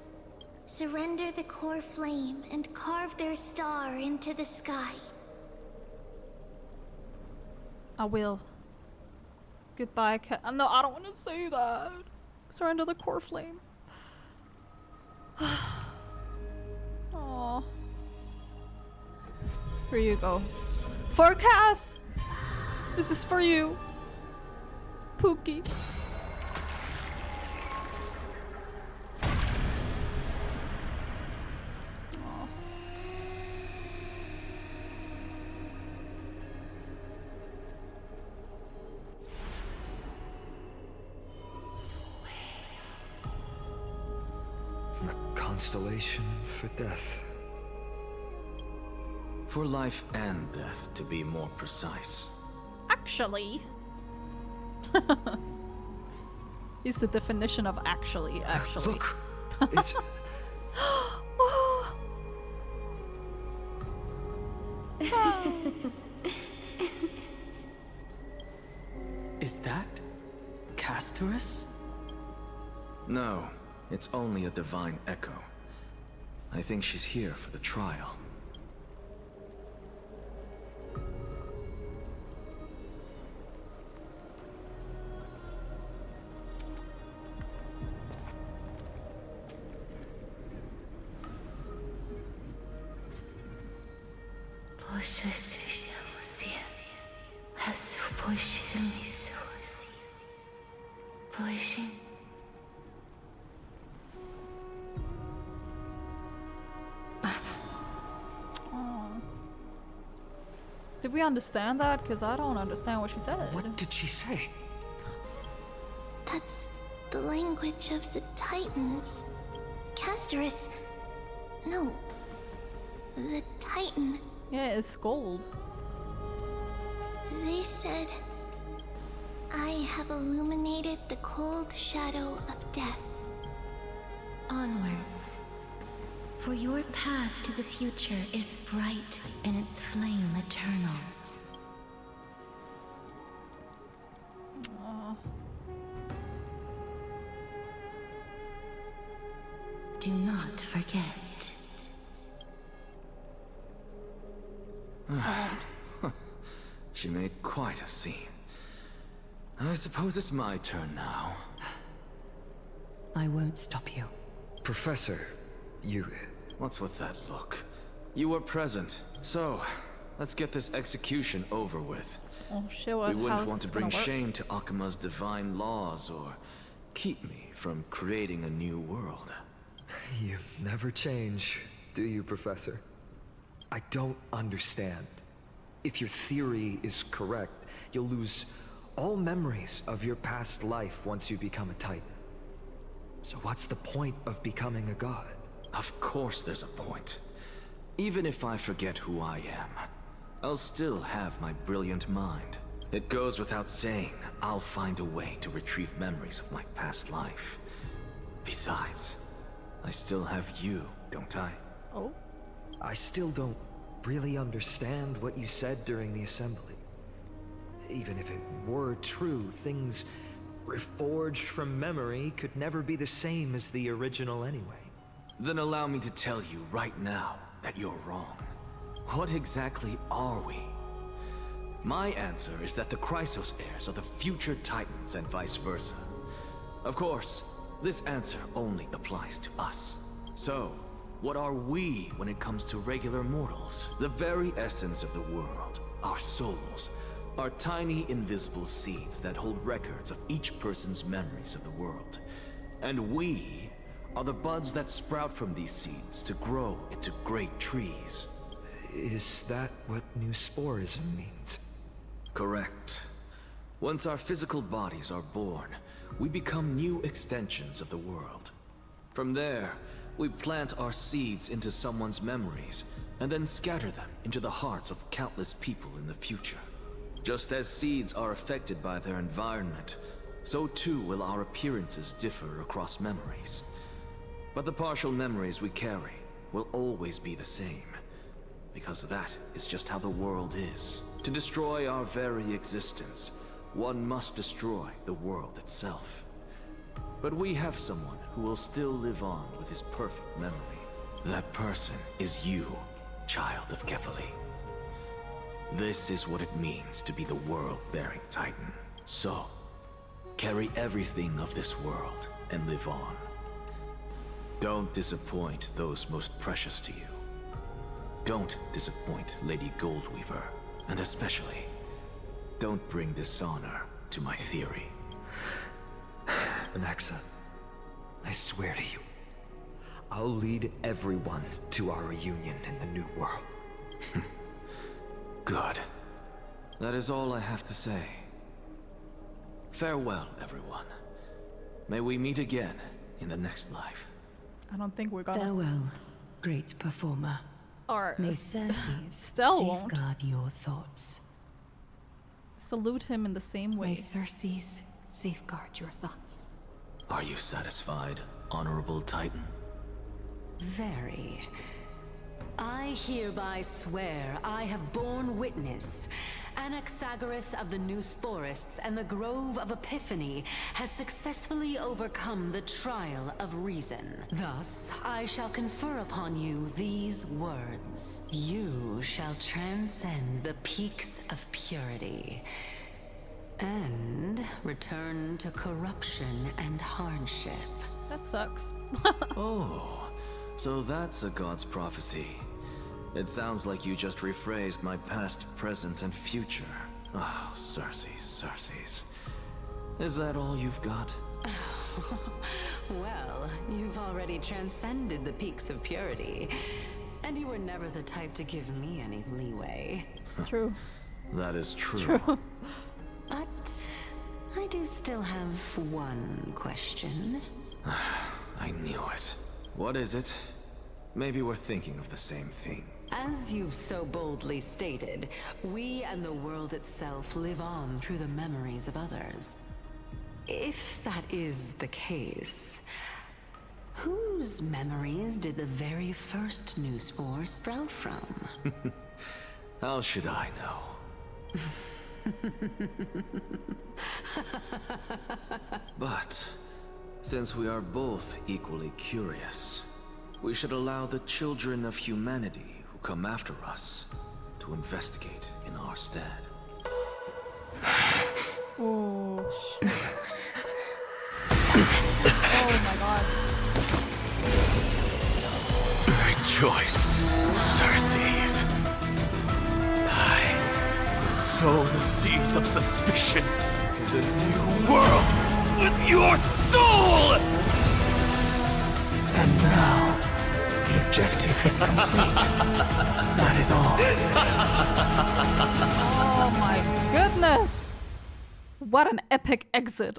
surrender the core flame and carve their star into the sky. I will. Goodbye, no, I don't want to say that. Surrender the core flame. Aww. Here you go. Forecast! This is for you. Pookie. A constellation for death. For life and death, to be more precise. Actually. He's the definition of actually. Look, it's... Is that CASTORICE? No, it's only a divine echo. I think she's here for the trial. Did we understand that? Because I don't understand what she said. What did she say? That's the language of the Titans. CASTORICE. No. The Titan. Yeah, it's gold. They said I have illuminated the cold shadow of death. Onwards. For your path to the future is bright and its flame eternal. Aw. Do not forget. She made quite a scene. I suppose it's my turn now. I won't stop you. Professor, you... What's with that look? You were present, so let's get this execution over with. Oh shit, what? We How wouldn't is want to this bring gonna work? shame to Akima's divine laws or keep me from creating a new world. You never change, do you, Professor? I don't understand. If your theory is correct, you'll lose all memories of your past life once you become a Titan. So what's the point of becoming a god? Of course there's a point. Even if I forget who I am, I'll still have my brilliant mind. It goes without saying, I'll find a way to retrieve memories of my past life. Besides, I still have you, don't I? Oh? I still don't really understand what you said during the assembly. Even if it were true, things reforged from memory could never be the same as the original anyway. Then allow me to tell you right now that you're wrong. What exactly are we? My answer is that the Chrysos heirs are the future Titans and vice versa. Of course, this answer only applies to us. So, what are we when it comes to regular mortals? The very essence of the world, our souls, are tiny invisible seeds that hold records of each person's memories of the world. And we are the buds that sprout from these seeds to grow into great trees. Is that what new sporism means? Correct. Once our physical bodies are born, we become new extensions of the world. From there, we plant our seeds into someone's memories, and then scatter them into the hearts of countless people in the future. Just as seeds are affected by their environment, so too will our appearances differ across memories. But the partial memories we carry will always be the same, because that is just how the world is. To destroy our very existence, one must destroy the world itself. But we have someone who will still live on with his perfect memory. That person is you, child of Kefali. This is what it means to be the world-bearing Titan. So, carry everything of this world and live on. Don't disappoint those most precious to you. Don't disappoint Lady Goldweaver, and especially, don't bring dishonor to my theory. Anaxa, I swear to you, I'll lead everyone to our reunion in the new world. Good. That is all I have to say. Farewell, everyone. May we meet again in the next life. I don't think we're gonna. Farewell, great performer. Or May Cersei's Stell won't. safeguard your thoughts. Salute him in the same way. May Cersei's safeguard your thoughts. Are you satisfied, Honorable Titan? Very. I hereby swear I have borne witness. Anaxagoras of the New Sporists and the Grove of Epiphany has successfully overcome the trial of reason. Thus, I shall confer upon you these words. You shall transcend the peaks of purity and return to corruption and hardship. That sucks. Oh, so that's a god's prophecy. It sounds like you just rephrased my past, present, and future. Oh, Cersei's. Is that all you've got? Well, you've already transcended the peaks of purity, and you were never the type to give me any leeway. True. That is true. But I do still have one question. I knew it. What is it? Maybe we're thinking of the same thing. As you've so boldly stated, we and the world itself live on through the memories of others. If that is the case, whose memories did the very first new spore sprout from? How should I know? But, since we are both equally curious, we should allow the children of humanity who come after us to investigate in our stead. Oh, shit. Oh my god. Rejoice, Circes. I sow the seeds of suspicion in the new world with your soul! And now, the objective is complete. That is all. Oh my goodness! What an epic exit.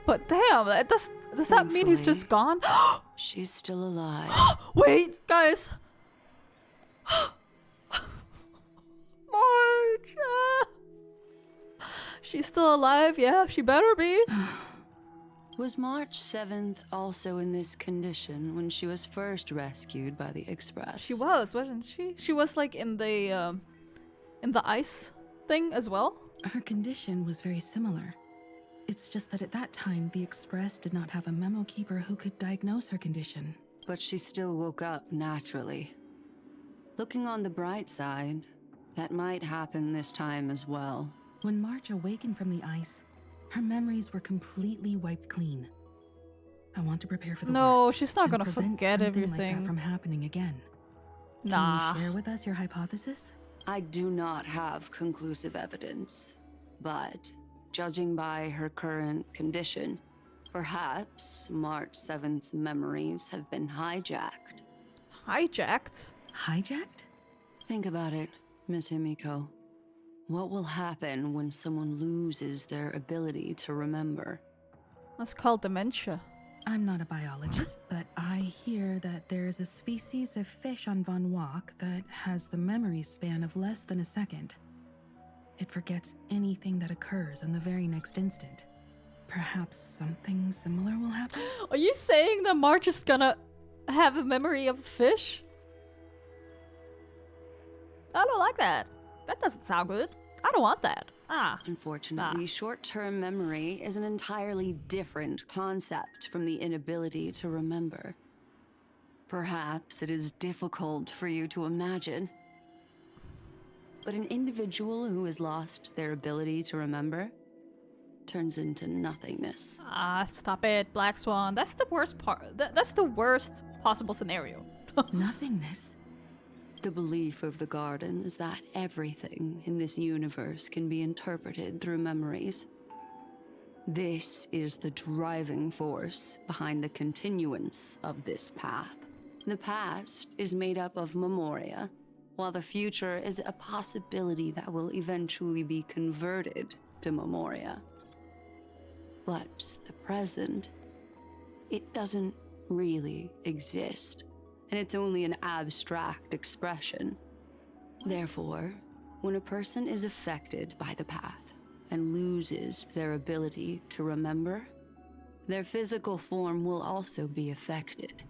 But damn, does that mean he's just gone? She's still alive. Wait, guys. March. She's still alive? Yeah, she better be. Was March 7th also in this condition when she was first rescued by the Express? She was, wasn't she? She was like in the ice thing as well? Her condition was very similar. It's just that at that time, the Express did not have a memo keeper who could diagnose her condition. But she still woke up naturally. Looking on the bright side, that might happen this time as well. When March awakened from the ice, her memories were completely wiped clean. I want to prepare for the worst. No, she's not gonna prevent forget something everything. like that from happening again. Nah. Can you share with us your hypothesis? I do not have conclusive evidence, but judging by her current condition, perhaps March 7th's memories have been hijacked. Hijacked? Hijacked? Think about it, Miss Himiko. What will happen when someone loses their ability to remember? That's called dementia. I'm not a biologist, but I hear that there's a species of fish on Von Walk that has the memory span of less than a second. It forgets anything that occurs in the very next instant. Perhaps something similar will happen? Are you saying that March is gonna have a memory of a fish? I don't like that. That doesn't sound good. I don't want that. Unfortunately, short-term memory is an entirely different concept from the inability to remember. Perhaps it is difficult for you to imagine, but an individual who has lost their ability to remember turns into nothingness. Stop it, Black Swan. That's the worst part. That's the worst possible scenario. Nothingness? The belief of the Garden is that everything in this universe can be interpreted through memories. This is the driving force behind the continuance of this path. The past is made up of memoria, while the future is a possibility that will eventually be converted to memoria. But the present, it doesn't really exist, and it's only an abstract expression. Therefore, when a person is affected by the path and loses their ability to remember, their physical form will also be affected.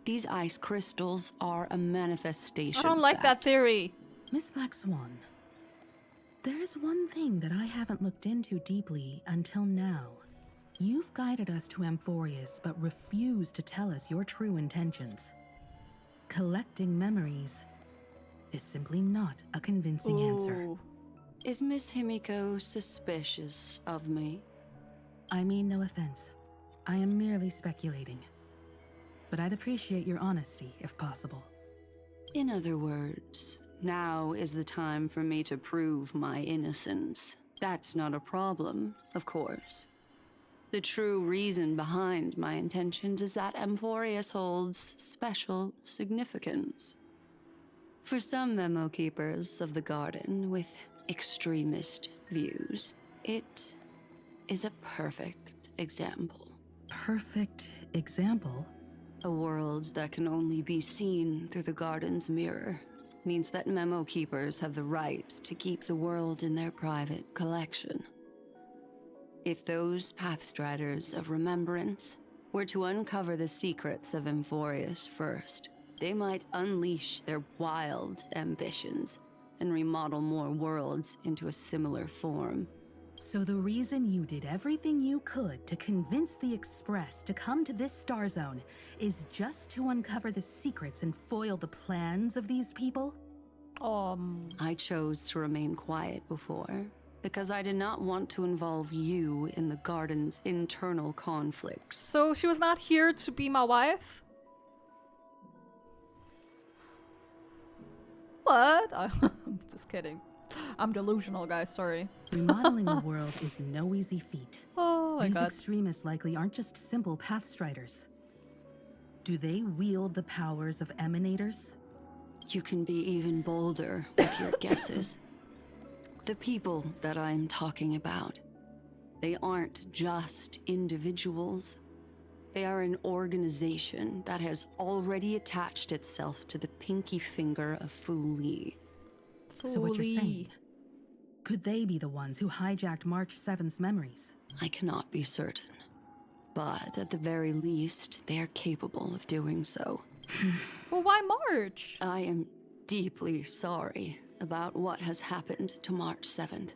These ice crystals are a manifestation. I don't like that theory. Miss Black Swan, there's one thing that I haven't looked into deeply until now. You've guided us to Amphorius, but refused to tell us your true intentions. Collecting memories is simply not a convincing answer. Is Miss Himiko suspicious of me? I mean no offense. I am merely speculating. But I'd appreciate your honesty, if possible. In other words, now is the time for me to prove my innocence. That's not a problem, of course. The true reason behind my intentions is that Amphorius holds special significance. For some memo keepers of the Garden with extremist views, it is a perfect example. Perfect example? A world that can only be seen through the garden's mirror means that memo keepers have the right to keep the world in their private collection. If those Pathstriders of Remembrance were to uncover the secrets of Amphorius first, they might unleash their wild ambitions and remodel more worlds into a similar form. So the reason you did everything you could to convince the Express to come to this star zone is just to uncover the secrets and foil the plans of these people? I chose to remain quiet before, because I did not want to involve you in the Garden's internal conflicts. So she was not here to be my wife? What? I'm just kidding. I'm delusional, guys, sorry. Remodeling the world is no easy feat. Oh my These god. extremists likely aren't just simple Pathstriders. Do they wield the powers of Emanators? You can be even bolder with your guesses. The people that I'm talking about, they aren't just individuals. They are an organization that has already attached itself to the pinky finger of Fu Li. So what you're saying, could they be the ones who hijacked March 7th's memories? I cannot be certain, but at the very least, they are capable of doing so. Well, why March? I am deeply sorry about what has happened to March 7th,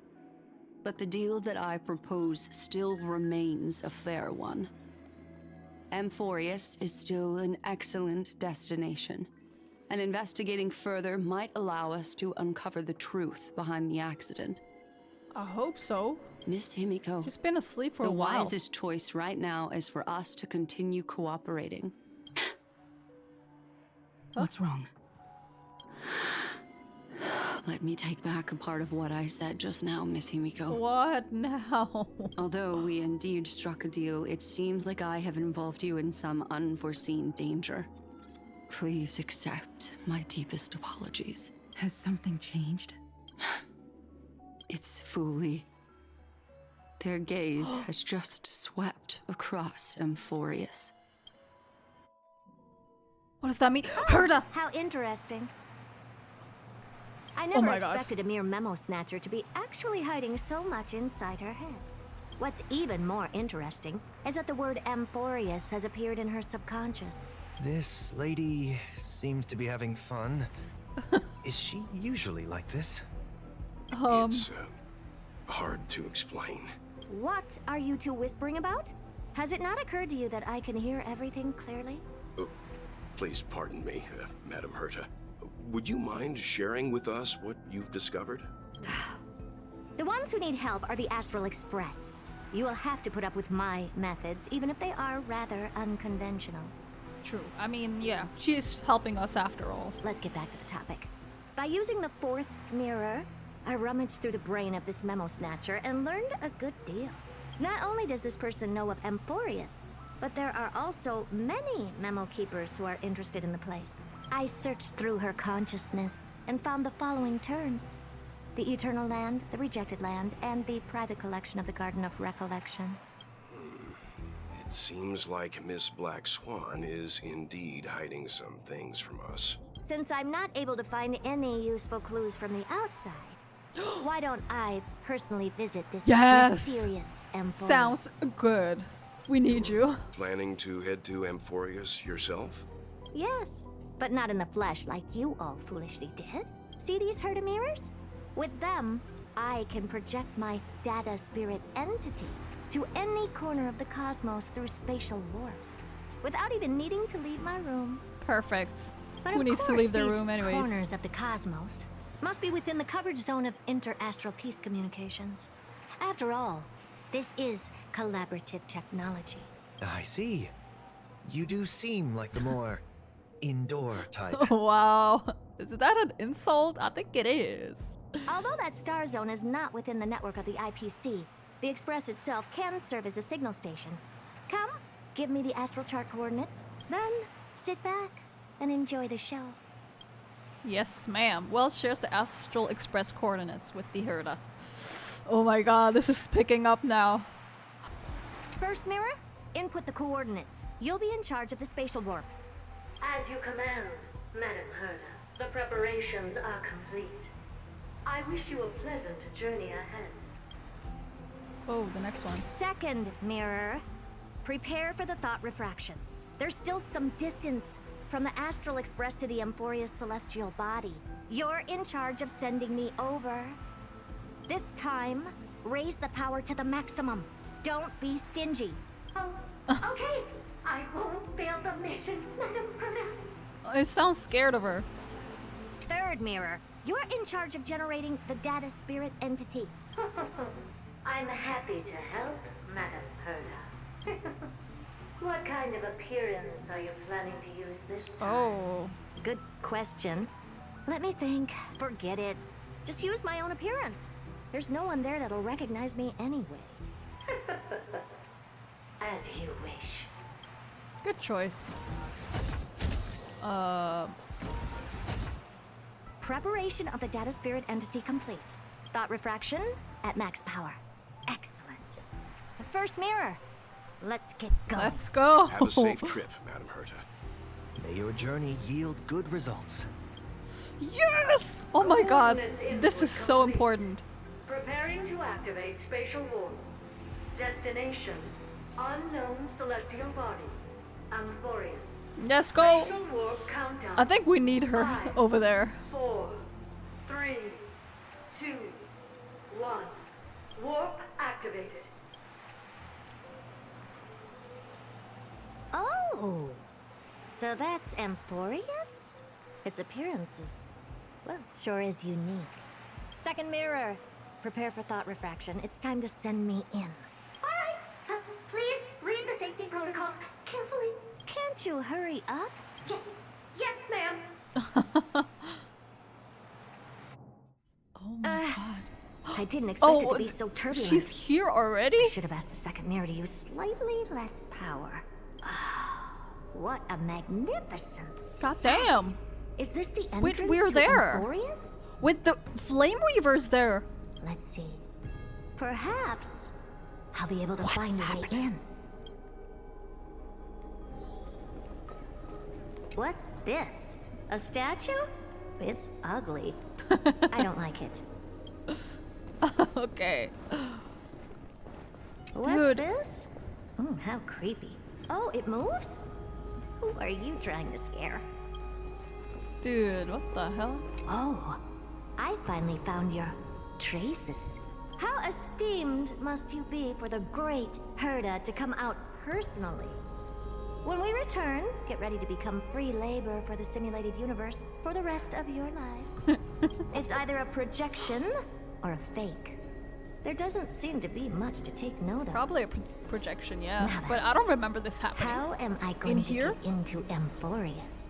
but the deal that I propose still remains a fair one. Amphorius is still an excellent destination, and investigating further might allow us to uncover the truth behind the accident. I hope so. Miss Himiko, she's been asleep for a the while. wisest choice right now is for us to continue cooperating. What's wrong? Let me take back a part of what I said just now, Miss Himiko. What now? Although we indeed struck a deal, it seems like I have involved you in some unforeseen danger. Please accept my deepest apologies. Has something changed? It's Fu Li. Their gaze has just swept across Amphorius. What does that mean? Herda! How interesting. I Oh never my God. expected a mere memo snatcher to be actually hiding so much inside her head. What's even more interesting is that the word Amphorius has appeared in her subconscious. This lady seems to be having fun. Is she usually like this? It's hard to explain. What are you two whispering about? Has it not occurred to you that I can hear everything clearly? Please pardon me, Madam Herta. Would you mind sharing with us what you've discovered? The ones who need help are the Astral Express. You will have to put up with my methods, even if they are rather unconventional. True. I mean, yeah, she's helping us after all. Let's get back to the topic. By using the fourth mirror, I rummaged through the brain of this memo snatcher and learned a good deal. Not only does this person know of Amphorius, but there are also many memo keepers who are interested in the place. I searched through her consciousness and found the following terms: the Eternal Land, the Rejected Land, and the private collection of the Garden of Recollection. It seems like Miss Black Swan is indeed hiding some things from us. Since I'm not able to find any useful clues from the outside, why don't I personally visit this mysterious Amphorius? Sounds good. We need you. Planning to head to Amphorius yourself? Yes, but not in the flesh like you all foolishly did. See these Herta mirrors? With them, I can project my data spirit entity to any corner of the cosmos through spatial warps, without even needing to leave my room. Perfect. But Who of needs to course, leave their these room anyways? corners of the cosmos must be within the coverage zone of inter-astral peace communications. After all, this is collaborative technology. I see. You do seem like the more indoor type. Wow. Is that an insult? I think it is. Although that star zone is not within the network of the IPC, the Express itself can serve as a signal station. Come, give me the astral chart coordinates, then sit back and enjoy the show. Yes, ma'am. Wells shares the Astral Express coordinates with the Herta. Oh my god, this is picking up now. First mirror, input the coordinates. You'll be in charge of the spatial warp. As you command, Madam Herda. The preparations are complete. I wish you a pleasant journey ahead. Oh, the next one. Second mirror, prepare for the thought refraction. There's still some distance from the Astral Express to the Amphoria's celestial body. You're in charge of sending me over. This time, raise the power to the maximum. Don't be stingy. Okay, I won't fail the mission, Madam Herda. It sounds scared of her. Third mirror, you're in charge of generating the data spirit entity. I'm happy to help, Madam Herda. What kind of appearance are you planning to use this time? Oh. Good question. Let me think. Forget it. Just use my own appearance. There's no one there that'll recognize me anyway. As you wish. Good choice. Preparation of the data spirit entity complete. Thought refraction at max power. Excellent. The first mirror. Let's get going. Let's go. Have a safe trip, Madam Herta. May your journey yield good results. Yes! Oh my god. This is so important. Preparing to activate spatial warp. Destination: unknown celestial body. Amphorius. Let's go. Spatial warp countdown. I think we need her 5, over there. 4, 3, 2, 1. Warp activated. Oh! So that's Amphorius? Its appearance is, well, sure is unique. Second mirror. Prepare for thought refraction. It's time to send me in. Alright, please read the safety protocols carefully. Can't you hurry up? Yes, ma'am. Oh my god. I didn't expect it to be so turbulent. She's here already? I should have asked the second mirror to use slightly less power. What a magnificent God sight. damn. Is this the entrance Wait, we're to there. Amphorius? With the flame weavers there. Let's see. Perhaps I'll be able to find a way in. What's this? A statue? It's ugly. I don't like it. Okay. What's Dude. this? Oh, how creepy. Oh, it moves? Who are you trying to scare? Dude, what the hell? Oh, I finally found your traces. How esteemed must you be for the great Herda to come out personally? When we return, get ready to become free labor for the simulated universe for the rest of your lives. It's either a projection or a fake. There doesn't seem to be much to take note of. Probably a projection, yeah. But I don't remember this happening. How am I going In to here? get into Amphorius?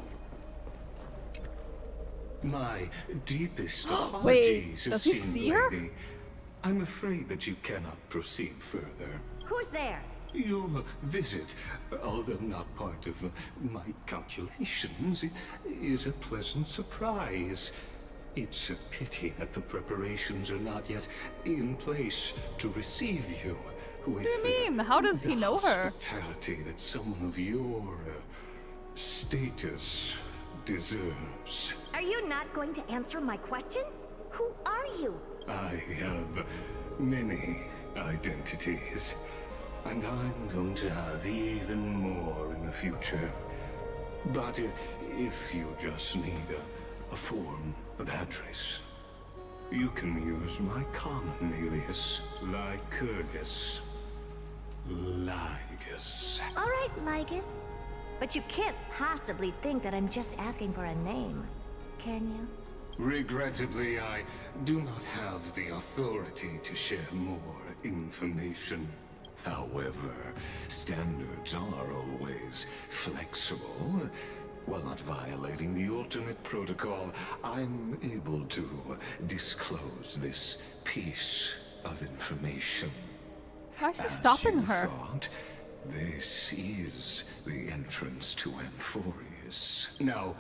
My deepest Wait, apologies, does he esteemed see her? lady. I'm afraid that you cannot proceed further. Who's there? Your visit, although not part of my calculations, is a pleasant surprise. It's a pity that the preparations are not yet in place to receive you. With What do you mean? How does he know her? hospitality that someone of your status deserves. Are you not going to answer my question? Who are you? I have many identities, and I'm going to have even more in the future. But if you just need a form of address, you can use my common alias, Lycurgus. Lygus. All right, Lygus. But you can't possibly think that I'm just asking for a name, can you? Regrettably, I do not have the authority to share more information. However, standards are always flexible. While not violating the ultimate protocol, I'm able to disclose this piece of information. How is he As stopping you her? thought, this is the entrance to Amphorius. Now,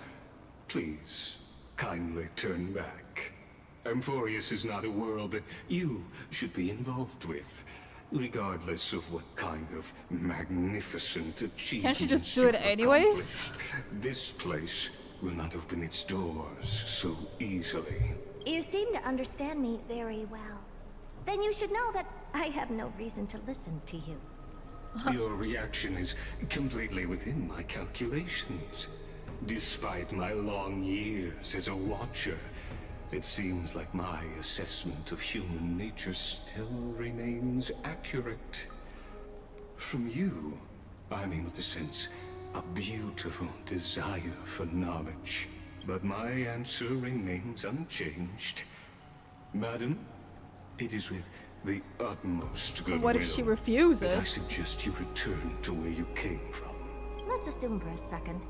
please, kindly turn back. Amphorius is not a world that you should be involved with. Regardless of what kind of magnificent achievement Can't you just do it anyways? This place will not open its doors so easily. You seem to understand me very well. Then you should know that I have no reason to listen to you. Your reaction is completely within my calculations. Despite my long years as a watcher, it seems like my assessment of human nature still remains accurate. From you, I'm able to sense a beautiful desire for knowledge. But my answer remains unchanged. Madam, it is with the utmost goodwill What if she that I refuses? suggest you return to where you came from. Let's assume for a second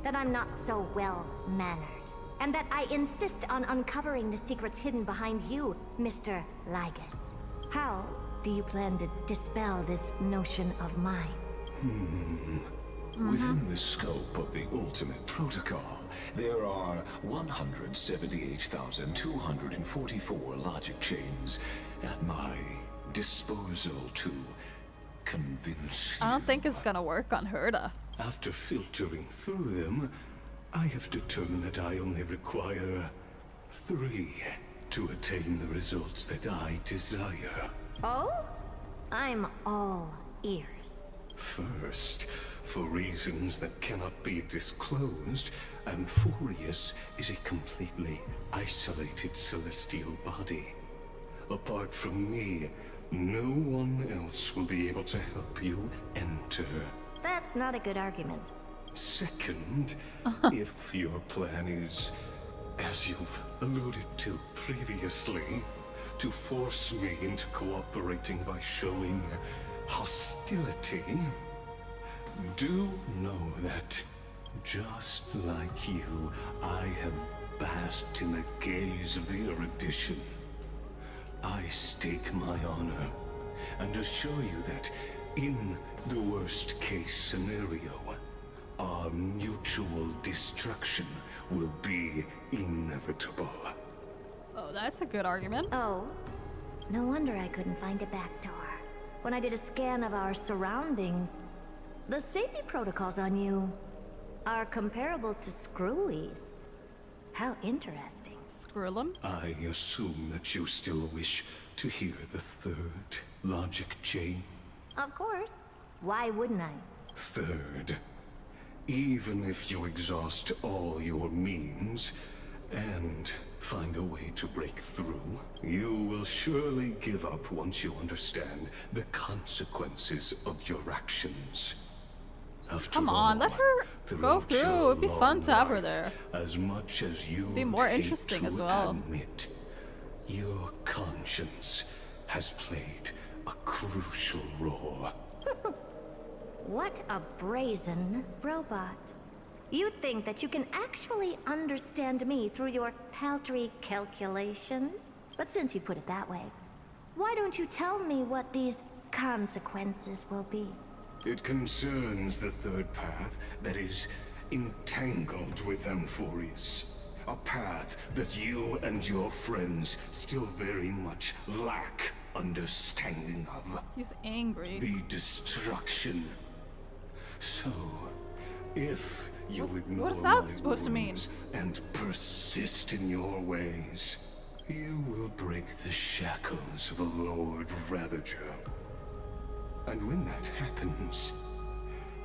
that I'm not so well-mannered, and that I insist on uncovering the secrets hidden behind you, Mr. Lygus. How do you plan to dispel this notion of mine? Within the scope of the ultimate protocol, there are 178,244 logic chains at my disposal to convince you. I don't think it's gonna work on Herta. After filtering through them, I have determined that I only require 3 to attain the results that I desire. Oh? I'm all ears. First, for reasons that cannot be disclosed, Amphorius is a completely isolated celestial body. Apart from me, no one else will be able to help you enter. That's not a good argument. Second, if your plan is, as you've alluded to previously, to force me into cooperating by showing hostility, do know that, just like you, I have basked in the gaze of the erudition. I stake my honor and assure you that, in the worst-case scenario, our mutual destruction will be inevitable. Oh, that's a good argument. Oh, no wonder I couldn't find a back door. When I did a scan of our surroundings, the safety protocols on you are comparable to Screwy's. How interesting. Skrillum? I assume that you still wish to hear the third logic chain. Of course. Why wouldn't I? Third, even if you exhaust all your means and find a way to break through, you will surely give up once you understand the consequences of your actions. After Come on, let her go throughout through. your It'd be fun to have her life, there. As much as you Be more interesting as well. admit, your conscience has played a crucial role. What a brazen robot. You think that you can actually understand me through your paltry calculations? But since you put it that way, why don't you tell me what these consequences will be? It concerns the third path that is entangled with Amphorius. A path that you and your friends still very much lack understanding of. He's angry. The destruction. So, if you ignore what is that my supposed to mean? warnings and persist in your ways, you will break the shackles of a Lord Ravager. And when that happens,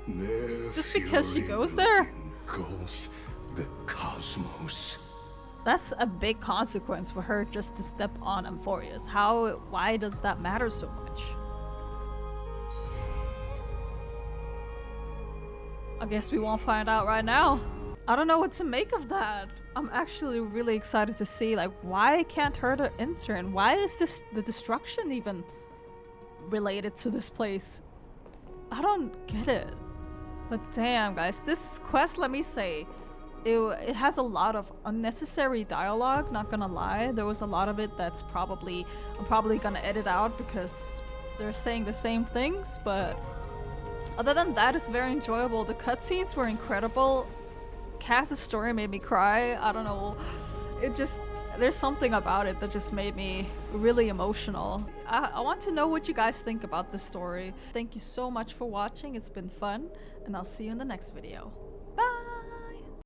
their Just because she fury goes will there? engulf the cosmos. That's a big consequence for her just to step on Amphorius. Why does that matter so much? I guess we won't find out right now. I don't know what to make of that. I'm actually really excited to see, like, why can't Herta enter, and why is the destruction even related to this place? I don't get it. But damn, guys, this quest, let me say, it has a lot of unnecessary dialogue, not gonna lie. There was a lot of it that's I'm probably gonna edit out because they're saying the same things, but other than that, it's very enjoyable. The cutscenes were incredible. Cass's story made me cry. I don't know. It just, there's something about it that just made me really emotional. I want to know what you guys think about this story. Thank you so much for watching. It's been fun, and I'll see you in the next video.